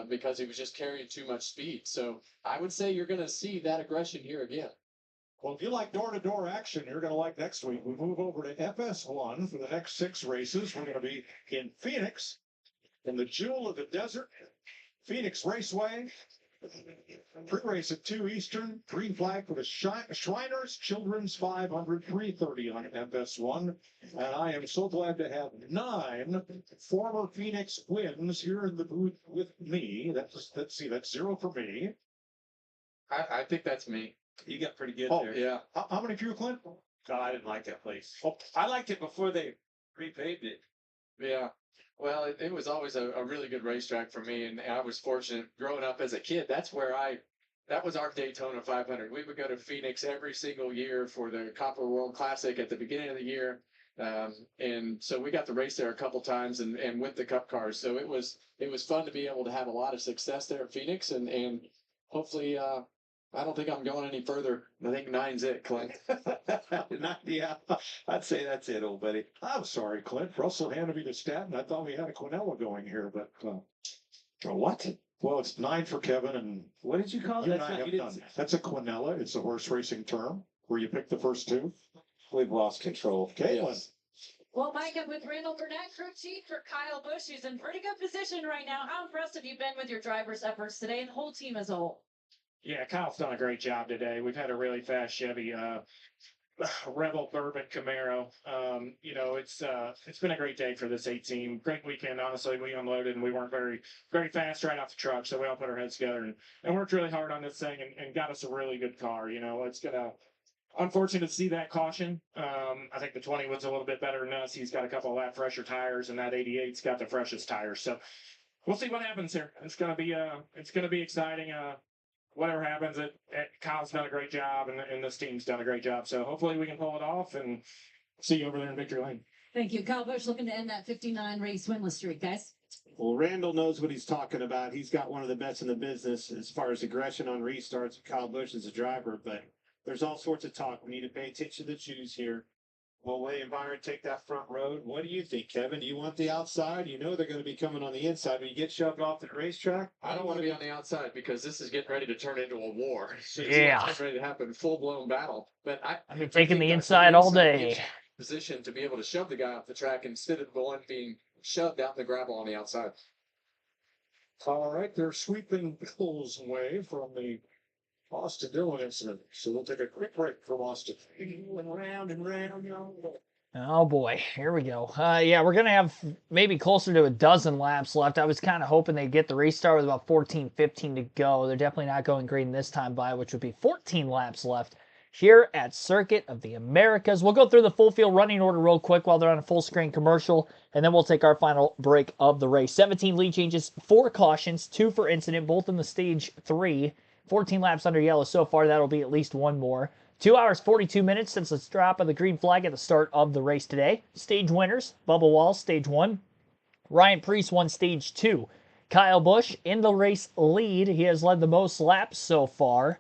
because he was just carrying too much speed. So I would say you're going to see that aggression here again. Well, if you like door-to-door action, you're going to like next week. We move over to FS1 for the next 6 races. We're going to be in Phoenix, in the jewel of the desert, Phoenix Raceway. Pre-race at 2 Eastern, green flag for the Shriners Children's 500, 3:30 on FS1. And I am so glad to have 9 former Phoenix wins here in the booth with me. Let's see, that's 0 for me. I think that's me. You got pretty good Oh, there. Yeah. How many for you, Clint? God, I didn't like that place. Oh, I liked it before they repaved it. Yeah. Well, it was always a really good racetrack for me, and I was fortunate growing up as a kid. That was our Daytona 500. We would go to Phoenix every single year for the Copper World Classic at the beginning of the year. And so we got to race there a couple times and with the Cup cars. So it was fun to be able to have a lot of success there at Phoenix, and hopefully, I don't think I'm going any further. I think 9's it, Clint. Yeah, I'd say that's it, old buddy. I'm sorry, Clint. Russell handed me the stat, and I thought we had a Quinella going here, but what? Well, it's 9 for Kevin, and What did you call it? you and That's I not, have you didn't done. say- That's a Quinella. It's a horse racing term where you pick the first 2. We've lost control. Caitlin. Yes. Well, Mike, I'm with Randall Burnett, crew chief for Kyle Busch, who's in pretty good position right now. How impressed have you been with your drivers' efforts today and the whole team as a whole? Yeah, Kyle's done a great job today. We've had a really fast Chevy Rebel Bourbon Camaro. It's been a great day for this 8 team. Great weekend. Honestly, we unloaded and we weren't very fast right off the truck. So we all put our heads together and worked really hard on this thing and got us a really good car. It's unfortunate to see that caution. I think the 20 was a little bit better than us. He's got a couple of lap fresher tires, and that 88's got the freshest tires. So we'll see what happens here. It's gonna be exciting. Whatever happens, Kyle's done a great job, and this team's done a great job. So hopefully we can pull it off and see you over there in victory lane. Thank you. Kyle Busch looking to end that 59 race winless streak, guys. Well, Randall knows what he's talking about. He's got one of the best in the business as far as aggression on restarts. Kyle Busch is a driver, but there's all sorts of talk. We need to pay attention to the choose here. Will William Byron take that front road? What do you think, Kevin? Do you want the outside? You know they're going to be coming on the inside when you get shoved off the racetrack. I don't want to be on the outside because this is getting ready to turn into a war. Yeah. It's ready to happen, full-blown battle. But I've been I taking think the that inside all gives day. you position to be able to shove the guy off the track instead of the one being shoved out in the gravel on the outside. All right, they're sweeping Bill's way from the Austin Dillon incident. So we'll take a quick break from Austin. Round and round. Oh boy, here we go. Yeah, we're gonna have maybe closer to a dozen laps left. I was kind of hoping they'd get the restart with about 14, 15 to go. They're definitely not going green this time by, which would be 14 laps left here at Circuit of the Americas. We'll go through the full field running order real quick while they're on a full screen commercial, and then we'll take our final break of the race. 17 lead changes, 4 cautions, 2 for incident, both in the stage 3. 14 laps under yellow so far. That'll be at least one more. 2 hours, 42 minutes since the drop of the green flag at the start of the race today. Stage winners, Bubba Wallace, stage 1. Ryan Prix won stage 2. Kyle Busch in the race lead. He has led the most laps so far.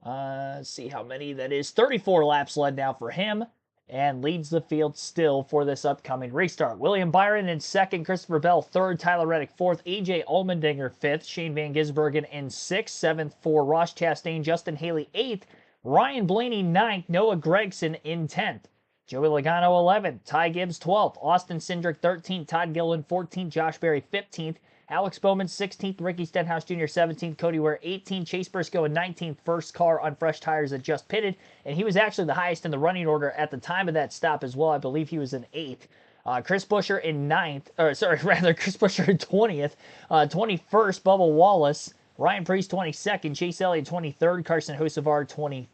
Let's see how many that is. 34 laps led now for him, and leads the field still for this upcoming restart. William Byron in second, Christopher Bell third, Tyler Reddick fourth, AJ Allmendinger fifth, Shane Van Gisbergen in sixth, seventh for Ross Chastain, Justin Haley eighth, Ryan Blaney ninth, Noah Gregson in 10th. Joey Logano 11th, Ty Gibbs 12th, Austin Cindric 13th, Todd Gilliland 14th, Josh Berry 15th, Alex Bowman 16th, Ricky Stenhouse Jr. 17th, Cody Ware 18th, Chase Briscoe in 19th, first car on fresh tires that just pitted, and he was actually the highest in the running order at the time of that stop as well. I believe he was in 8th. Chris Buescher in 9th, Chris Buescher in 20th, 21st, Bubba Wallace, Ryan Prix 22nd, Chase Elliott 23rd, Carson Hocevar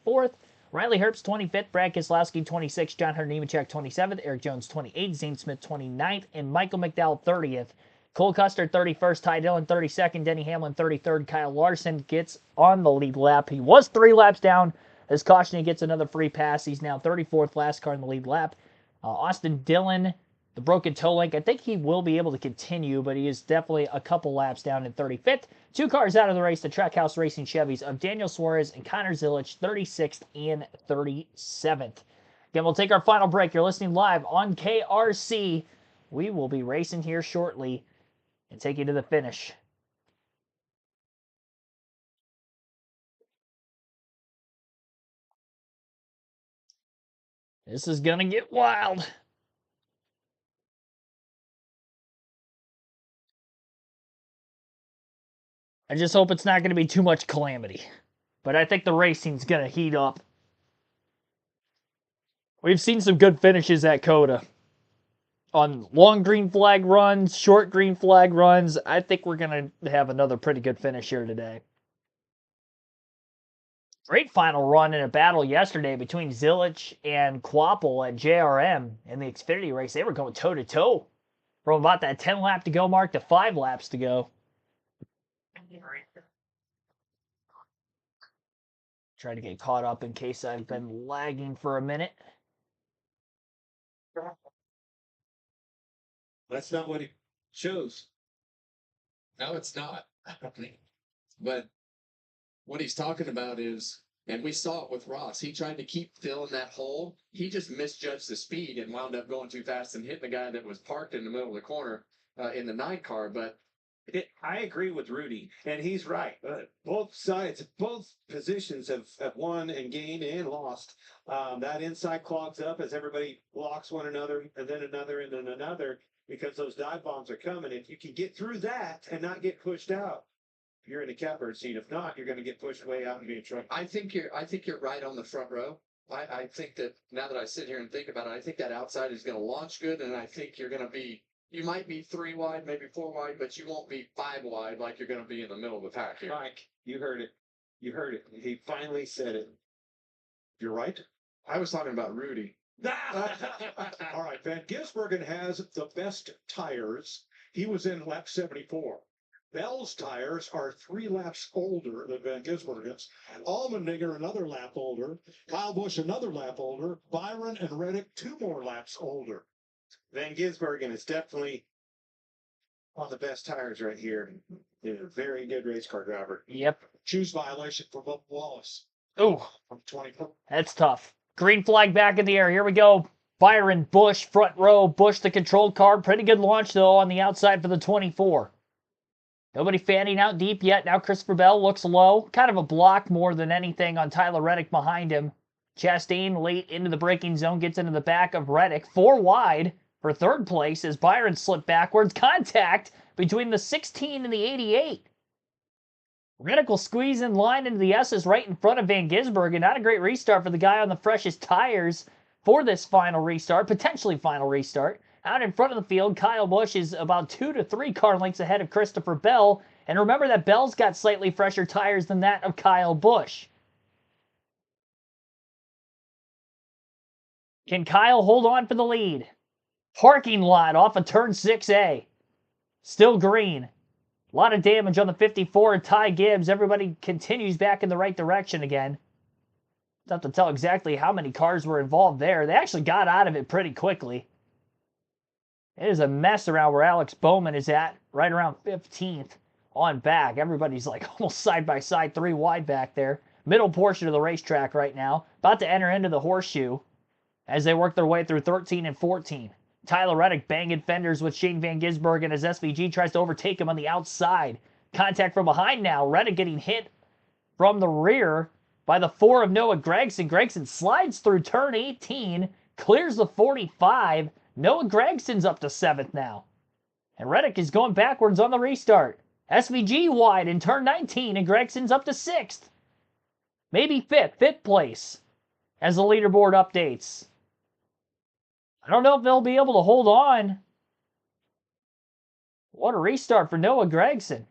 24th, Riley Herbst 25th, Brad Keselowski 26th, John Hunter Nemechek 27th, Eric Jones 28th, Zane Smith 29th, and Michael McDowell 30th. Cole Custer 31st, Ty Dillon 32nd, Denny Hamlin 33rd, Kyle Larson gets on the lead lap. He was 3 laps down. As caution, he gets another free pass. He's now 34th, last car in the lead lap. Austin Dillon, the broken toe link. I think he will be able to continue, but he is definitely a couple laps down in 35th. 2 cars out of the race, the Trackhouse Racing Chevys of Daniel Suarez and Connor Zilic, 36th and 37th. Again, we'll take our final break. You're listening live on KRC. We will be racing here shortly and take you to the finish. This is going to get wild. I just hope it's not going to be too much calamity. But I think the racing's going to heat up. We've seen some good finishes at COTA. On long green flag runs, short green flag runs, I think we're going to have another pretty good finish here today. Great final run in a battle yesterday between Zilic and Quapple at JRM in the Xfinity race. They were going toe-to-toe from about that 10 lap to go mark to 5 laps to go. Try to get caught up in case I've been lagging for a minute. That's not what he chose. No, it's not. But what he's talking about is, and we saw it with Ross, he tried to keep filling that hole. He just misjudged the speed and wound up going too fast and hitting the guy that was parked in the middle of the corner in the 9 car. But I agree with Rudy, and he's right. Both sides, both positions have won and gained and lost. That inside clogs up as everybody blocks one another, and then another, and then another, because those dive bombs are coming. If you can get through that and not get pushed out, you're in the catbird seat. If not, you're going to get pushed way out and be in trouble. I think you're right on the front row. I think that now that I sit here and think about it, I think that outside is going to launch good, and I think you're going to be. You might be 3 wide, maybe 4 wide, but you won't be 5 wide like you're going to be in the middle of the pack here. Mike, you heard it. You heard it. He finally said it. You're right. I was talking about Rudy. All right, Van Gisbergen has the best tires. He was in lap 74. Bell's tires are 3 laps older than Van Gisbergen's. Allmendinger another lap older. Kyle Busch another lap older. Byron and Reddick 2 more laps older. Van Gisbergen is definitely on the best tires right here. He's a very good race car driver. Yep. Choose violation for Bubba Wallace. Ooh. From 24. That's tough. Green flag back in the air. Here we go. Byron, Busch, front row. Busch, the controlled car. Pretty good launch, though, on the outside for the 24. Nobody fanning out deep yet. Now Christopher Bell looks low. Kind of a block more than anything on Tyler Reddick behind him. Chastain late into the braking zone. Gets into the back of Reddick. 4 wide for third place as Byron slipped backwards. Contact between the 16 and the 88. Reddick will squeeze in line into the S's right in front of Van Gisbergen. Not a great restart for the guy on the freshest tires for this final restart, potentially final restart. Out in front of the field, Kyle Busch is about 2 to 3 car lengths ahead of Christopher Bell. And remember that Bell's got slightly fresher tires than that of Kyle Busch. Can Kyle hold on for the lead? Parking lot off of turn 6A. Still green. A lot of damage on the 54. Ty Gibbs. Everybody continues back in the right direction again. Tough to tell exactly how many cars were involved there. They actually got out of it pretty quickly. It is a mess around where Alex Bowman is at, right around 15th on back. Everybody's like almost side by side, 3 wide back there. Middle portion of the racetrack right now. About to enter into the horseshoe as they work their way through 13 and 14. Tyler Reddick banging fenders with Shane Van Gisbergen as SVG tries to overtake him on the outside. Contact from behind now. Reddick getting hit from the rear by the 4 of Noah Gragson. Gragson slides through turn 18, clears the 45. Noah Gragson's up to 7th now. And Reddick is going backwards on the restart. SVG wide in turn 19, and Gragson's up to 6th. Maybe 5th place as the leaderboard updates. I don't know if they'll be able to hold on. What a restart for Noah Gragson.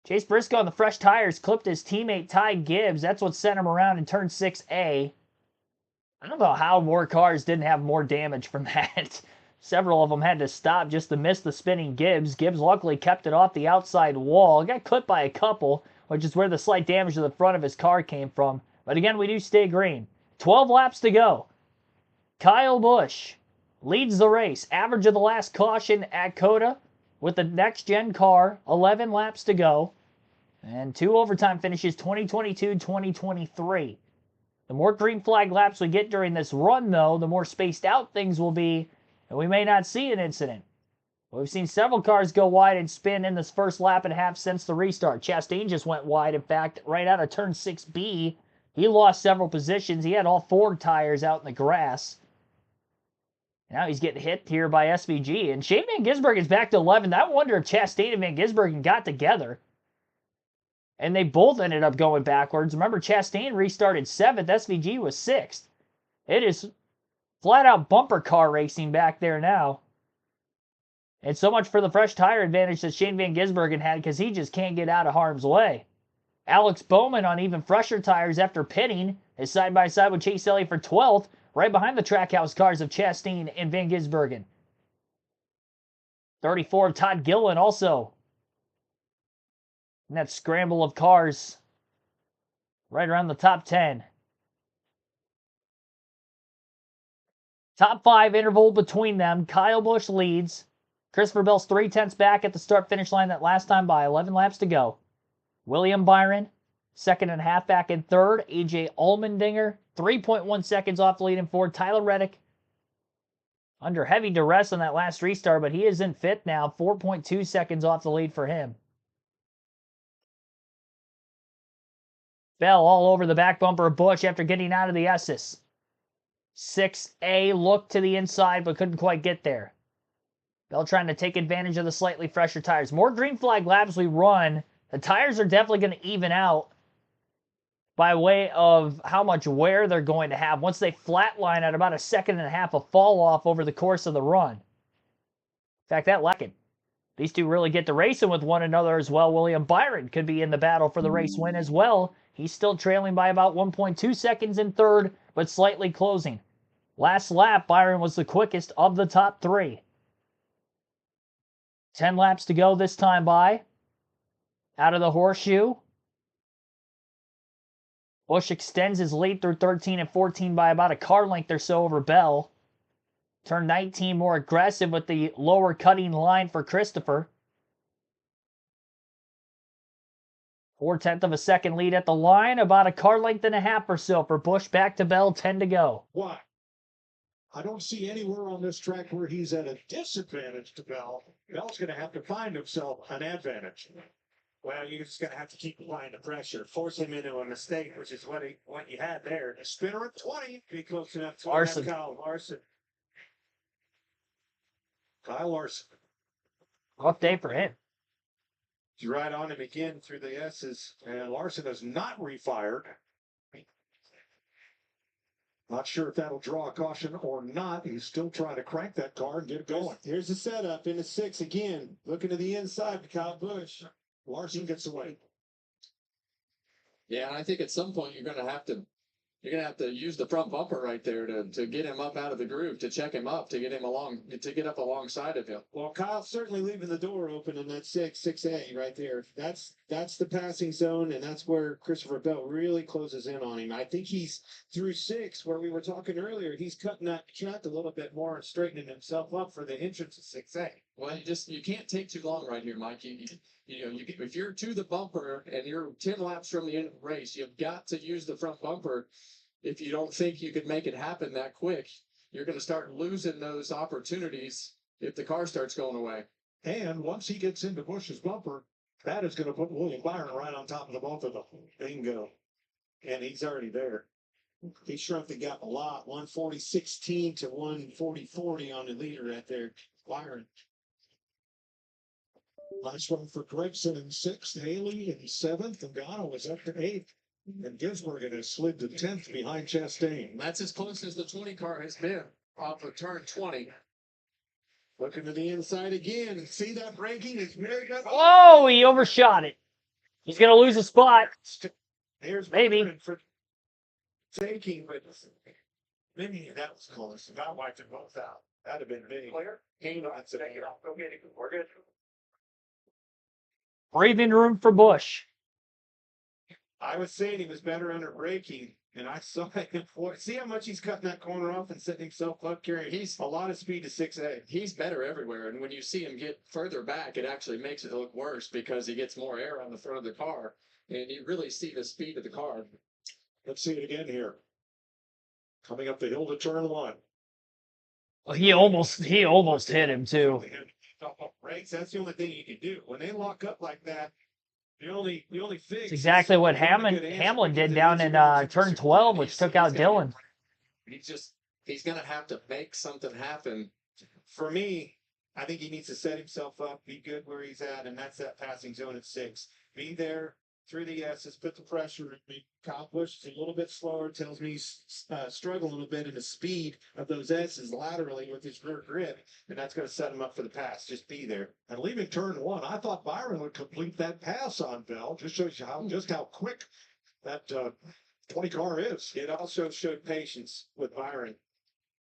Chase Briscoe on the fresh tires clipped his teammate Ty Gibbs. That's what sent him around in turn 6A. I don't know how more cars didn't have more damage from that. Several of them had to stop just to miss the spinning Gibbs. Gibbs luckily kept it off the outside wall. Got clipped by a couple, which is where the slight damage to the front of his car came from. But again, we do stay green. 12 laps to go. Kyle Busch leads the race. Average of the last caution at COTA with the next-gen car. 11 laps to go. And 2 overtime finishes, 2022-2023. The more green flag laps we get during this run, though, the more spaced out things will be, and we may not see an incident. We've seen several cars go wide and spin in this first lap and a half since the restart. Chastain just went wide, in fact, right out of turn 6B. He lost several positions. He had all 4 tires out in the grass. Now he's getting hit here by SVG. And Shane Van Gisbergen is back to 11th. I wonder if Chastain and Van Gisbergen got together. And they both ended up going backwards. Remember, Chastain restarted 7th. SVG was 6th. It is flat-out bumper car racing back there now. And so much for the fresh tire advantage that Shane Van Gisbergen had because he just can't get out of harm's way. Alex Bowman on even fresher tires after pitting is side-by-side with Chase Elliott for 12th, right behind the Trackhouse cars of Chastain and Van Gisbergen. 34 of Todd Gillen also in that scramble of cars right around the top 10. Top 5 interval between them. Kyle Busch leads. Christopher Bell's 3/10 back at the start-finish line that last time by 11 laps to go. William Byron, 2.5 back in 3rd. AJ Allmendinger, 3.1 seconds off the lead in 4th. Tyler Reddick under heavy duress on that last restart, but he is in 5th now. 4.2 seconds off the lead for him. Bell all over the back bumper of Busch after getting out of the S's. 6A looked to the inside but couldn't quite get there. Bell trying to take advantage of the slightly fresher tires. More green flag laps we run. The tires are definitely going to even out by way of how much wear they're going to have once they flatline at about 1.5 seconds of fall off over the course of the run. In fact, that lacking. These two really get to racing with one another as well. William Byron could be in the battle for the race win as well. He's still trailing by about 1.2 seconds in 3rd, but slightly closing. Last lap, Byron was the quickest of the top 3. 10 laps to go this time by. Out of the horseshoe. Busch extends his lead through 13 and 14 by about a car length or so over Bell. Turn 19 more aggressive with the lower cutting line for Christopher. 4/10 of a second lead at the line. About a car length and a half or so for Busch back to Bell. 10 to go. Why? I don't see anywhere on this track where he's at a disadvantage to Bell. Bell's going to have to find himself an advantage. Well, you're just gonna have to keep applying the pressure, force him into a mistake, which is what you had there. A spinner at 20. Be close enough to Larson. Kyle Larson. Kyle Larson. Rough day for him. He's right on him again through the S's, and Larson has not refired. Not sure if that'll draw a caution or not. He's still trying to crank that car and get it going. Here's the setup in the 6 again, looking to the inside to Kyle Busch. Larson gets away. Yeah, and I think at some point you're gonna have to use the front bumper right there to get him up out of the groove, to check him up, to get up alongside of him. Well, Kyle's certainly leaving the door open in that 6A right there. That's the passing zone, and that's where Christopher Bell really closes in on him. I think he's through 6, where we were talking earlier. He's cutting that track a little bit more and straightening himself up for the entrance of 6A. Well, you can't take too long right here, Mike. If you're to the bumper and you're 10 laps from the end of the race, you've got to use the front bumper. If you don't think you could make it happen that quick, you're going to start losing those opportunities if the car starts going away. And once he gets into Bush's bumper, that is going to put William Byron right on top of the both of them. Bingo. And he's already there. He shrunk the gap a lot. 140.16 to 140.40 on the leader right there. Byron. Nice one for Gregson in 6th, Haley in 7th, and Gano was up to 8th. And Gisbergen has slid to 10th behind Chastain. That's as close as the 20 car has been off of turn 20. Looking to the inside again. See that braking is very good. Oh, he overshot it. He's going to lose a spot. Here's maybe for taking, but maybe that was close. About wiped them both out. That'd have been big. Clear? Hang on. Take it off. Go get it. We're good. Breathing room for Busch. I was saying he was better under braking, and I saw him. See how much he's cutting that corner off and setting himself up, carrying. He's a lot of speed to 6A. He's better everywhere, and when you see him get further back, it actually makes it look worse because he gets more air on the front of the car, and you really see the speed of the car. Let's see it again here. Coming up the hill to turn 1. Well, he almost hit him too. Brakes. That's the only thing you can do when they lock up like that. The only fix. It's exactly what Hamlin did down in turn 12, which took out Dillon. He's going to have to make something happen. For me, I think he needs to set himself up, be good where he's at, and that's that passing zone at 6. Be there through the S's, put the pressure in me. Kyle Busch is a little bit slower, tells me he's struggling a little bit in the speed of those S's laterally with his rear grip, and that's going to set him up for the pass. Just be there. And leaving turn 1, I thought Byron would complete that pass on Bell. Just shows you how quick that 20 car is. It also showed patience with Byron.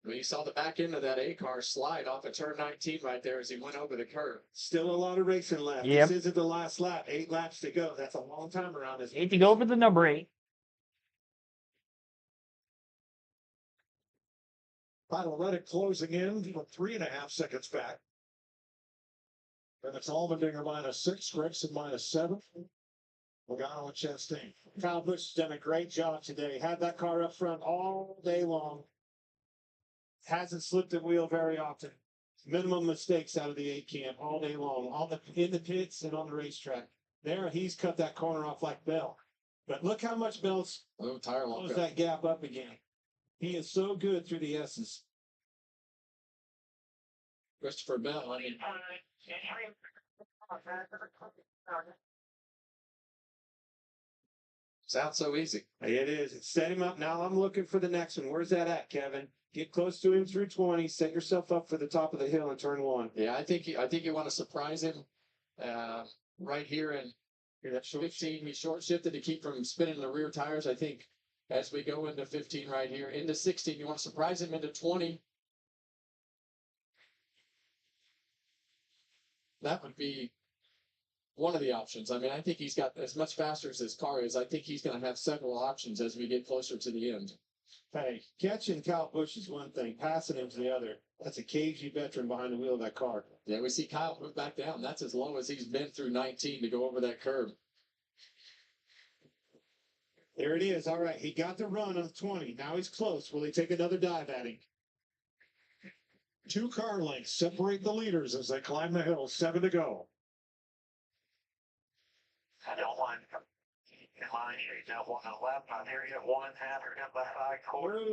Well, you saw the back end of that A car slide off of turn 19 right there as he went over the curve. Still a lot of racing left. Yep. This isn't the last lap. 8 laps to go. That's a long time around this. 8 to go for the number 8. Final Reddick closing in from 3.5 seconds back. And it's Allmendinger -6, Gregson -7. Logano and Chastain. Kyle Busch has done a great job today. Had that car up front all day long. Hasn't slipped the wheel very often. Minimum mistakes out of the 8 camp all day long, in the pits and on the racetrack. There, he's cut that corner off like Bell. But look how much Bell's closed that gap up again. He is so good through the S's. Christopher Bell, I mean, sounds so easy. It is. It's set him up. Now I'm looking for the next one. Where's that at, Kevin? Get close to him through 20. Set yourself up for the top of the hill in turn 1. Yeah, I think you want to surprise him right here in that 15. He short shifted to keep from spinning the rear tires. I think as we go into 15 right here, into 16, you want to surprise him into 20. That would be one of the options. I mean, I think he's got as much faster as his car is. I think he's going to have several options as we get closer to the end. Hey, catching Kyle Busch is one thing. Passing him's the other. That's a cagey veteran behind the wheel of that car. Yeah, we see Kyle move back down. That's as low as he's been through 19 to go over that curb. There it is. All right, he got the run on 20. Now he's close. Will he take another dive at him? 2 car lengths separate the leaders as they climb the hill. 7 to go. I don't mind. In line, straight down 1 on the left. I'm here, you have 1 after him by 5 quarters.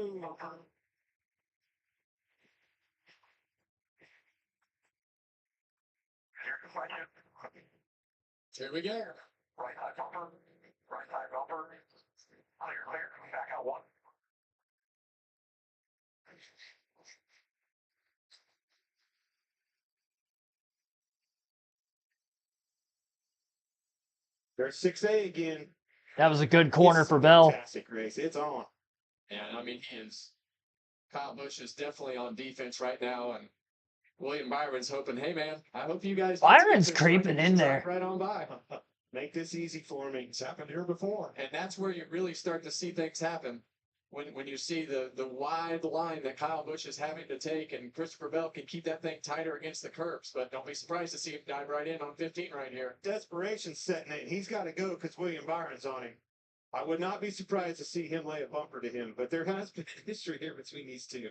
Here we go. Right side bumper. Right side bumper. Clear. Back out 1. There's 6A again. That was a good corner for Bell. Fantastic race. It's on. And I mean, Kyle Busch is definitely on defense right now, and William Byron's hoping, hey man, I hope you guys. Byron's creeping in there. Right on by. Make this easy for me. It's happened here before. And that's where you really start to see things happen. When you see the wide line that Kyle Busch is having to take, and Christopher Bell can keep that thing tighter against the curbs. But don't be surprised to see him dive right in on 15 right here. Desperation's setting in. He's got to go because William Byron's on him. I would not be surprised to see him lay a bumper to him, but there has been history here between these two.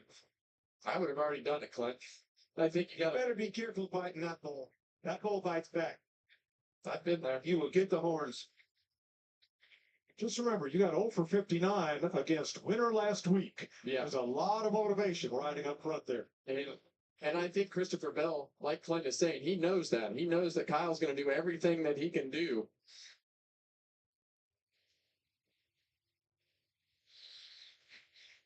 I would have already done it, Clint. I think you better be careful biting that bull. That bull bites back. I've been there. You will get the horns. Just remember, you got 0 for 59 against winner last week. Yeah. There's a lot of motivation riding up front there. And I think Christopher Bell, like Clint is saying, he knows that. He knows that Kyle's going to do everything that he can do.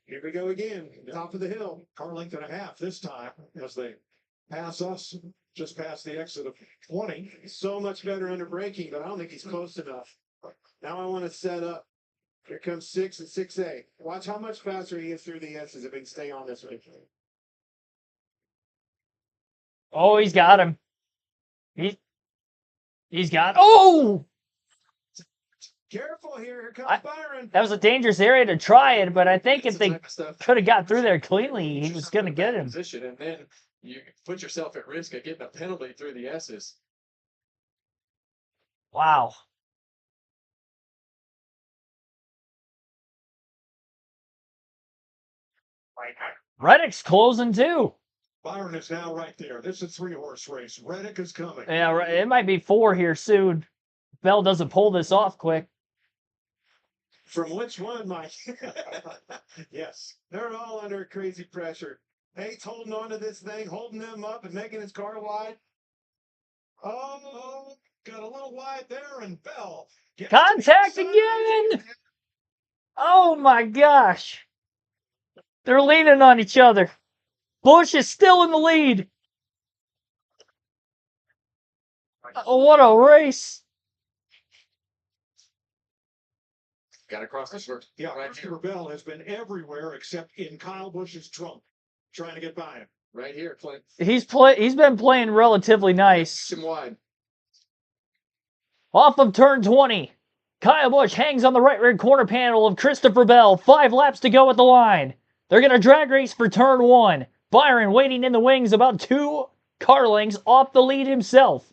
Here we go again. Top of the hill. Car length and a half this time as they pass us just past the exit of 20. So much better under braking, but I don't think he's close enough. Now I want to set up. Here comes 6 and 6A. Watch how much faster he is through the S's if he can stay on this way. Oh, he's got him. He's got. Oh! Careful here comes Byron. That was a dangerous area to try it, but I think if they could have got through there cleanly, he was going to get him. Position, and then you put yourself at risk of getting a penalty through the S's. Wow. Reddick's closing too. Byron is now right there. This is a 3-horse race. Reddick is coming. Yeah, it might be 4 here soon. Bell doesn't pull this off quick. From which one, Mike? Yes, they're all under crazy pressure. Hate's holding on to this thing, holding them up and making his car wide. Oh, got a little wide there, and Bell. Contact again! Oh my gosh. They're leaning on each other. Busch is still in the lead. Oh, what a race. Got to cross this first. Yeah, Christopher Bell has been everywhere except in Kyle Busch's trunk, trying to get by him. Right here, Clint. He's been playing relatively nice. Push him wide. Off of turn 20. Kyle Busch hangs on the right rear corner panel of Christopher Bell. 5 laps to go at the line. They're going to drag race for turn 1. Byron waiting in the wings about 2 car lengths off the lead himself.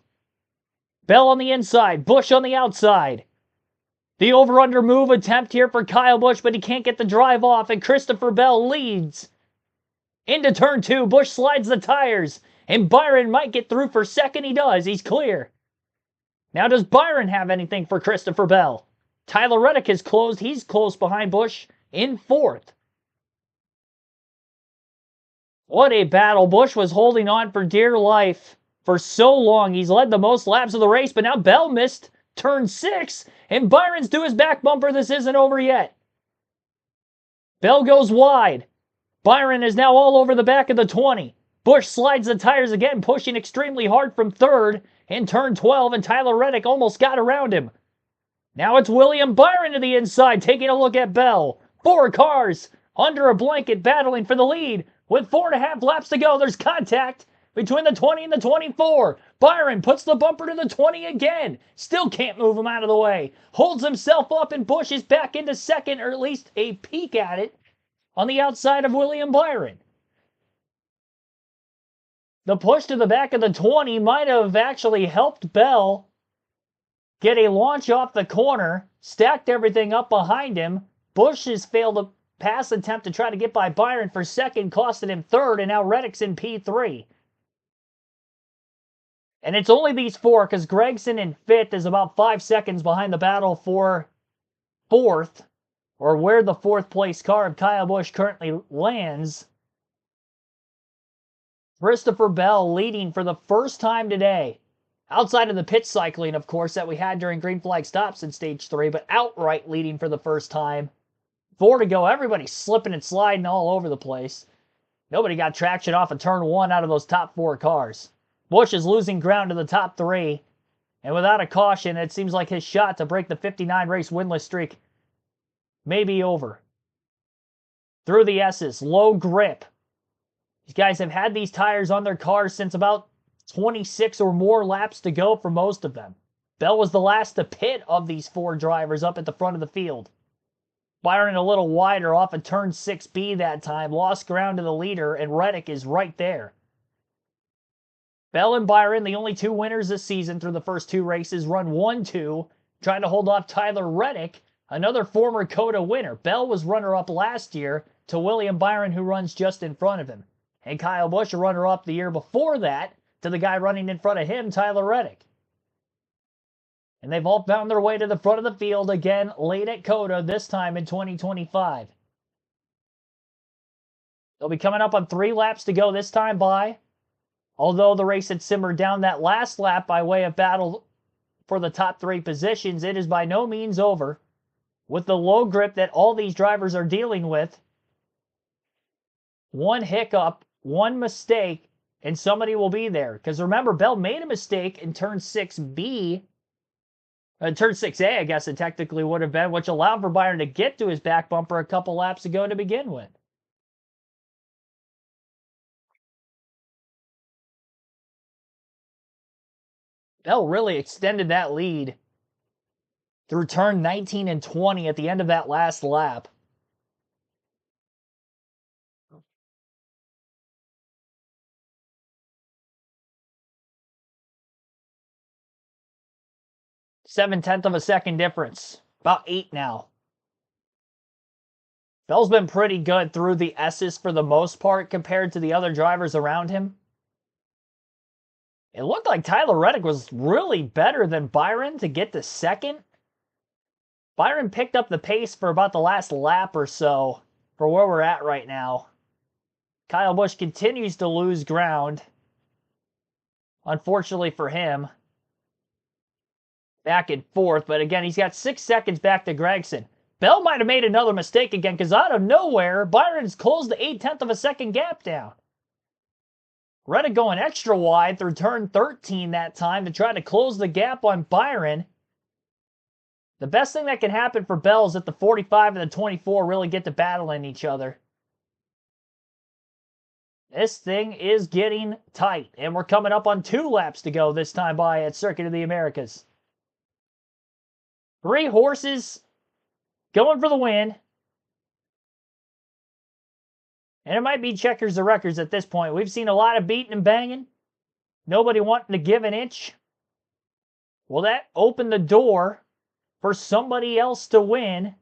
Bell on the inside, Busch on the outside. The over-under move attempt here for Kyle Busch, but he can't get the drive off, and Christopher Bell leads. Into turn 2, Busch slides the tires, and Byron might get through for second. He does. He's clear. Now, does Byron have anything for Christopher Bell? Tyler Reddick is closed. He's close behind Busch in 4th. What a battle. Busch was holding on for dear life for so long. He's led the most laps of the race, but now Bell missed turn 6, and Byron's to his back bumper. This isn't over yet. Bell goes wide. Byron is now all over the back of the 20. Busch slides the tires again, pushing extremely hard from 3rd in turn 12, and Tyler Reddick almost got around him. Now it's William Byron to the inside, taking a look at Bell. 4 cars under a blanket battling for the lead. With 4.5 laps to go, there's contact between the 20 and the 24. Byron puts the bumper to the 20 again. Still can't move him out of the way. Holds himself up, and Busch is back into second, or at least a peek at it, on the outside of William Byron. The push to the back of the 20 might have actually helped Bell get a launch off the corner, stacked everything up behind him. Busch has failed to pass attempt to try to get by Byron for second, costing him third, and now Reddick's in P3. And it's only these four because Gregson in fifth is about 5 seconds behind the battle for fourth, or where the fourth place car of Kyle Busch currently lands. Christopher Bell leading for the first time today. Outside of the pit cycling, of course, that we had during green flag stops in stage 3, but outright leading for the first time. 4 to go. Everybody's slipping and sliding all over the place. Nobody got traction off of turn 1 out of those top 4 cars. Busch is losing ground to the top 3. And without a caution, it seems like his shot to break the 59 race winless streak may be over. Through the S's, low grip. These guys have had these tires on their cars since about 26 or more laps to go for most of them. Bell was the last to pit of these 4 drivers up at the front of the field. Byron a little wider off of turn 6B that time, lost ground to the leader, and Reddick is right there. Bell and Byron, the only 2 winners this season through the first 2 races, run 1-2, trying to hold off Tyler Reddick, another former COTA winner. Bell was runner-up last year to William Byron, who runs just in front of him. And Kyle Busch, a runner-up the year before that, to the guy running in front of him, Tyler Reddick. And they've all found their way to the front of the field again late at COTA, this time in 2025. They'll be coming up on 3 laps to go this time by. Although the race had simmered down that last lap by way of battle for the top 3 positions, it is by no means over. With the low grip that all these drivers are dealing with, one hiccup, one mistake, and somebody will be there. Because remember, Bell made a mistake in turn 6B, turn 6A, I guess it technically would have been, which allowed for Byron to get to his back bumper a couple laps ago to begin with. Bell really extended that lead through turn 19 and 20 at the end of that last lap. Seven-tenth of a second difference. About 8 now. Bell's been pretty good through the S's for the most part compared to the other drivers around him. It looked like Tyler Reddick was really better than Byron to get to second. Byron picked up the pace for about the last lap or so for where we're at right now. Kyle Busch continues to lose ground. Unfortunately for him. Back and forth, but again, he's got 6 seconds back to Gregson. Bell might have made another mistake again because out of nowhere, Byron's closed the 0.8 of a second gap down. Reddick going extra wide through turn 13 that time to try to close the gap on Byron. The best thing that can happen for Bell is that the 45 and the 24 really get to battling each other. This thing is getting tight, and we're coming up on 2 laps to go this time by at Circuit of the Americas. 3 horses going for the win. And it might be checkers of records at this point. We've seen a lot of beating and banging. Nobody wanting to give an inch. Will that open the door for somebody else to win?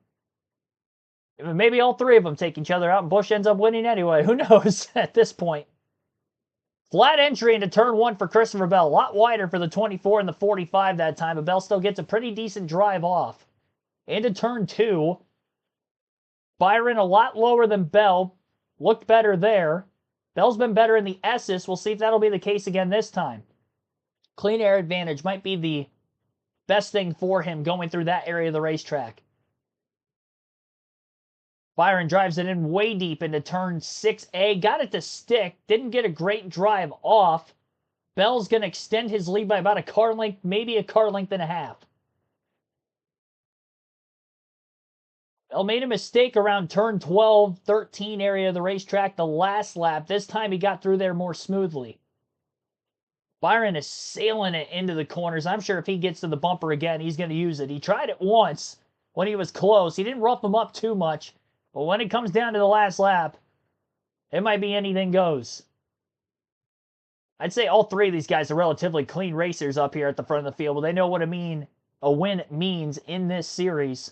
Maybe all 3 of them take each other out and Busch ends up winning anyway. Who knows at this point? Flat entry into turn 1 for Christopher Bell. A lot wider for the 24 and the 45 that time, but Bell still gets a pretty decent drive off. Into turn 2. Byron a lot lower than Bell. Looked better there. Bell's been better in the S's. We'll see if that'll be the case again this time. Clean air advantage might be the best thing for him going through that area of the racetrack. Byron drives it in way deep into turn 6A. Got it to stick. Didn't get a great drive off. Bell's going to extend his lead by about a car length, maybe a car length and a half. Bell made a mistake around turn 12, 13 area of the racetrack the last lap. This time he got through there more smoothly. Byron is sailing it into the corners. I'm sure if he gets to the bumper again, he's going to use it. He tried it once when he was close. He didn't rough him up too much. But when it comes down to the last lap, it might be anything goes. I'd say all 3 of these guys are relatively clean racers up here at the front of the field, but they know what a win means in this series.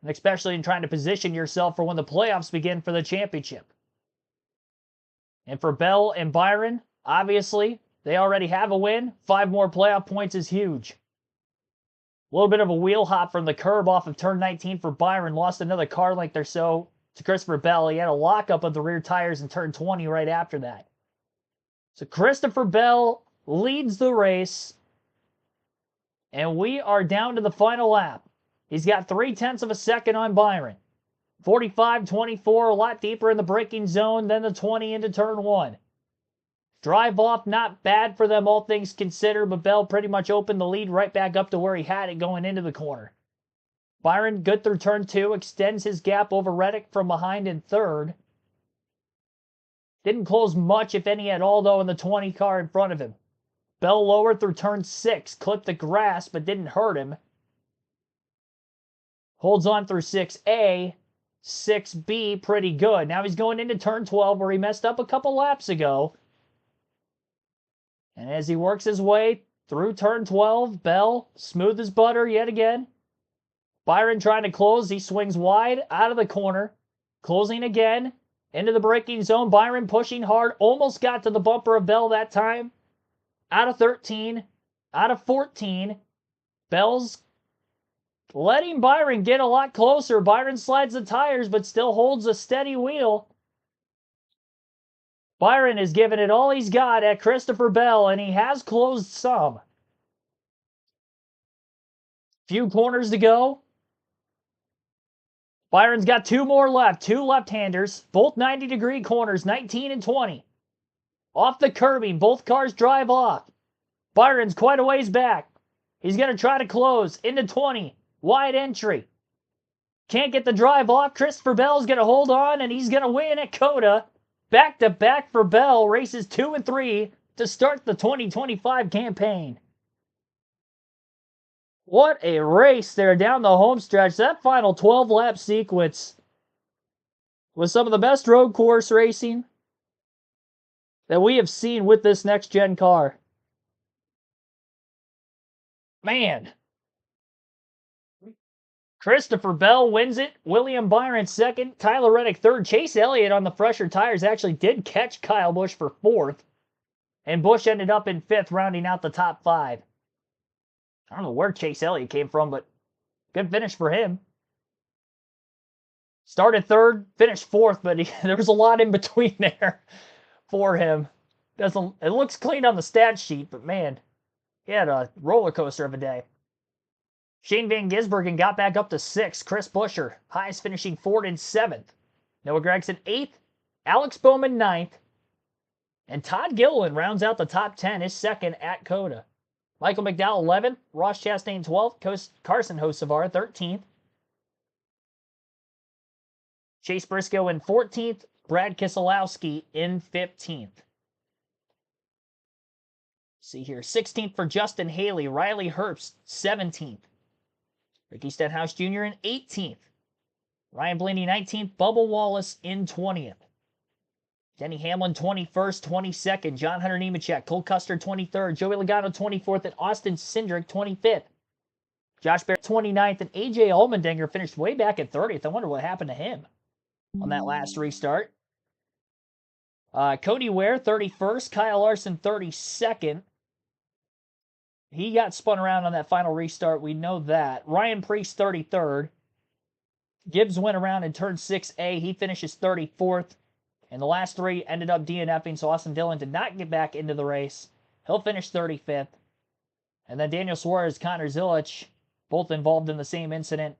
and especially in trying to position yourself for when the playoffs begin for the championship. And for Bell and Byron, obviously, they already have a win. 5 more playoff points is huge. A little bit of a wheel hop from the curb off of turn 19 for Byron. Lost another car length or so to Christopher Bell. He had a lockup of the rear tires in turn 20 right after that. So Christopher Bell leads the race. And we are down to the final lap. He's got 0.3 of a second on Byron. 45-24, a lot deeper in the braking zone than the 20 into turn 1. Drive off, not bad for them, all things considered, but Bell pretty much opened the lead right back up to where he had it going into the corner. Byron, good through turn 2, extends his gap over Reddick from behind in third. Didn't close much, if any at all, though, in the 20 car in front of him. Bell lower through turn 6, clipped the grass, but didn't hurt him. Holds on through 6A, 6B, pretty good. Now he's going into turn 12, where he messed up a couple laps ago. And as he works his way through turn 12, Bell, smooth as butter yet again. Byron trying to close. He swings wide out of the corner. Closing again into the braking zone. Byron pushing hard. Almost got to the bumper of Bell that time. Out of 13. Out of 14. Bell's letting Byron get a lot closer. Byron slides the tires, but still holds a steady wheel. Byron is giving it all he's got at Christopher Bell, and he has closed some. Few corners to go. Byron's got 2 more left. 2 left-handers. Both 90-degree corners, 19 and 20. Off the curbing. Both cars drive off. Byron's quite a ways back. He's going to try to close into 20. Wide entry. Can't get the drive off. Christopher Bell's going to hold on, and he's going to win at COTA. Back-to-back for Bell. Races 2 and 3 to start the 2025 campaign. What a race there down the home stretch. That final 12-lap sequence was some of the best road course racing that we have seen with this next-gen car. Man. Christopher Bell wins it. William Byron second. Tyler Reddick third. Chase Elliott on the fresher tires actually did catch Kyle Busch for fourth. And Busch ended up in fifth, rounding out the top 5. I don't know where Chase Elliott came from, but good finish for him. Started third, finished fourth, but there was a lot in between there for him. It looks clean on the stat sheet, but man, he had a roller coaster of a day. Shane Van Gisbergen got back up to 6th. Chris Buescher, highest finishing 4th and 7th. Noah Gragson 8th. Alex Bowman 9th. And Todd Gilliland rounds out the top 10, his second at COTA. Michael McDowell 11th. Ross Chastain 12th. Carson Hocevar 13th. Chase Briscoe in 14th. Brad Keselowski in 15th. See here, 16th for Justin Haley. Riley Herbst 17th. Ricky Stenhouse Jr. in 18th. Ryan Blaney 19th. Bubba Wallace in 20th. Denny Hamlin 21st, 22nd. John Hunter Nemechek. Cole Custer 23rd. Joey Logano 24th. And Austin Cindric 25th. Josh Berry 29th. And AJ Allmendinger finished way back at 30th. I wonder what happened to him on that last restart. Cody Ware 31st. Kyle Larson 32nd. He got spun around on that final restart. We know that. Ryan Preece 33rd. Gibbs went around in turn 6A. He finishes 34th. And the last 3 ended up DNFing, so Austin Dillon did not get back into the race. He'll finish 35th. And then Daniel Suarez, Connor Zilic, both involved in the same incident.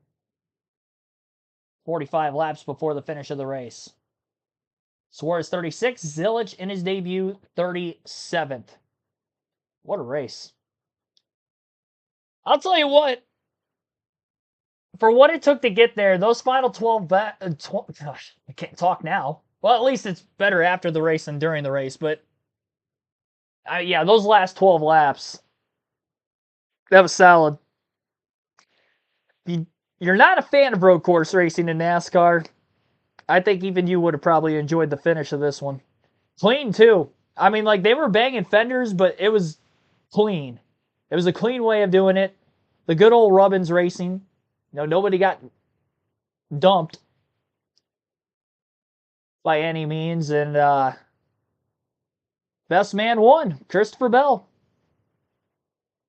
45 laps before the finish of the race. Suarez 36th. Zilic in his debut 37th. What a race. I'll tell you what, for what it took to get there, those final 12, gosh, I can't talk now. Well, at least it's better after the race than during the race, but yeah, those last 12 laps, that was solid. You're not a fan of road course racing in NASCAR. I think even you would have probably enjoyed the finish of this one. Clean, too. I mean, like, they were banging fenders, but it was clean. It was a clean way of doing it. The good old Rubbins racing. You know, nobody got dumped by any means. And best man won, Christopher Bell.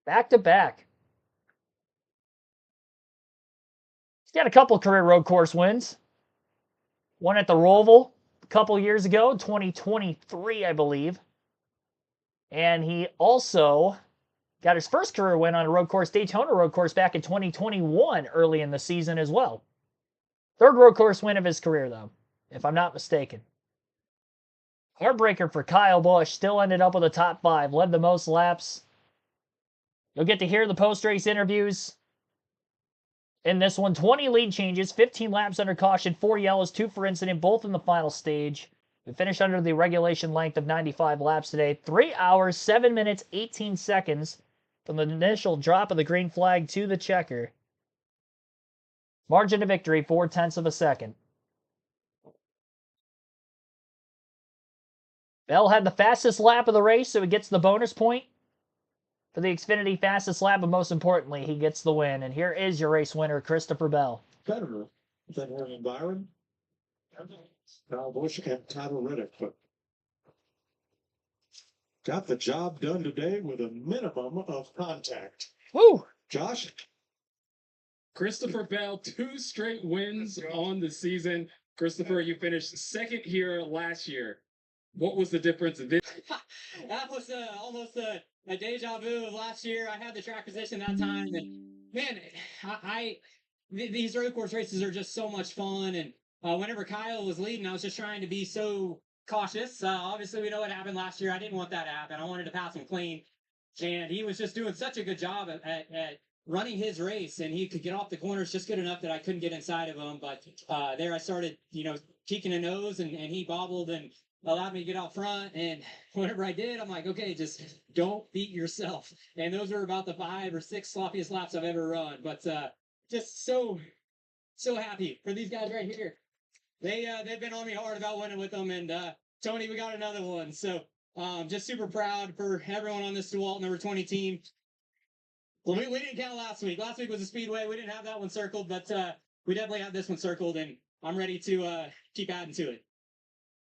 Back to back. He's got a couple career road course wins. One at the Roval a couple years ago, 2023, I believe. And he also got his first career win on a road course, Daytona road course, back in 2021, early in the season as well. Third road course win of his career, though, if I'm not mistaken. Heartbreaker for Kyle Busch. Still ended up with a top 5. Led the most laps. You'll get to hear the post-race interviews in this one. 20 lead changes, 15 laps under caution, 4 yellows, 2 for incident, both in the final stage. We finished under the regulation length of 95 laps today. 3 hours, 7 minutes, 18 seconds from the initial drop of the green flag to the checker. Margin of victory, 0.4 of a second. Bell had the fastest lap of the race, so he gets the bonus point for the Xfinity fastest lap, but most importantly, he gets the win. And here is your race winner, Christopher Bell. Better than William Byron, Kyle Busch, and Tyler Reddick, but got the job done today with a minimum of contact. Woo! Josh? Christopher Bell, 2 straight wins on the season. Christopher, you finished second here last year. What was the difference this? That was almost a deja vu of last year. I had the track position that time, and man, these road course races are just so much fun. And whenever Kyle was leading, I was just trying to be so cautious. Obviously, we know what happened last year. I didn't want that to happen. I wanted to pass him clean, and he was just doing such a good job at running his race, and he could get off the corners just good enough that I couldn't get inside of him. But there I started, kicking a nose, and he bobbled and allowed me to get out front. And whenever I did, I'm like, okay, just don't beat yourself. And those are about the 5 or 6 sloppiest laps I've ever run. But just so happy for these guys right here. They've been on me hard about winning with them. And Tony, we got another one. So just super proud for everyone on this DeWalt number 20 team. Well, we didn't count last week. Last week was a speedway. We didn't have that one circled, but we definitely have this one circled, and I'm ready to keep adding to it.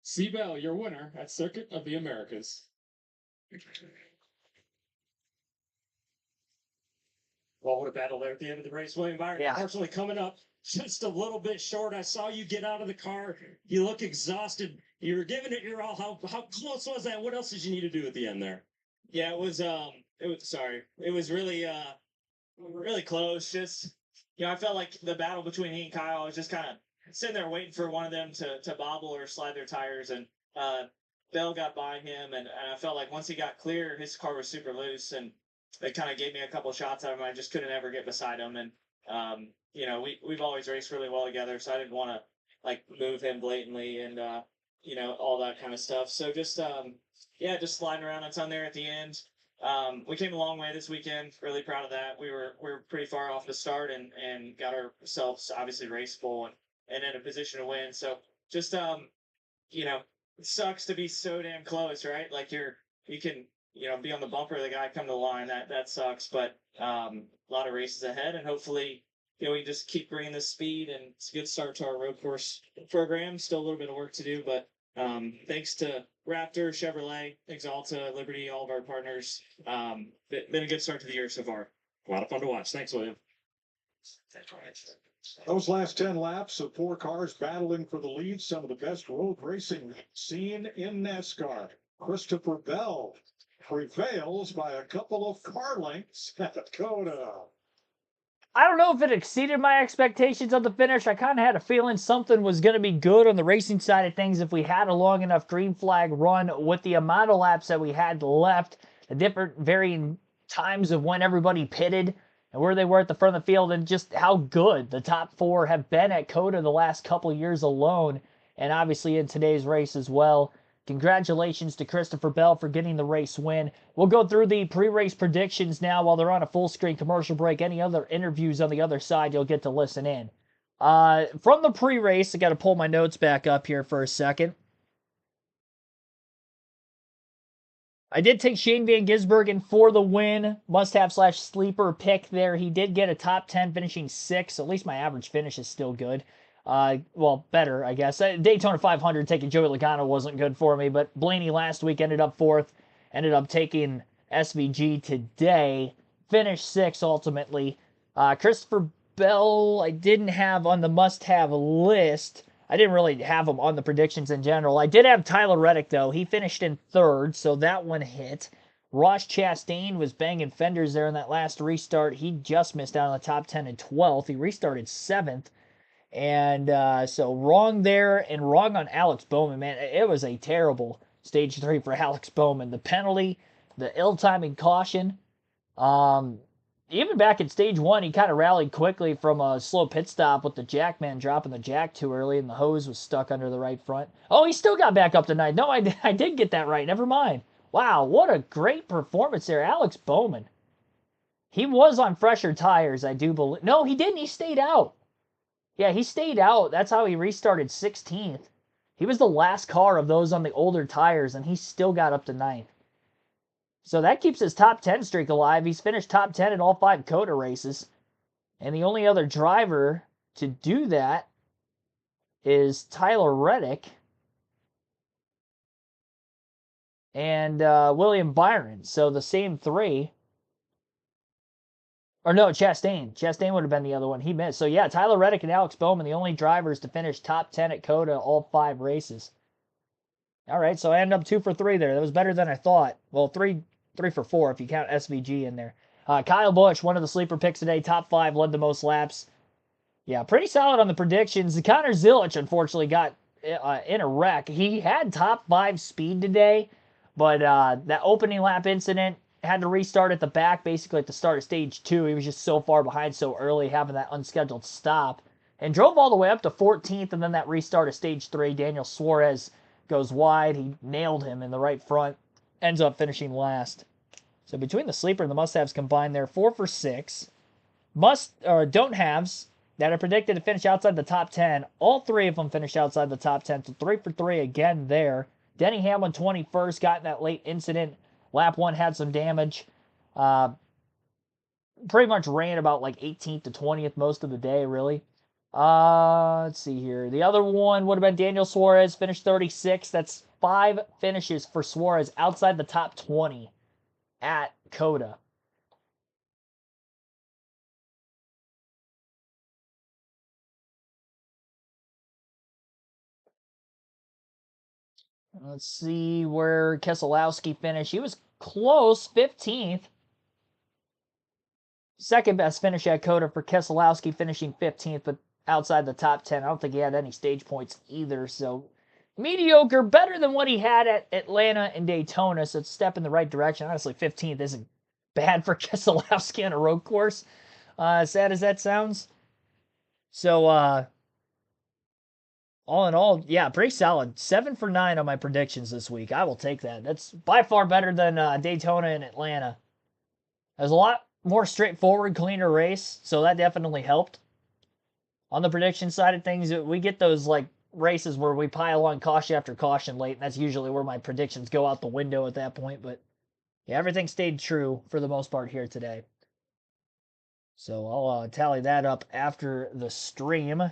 C. Bell, your winner at Circuit of the Americas. Well, what a battle there at the end of the race, William Byron. Yeah. Unfortunately, coming up just a little bit short. I saw you get out of the car. You look exhausted. You were giving it your all. How close was that? What else did you need to do at the end there? Yeah, it was really close. Just, I felt like the battle between he and Kyle, I was just kind of sitting there waiting for one of them to bobble or slide their tires, and Bell got by him, and I felt like once he got clear, his car was super loose, and it kind of gave me a couple shots at him. I just couldn't ever get beside him, and we've always raced really well together, so I didn't want to move him blatantly, and all that kind of stuff. So just just sliding around a ton there at the end. We came a long way this weekend. Really proud of that. We were pretty far off the start and got ourselves obviously raceable and in a position to win. So just it sucks to be so damn close, right? Like you can be on the bumper of the guy come to the line. That sucks, but a lot of races ahead, and hopefully we just keep bringing this speed, and it's a good start to our road course program. Still a little bit of work to do, but thanks to Raptor, Chevrolet, Exalta, Liberty, all of our partners. Been a good start to the year so far. A lot of fun to watch. Thanks, William. Those last 10 laps of 4 cars battling for the lead, some of the best road racing seen in NASCAR. Christopher Bell prevails by a couple of car lengths at COTA. I don't know if it exceeded my expectations of the finish. I kind of had a feeling something was going to be good on the racing side of things if we had a long enough green flag run with the amount of laps that we had left, the different varying times of when everybody pitted and where they were at the front of the field, and just how good the top 4 have been at COTA the last couple of years alone, and obviously in today's race as well. Congratulations to Christopher Bell for getting the race win. We'll go through the pre-race predictions now while they're on a full-screen commercial break. Any other interviews on the other side, you'll get to listen in. From the pre-race, I got to pull my notes back up here for a second. I did take Shane Van Gisbergen for the win. Must-have/sleeper pick there. He did get a top 10, finishing 6th. At least my average finish is still good. Well, better, I guess. Daytona 500 taking Joey Logano wasn't good for me, but Blaney last week ended up 4th, ended up taking SVG today, finished 6th ultimately. Christopher Bell, I didn't have on the must-have list. I didn't really have him on the predictions in general. I did have Tyler Reddick, though. He finished in 3rd, so that one hit. Ross Chastain was banging fenders there in that last restart. He just missed out on the top 10 in 12th. He restarted 7th. And so wrong there and wrong on Alex Bowman, man. It was a terrible stage 3 for Alex Bowman. The penalty, the ill-timing caution. Even back in stage 1, he kind of rallied quickly from a slow pit stop with the jackman dropping the jack too early, and the hose was stuck under the right front. Oh, he still got back up to 9. No, I did get that right. Never mind. Wow, what a great performance there. Alex Bowman. He was on fresher tires, I do believe. No, he didn't. He stayed out. Yeah, he stayed out. That's how he restarted 16th. He was the last car of those on the older tires, and he still got up to 9th. So that keeps his top 10 streak alive. He's finished top 10 in all 5 COTA races. And the only other driver to do that is Tyler Reddick and William Byron. So the same 3. Or no, Chastain. Chastain would have been the other one. He missed. So yeah, Tyler Reddick and Alex Bowman, the only drivers to finish top 10 at COTA all 5 races. All right, so I ended up 2 for 3 there. That was better than I thought. Well, 3 for 4 if you count SVG in there. Kyle Busch, one of the sleeper picks today, top 5, led the most laps. Yeah, pretty solid on the predictions. Connor Zilic, unfortunately, got in a wreck. He had top 5 speed today, but that opening lap incident, had to restart at the back, basically at the start of stage 2. He was just so far behind so early, having that unscheduled stop, and drove all the way up to 14th, and then that restart of stage 3, Daniel Suarez goes wide. He nailed him in the right front, ends up finishing last. So between the sleeper and the must-haves combined there, 4 for 6. Don't-haves that are predicted to finish outside the top 10, all 3 of them finished outside the top 10, so 3 for 3 again there. Denny Hamlin 21st, got in that late incident. Lap 1 had some damage. Pretty much ran about like 18th to 20th most of the day, really. Let's see here. The other one would have been Daniel Suarez, finished 36th. That's 5 finishes for Suarez outside the top 20 at COTA. Let's see where Keselowski finished. He was close, 15th. Second best finish at COTA for Keselowski, finishing 15th, but outside the top 10. I don't think he had any stage points either, so mediocre, better than what he had at Atlanta and Daytona, so it's a step in the right direction. Honestly, 15th isn't bad for Keselowski on a road course, as sad as that sounds. So, all in all, yeah, pretty solid. 7 for 9 on my predictions this week. I will take that. That's by far better than Daytona and Atlanta. It was a lot more straightforward, cleaner race, so that definitely helped. On the prediction side of things, we get those like races where we pile on caution after caution late, and that's usually where my predictions go out the window at that point. But yeah, everything stayed true for the most part here today. So I'll tally that up after the stream.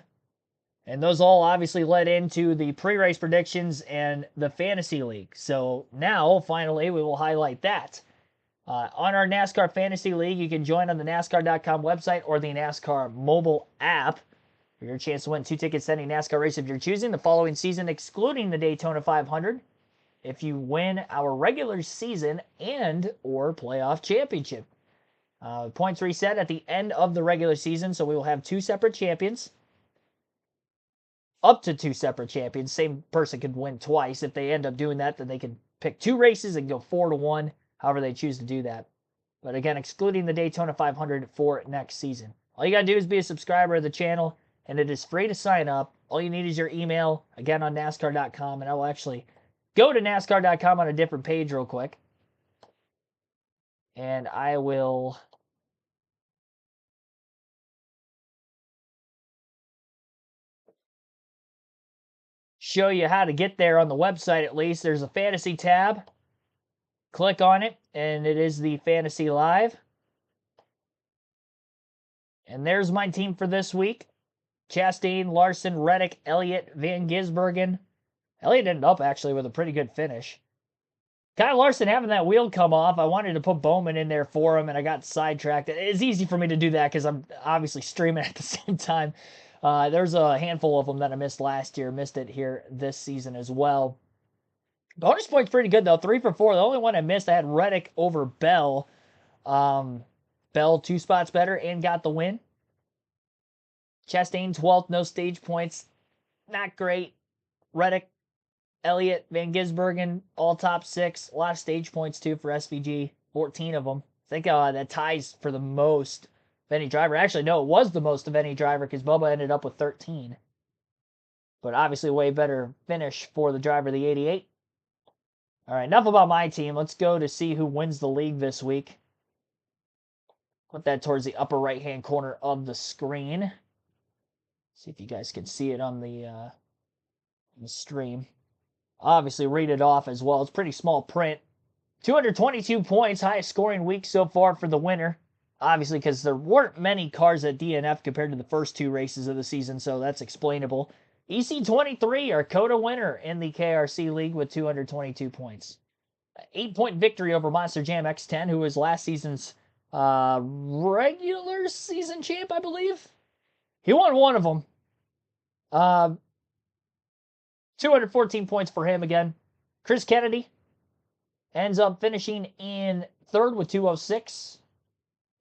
And those all obviously led into the pre-race predictions and the Fantasy League. So now, finally, we will highlight that. On our NASCAR Fantasy League, you can join on the NASCAR.com website or the NASCAR mobile app for your chance to win 2 tickets to any NASCAR race of your choosing the following season, excluding the Daytona 500, if you win our regular season and or playoff championship. Points reset at the end of the regular season, so we will have 2 separate champions. Up to 2 separate champions. Same person could win twice. If they end up doing that, then they can pick 2 races and go 4-1, however they choose to do that. But again, excluding the Daytona 500 for next season. All you got to do is be a subscriber of the channel, and it is free to sign up. All you need is your email, again, on NASCAR.com, and I will actually go to NASCAR.com on a different page real quick. And I will show you how to get there on the website at least. There's a fantasy tab. Click on it, and it is the Fantasy Live. And there's my team for this week. Chastain, Larson, Reddick, Elliott, Van Gisbergen. Elliott ended up actually with a pretty good finish. Kyle Larson having that wheel come off. I wanted to put Bowman in there for him, and I got sidetracked. It's easy for me to do that because I'm obviously streaming at the same time. There's a handful of them that I missed last year. Missed it here this season as well. Bonus point's pretty good, though. 3 for 4. The only one I missed, I had Reddick over Bell. Bell 2 spots better and got the win. Chastain 12th, no stage points. Not great. Reddick, Elliott, Van Gisbergen, all top 6. A lot of stage points, too, for SVG. 14 of them. I think that ties for the most of any driver. Actually, no, it was the most of any driver because Bubba ended up with 13. But obviously, way better finish for the driver of the 88. All right, enough about my team. Let's go to see who wins the league this week. Put that towards the upper right-hand corner of the screen. See if you guys can see it on the stream. Obviously, read it off as well. It's pretty small print. 222 points, highest scoring week so far for the winner. Obviously, because there weren't many cars at DNF compared to the first 2 races of the season, so that's explainable. EC23, our COTA winner in the KRC League with 222 points. 8-point victory over Monster Jam X10, who was last season's regular season champ, I believe. He won one of them. 214 points for him again. Chris Kennedy ends up finishing in 3rd with 206.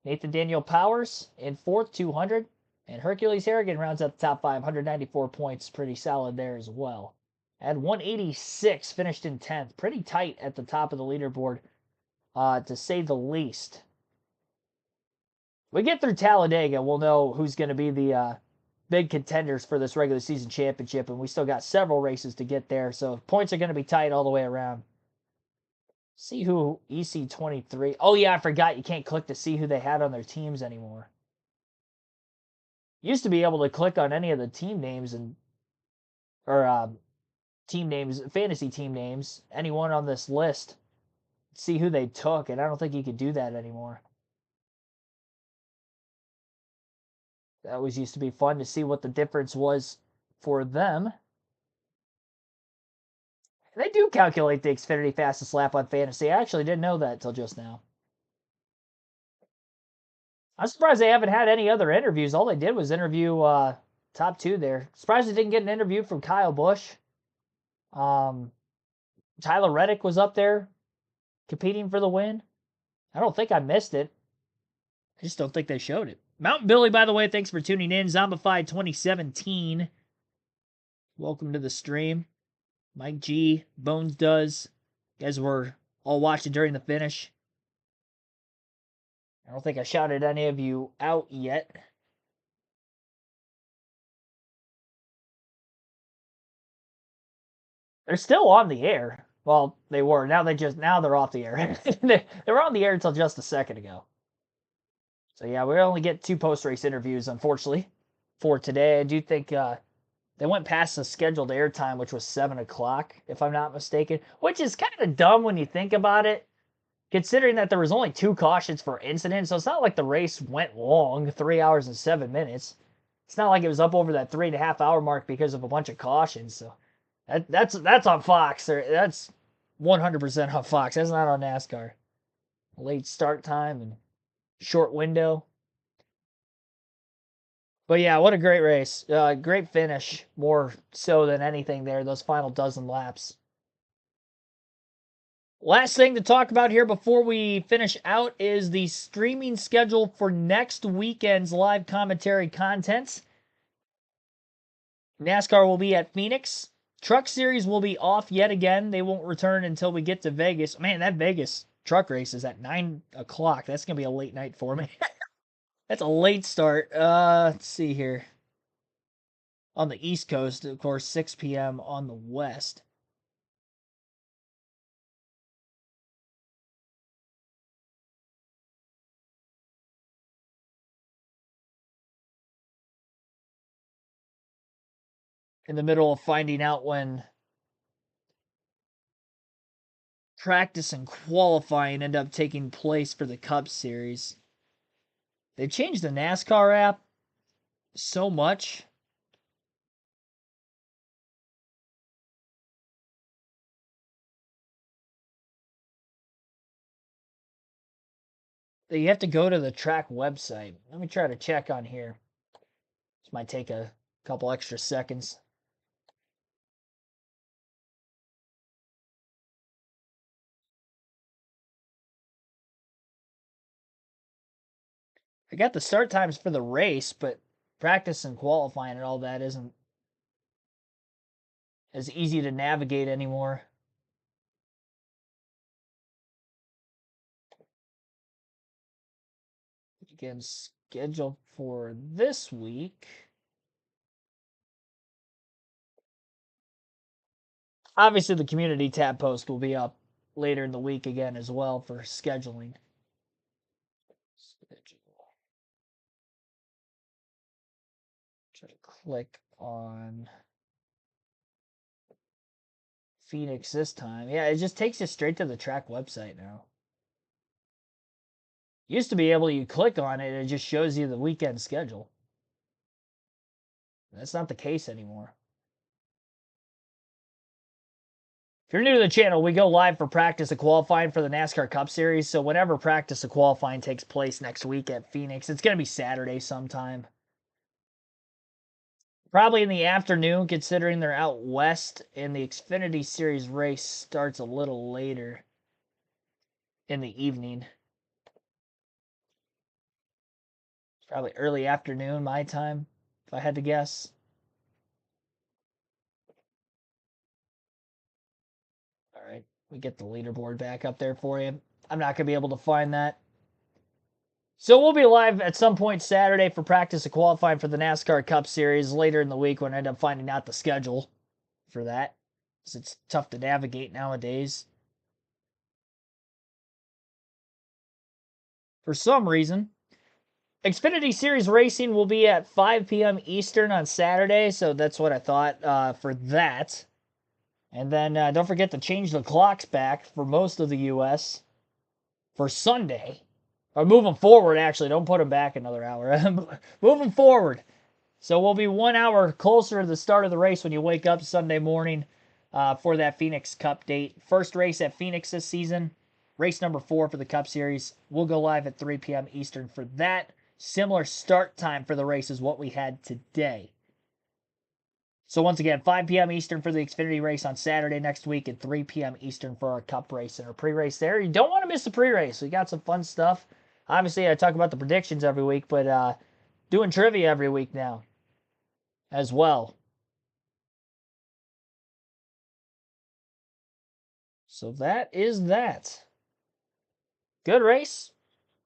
Nathan Daniel Powers in 4th, 200. And Hercules Harrigan rounds out the top 5, 194 points. Pretty solid there as well. At 186, finished in 10th. Pretty tight at the top of the leaderboard, to say the least. We get through Talladega, we'll know who's going to be the big contenders for this regular season championship, and we still got several races to get there, so points are going to be tight all the way around. See who EC23... Oh, yeah, I forgot you can't click to see who they had on their teams anymore. Used to be able to click on any of the team names team names, fantasy team names, anyone on this list, see who they took, and I don't think you could do that anymore. That always used to be fun to see what the difference was for them. They do calculate the Xfinity fastest lap on fantasy. I actually didn't know that until just now. I'm surprised they haven't had any other interviews. All they did was interview top 2 there. Surprised they didn't get an interview from Kyle Busch. Tyler Reddick was up there competing for the win. I don't think I missed it. I just don't think they showed it. Mountain Billy, by the way, thanks for tuning in. Zombified 2017. Welcome to the stream. Mike G, Bones does. You guys were all watching during the finish. I don't think I shouted any of you out yet. They're still on the air. Well, they were. Now they're off the air. They were on the air until just a second ago. So yeah, we only get 2 post-race interviews, unfortunately, for today. I do think they went past the scheduled airtime, which was 7 o'clock, if I'm not mistaken, which is kind of dumb when you think about it, considering that there was only 2 cautions for incident. So it's not like the race went long, 3 hours and 7 minutes. It's not like it was up over that 3.5 hour mark because of a bunch of cautions. So that's on Fox. That's 100% on Fox. That's not on NASCAR. Late start time and short window. But yeah, what a great race. Great finish, more so than anything there, those final dozen laps. Last thing to talk about here before we finish out is the streaming schedule for next weekend's live commentary content. NASCAR will be at Phoenix. Truck Series will be off yet again. They won't return until we get to Vegas. Man, that Vegas truck race is at 9 o'clock. That's going to be a late night for me. That's a late start. Let's see here. On the East Coast, of course, 6 p.m. on the West. In the middle of finding out when practice and qualifying end up taking place for the Cup Series. They've changed the NASCAR app so much You have to go to the track website. Let me try to check on here. This might take a couple extra seconds. I got the start times for the race, but practice and qualifying and all that isn't as easy to navigate anymore. Again, scheduled for this week. Obviously, the community tab post will be up later in the week again as well for scheduling. Try to click on Phoenix this time. Yeah, it just takes you straight to the track website now. Used to be able you click on it, it just shows you the weekend schedule. That's not the case anymore. If you're new to the channel, we go live for practice and qualifying for the NASCAR Cup Series. So whenever practice and qualifying takes place next week at Phoenix, it's going to be Saturday sometime. Probably in the afternoon, considering they're out west, and the Xfinity Series race starts a little later in the evening. Probably early afternoon, my time, if I had to guess. All right, we get the leaderboard back up there for you. I'm not going to be able to find that. So we'll be live at some point Saturday for practice and qualifying for the NASCAR Cup Series later in the week when I end up finding out the schedule for that, because it's tough to navigate nowadays. For some reason, Xfinity Series racing will be at 5 p.m. Eastern on Saturday, so that's what I thought for that. And then don't forget to change the clocks back for most of the U.S. for Sunday. Or move them forward, actually. Don't put them back another hour. Move them forward. So we'll be 1 hour closer to the start of the race when you wake up Sunday morning for that Phoenix Cup date. First race at Phoenix this season. Race number 4 for the Cup Series. We'll go live at 3 p.m. Eastern for that. Similar start time for the race is what we had today. So once again, 5 p.m. Eastern for the Xfinity race on Saturday next week and 3 p.m. Eastern for our Cup race and our pre-race there. You don't want to miss the pre-race. We got some fun stuff. Obviously, I talk about the predictions every week, but doing trivia every week now as well. So that is that. Good race.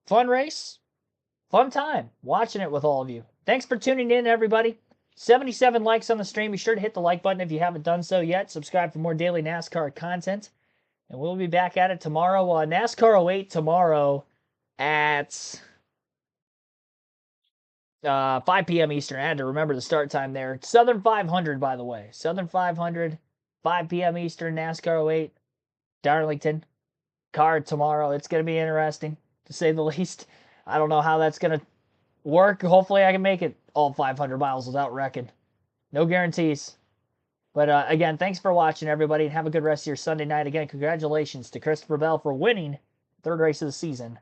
Fun race. Fun time watching it with all of you. Thanks for tuning in, everybody. 77 likes on the stream. Be sure to hit the like button if you haven't done so yet. Subscribe for more daily NASCAR content. And we'll be back at it tomorrow. NASCAR 08 tomorrow at 5 p.m. Eastern. I had to remember the start time there. Southern 500, by the way. Southern 500, 5 p.m. Eastern, NASCAR 08. Darlington. Card tomorrow. It's going to be interesting, to say the least. I don't know how that's going to work. Hopefully I can make it all 500 miles without wrecking. No guarantees. But again, thanks for watching, everybody, and have a good rest of your Sunday night. Again, congratulations to Christopher Bell for winning third race of the season